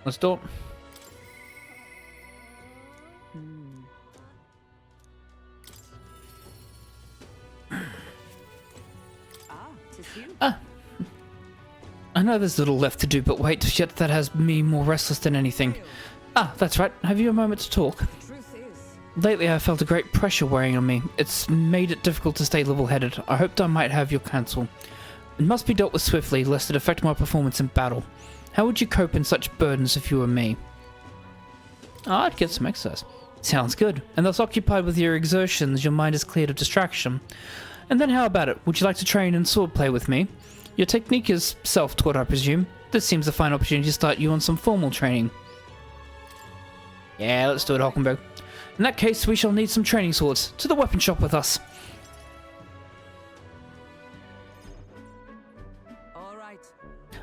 let's do it. I know there's little left to do, but wait, yet that has me more restless than anything. Ah, that's right. Have you a moment to talk? Lately, I felt a great pressure weighing on me. It's made it difficult to stay level-headed. I hoped I might have your counsel. It must be dealt with swiftly, lest it affect my performance in battle. How would you cope in such burdens if you were me? Oh, I'd get some exercise. Sounds good. And thus occupied with your exertions, your mind is cleared of distraction. And then how about it? Would you like to train in swordplay with me? Your technique is self-taught, I presume. This seems a fine opportunity to start you on some formal training. Yeah, let's do it, Hulkenberg. In that case, we shall need some training swords. To the weapon shop with us.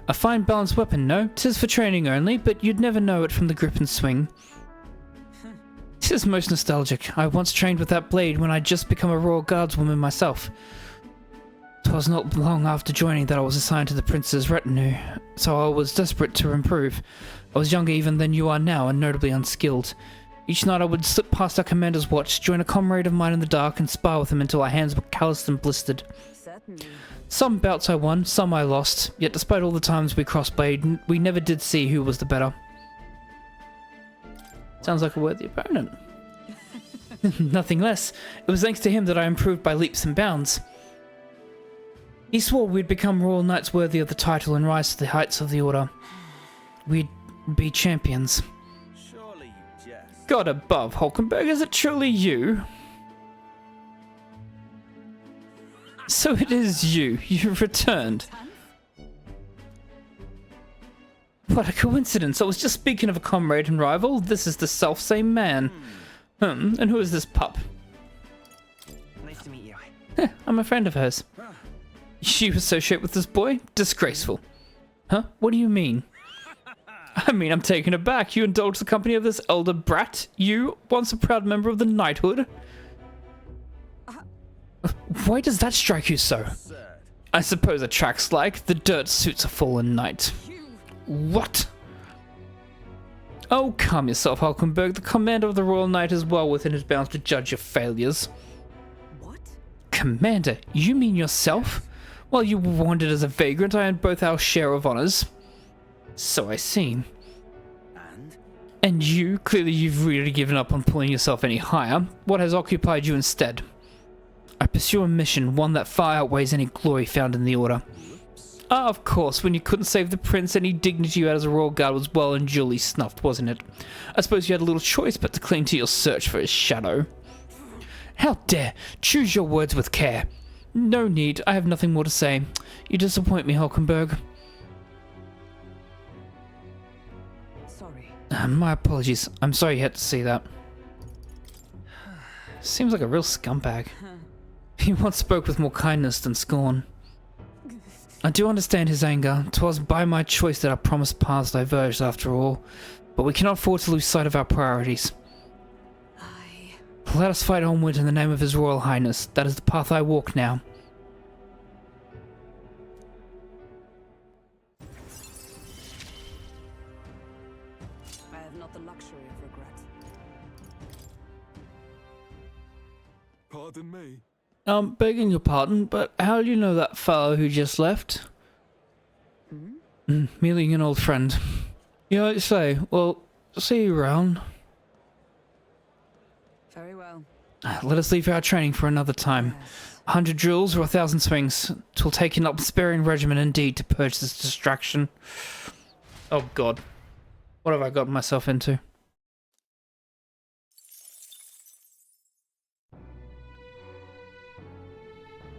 A fine balanced weapon, no? 'Tis for training only, but you'd never know it from the grip and swing. 'Tis most nostalgic. I once trained with that blade when I'd just become a Royal Guardswoman myself. 'Twas not long after joining that I was assigned to the prince's retinue, so I was desperate to improve. I was younger even than you are now, and notably unskilled. Each night I would slip past our commander's watch, join a comrade of mine in the dark, and spar with him until our hands were calloused and blistered. Some bouts I won, some I lost, yet despite all the times we crossblade, we never did see who was the better. Sounds like a worthy opponent. Nothing less. It was thanks to him that I improved by leaps and bounds. He swore we'd become royal knights worthy of the title and rise to the heights of the order. We'd be champions. Surely you jest. God above, Hulkenberg, is it truly you? So it is you. You've returned. What a coincidence. I was just speaking of a comrade and rival. This is the self-same man. And who is this pup? Nice to meet you. I'm a friend of hers. You associate with this boy? Disgraceful. Huh? What do you mean? I mean, I'm taken aback. You indulge the company of this elder brat? You, once a proud member of the knighthood? Why does that strike you so? I suppose it tracks like the dirt suits a fallen knight. What? Oh, calm yourself, Hulkenberg. The commander of the Royal Knight is well within his bounds to judge your failures. What? Commander? You mean yourself? While you wandered as a vagrant, I earned both our share of honors. So I see. And you? Clearly you've really given up on pulling yourself any higher. What has occupied you instead? I pursue a mission, one that far outweighs any glory found in the Order. Ah, of course, when you couldn't save the prince, any dignity you had as a royal guard was well and duly snuffed, wasn't it? I suppose you had a little choice but to cling to your search for his shadow. How dare! Choose your words with care. No need, I have nothing more to say. You disappoint me, Hulkenberg. Sorry. My apologies. I'm sorry you had to see that. Seems like a real scumbag. He once spoke with more kindness than scorn. I do understand his anger. 'Twas by my choice that our promised paths diverged after all. But we cannot afford to lose sight of our priorities. Let us fight onward in the name of His Royal Highness. That is the path I walk now. I have not the luxury of regret. Pardon me. Begging your pardon, but how do you know that fellow who just left? Merely an old friend. You know what you say? Well, see you around. Very well. Let us leave our training for another time. 100 drills or 1,000 swings. 'Twill take an unsparing regimen indeed to purge this distraction. Oh god. What have I gotten myself into?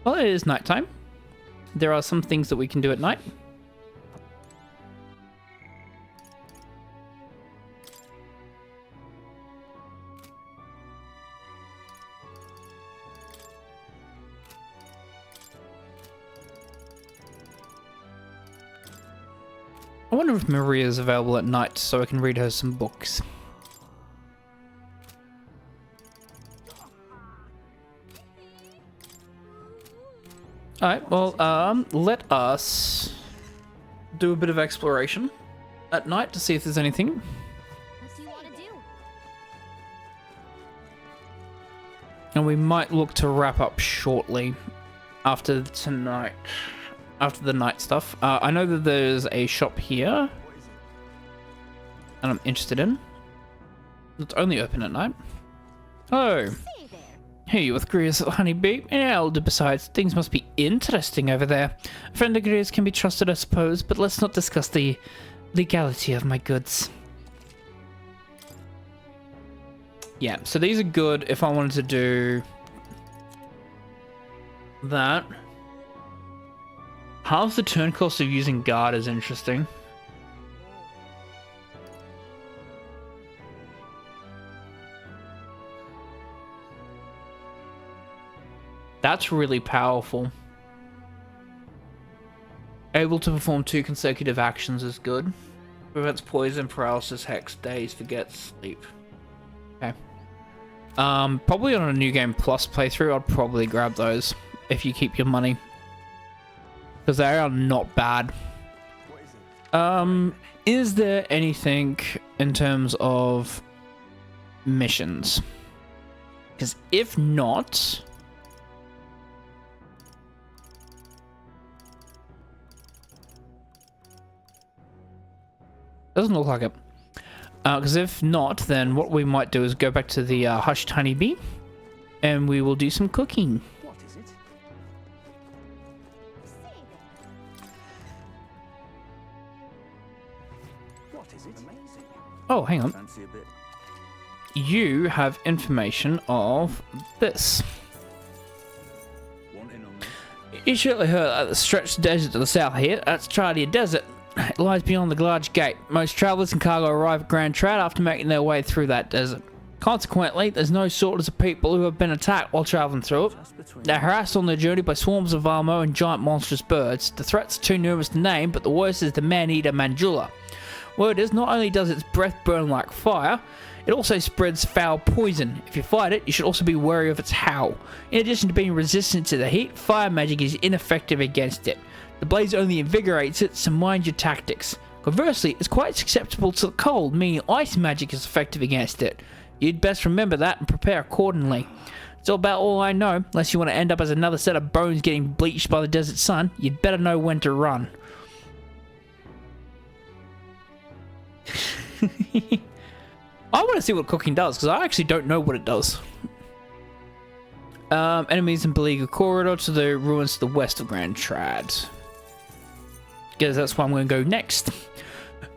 Well, it is nighttime. There are some things that we can do at night. I wonder if Maria is available at night so I can read her some books. Alright, well, let us do a bit of exploration at night to see if there's anything. What do you want to do? And we might look to wrap up shortly after tonight, after the night stuff. I know that there's a shop here and I'm interested in. It's only open at night. Oh. Hey, you with Greer's honeybee? And elder besides, things must be interesting over there. A friend of Greer's can be trusted, I suppose, but let's not discuss the legality of my goods. Yeah, so these are good if I wanted to do that. Halves the turn cost of using guard is interesting. That's really powerful. Able to perform 2 consecutive actions is good. Prevents poison, paralysis, hex, daze, forgets, sleep. Okay. Probably on a New Game Plus playthrough, I'd probably grab those if you keep your money. Because they are not bad. Is there anything in terms of missions? Because if not... Doesn't look like it. Because if not, then what we might do is go back to the Hush Tiny Bee, and we will do some cooking. What is it? What is it? Amazing. Oh, hang on. Fancy a bit. You have information of this. You surely heard that the stretched desert to the south here. That's Tradia Desert. It lies beyond the large gate. Most travellers and cargo arrive at Grand Trad after making their way through that desert. Consequently, there's no shortage of people who have been attacked while travelling through it. They're harassed on their journey by swarms of Varmo and giant monstrous birds. The threats are too numerous to name, but the worst is the man-eater Mandula. Word is, not only does its breath burn like fire, it also spreads foul poison. If you fight it, you should also be wary of its howl. In addition to being resistant to the heat, fire magic is ineffective against it. The blaze only invigorates it, so mind your tactics. Conversely, it's quite susceptible to the cold, meaning ice magic is effective against it. You'd best remember that and prepare accordingly. It's about all I know. Unless you want to end up as another set of bones getting bleached by the desert sun, you'd better know when to run. I want to see what cooking does, because I actually don't know what it does. Enemies in Beleaguer Corridor to the ruins to the west of Grand Trad. Guess that's where I'm going to go next.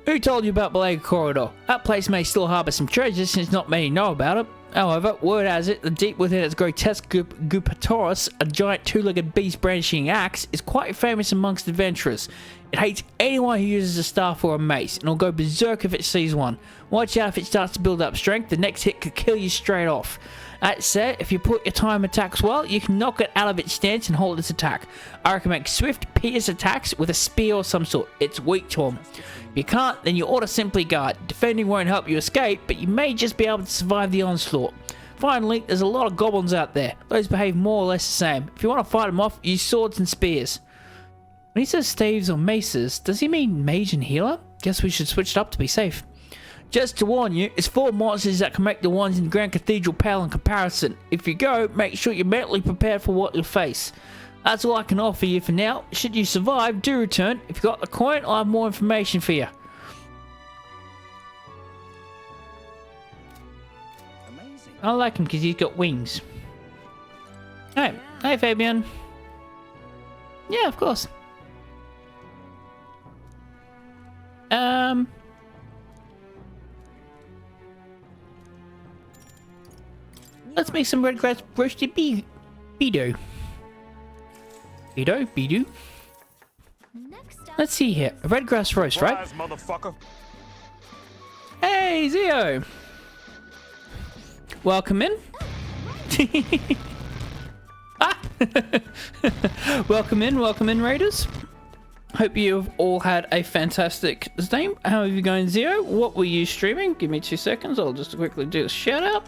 Who told you about Beleaguer Corridor? That place may still harbour some treasure since not many know about it. However, word has it that deep within its grotesque Gupatorus, a giant two-legged beast brandishing an axe, is quite famous amongst adventurers. It hates anyone who uses a staff or a mace, and will go berserk if it sees one. Watch out if it starts to build up strength, the next hit could kill you straight off. That said, if you put your time attacks well, you can knock it out of its stance and hold its attack. I recommend swift, pierce attacks with a spear or some sort. It's weak to them. If you can't, then you ought to simply guard. Defending won't help you escape, but you may just be able to survive the onslaught. Finally, there's a lot of goblins out there. Those behave more or less the same. If you want to fight them off, use swords and spears. When he says staves or maces, does he mean mage and healer? Guess we should switch it up to be safe. Just to warn you, it's 4 monsters that can make the ones in Grand Cathedral pale in comparison. If you go, make sure you're mentally prepared for what you'll face. That's all I can offer you for now. Should you survive, do return. If you got the coin, I'll have more information for you. Amazing. I like him because he's got wings. Hey, hey Fabian. Yeah, of course. Let's make some red grass roasted beedo. Beedo. Let's see here. A red grass roast, right? Motherfucker. Hey, Zio. Welcome in. Welcome in, Raiders. Hope you've all had a fantastic day. How are you going, Zio? What were you streaming? Give me 2 seconds. I'll just quickly do a shout out.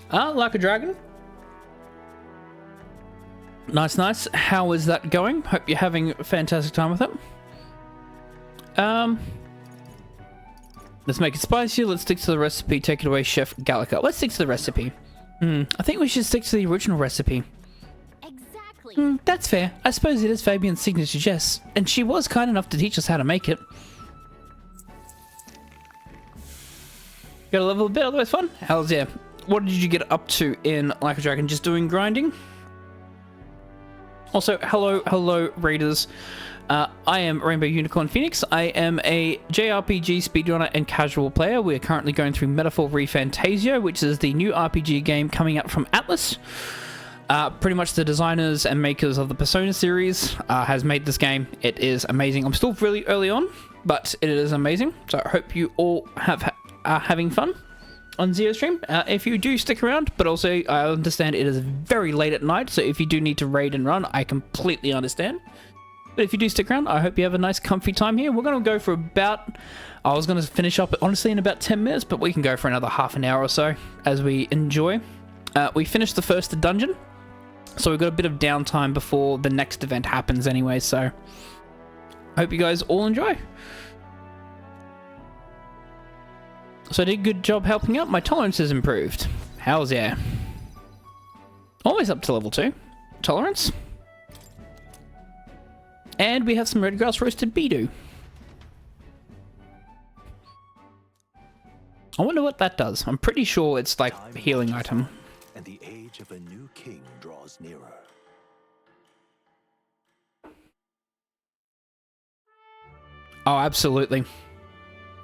Like a dragon. Nice. How is that going? Hope you're having a fantastic time with it. Let's make it spicier. Let's stick to the recipe. Take it away, Chef Gallica. Let's stick to the recipe. I think we should stick to the original recipe. Exactly. That's fair. I suppose it is Fabian's signature dish, and she was kind enough to teach us how to make it. Got a level a bit, otherwise fun? Hells yeah. What did you get up to in Like a Dragon? Just doing grinding? Also, hello, Raiders. I am RainbowUnicornPhoenix. I am a JRPG speedrunner and casual player. We are currently going through Metaphor ReFantazio, which is the new RPG game coming out from Atlas. Pretty much the designers and makers of the Persona series has made this game. It is amazing. I'm still really early on, but it is amazing. So I hope you all are having fun. on Zio stream if you do stick around, but also I understand it is very late at night, so if you do need to raid and run, I completely understand. But if you do stick around, I hope you have a nice comfy time here. We're going to go for about, I was going to finish up honestly in about 10 minutes, but we can go for another half an hour or so as we enjoy. We finished the first dungeon, so we've got a bit of downtime before the next event happens anyway, so I hope you guys all enjoy. So I did a good job helping out. My tolerance has improved. How's yeah? Always up to level 2. Tolerance. And we have some red grass roasted beedo. I wonder what that does. I'm pretty sure it's like a healing item. And the age of a new king draws nearer. Oh, absolutely.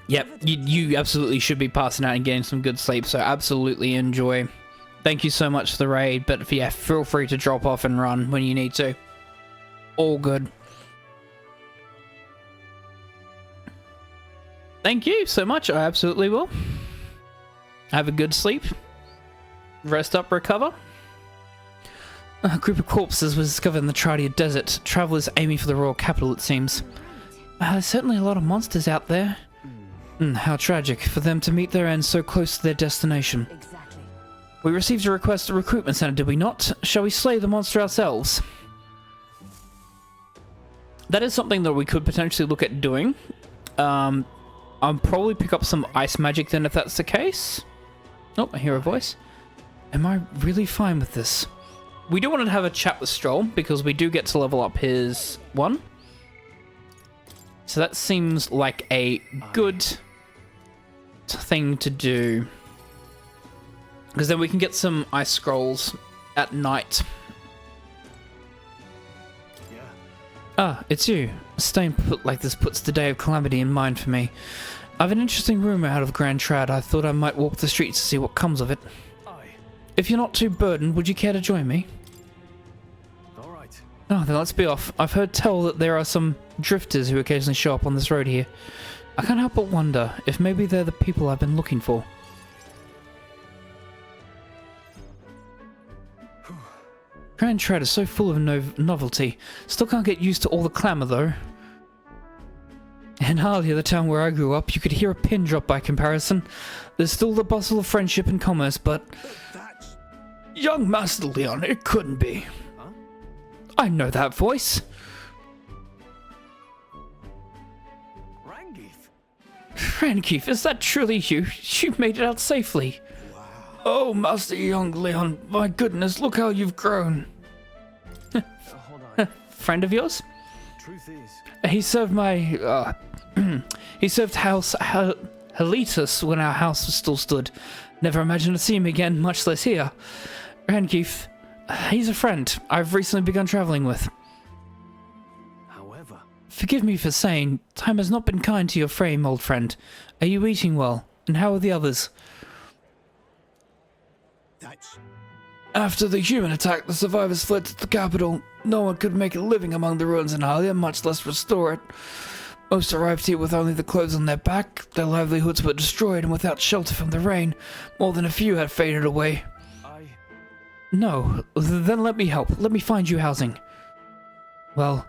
Yep, you absolutely should be passing out and getting some good sleep, so absolutely enjoy. Thank you so much for the raid, but yeah, feel free to drop off and run when you need to. All good. Thank you so much, I absolutely will. Have a good sleep. Rest up, recover. A group of corpses was discovered in the Tradia Desert. Travelers aiming for the royal capital, it seems. There's certainly a lot of monsters out there. How tragic for them to meet their end so close to their destination. Exactly. We received a request to recruitment center, did we not? Shall we slay the monster ourselves? That is something that we could potentially look at doing. I'll probably pick up some ice magic then if that's the case. Oh, I hear a voice. Am I really fine with this? We do want to have a chat with Stroll because we do get to level up his one. So that seems like a good thing to do. Because then we can get some ice scrolls at night. Yeah. Ah, it's you. A stain put like this puts the day of calamity in mind for me. I've an interesting rumor out of Grand Trad. I thought I might walk the streets to see what comes of it. If you're not too burdened, would you care to join me? Alright. Oh, then let's be off. I've heard tell that there are some drifters who occasionally show up on this road here. I can't help but wonder if maybe they're the people I've been looking for. Grand Trad is so full of novelty. Still can't get used to all the clamour though. In Halia, the town where I grew up, you could hear a pin drop by comparison. There's still the bustle of friendship and commerce, but... Young Master Leon, it couldn't be. Huh? I know that voice. Rankeef, is that truly you? You made it out safely. Wow. Oh, Master Young Leon, my goodness, look how you've grown. Hold on. Friend of yours? Truth is... He served my, he served House Helitus when our house still stood. Never imagined to see him again, much less here. Rankeef, he's a friend I've recently begun traveling with. However... Forgive me for saying, time has not been kind to your frame, old friend. Are you eating well? And how are the others? That's... After the human attack, the survivors fled to the capital. No one could make a living among the ruins in Halia, much less restore it. Most arrived here with only the clothes on their back. Their livelihoods were destroyed, and without shelter from the rain, more than a few had faded away. No, then let me help. Let me find you housing. Well,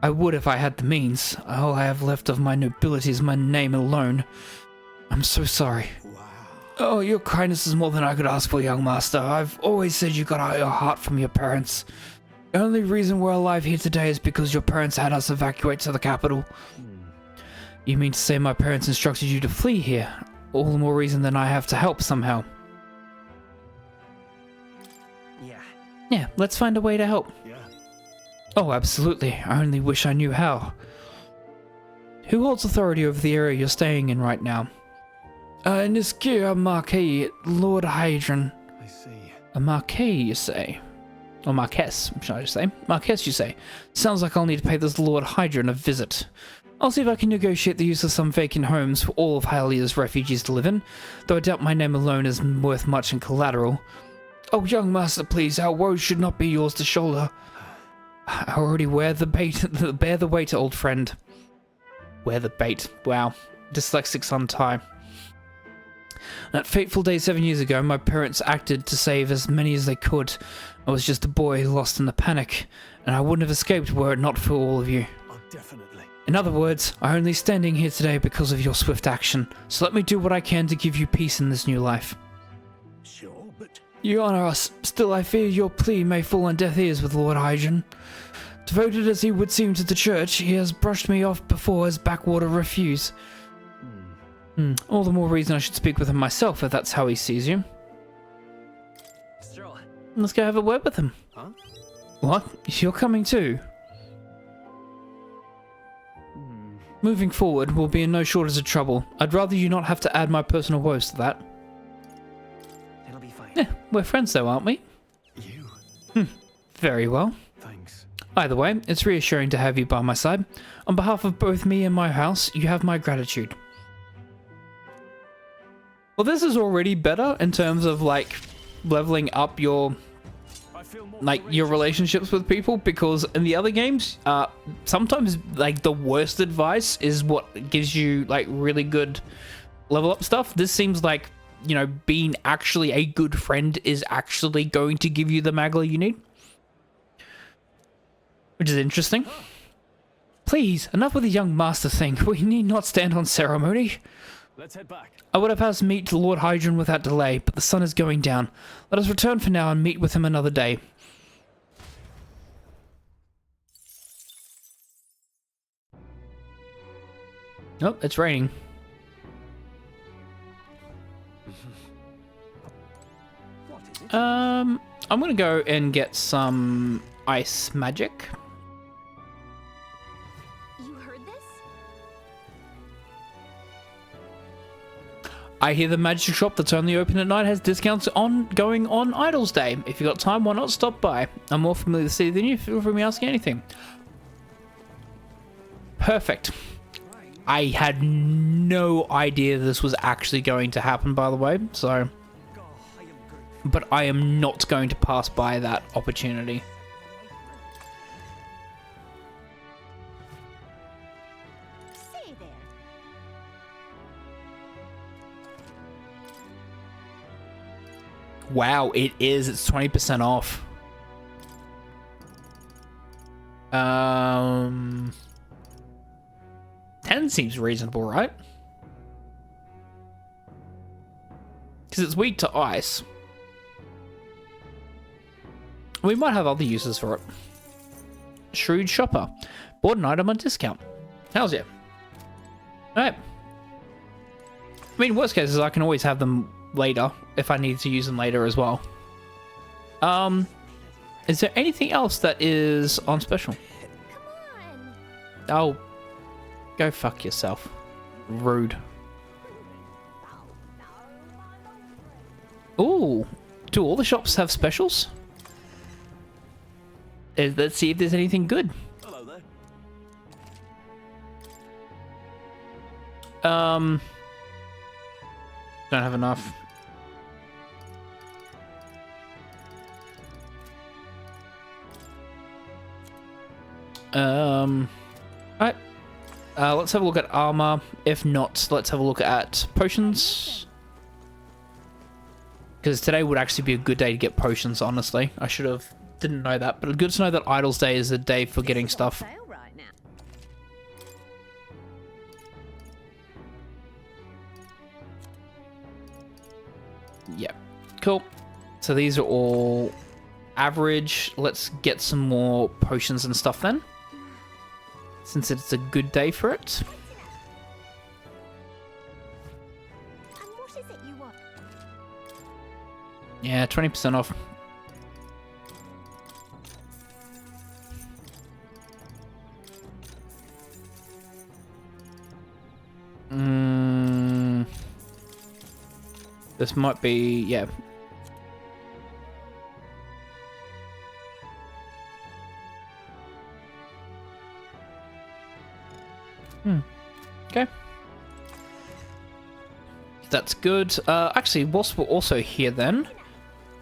I would if I had the means. All I have left of my nobility is my name alone. I'm so sorry. Oh, your kindness is more than I could ask for, young master. I've always said you got your heart from your parents. The only reason we're alive here today is because your parents had us evacuate to the capital. You mean to say my parents instructed you to flee here? All the more reason than I have to help somehow. Yeah, let's find a way to help. Yeah. Oh, absolutely. I only wish I knew how. Who holds authority over the area you're staying in right now? Niskira Marquis, Lord Hydron. I see. A Marquis, you say? Or Marquess, should I just say? Marquess, you say? Sounds like I'll need to pay this Lord Hydron a visit. I'll see if I can negotiate the use of some vacant homes for all of Halia's refugees to live in, though I doubt my name alone is worth much in collateral. Oh, young master, please, our woes should not be yours to shoulder. I already bear the weight, old friend. Wear the bait. Wow. Dyslexics on time. That fateful day 7 years ago, my parents acted to save as many as they could. I was just a boy lost in the panic, and I wouldn't have escaped were it not for all of you. Oh, definitely. In other words, I'm only standing here today because of your swift action, so let me do what I can to give you peace in this new life. Sure, but... You honor us. Still, I fear your plea may fall on deaf ears with Lord Hygiene. Devoted as he would seem to the church, he has brushed me off before as backwater refuse. All the more reason I should speak with him myself if that's how he sees you. Stroll. Let's go have a word with him. Huh? What? You're coming too? Moving forward, we'll be in no shortage of trouble. I'd rather you not have to add my personal woes to that. It'll be fine. Yeah, we're friends though, aren't we? You? Very well. Thanks. Either way, it's reassuring to have you by my side. On behalf of both me and my house, you have my gratitude. Well, this is already better in terms of, like, leveling up your, like, your relationships with people, because in the other games, sometimes, like, the worst advice is what gives you, like, really good level up stuff. This seems like, you know, being actually a good friend is actually going to give you the magla you need. Which is interesting. Please, enough with the young master thing. We need not stand on ceremony. Let's head back. I would have us meet Lord Hygiene without delay, but the sun is going down. Let us return for now and meet with him another day. Oh, it's raining. I'm gonna go and get some ice magic. I hear the magic shop that's only open at night has discounts going on Idols Day. If you got time, why not stop by? I'm more familiar with the city than you. Feel free to ask anything. Perfect. I had no idea this was actually going to happen, by the way. So, but I am not going to pass by that opportunity. Wow, it is. It's 20% off. 10 seems reasonable, right? Because it's weak to ice. We might have other uses for it. Shrewd shopper. Bought an item on discount. Hells yeah. Alright. I mean, worst case is I can always have them later if I need to use them later as well. Is there anything else that is on special? Oh, go fuck yourself. Rude. Ooh, do all the shops have specials? Let's see if there's anything good. Hello there. Don't have enough. Alright. Let's have a look at armor. If not, let's have a look at potions. Because today would actually be a good day to get potions, honestly. I should have... didn't know that, but good to know that Idols Day is a day for getting stuff. Yeah, cool. So these are all average. Let's get some more potions and stuff then, since it's a good day for it. Yeah, 20% off. This might be, yeah. Okay. That's good. Actually, whilst we're also here then,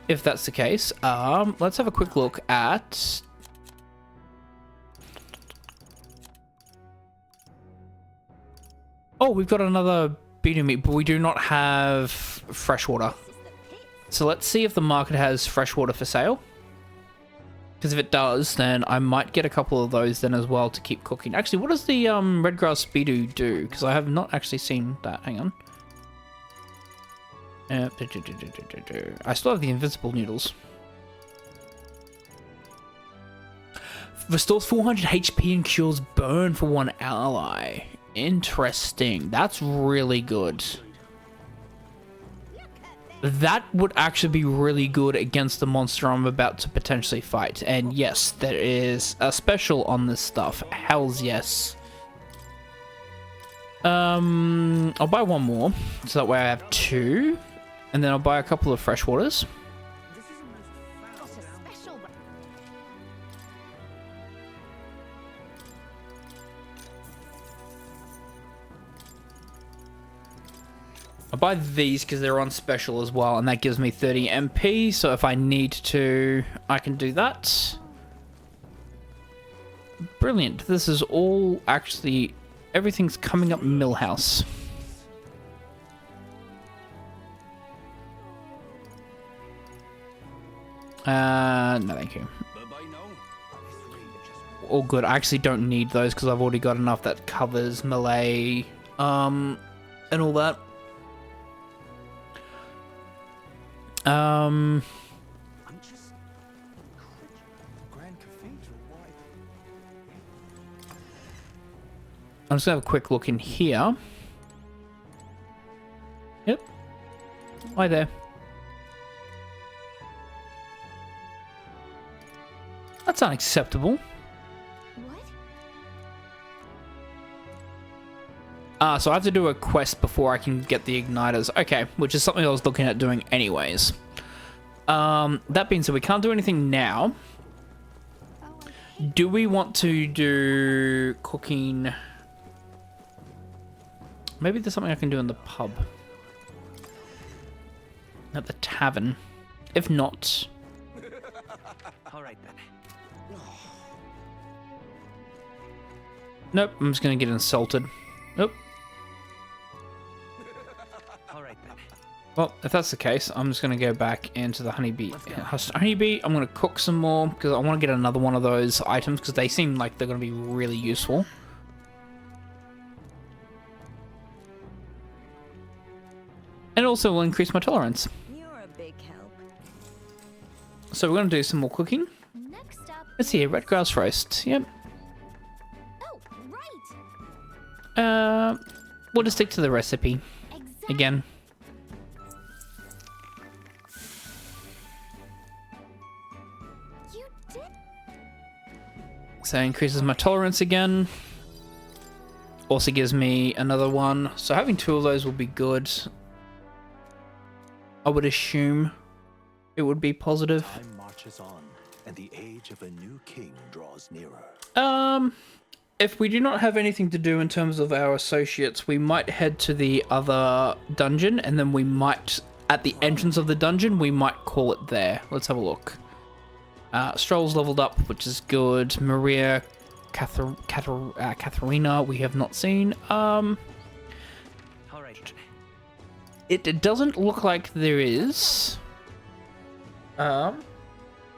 if that's the case, let's have a quick look at... Oh, we've got another beating me, but we do not have freshwater. So let's see if the market has freshwater for sale. Because if it does, then I might get a couple of those then as well to keep cooking. Actually, what does the redgrass speedo do? Because I have not actually seen that. Hang on. I still have the invincible noodles. Restores 400 HP and cures burn for one ally. Interesting. That's really good. That would actually be really good against the monster I'm about to potentially fight. And yes, there is a special on this stuff. Hells yes. I'll buy one more, so that way I have two. And then I'll buy a couple of freshwaters. I'll buy these because they're on special as well, and that gives me 30 MP, so if I need to, I can do that. Brilliant. This is all actually... Everything's coming up Millhouse. No thank you. All good. I actually don't need those because I've already got enough that covers melee, and all that. I'm just gonna have a quick look in here. Yep. Hi there. That's unacceptable. So I have to do a quest before I can get the igniters. Okay, which is something I was looking at doing anyways. That being said, we can't do anything now. Do we want to do cooking? Maybe there's something I can do in the pub. At the tavern. If not... Alright then. Nope, I'm just gonna get insulted. Nope. Alright then. Well, if that's the case, I'm just going to go back into the honeybee. Honeybee, I'm going to cook some more because I want to get another one of those items because they seem like they're going to be really useful. And also will increase my tolerance. You're a big help. So we're going to do some more cooking. Next up, Let's see, red grass roast. Yep. oh, right. We'll just stick to the recipe. Again. You did. So it increases my tolerance again. Also gives me another one. So having two of those will be good. I would assume it would be positive. Time marches on, and the age of a new king draws nearer. If we do not have anything to do in terms of our associates, we might head to the other dungeon, and then we might, at the entrance of the dungeon, we might call it there. Let's have a look. Stroll's leveled up, which is good. Maria, Katharina, we have not seen. It doesn't look like there is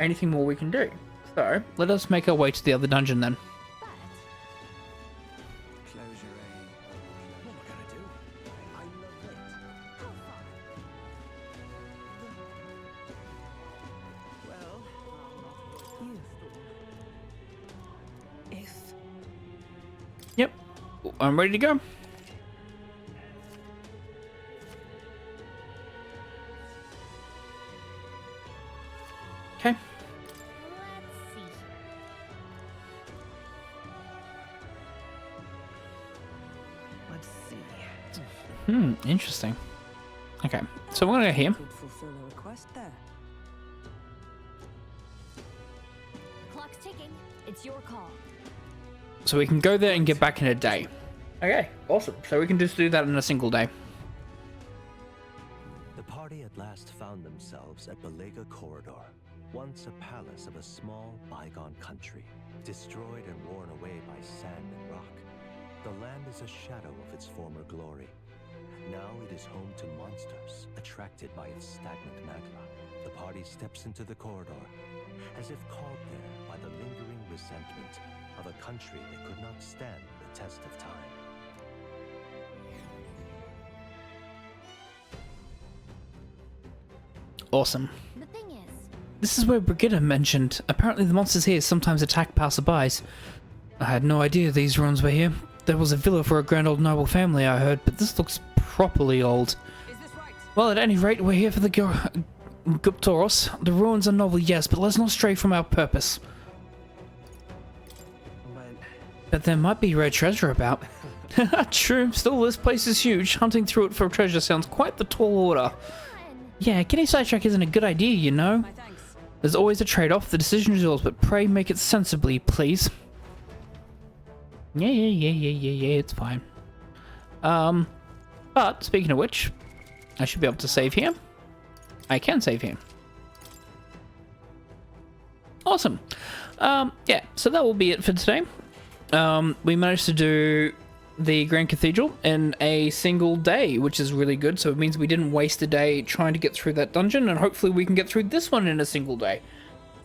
anything more we can do. So, let us make our way to the other dungeon then. Yep, I'm ready to go. Okay. Let's see. Interesting. Okay, so we're gonna go here. Could fulfill a request there. Clock's ticking. It's your call. So we can go there and get back in a day. Okay, awesome. So we can just do that in a single day. The party at last found themselves at Belega Corridor, once a palace of a small, bygone country, destroyed and worn away by sand and rock. The land is a shadow of its former glory, Now it is home to monsters attracted by its stagnant magma. The party steps into the corridor, as if called there by the lingering resentment of a country that could not stand the test of time. Awesome. The thing is, This is where Brigitte mentioned. Apparently the monsters here sometimes attack passerbys. I had no idea these ruins were here. There was a villa for a grand old noble family, I heard, but this looks properly old. Well, at any rate, we're here for the Guptoros. The ruins are novel, yes, but let's not stray from our purpose. But there might be rare treasure about. True, still this place is huge. Hunting through it for treasure sounds quite the tall order. Yeah, getting sidetracked isn't a good idea, you know. There's always a trade-off. The decision is yours, but pray make it sensibly, please. Yeah, it's fine. But, speaking of which, I should be able to save here. I can save here. Awesome. Yeah, so that will be it for today. We managed to do the Grand Cathedral in a single day, which is really good. So it means we didn't waste a day trying to get through that dungeon, and hopefully we can get through this one in a single day.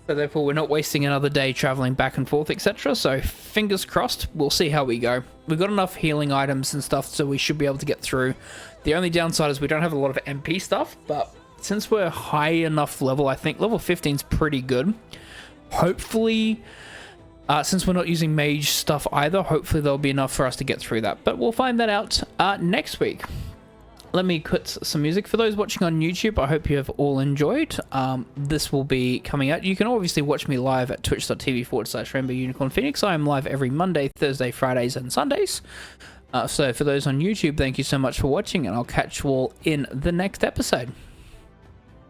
So therefore we're not wasting another day traveling back and forth, etc. So fingers crossed, we'll see how we go. We've got enough healing items and stuff, so we should be able to get through. The only downside is we don't have a lot of MP stuff, but since we're high enough level, I think level 15 is pretty good. Hopefully, since we're not using mage stuff either, hopefully there'll be enough for us to get through that. But we'll find that out next week. Let me put some music. For those watching on YouTube, I hope you have all enjoyed. This will be coming out. You can obviously watch me live at twitch.tv/RainbowUnicornPhoenix. I am live every Monday, Thursday, Fridays, and Sundays. So for those on YouTube, thank you so much for watching, and I'll catch you all in the next episode.